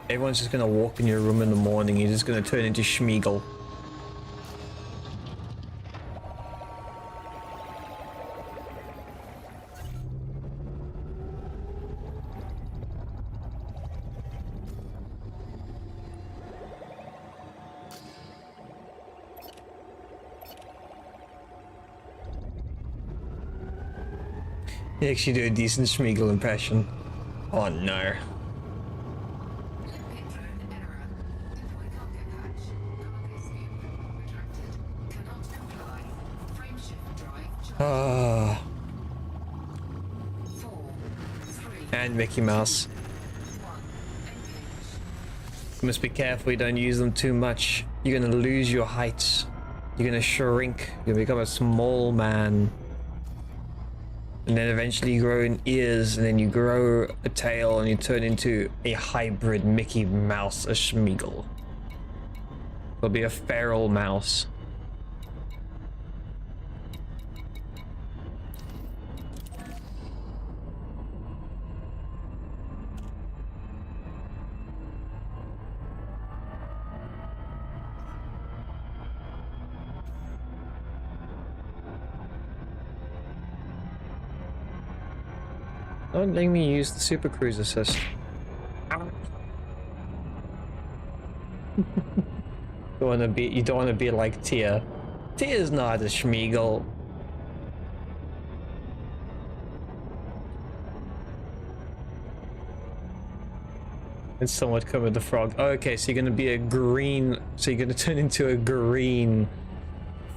Everyone's just gonna walk in your room in the morning. You're just gonna turn into Schmeagle. You actually do a decent Schmeagle impression. Oh no. Cockpit drone error. Deploy cargo hatch. Cargo scoop retracted. Cannot comply Ah. 4, 3, And Mickey Mouse. 1. Engage. You must be careful you don't use them too much. You're gonna lose your height. You're gonna shrink. You'll become a small man. And then eventually you grow in ears, and then you grow a tail, and you turn into a hybrid Mickey Mouse, a Schmeagle. It'll be a feral mouse. Don't let me use the Super Cruise assist. You don't wanna be like Tia. Tia's not a Schmeagle. It's somewhat Kermit the Frog. Oh, okay, so you're gonna be a green. So you're gonna turn into a green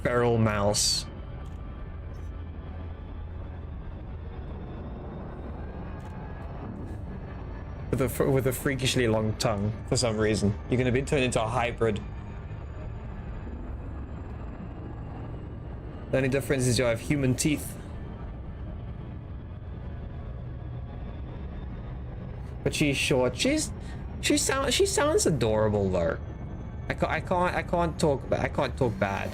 feral mouse. With a freakishly long tongue for some reason. You're gonna be turned into a hybrid. The only difference is you have human teeth. But she's short. She sounds adorable though. I can't talk bad.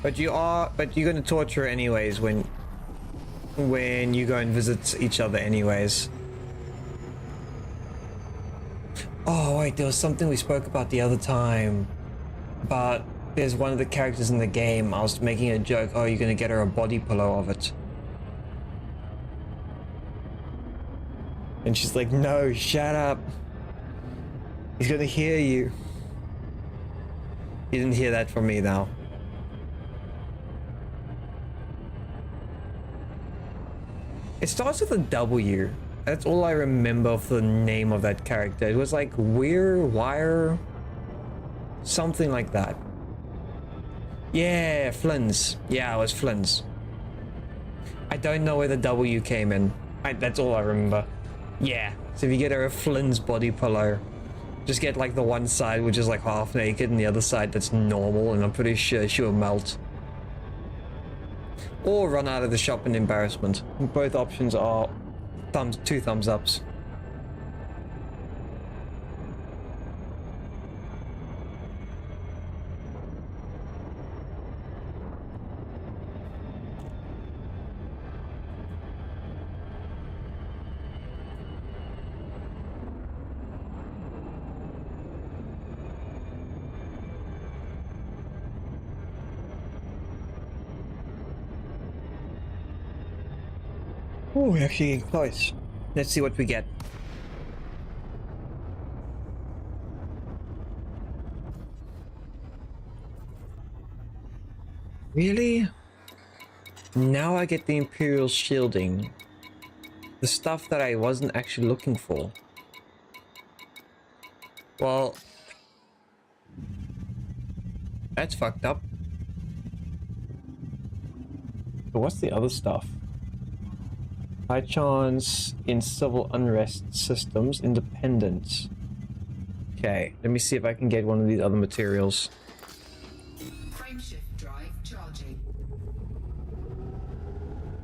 But you're gonna torture her anyways when you go and visit each other anyways. Oh wait, there was something we spoke about the other time. But there's one of the characters in the game, I was making a joke, oh, you're gonna get her a body pillow of it. And she's like, no, shut up. He's gonna hear you. You didn't hear that from me though. It starts with a W. That's all I remember of the name of that character. It was like Wire, something like that. Yeah, Flynn's. Yeah, it was Flynn's. I don't know where the W came in. That's all I remember. Yeah, so if you get her a Flynn's body pillow, just get like the one side which is like half naked and the other side that's normal, and I'm pretty sure she will melt. Or run out of the shop in embarrassment. Both options are two thumbs ups. Oh, we're actually getting close. Let's see what we get. Really? Now I get the Imperial shielding. The stuff that I wasn't actually looking for. Well, that's fucked up. But what's the other stuff? High chance in civil unrest systems, independence. Okay, let me see if I can get one of these other materials. Frameshift drive charging.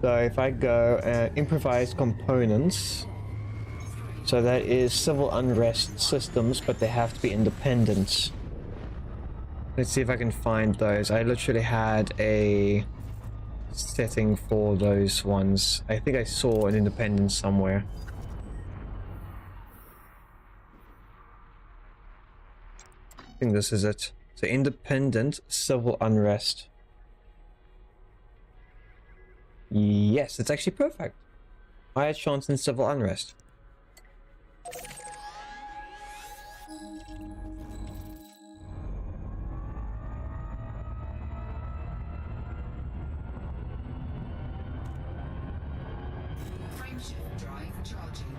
So if I go improvised components, so that is civil unrest systems, but they have to be independent. Let's see if I can find those. I literally had a setting for those ones. I think I saw an independence somewhere. I think this is it. So independent civil unrest. Yes, it's actually perfect. Higher chance in civil unrest. Frameshift drive charging.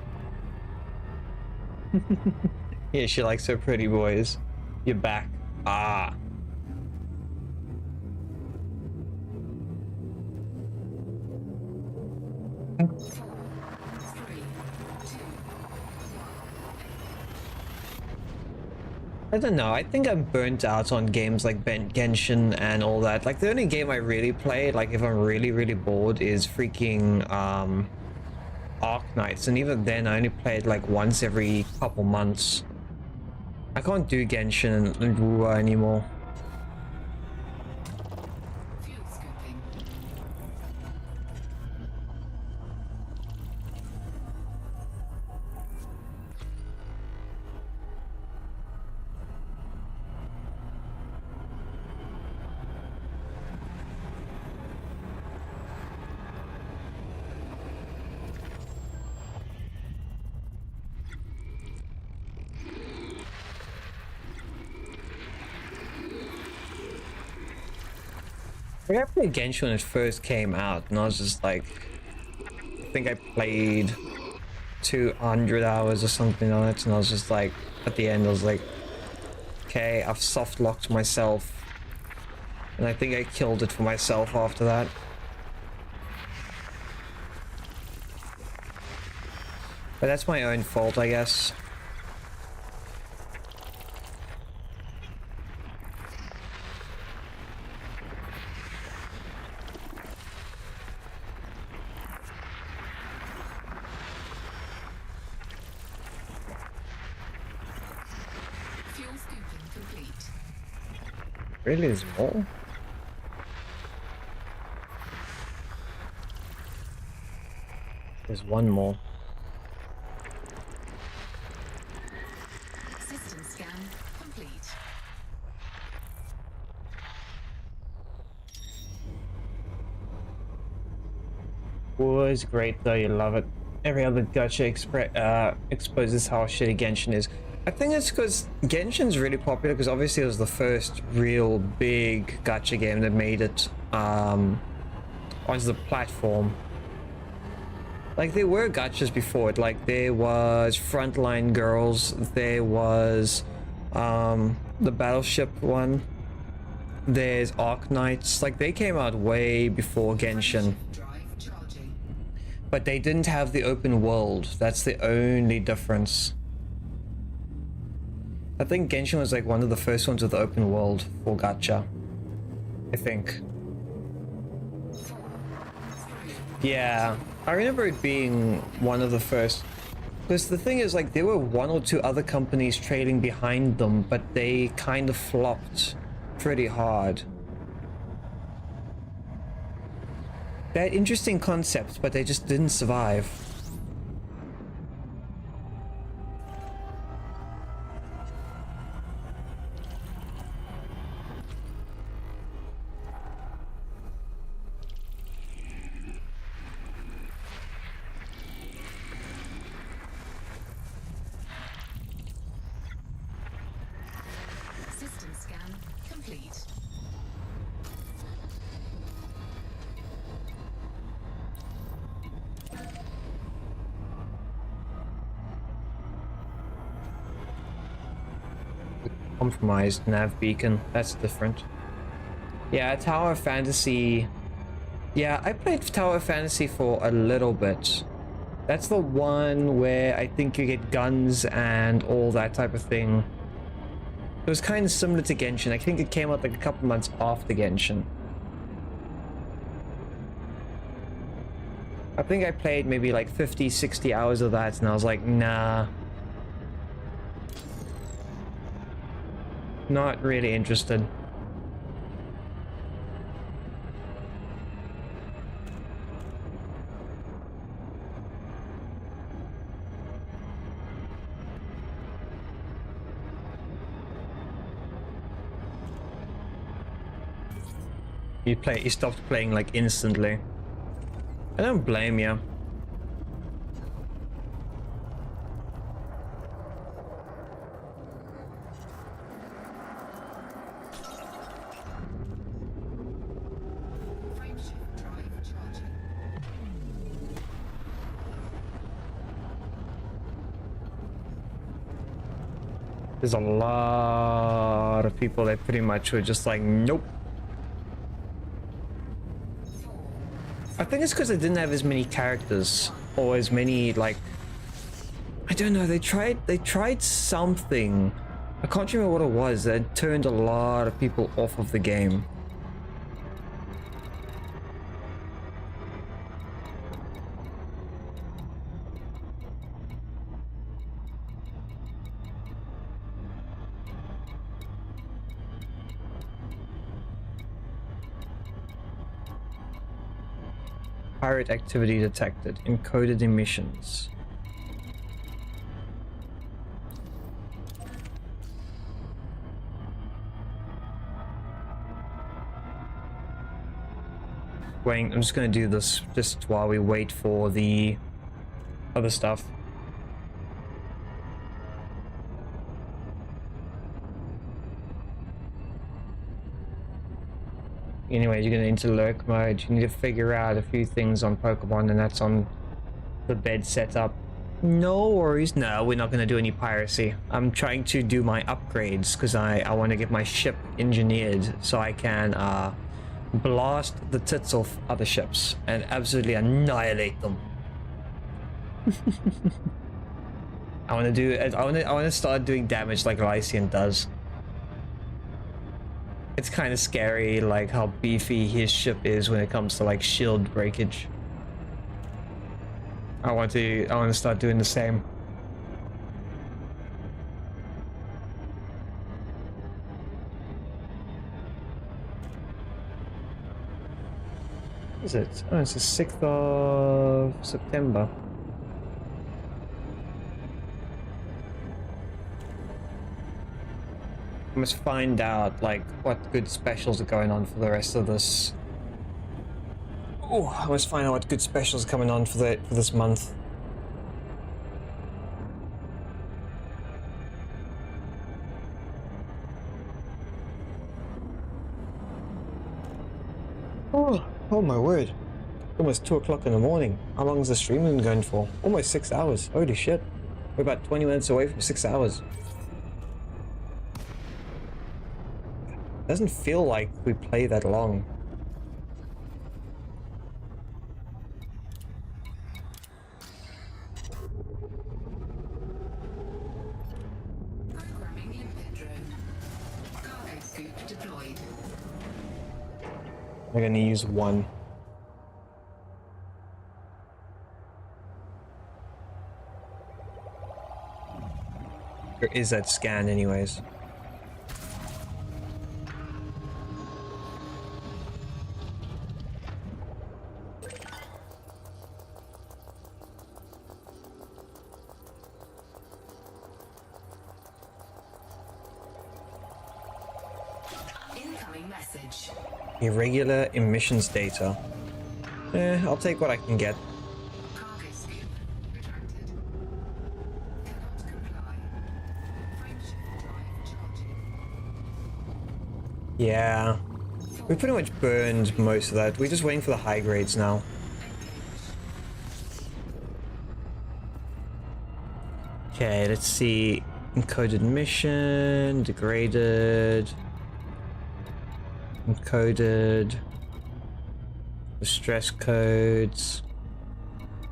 Yeah, she likes her pretty boys. You're back. Ah. I don't know, I think I'm burnt out on games like Genshin and all that. Like the only game I really play, like if I'm really bored, is freaking Arc Knights, and even then I only play it like once every couple months. I can't do Genshin and Wuwa anymore. Fuel scooping. I played Genshin when it first came out, and I was just like, I think I played 200 hours or something on it, and I was just like, at the end I was like, okay, I've soft locked myself, and I think I killed it for myself after that. But that's my own fault, I guess. Fuel scooping complete. Really, there's more? There's one more. System scan complete. Was great though, you love it. Every other gacha exposes how shitty Genshin is. I think it's because Genshin's really popular because obviously it was the first real big gacha game that made it onto the platform. Like there were gachas before it, like there was Frontline Girls, there was the Battleship one, there's Arc Knights, like they came out way before Genshin. Drive charging. But they didn't have the open world. That's the only difference. I think Genshin was like one of the first ones with the open world for gacha. I think. Yeah, I remember it being one of the first. Because the thing is, like, there were one or two other companies trailing behind them, but they kind of flopped pretty hard. They had interesting concepts, but they just didn't survive. System scan complete. Compromised nav beacon, that's different. Yeah, Tower Fantasy. Yeah, I played Tower Fantasy for a little bit. That's the one where I think you get guns and all that type of thing. It was kind of similar to Genshin. I think it came out like a couple months after Genshin. I think I played maybe like 50, 60 hours of that, and I was like, nah. Not really interested. You stopped playing like instantly. I don't blame you. Frameshift drive charging. There's a lot of people that pretty much were just like, nope. I think it's because they didn't have as many characters or as many, like, I don't know, they tried something. I can't remember what it was that turned a lot of people off of the game. Pirate activity detected. Encoded emissions. Wait, I'm just gonna do this just while we wait for the other stuff. Anyway, you're gonna enter lurk mode. You need to figure out a few things on Pokemon, and that's on the bed setup. No worries. No, we're not gonna do any piracy. I'm trying to do my upgrades because I want to get my ship engineered so I can blast the tits off other ships and absolutely annihilate them. I want to start doing damage like Lycian does. It's kind of scary, like how beefy his ship is when it comes to like shield breakage. I want to start doing the same. What is it? Oh, it's the 6th of September. I must find out like what good specials are going on for the rest of this. Oh, I must find out what good specials are coming on for this month. Oh my word. Almost 2 o'clock in the morning. How long is the stream been going for? Almost 6 hours. Holy shit. We're about 20 minutes away from 6 hours. Doesn't feel like we play that long. Programming limpet drone. Cargo scoop deployed. We're gonna use one. There is that scan anyways. Incoming message. Irregular emissions data. I'll take what I can get. Cargo scoop retracted. Cannot comply. Frameshift drive charging. Yeah. We pretty much burned most of that. We're just waiting for the high grades now. Okay, let's see. Encoded mission, degraded. Encoded. The stress codes.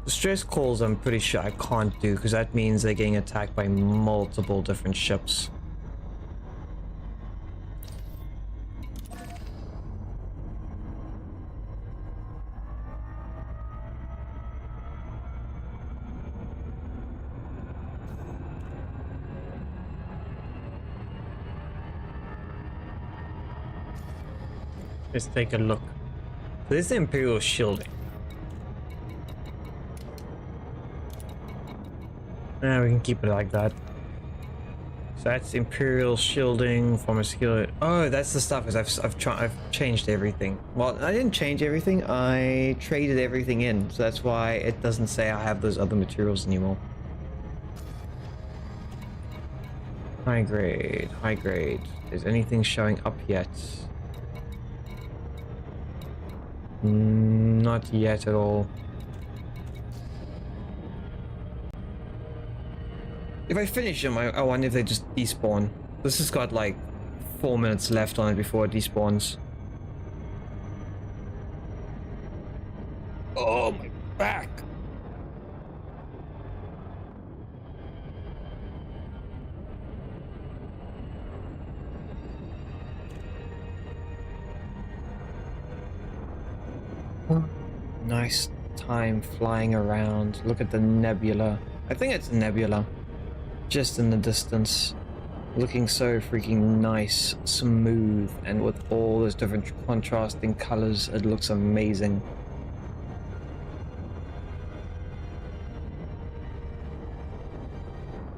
The stress calls I'm pretty sure I can't do because that means they're getting attacked by multiple different ships. Let's take a look. So this is the Imperial shielding. Yeah, we can keep it like that. So that's Imperial shielding, pharmaceutical. Oh, that's the stuff. Is I've changed everything. Well, I didn't change everything. I traded everything in, so that's why it doesn't say I have those other materials anymore. High grade, high grade. Is anything showing up yet? Not yet at all. If I finish them, I wonder if they just despawn. This has got like 4 minutes left on it before it despawns. Oh, my back. Nice time flying around. Look at the nebula. I think it's a nebula. Just in the distance. Looking so freaking nice, smooth, and with all those different contrasting colors, it looks amazing.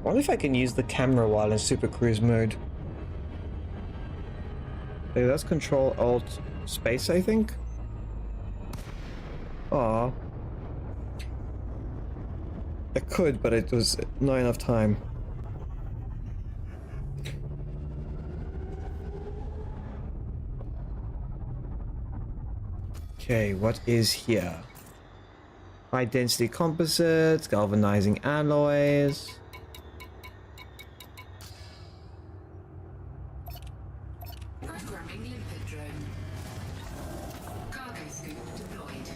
I wonder if I can use the camera while in Super Cruise mode. Okay, that's Control Alt Space, I think. Aw. I could, but it was not enough time. Okay, what is here? High density composites, galvanizing alloys. Programming limpet drone. Cargo scoop deployed.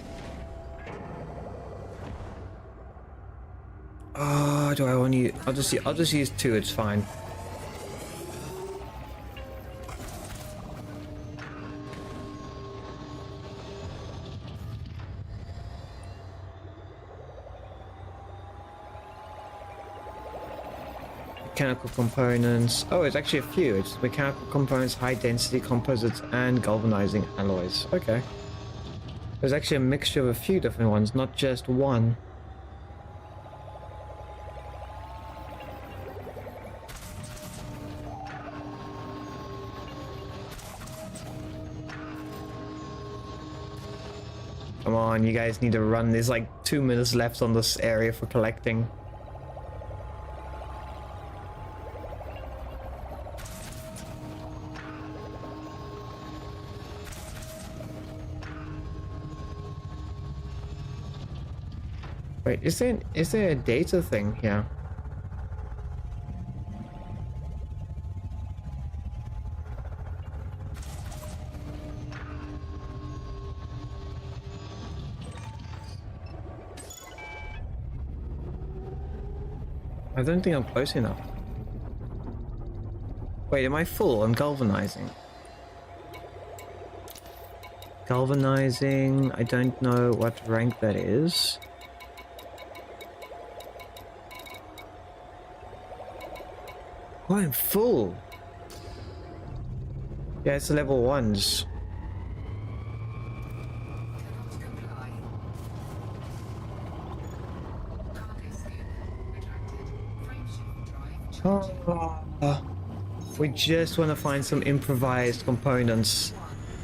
Oh, do I want to? I'll just use 2. It's fine. Mechanical components. Oh, it's actually a few. It's mechanical components, high density composites, and galvanizing alloys. Okay. There's actually a mixture of a few different ones, not just one. Come on, you guys need to run. There's like 2 minutes left on this area for collecting. Wait, is there a data thing here? I don't think I'm close enough. Wait, am I full? I'm galvanizing. Galvanizing, I don't know what rank that is. Oh, I'm full. Yeah, it's level 1s. Cannot comply. Cargo scoop retracted. Frameshift drive charging. We just want to find some improvised components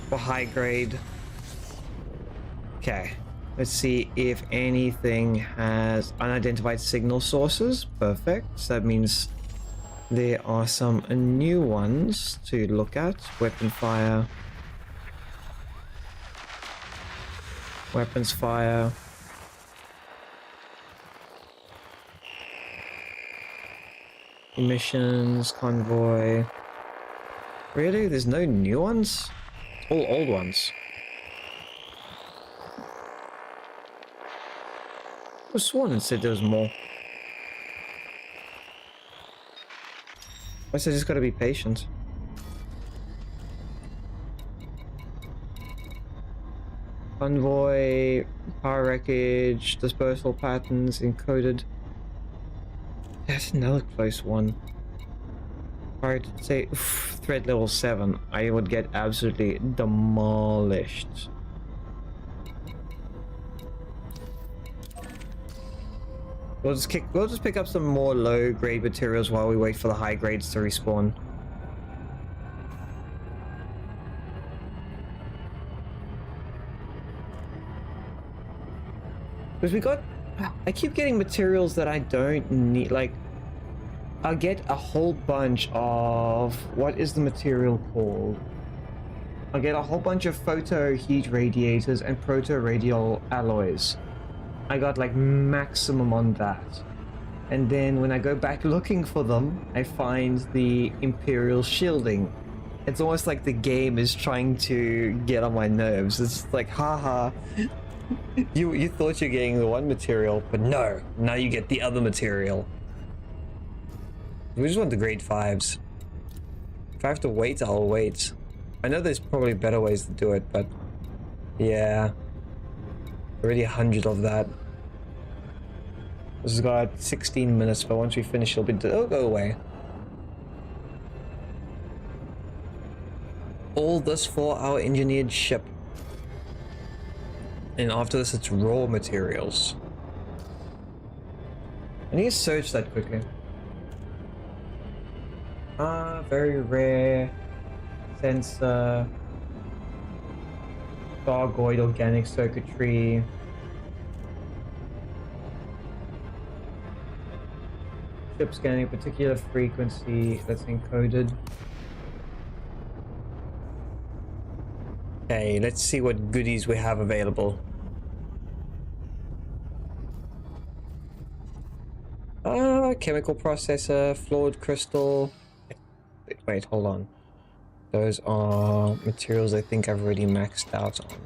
for high grade. Okay, let's see if anything has unidentified signal sources. Perfect. So that means there are some new ones to look at. Weapon fire. Weapons fire. Emissions, convoy. Really? There's no new ones? It's all old ones. I was sworn and said there was more. I said just gotta be patient. Convoy, power wreckage, dispersal patterns encoded. That's another close one. Alright, say threat level 7. I would get absolutely demolished. We'll just pick up some more low grade materials while we wait for the high grades to respawn. Because I keep getting materials that I don't need. Like, I'll get a whole bunch of, what is the material called? I'll get a whole bunch of photo heat radiators and proto radial alloys. I got like maximum on that. And then when I go back looking for them, I find the Imperial shielding. It's almost like the game is trying to get on my nerves. It's like, haha, You thought you're getting the one material, but no, now you get the other material. We just want the grade 5s. If I have to wait, I'll wait. I know there's probably better ways to do it, but yeah. Already 100 of that. This has got 16 minutes, but once we finish, it'll go away. All this for our engineered ship. And after this, it's raw materials. I need to search that quickly. Very rare. Sensor. Gargoyd organic circuitry. Ship scanning particular frequency that's encoded. Okay, let's see what goodies we have available. Chemical processor, flawed crystal. Wait, hold on. Those are materials I think I've already maxed out on.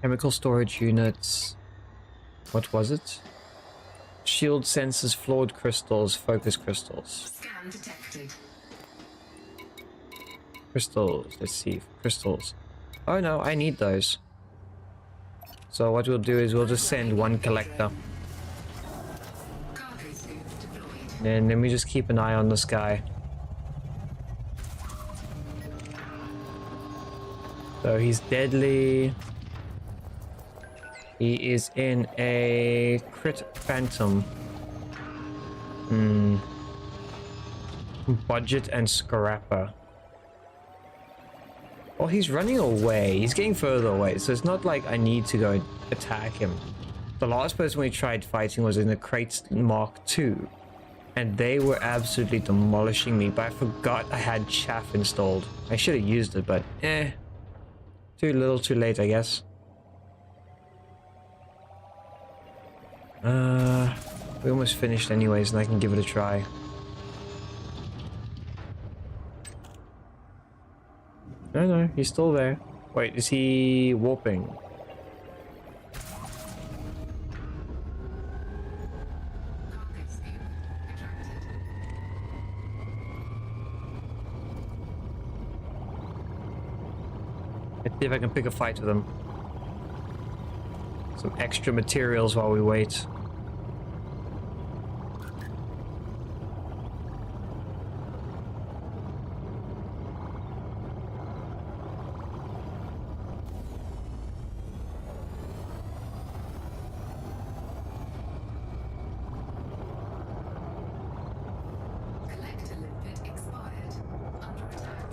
Chemical storage units. What was it? Shield sensors, flawed crystals, focus crystals. Scan detected. Crystals, let's see, crystals. Oh no, I need those. So what we'll do is we'll just send one collector. Cargo scoop deployed. And then we just keep an eye on this guy. So he's deadly. He is in a crit phantom. Budget and scrapper. Well, he's running away. He's getting further away, so it's not like I need to go attack him. The last person we tried fighting was in the Crate Mark II, and they were absolutely demolishing me, but I forgot I had chaff installed. I should have used it, but too little too late, I guess. We almost finished anyways, and I can give it a try. No, he's still there. Wait, is he warping? Cargo scoop retracted. Let's see if I can pick a fight with him. Some extra materials while we wait. Collector limpet expired. Under attack.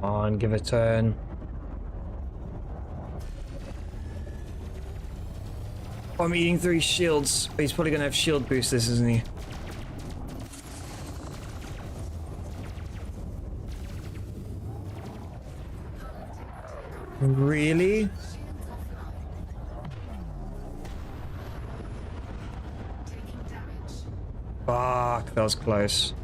Come on, give it a turn. Oh, I'm eating 3 shields. But he's probably gonna have shield boosters, isn't he? Really? Shields offline. Taking damage. Fuck, that was close.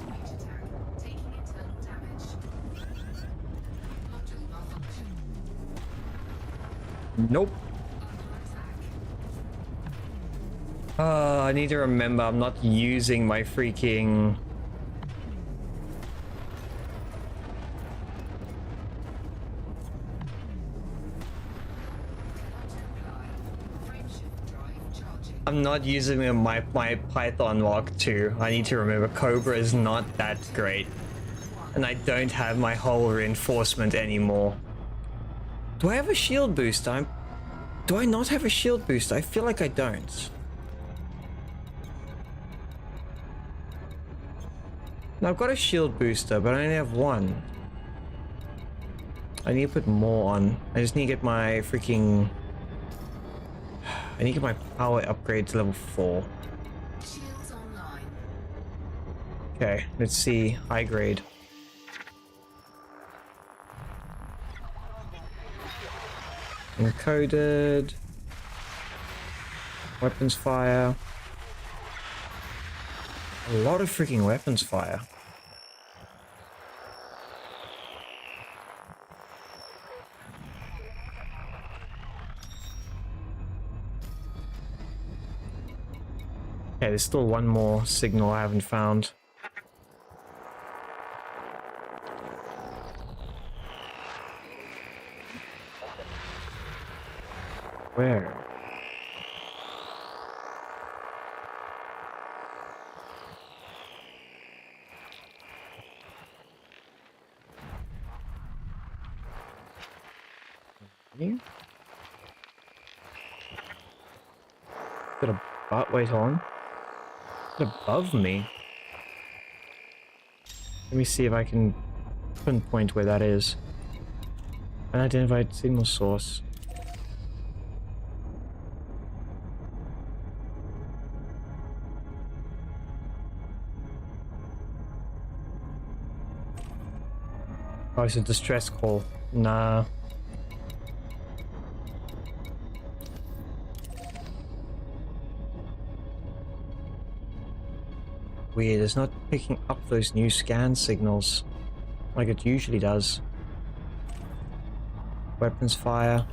Range attack. Taking internal damage. Module malfunction. Nope. Under attack. I need to remember I'm not using my freaking... I'm not using my Python Mark II. I need to remember Cobra is not that great. And I don't have my whole reinforcement anymore. Do I have a shield boost? Do I not have a shield boost? I feel like I don't. Now I've got a shield booster, but I only have one. I need to put more on. I just need to get my freaking... I need to get my power upgrade to level 4. Shields online. Okay, let's see. High grade. Encoded. Weapons fire. A lot of freaking weapons fire. Okay, there's still one more signal I haven't found. Where? You? Got a butt wait on? Above me. Let me see if I can pinpoint where that is. Unidentified signal source. Oh, it's a distress call. Nah. Weird, it's not picking up those new scan signals like it usually does. Weapons fire.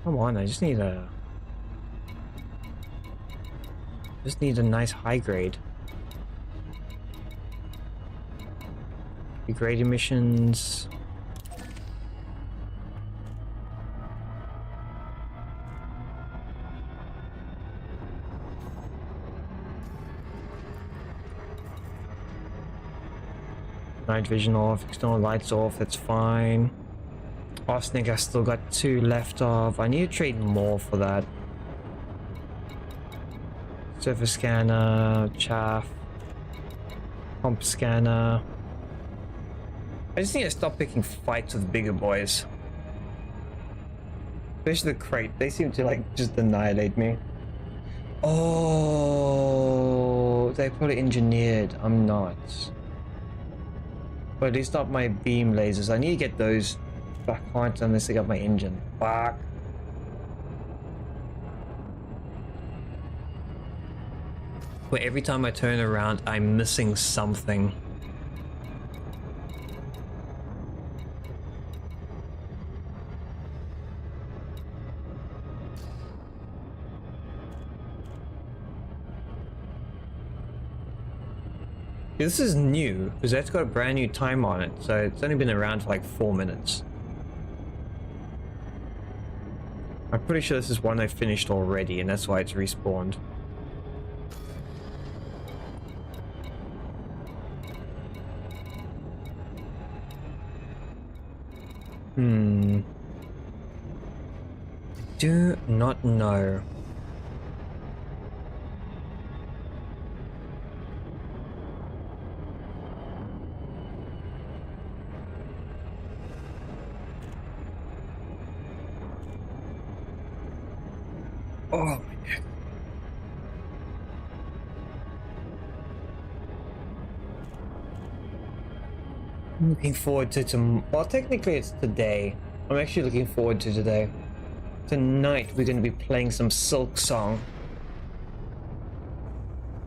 Come on, I just need a nice high grade. Grade emissions. Night vision off, external lights off, that's fine. Arsenic I still got 2 left of. I need to trade more for that. Surface scanner, chaff, comp scanner. I just need to stop picking fights with bigger boys. Especially the crate, they seem to like just annihilate me. Oh, they're probably engineered. I'm not. But at least not my beam lasers. I need to get those, but I can't unless I got my engine. Fuck. Where every time I turn around, I'm missing something. This is new, because that's got a brand new time on it, so it's only been around for like 4 minutes. I'm pretty sure this is one I finished already, and that's why it's respawned. Do not know. Oh my neck. I'm looking forward to well, technically it's today. I'm actually looking forward to today. Tonight we're going to be playing some Silk Song.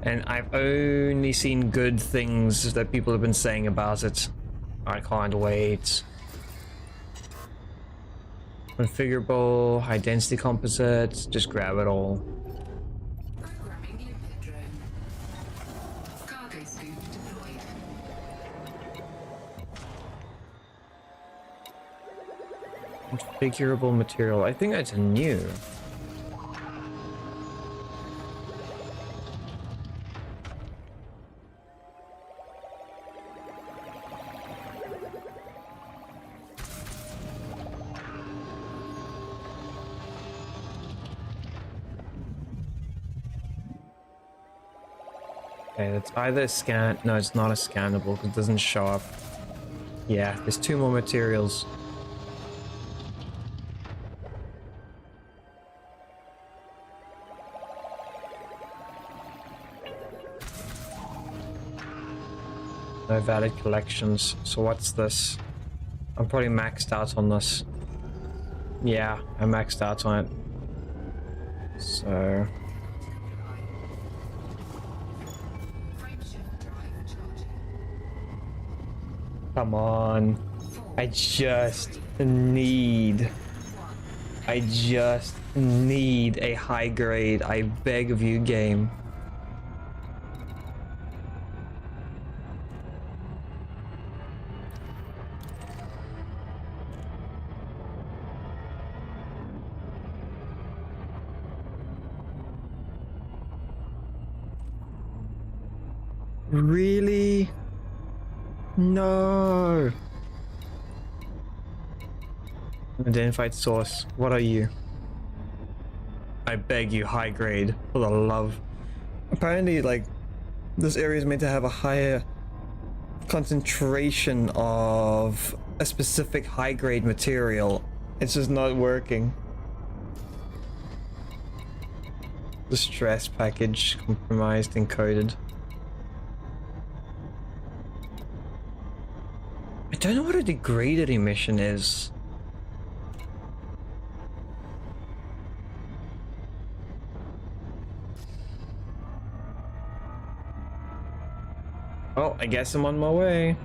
And I've only seen good things that people have been saying about it. I can't wait. Configurable, high density composites, just grab it all. Programming limpet drone. Cargo scoop deployed. Configurable material, I think that's new. Okay, that's either a scan. No, it's not a scannable because it doesn't show up. Yeah, there's 2 more materials. No valid collections. So what's this? I'm probably maxed out on this. Yeah, I maxed out on it. So Frameshift drive charging. come on. I just need a high grade. I beg of you, game. Really? No. Identified source. What are you? I beg you, high grade. For the love. Apparently, like, this area is meant to have a higher concentration of a specific high grade material. It's just not working. Distress package compromised, encoded. I don't know what a degraded emission is. Oh, I guess I'm on my way.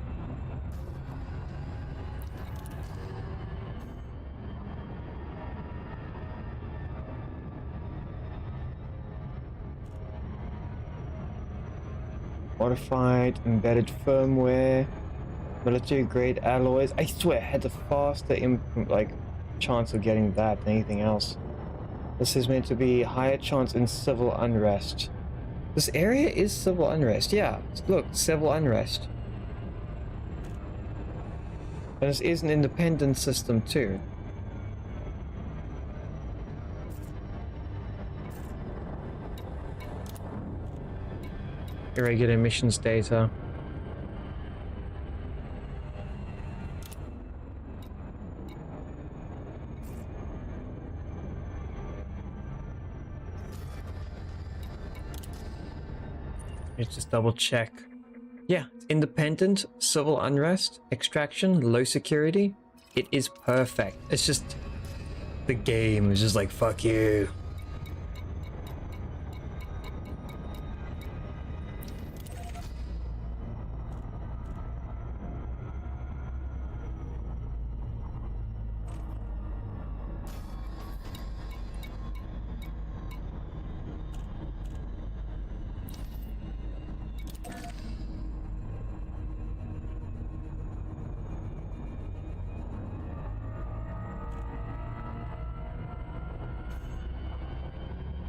Modified embedded firmware. Military grade alloys. I swear I had a faster chance of getting that than anything else. This is meant to be higher chance in civil unrest. This area is civil unrest. Yeah, look, civil unrest. And this is an independent system too. Irregular emissions data. Let's just double check. Yeah, independent, civil unrest, extraction, low security. It is perfect. It's just the game is just like, fuck you.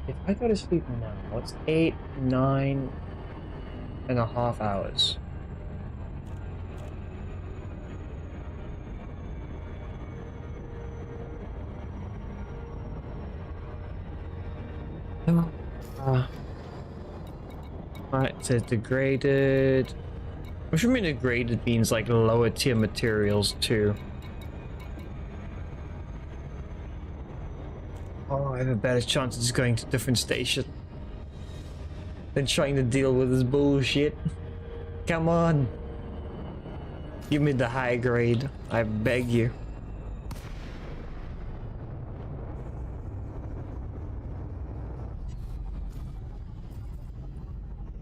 If I go to sleep now, it's 9.5 hours. Alright, it says degraded. I'm sure degraded means like lower tier materials too. Oh, I have a better chance of just going to a different station than trying to deal with this bullshit. Come on. Give me the high grade. I beg you.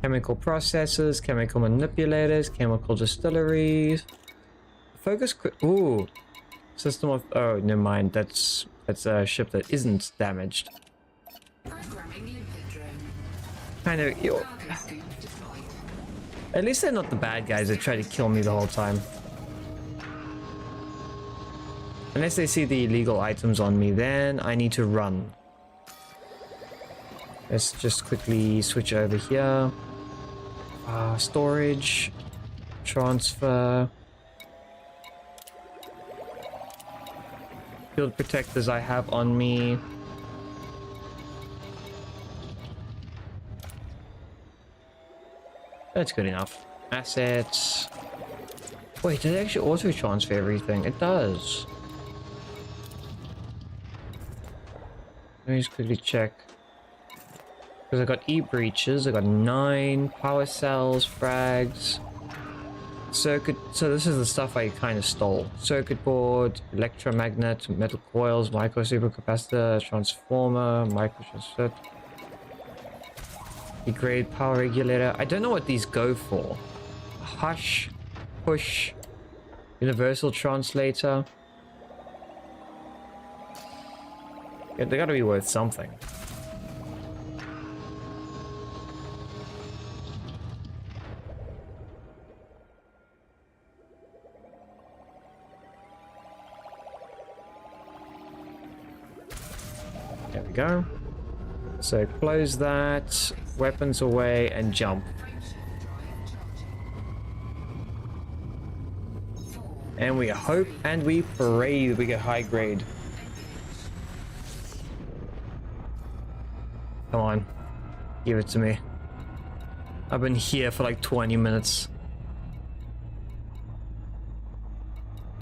Chemical processors, chemical manipulators, chemical distilleries. Focus ooh. System of oh, never mind. That's a ship that isn't damaged. Programming limpet drone. Kind of Cargo scoop deployed. at least they're not the bad guys that try to kill me the whole time. Unless they see the illegal items on me, then I need to run. Let's just quickly switch over here. Storage, transfer. Field protectors I have on me. That's good enough. Assets. Wait, did it actually auto transfer everything? It does. Let me just quickly check. Because I got e-breaches, I got 9 power cells, frags, circuit. So this is the stuff I kind of stole. Circuit board, electromagnet, metal coils, micro supercapacitor, transformer, micro transfer. Degrade power regulator. I don't know what these go for. Hush, push, universal translator. Yeah, they gotta be worth something. There we go. So close that, weapons away, and jump. And we hope and we pray that we get high grade. Come on, give it to me. I've been here for like 20 minutes.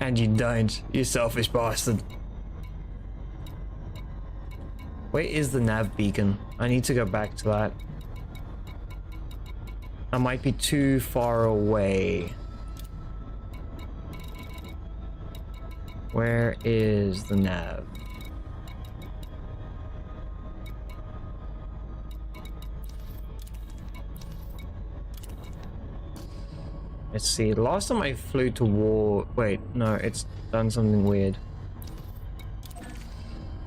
And you don't, you selfish bastard. Where is the nav beacon? I need to go back to that. I might be too far away. Where is the nav? Let's see. Last time I flew to war... Wait, no, it's done something weird.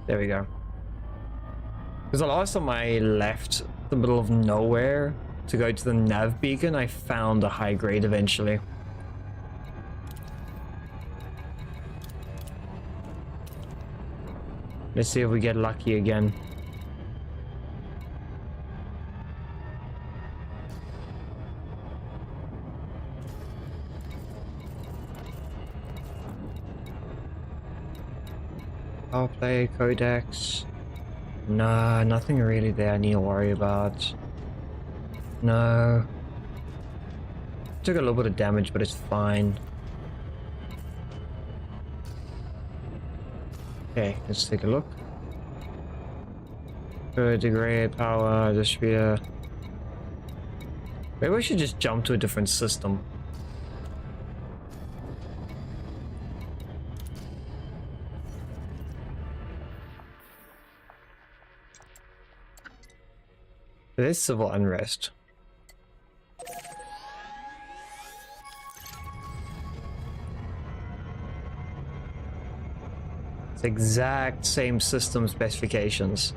There we go. Because the last time I left the middle of nowhere to go to the nav beacon, I found a high grade eventually. Let's see if we get lucky again. Power play, codex. Nah, nothing really there I need to worry about. No. Took a little bit of damage, but it's fine. Okay, let's take a look. Degrade power, distributor. Maybe we should just jump to a different system. There's civil unrest. It's exact same system specifications.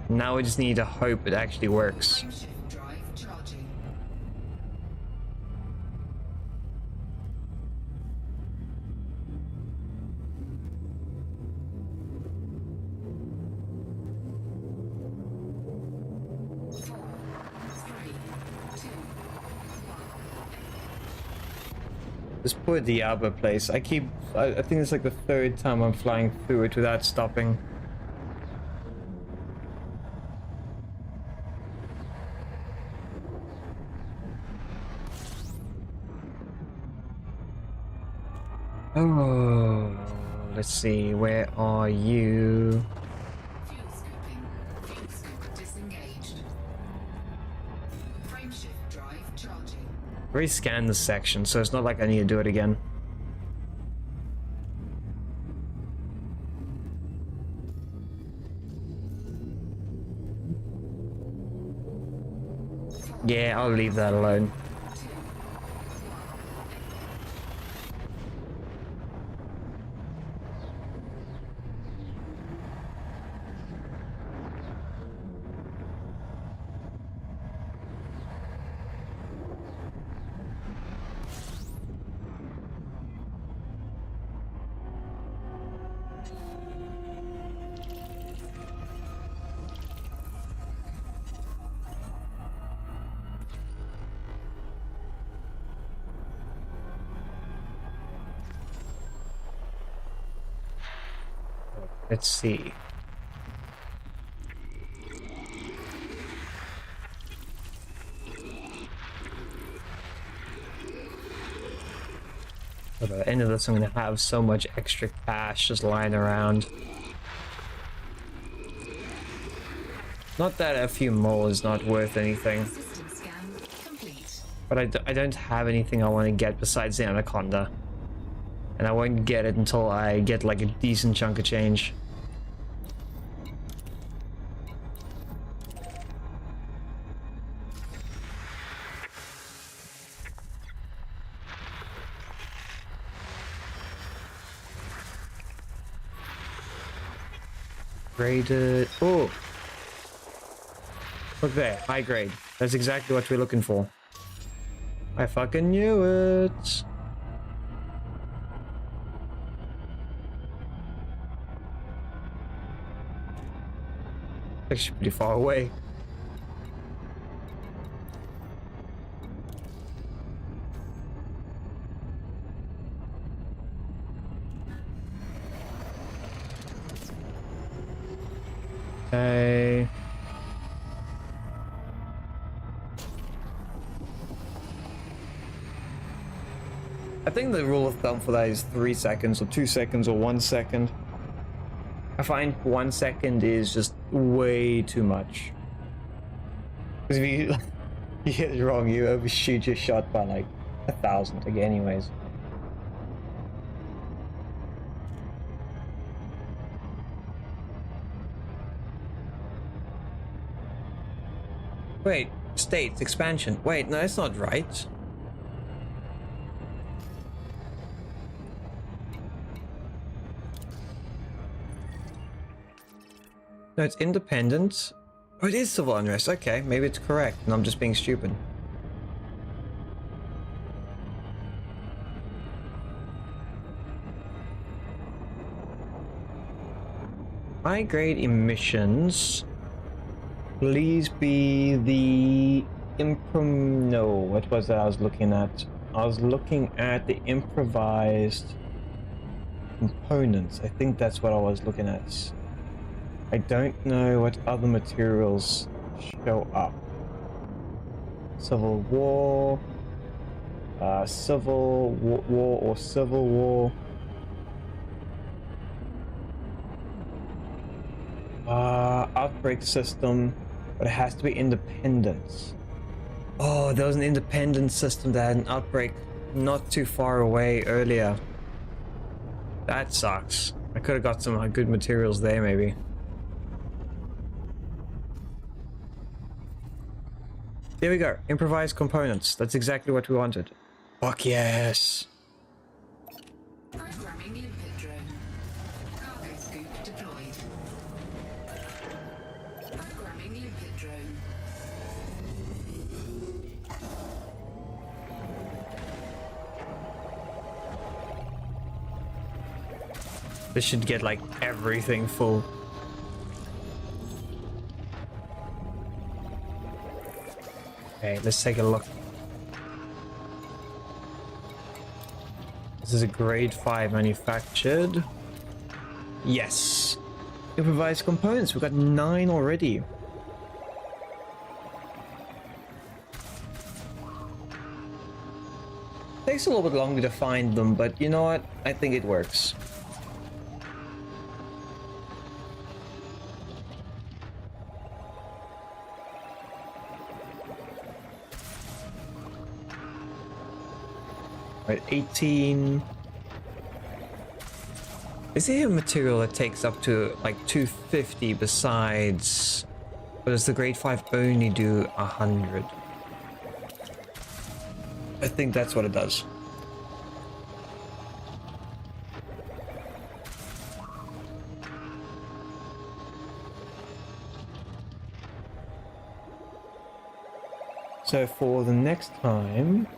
Now we just need to hope it actually works. Frameshift drive charging. This poor Diablo place. I think it's like the 3rd time I'm flying through it without stopping. Oh, let's see, where are you? Fuel scooping. Fuel scoop disengaged. Frameshift drive charging. I rescanned this section, so it's not like I need to do it again. Yeah, I'll leave that alone. Let's see. At the end of this, I'm gonna have so much extra cash just lying around. Not that a few more is not worth anything, System scan complete. but I don't have anything I want to get besides the Anaconda. And I won't get it until I get like a decent chunk of change. Graded. Oh! Look there, high grade. That's exactly what we're looking for. I fucking knew it! Actually pretty far away. Okay. I think the rule of thumb for that is 3 seconds or 2 seconds or 1 second. I find 1 second is just way too much. Because if you, you get it wrong, you overshoot your shot by like 1,000. Like, anyways. Wait, states, expansion. Wait, no, that's not right. No, it's independent. Oh, it is civil unrest. Okay, maybe it's correct, and I'm just being stupid. High grade emissions. Please be the no, what was that I was looking at? I was looking at the improvised components. I think that's what I was looking at. I don't know what other materials show up. Civil war, civil war or civil war. Outbreak system, but it has to be independent. Oh, there was an independent system that had an outbreak not too far away earlier. That sucks. I could have got some good materials there, maybe. There we go. Improvised components. That's exactly what we wanted. Fuck yes. Programming limpet drone. Cargo scoop deployed. Programming limpet drone. This should get like everything full. Okay, let's take a look. This is a grade 5 manufactured. Yes. Improvised components. We've got 9 already. Takes a little bit longer to find them, but you know what? I think it works. Right, 18. Is there a material that takes up to like 250 besides? Or does the grade 5 only do 100? I think that's what it does. So for the next time,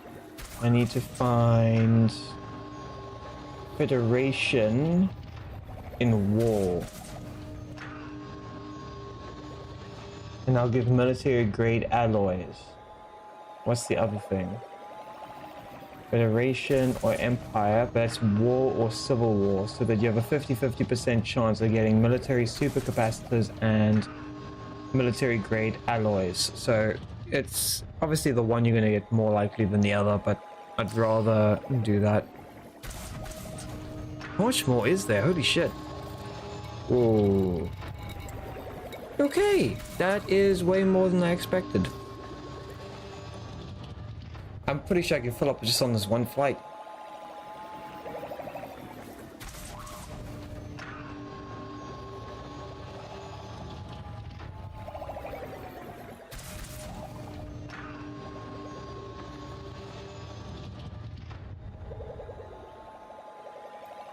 I need to find Federation in war. And I'll give military grade alloys. What's the other thing? Federation or Empire, but that's war or civil war, so that you have a 50-50% chance of getting military supercapacitors and military grade alloys. So it's obviously the one you're going to get more likely than the other, but I'd rather do that. How much more is there? Holy shit. Whoa. Okay, that is way more than I expected. I'm pretty sure I can fill up just on this one flight.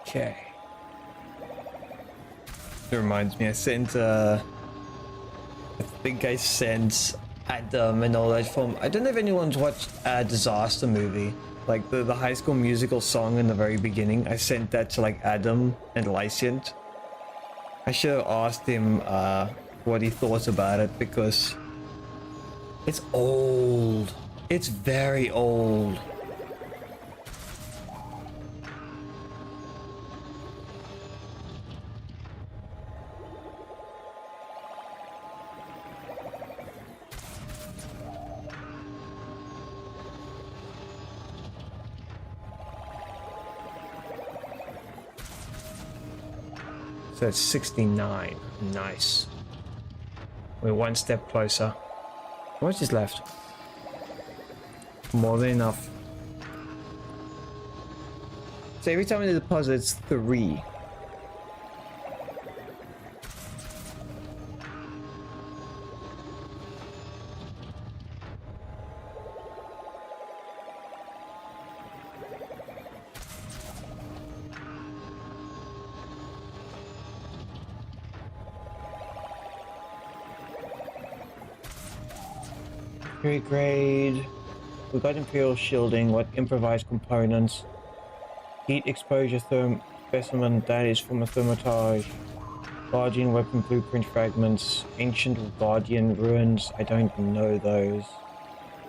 Okay. It reminds me, I think I sent Adam and all that from, I don't know if anyone's watched a Disaster movie, like the High School Musical song in the very beginning. I sent that to like Adam and Lycient. I should have asked him what he thought about it, because it's old. It's very old. So that's 69. Nice. We're one step closer. How much is left? More than enough. So every time we deposit, it's 3. Grade. We got Imperial shielding. What improvised components? Heat exposure specimen, that is from a thermitage. Guardian weapon blueprint fragments. Ancient Guardian ruins. I don't know those.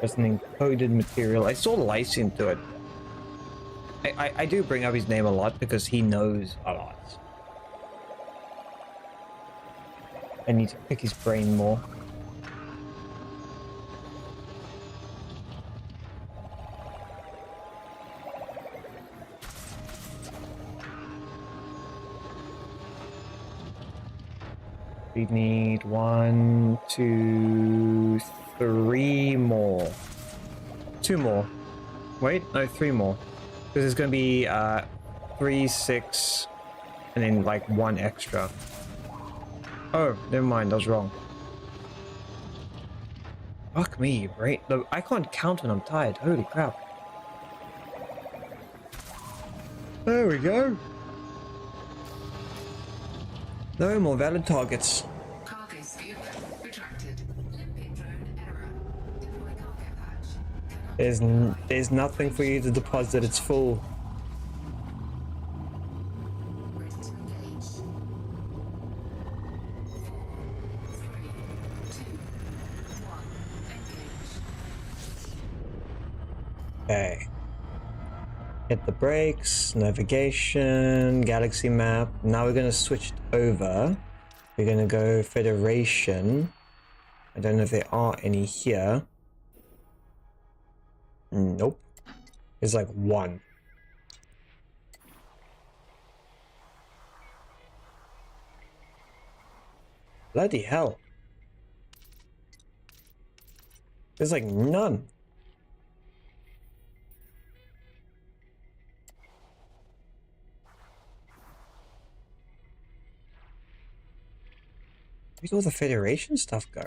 There's an encoded material. I saw Lycent do it. I do bring up his name a lot because he knows a lot. I need to pick his brain more. We need 1, 2, 3 more. 2 more. Wait, no, 3 more. Because there's going to be 3, 6, and then like 1 extra. Oh, never mind, I was wrong. Fuck me, right? No, I can't count when I'm tired. Holy crap. There we go. No more valid targets. Cargo scoop retracted. Limpet drone error. Deploy cargo patch. There's nothing for you to deposit, it's full. Ready to engage. 4, 3, 2, 1. Engage. Okay. Hit the brakes, navigation, galaxy map. Now we're going to switch it over. We're going to go Federation. I don't know if there are any here. Nope. There's like 1. Bloody hell. There's like none. Where'd all the Federation stuff go?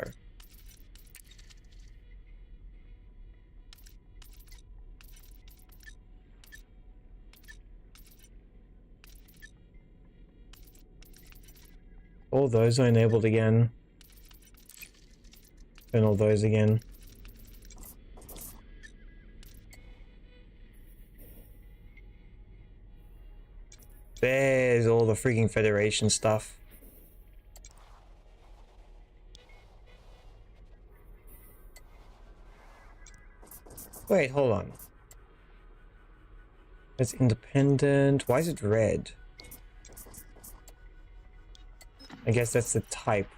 All those are enabled again. And all those again. There's all the freaking Federation stuff. Wait, hold on. It's independent. Why is it red? I guess that's the type.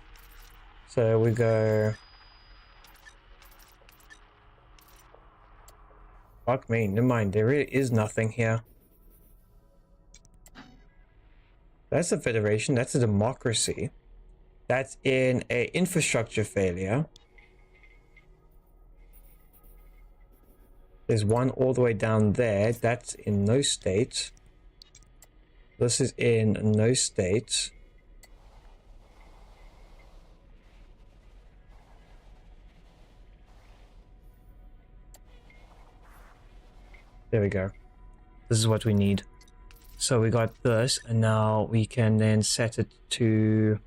So we go... Fuck me, never mind. There really is nothing here. That's a federation. That's a democracy. That's in a infrastructure failure. There's one all the way down there. That's in no state. This is in no state. There we go. This is what we need. So we got this, and now we can then set it to...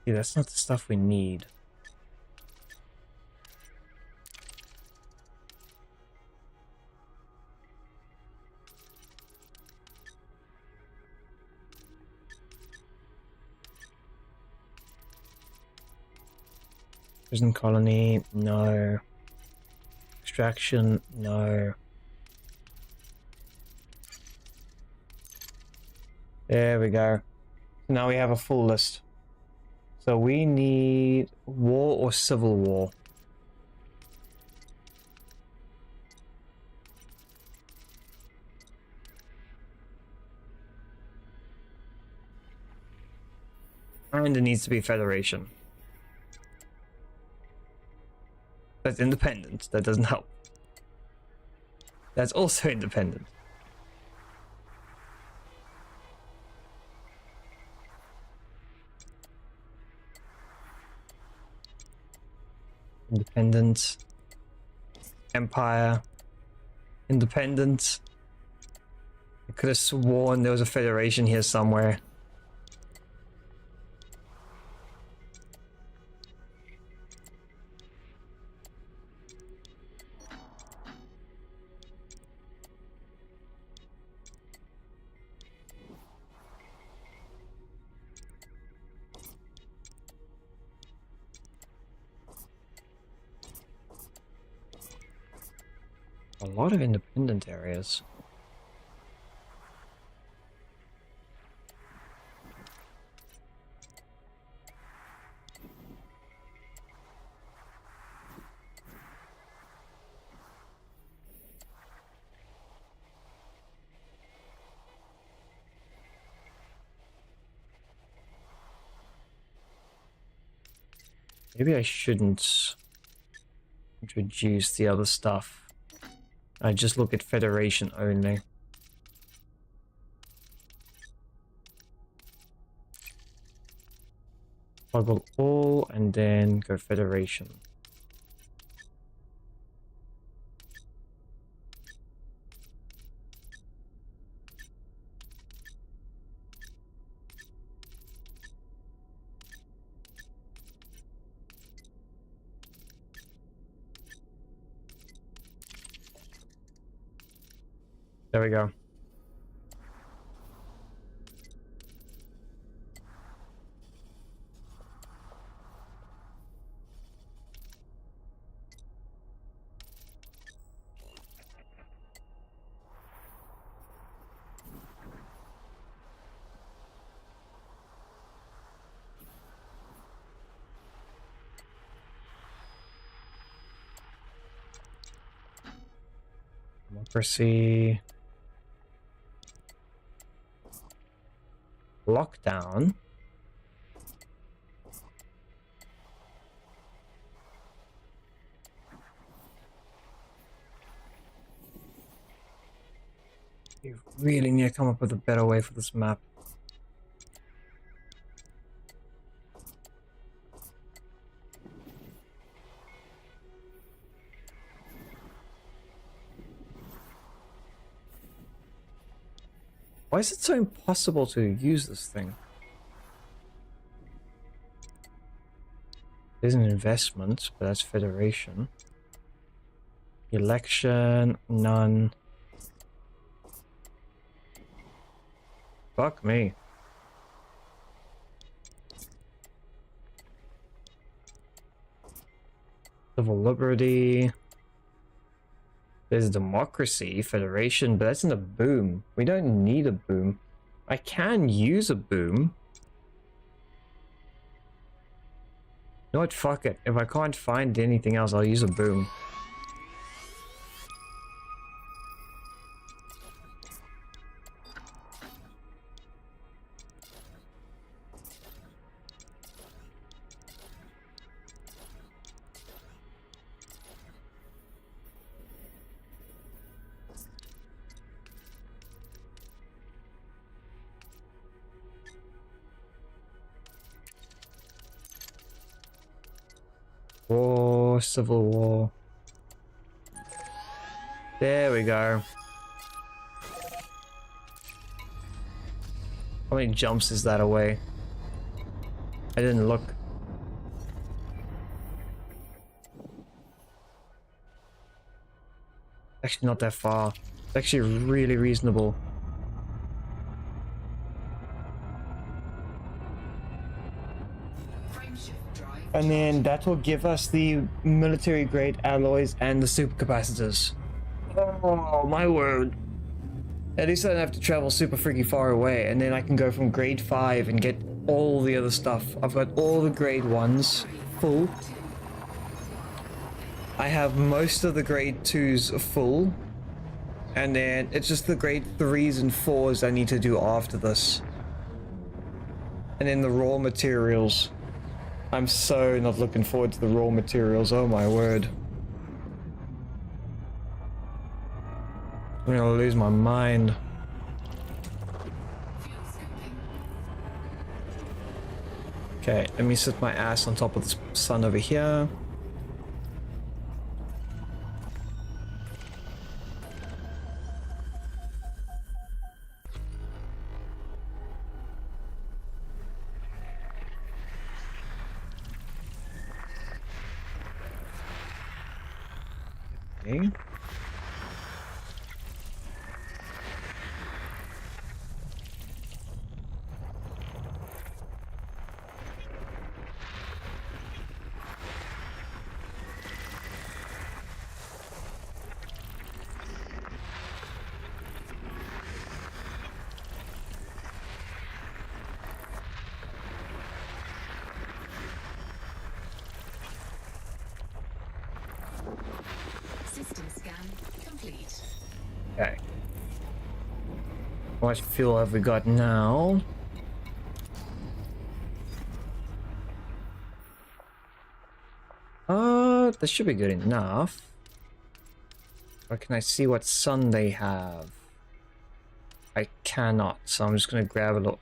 Yeah, that's not the stuff we need. Prison colony, no. Extraction, no. There we go. Now we have a full list. So we need war or civil war. And it needs to be federation. That's independent. That doesn't help. That's also independent. Independent. Empire. Independent. I could have sworn there was a federation here somewhere. A lot of independent areas. Maybe I shouldn't introduce the other stuff. I just look at Federation only. Toggle all and then go Federation. There we go. Democracy. Lockdown. You really need to come up with a better way for this map. Why is it so impossible to use this thing? There's an investment, but that's Federation. Election, none. Fuck me. Civil liberty. There's democracy, federation, but that's in a boom. We don't need a boom. I can use a boom. You know what? Fuck it. If I can't find anything else, I'll use a boom. War, Civil War. There we go. How many jumps is that away? I didn't look. Actually not that far. It's actually really reasonable. And then that will give us the military grade alloys and the supercapacitors. Oh my word. At least I don't have to travel super freaky far away, and then I can go from grade 5 and get all the other stuff. I've got all the grade 1s full. I have most of the grade 2s full. And then it's just the grade 3s and 4s I need to do after this. And then the raw materials. I'm so not looking forward to the raw materials, oh my word. I'm gonna lose my mind. Okay, let me sit my ass on top of the sun over here. Okay. System scan complete. Okay. How much fuel have we got now? This should be good enough. Or can I see what sun they have? I cannot, so I'm just gonna grab a little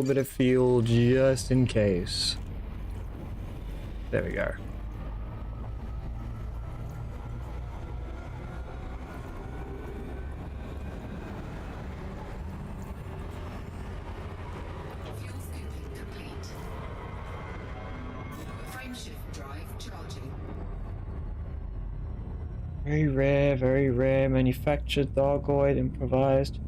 bit of fuel just in case. There we go. Fuel scooping complete. Frameshift drive charging. Very rare, manufactured, Dargoid, improvised.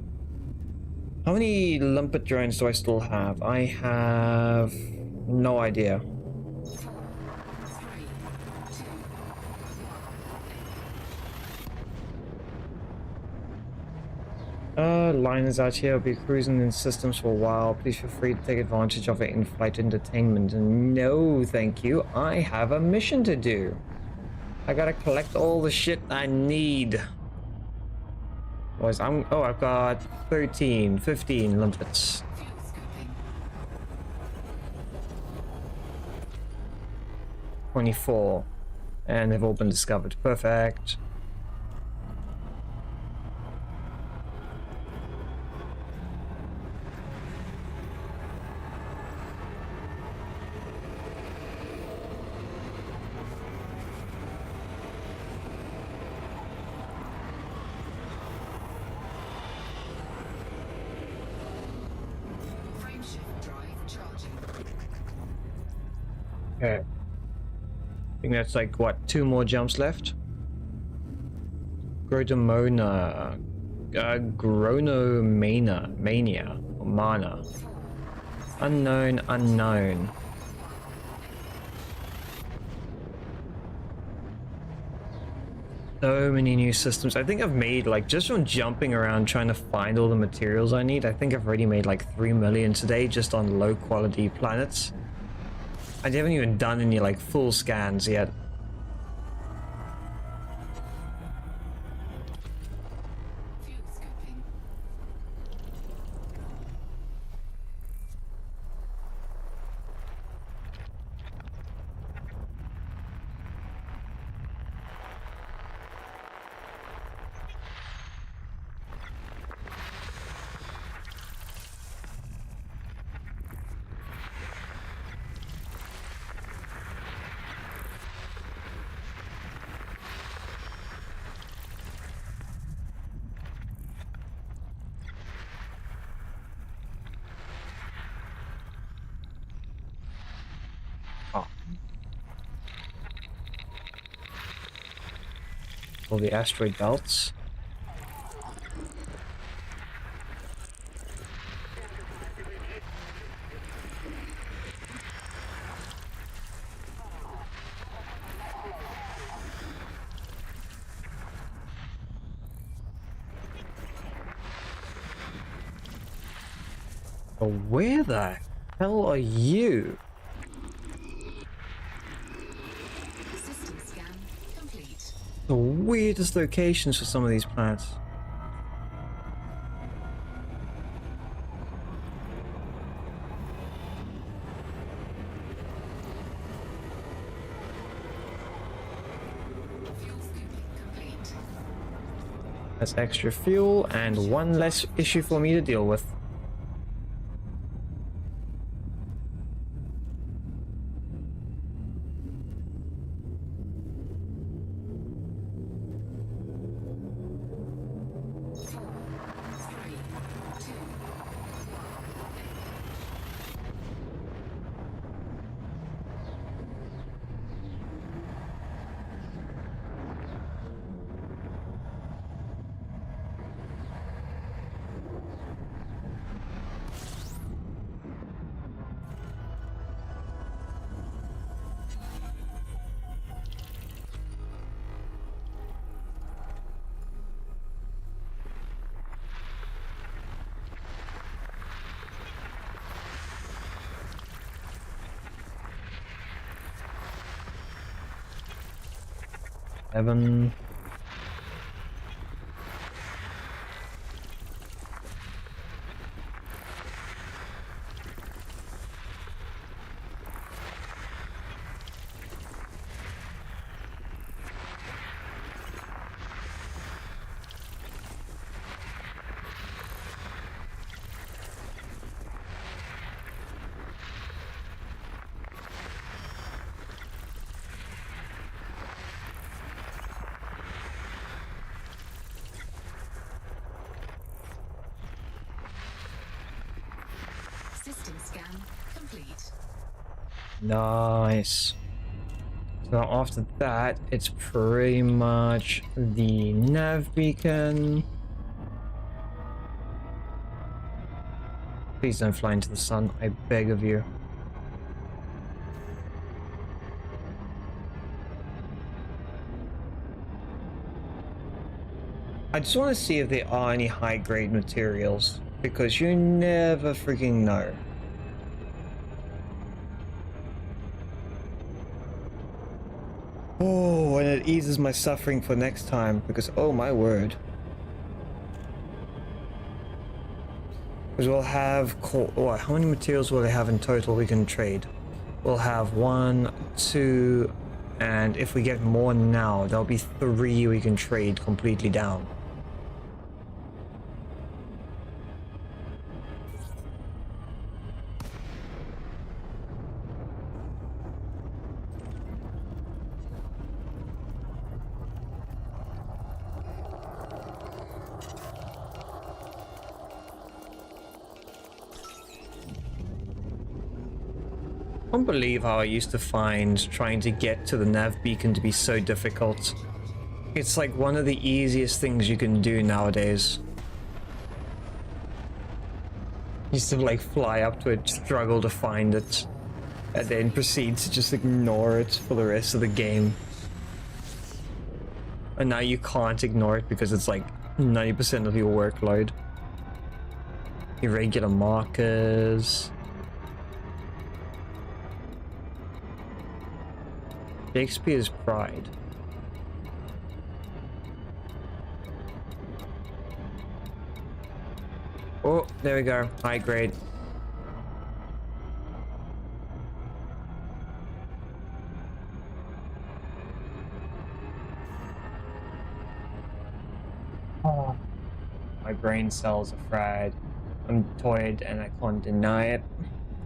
How many limpet drones do I still have? I have no idea. 4, 3, 2. Liners out here will be cruising in systems for a while. Please feel free to take advantage of it in flight entertainment. No, thank you. I have a mission to do. I gotta collect all the shit I need. I've got 13, 15 limpets. Fuel scooping. 24. And they've all been discovered. Perfect. Frameshift drive charging. Okay. I think that's like, what, 2 more jumps left? Grodomona. Mania. Or Mana. Unknown. So many new systems. I think I've made, like, just from jumping around trying to find all the materials I need, I think I've already made like 3 million today just on low quality planets. I haven't even done any like full scans yet. Fuel scooping. for the asteroid belts. But where the hell are you? System scan complete. The weirdest locations for some of these planets. Fuel scooping complete. That's extra fuel and one less issue for me to deal with. Seven. System scan complete. Nice. So after that, it's pretty much the nav beacon. Please don't fly into the sun, I beg of you. I just want to see if there are any high-grade materials, because you never freaking know. Oh, and it eases my suffering for next time, because oh my word. Because we'll have, oh, how many materials will they have in total we can trade? We'll have 1, 2, and if we get more now, there'll be 3 we can trade completely down. I can't believe how I used to find trying to get to the nav beacon to be so difficult. It's like one of the easiest things you can do nowadays. Used to like fly up to it, struggle to find it, and then proceed to just ignore it for the rest of the game. And now you can't ignore it because it's like 90% of your workload. Irregular markers. Shakespeare's Pride. Oh, there we go. High grade. Oh. My brain cells are fried. I'm toyed and I can't deny it.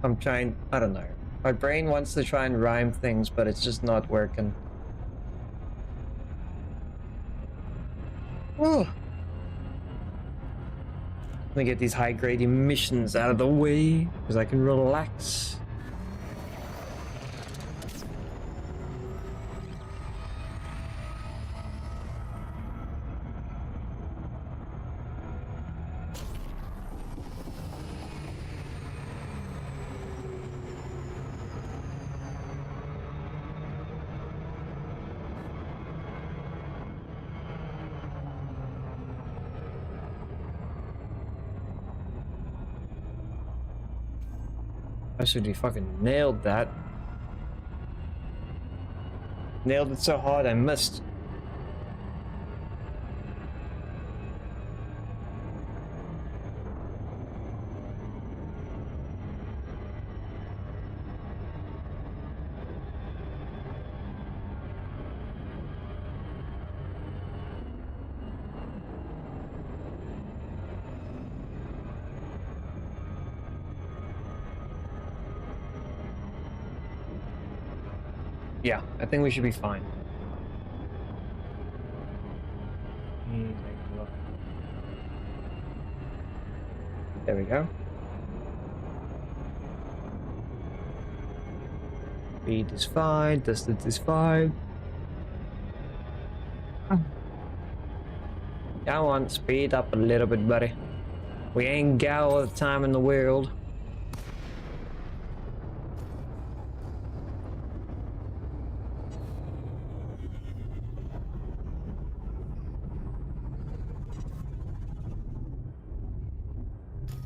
I'm trying, I don't know. My brain wants to try and rhyme things, but it's just not working. Oh. Let me get these high-grade emissions out of the way, because I can relax. Absolutely fucking nailed that. Nailed it so hard I missed. Yeah, I think we should be fine. Take a look. There we go. Speed is fine, distance is fine. Come on, speed up a little bit, buddy. We ain't got all the time in the world.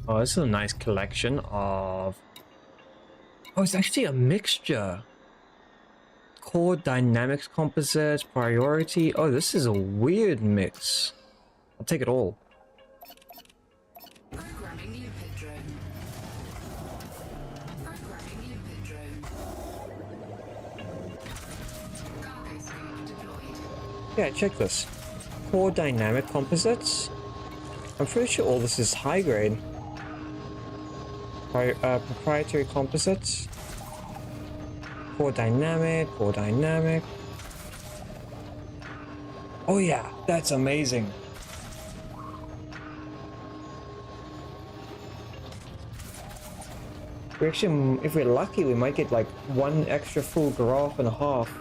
Oh, this is a nice collection of... Oh, it's actually a mixture. Core dynamics composites, priority. Oh, this is a weird mix. I'll take it all. Programming limpet drone. Programming limpet drone. Cargo scope deployed. Yeah, check this. Core dynamic composites. I'm pretty sure all this is high grade. Proprietary composites. Core dynamic, core dynamic. Oh yeah, that's amazing. We actually, if we're lucky, we might get like one extra full graph and a half.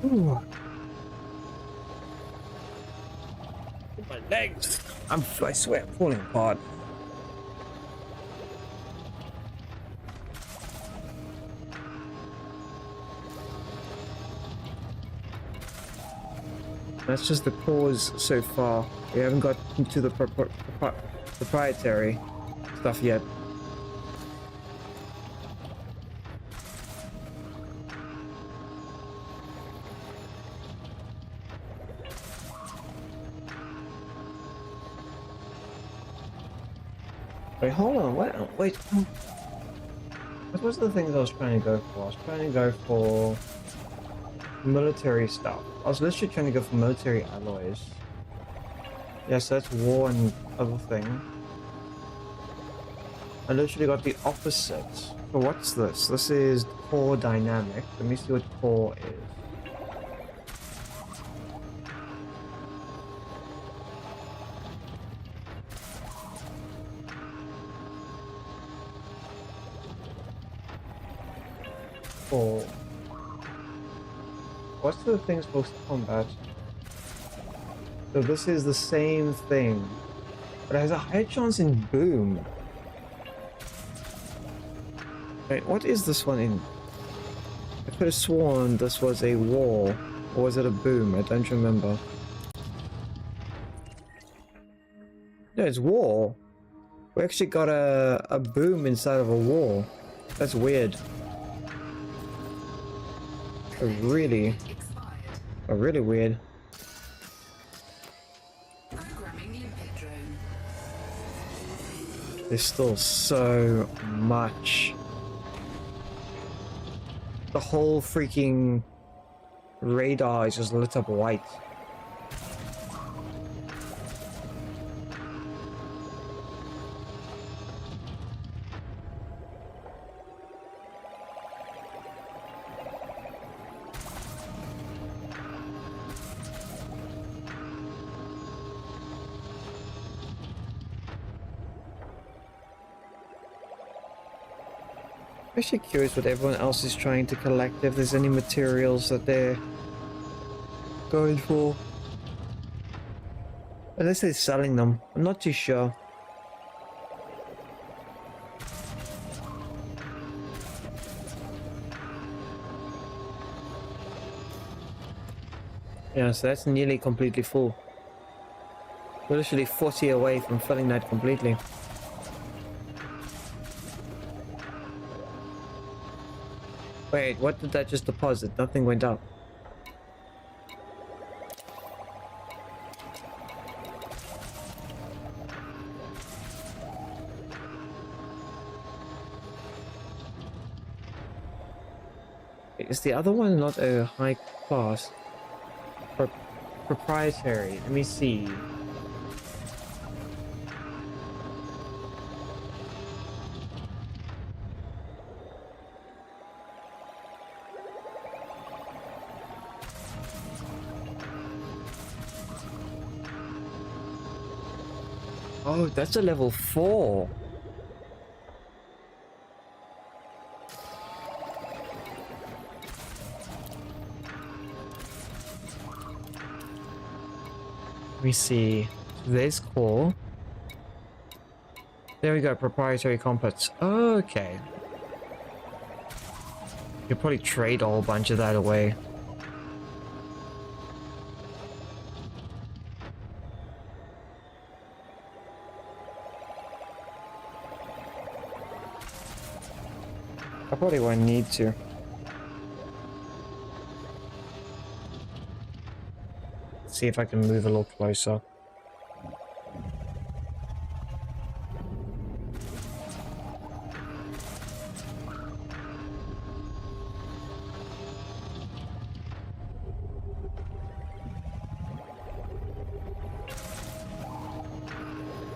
Ooh. My legs. I swear, I'm falling apart. That's just the cores so far. We haven't got into the proprietary stuff yet. Wait, hold on, wait. What was the things I was trying to go for? I was trying to go for military stuff. I was literally trying to go for military alloys. Yeah, so that's war and other thing. I literally got the opposite. So what's this? This is core dynamic. Let me see what core is. Core. What's the thing supposed to combat? So this is the same thing, but it has a high chance in boom. Wait, what is this one in? I could have sworn this was a wall, or was it a boom? I don't remember. No, it's wall. We actually got a boom inside of a wall. That's weird. Really weird. Programming limpet drone. There's still so much. The whole freaking radar is just lit up white. I'm actually curious what everyone else is trying to collect, if there's any materials that they're going for. Unless they're selling them. I'm not too sure. Yeah, so that's nearly completely full. We're literally 40 away from filling that completely. Wait, what did that just deposit? Nothing went up. Is the other one not a high class? Proprietary. Let me see. Oh, that's a level 4. Let me see. There's core. There we go, proprietary components. Okay. You could probably trade a whole bunch of that away. I probably won't need to. See if I can move a little closer.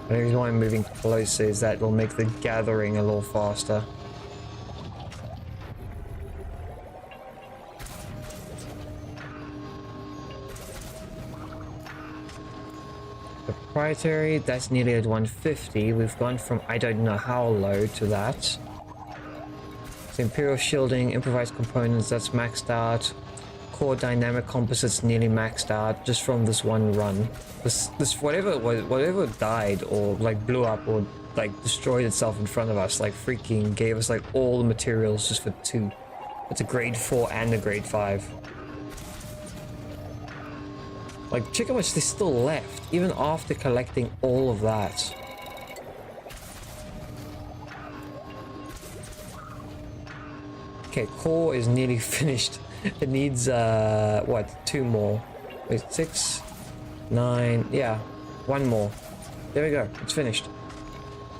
The reason why I'm moving closer is that will make the gathering a little faster. Proprietary, that's nearly at 150. We've gone from I don't know how low to that. So Imperial Shielding, improvised components, that's maxed out. Core dynamic composites nearly maxed out just from this one run. This whatever died or like blew up or like destroyed itself in front of us, like freaking gave us like all the materials just for 2. It's a grade 4 and a grade 5. Like, check how much there's still left, even after collecting all of that. Okay, core is nearly finished. It needs, what, 2 more. Wait, 6, 9, yeah, 1 more. There we go, it's finished.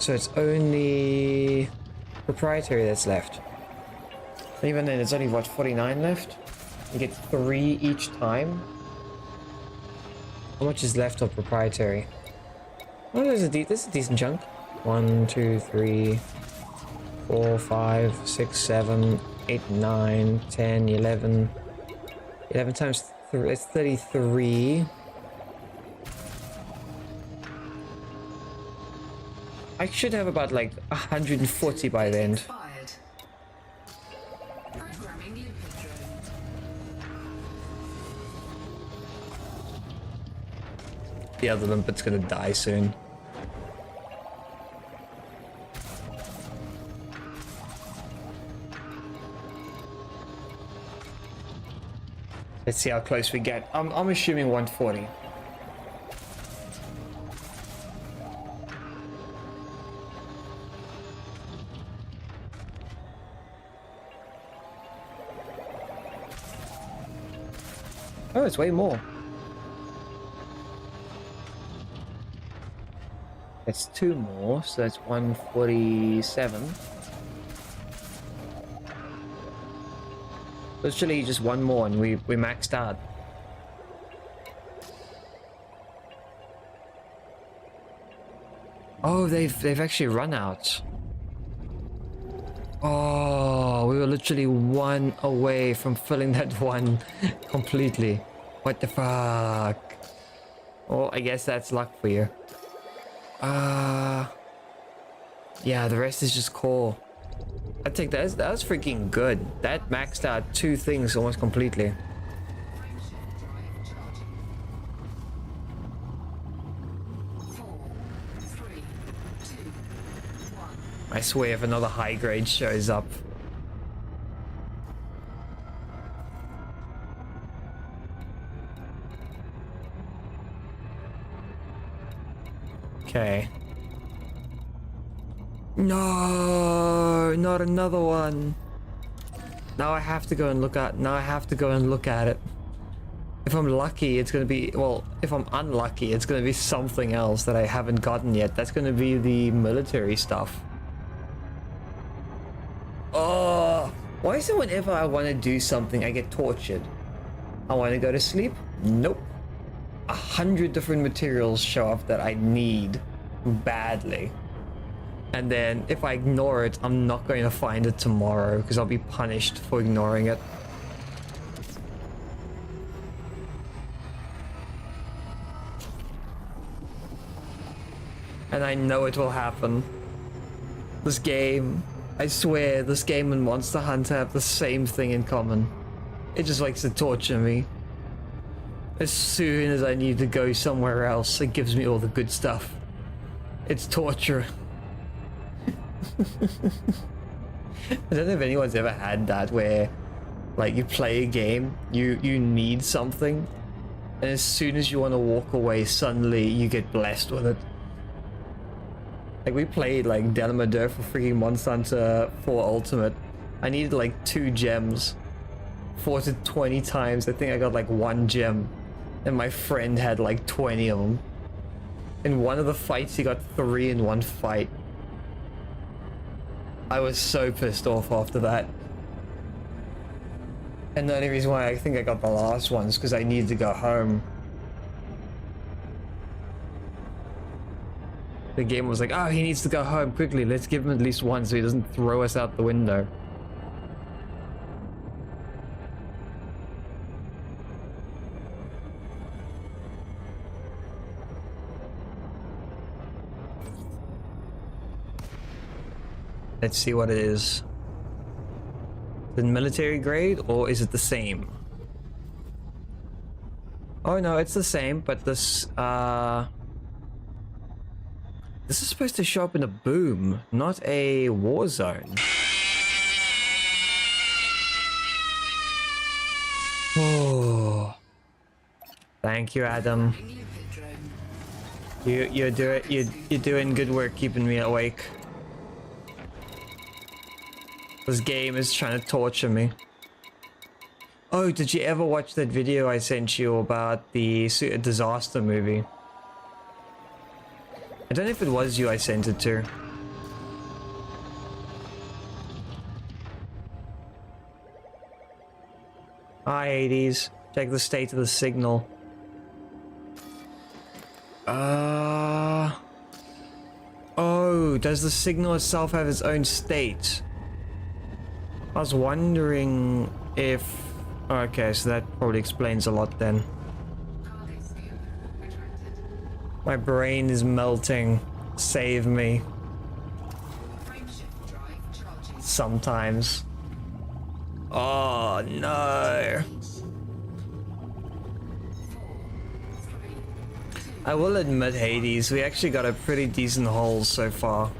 So it's only proprietary that's left. Even then, it's only, what, 49 left? You get 3 each time. How much is left of proprietary? Oh, this is a decent chunk. 1, 2, 3, 4, 5, 6, 7, 8, 9, 10, 11. 11 times 3, it's 33. I should have about like 140 by the end. Expired. Programming limpet drone. The other limpet's gonna die soon. Let's see how close we get. I'm assuming 140. Oh, it's way more. It's 2 more, so that's 147. Literally just 1 more and we maxed out. Oh, they've actually run out. Oh, we were literally 1 away from filling that 1 completely. What the fuck? Oh, I guess that's luck for you. Yeah, the rest is just core. I think that was freaking good. That maxed out 2 things almost completely. Frameshift drive charging. 4, 3, 2, 1. I swear if another high grade shows up. Okay. No, not another one. Now I have to go and look at. Now I have to go and look at it. If I'm lucky, it's gonna be. Well, if I'm unlucky, it's gonna be something else that I haven't gotten yet. That's gonna be the military stuff. Oh, why is it whenever I want to do something, I get tortured? I want to go to sleep? Nope. 100 different materials show up that I need badly. And then if I ignore it, I'm not going to find it tomorrow because I'll be punished for ignoring it. And I know it will happen. This game, I swear, this game and Monster Hunter have the same thing in common. It just likes to torture me. As soon as I need to go somewhere else, it gives me all the good stuff. It's torture. I don't know if anyone's ever had that where, like, you play a game, you need something, and as soon as you want to walk away, suddenly you get blessed with it. Like, we played, like, Delamadur for freaking Monster Hunter 4 Ultimate. I needed, like, 2 gems. 4 to 20 times, I think I got, like, 1 gem. And my friend had, like, 20 of them. In one of the fights, he got 3 in one fight. I was so pissed off after that. And the only reason why I think I got the last one is because I needed to go home. The game was like, oh, he needs to go home quickly. Let's give him at least one so he doesn't throw us out the window. Let's see what it is. The military grade, or is it the same? Oh no, it's the same, but this is supposed to show up in a boom, not a war zone. Oh, thank you, Adam. You're doing good work keeping me awake. This game is trying to torture me. Oh, did you ever watch that video I sent you about the disaster movie? I don't know if it was you I sent it to. Hi, Hades. Check the state of the signal. Oh, does the signal itself have its own state? I was wondering if... Okay, so that probably explains a lot then. My brain is melting. Save me. Sometimes. Oh no. I will admit, Hades, we actually got a pretty decent haul so far.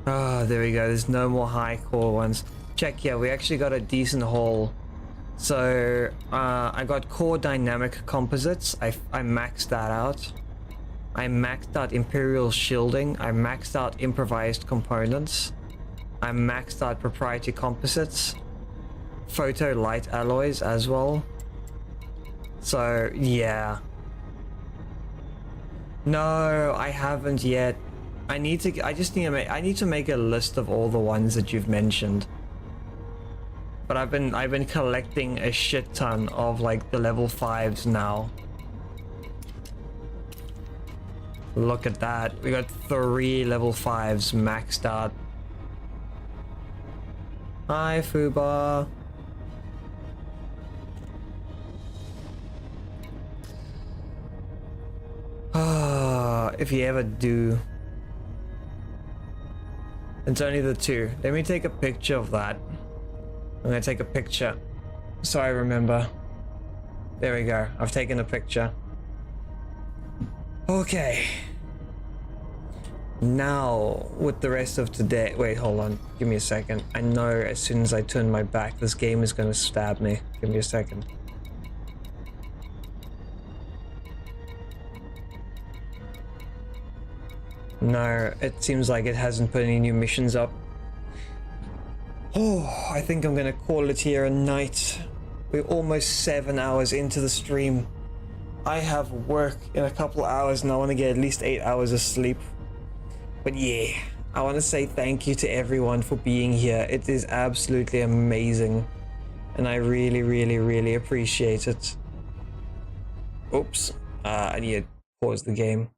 Oh, there we go. There's no more high core ones. Check, yeah, we actually got a decent haul. So, I got core dynamic composites. I maxed that out. I maxed out Imperial shielding. I maxed out improvised components. I maxed out proprietary composites. Photo light alloys as well. So, yeah. No, I haven't yet. I need to make a list of all the ones that you've mentioned. But I've been collecting a shit ton of like the level 5s now. Look at that. We got 3 level 5s maxed out. Hi, Fuba. Ah, if you ever do. It's only the 2. Let me take a picture of that. I'm gonna take a picture so I remember. There we go. I've taken a picture. Okay. Now, with the rest of today... Wait, hold on. Give me a second. I know as soon as I turn my back, this game is going to stab me. Give me a second. No, it seems like it hasn't put any new missions up. Oh, I think I'm going to call it here a night. We're almost 7 hours into the stream. I have work in a couple hours and I want to get at least 8 hours of sleep. But yeah, I want to say thank you to everyone for being here. It is absolutely amazing. And I really, really, really appreciate it. Oops. I need to pause the game.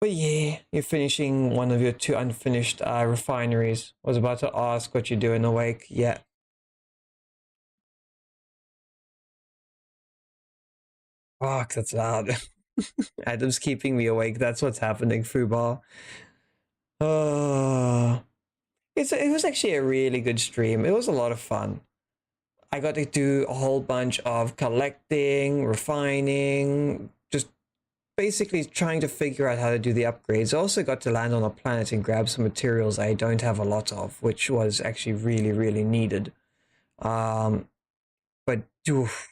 But yeah, you're finishing one of your 2 unfinished refineries. I was about to ask what you're doing awake. Yeah. Fuck, that's loud. Adam's keeping me awake. That's what's happening, Fubar. It was actually a really good stream. It was a lot of fun. I got to do a whole bunch of collecting, refining, just basically trying to figure out how to do the upgrades. I also got to land on a planet and grab some materials I don't have a lot of, which was actually really, really needed. But oof,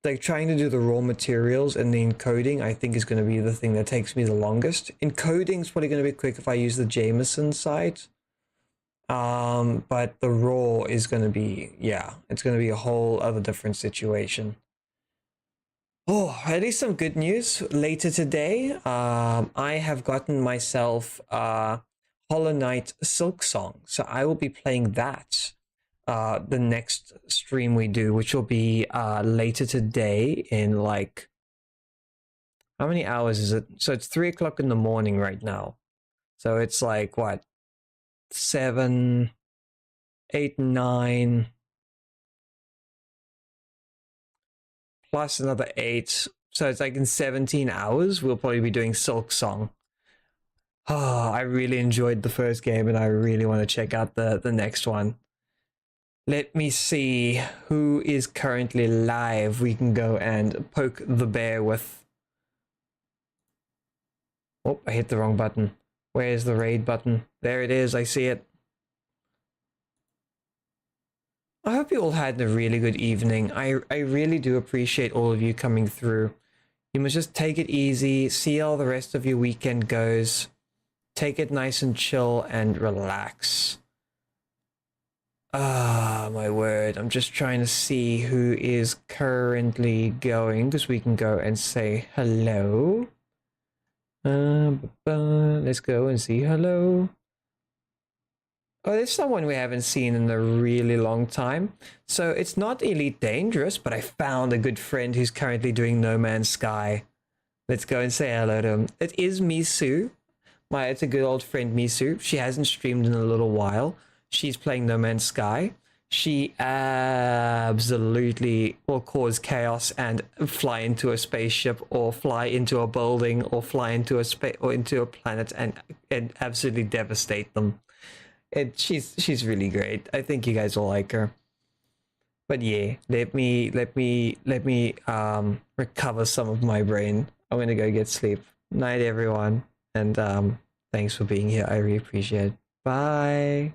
like trying to do the raw materials and the encoding, I think is going to be the thing that takes me the longest. Encoding is probably going to be quick if I use the Jameson site. But the raw is going to be, yeah, it's going to be a whole other different situation. Oh, at least some good news. Later today, I have gotten myself Hollow Knight Silk Song. So I will be playing that the next stream we do, which will be later today in like, how many hours is it? So it's 3 o'clock in the morning right now. So it's like what? 7, 8, 9 plus another 8, so it's like in 17 hours we'll probably be doing Silk Song. I really enjoyed the first game and I really want to check out the next one. Let me see who is currently live we can go and poke the bear with. Oh, I hit the wrong button. Where's the raid button? There it is, I see it. I hope you all had a really good evening. I really do appreciate all of you coming through. You must just take it easy, see how the rest of your weekend goes. Take it nice and chill and relax. Ah, my word. I'm just trying to see who is currently going, because we can go and say hello. Let's go and see hello. Oh, there's someone we haven't seen in a really long time. So it's not Elite Dangerous, but I found a good friend who's currently doing No Man's Sky. Let's go and say hello to him. It is Misu. It's a good old friend, Misu. She hasn't streamed in a little while. She's playing No Man's Sky. She absolutely will cause chaos and fly into a spaceship or fly into a building or fly into a into a planet and absolutely devastate them. She's really great. I think you guys will like her. But yeah, let me recover some of my brain. I'm gonna go get sleep. Night, everyone, and thanks for being here. I really appreciate it. Bye.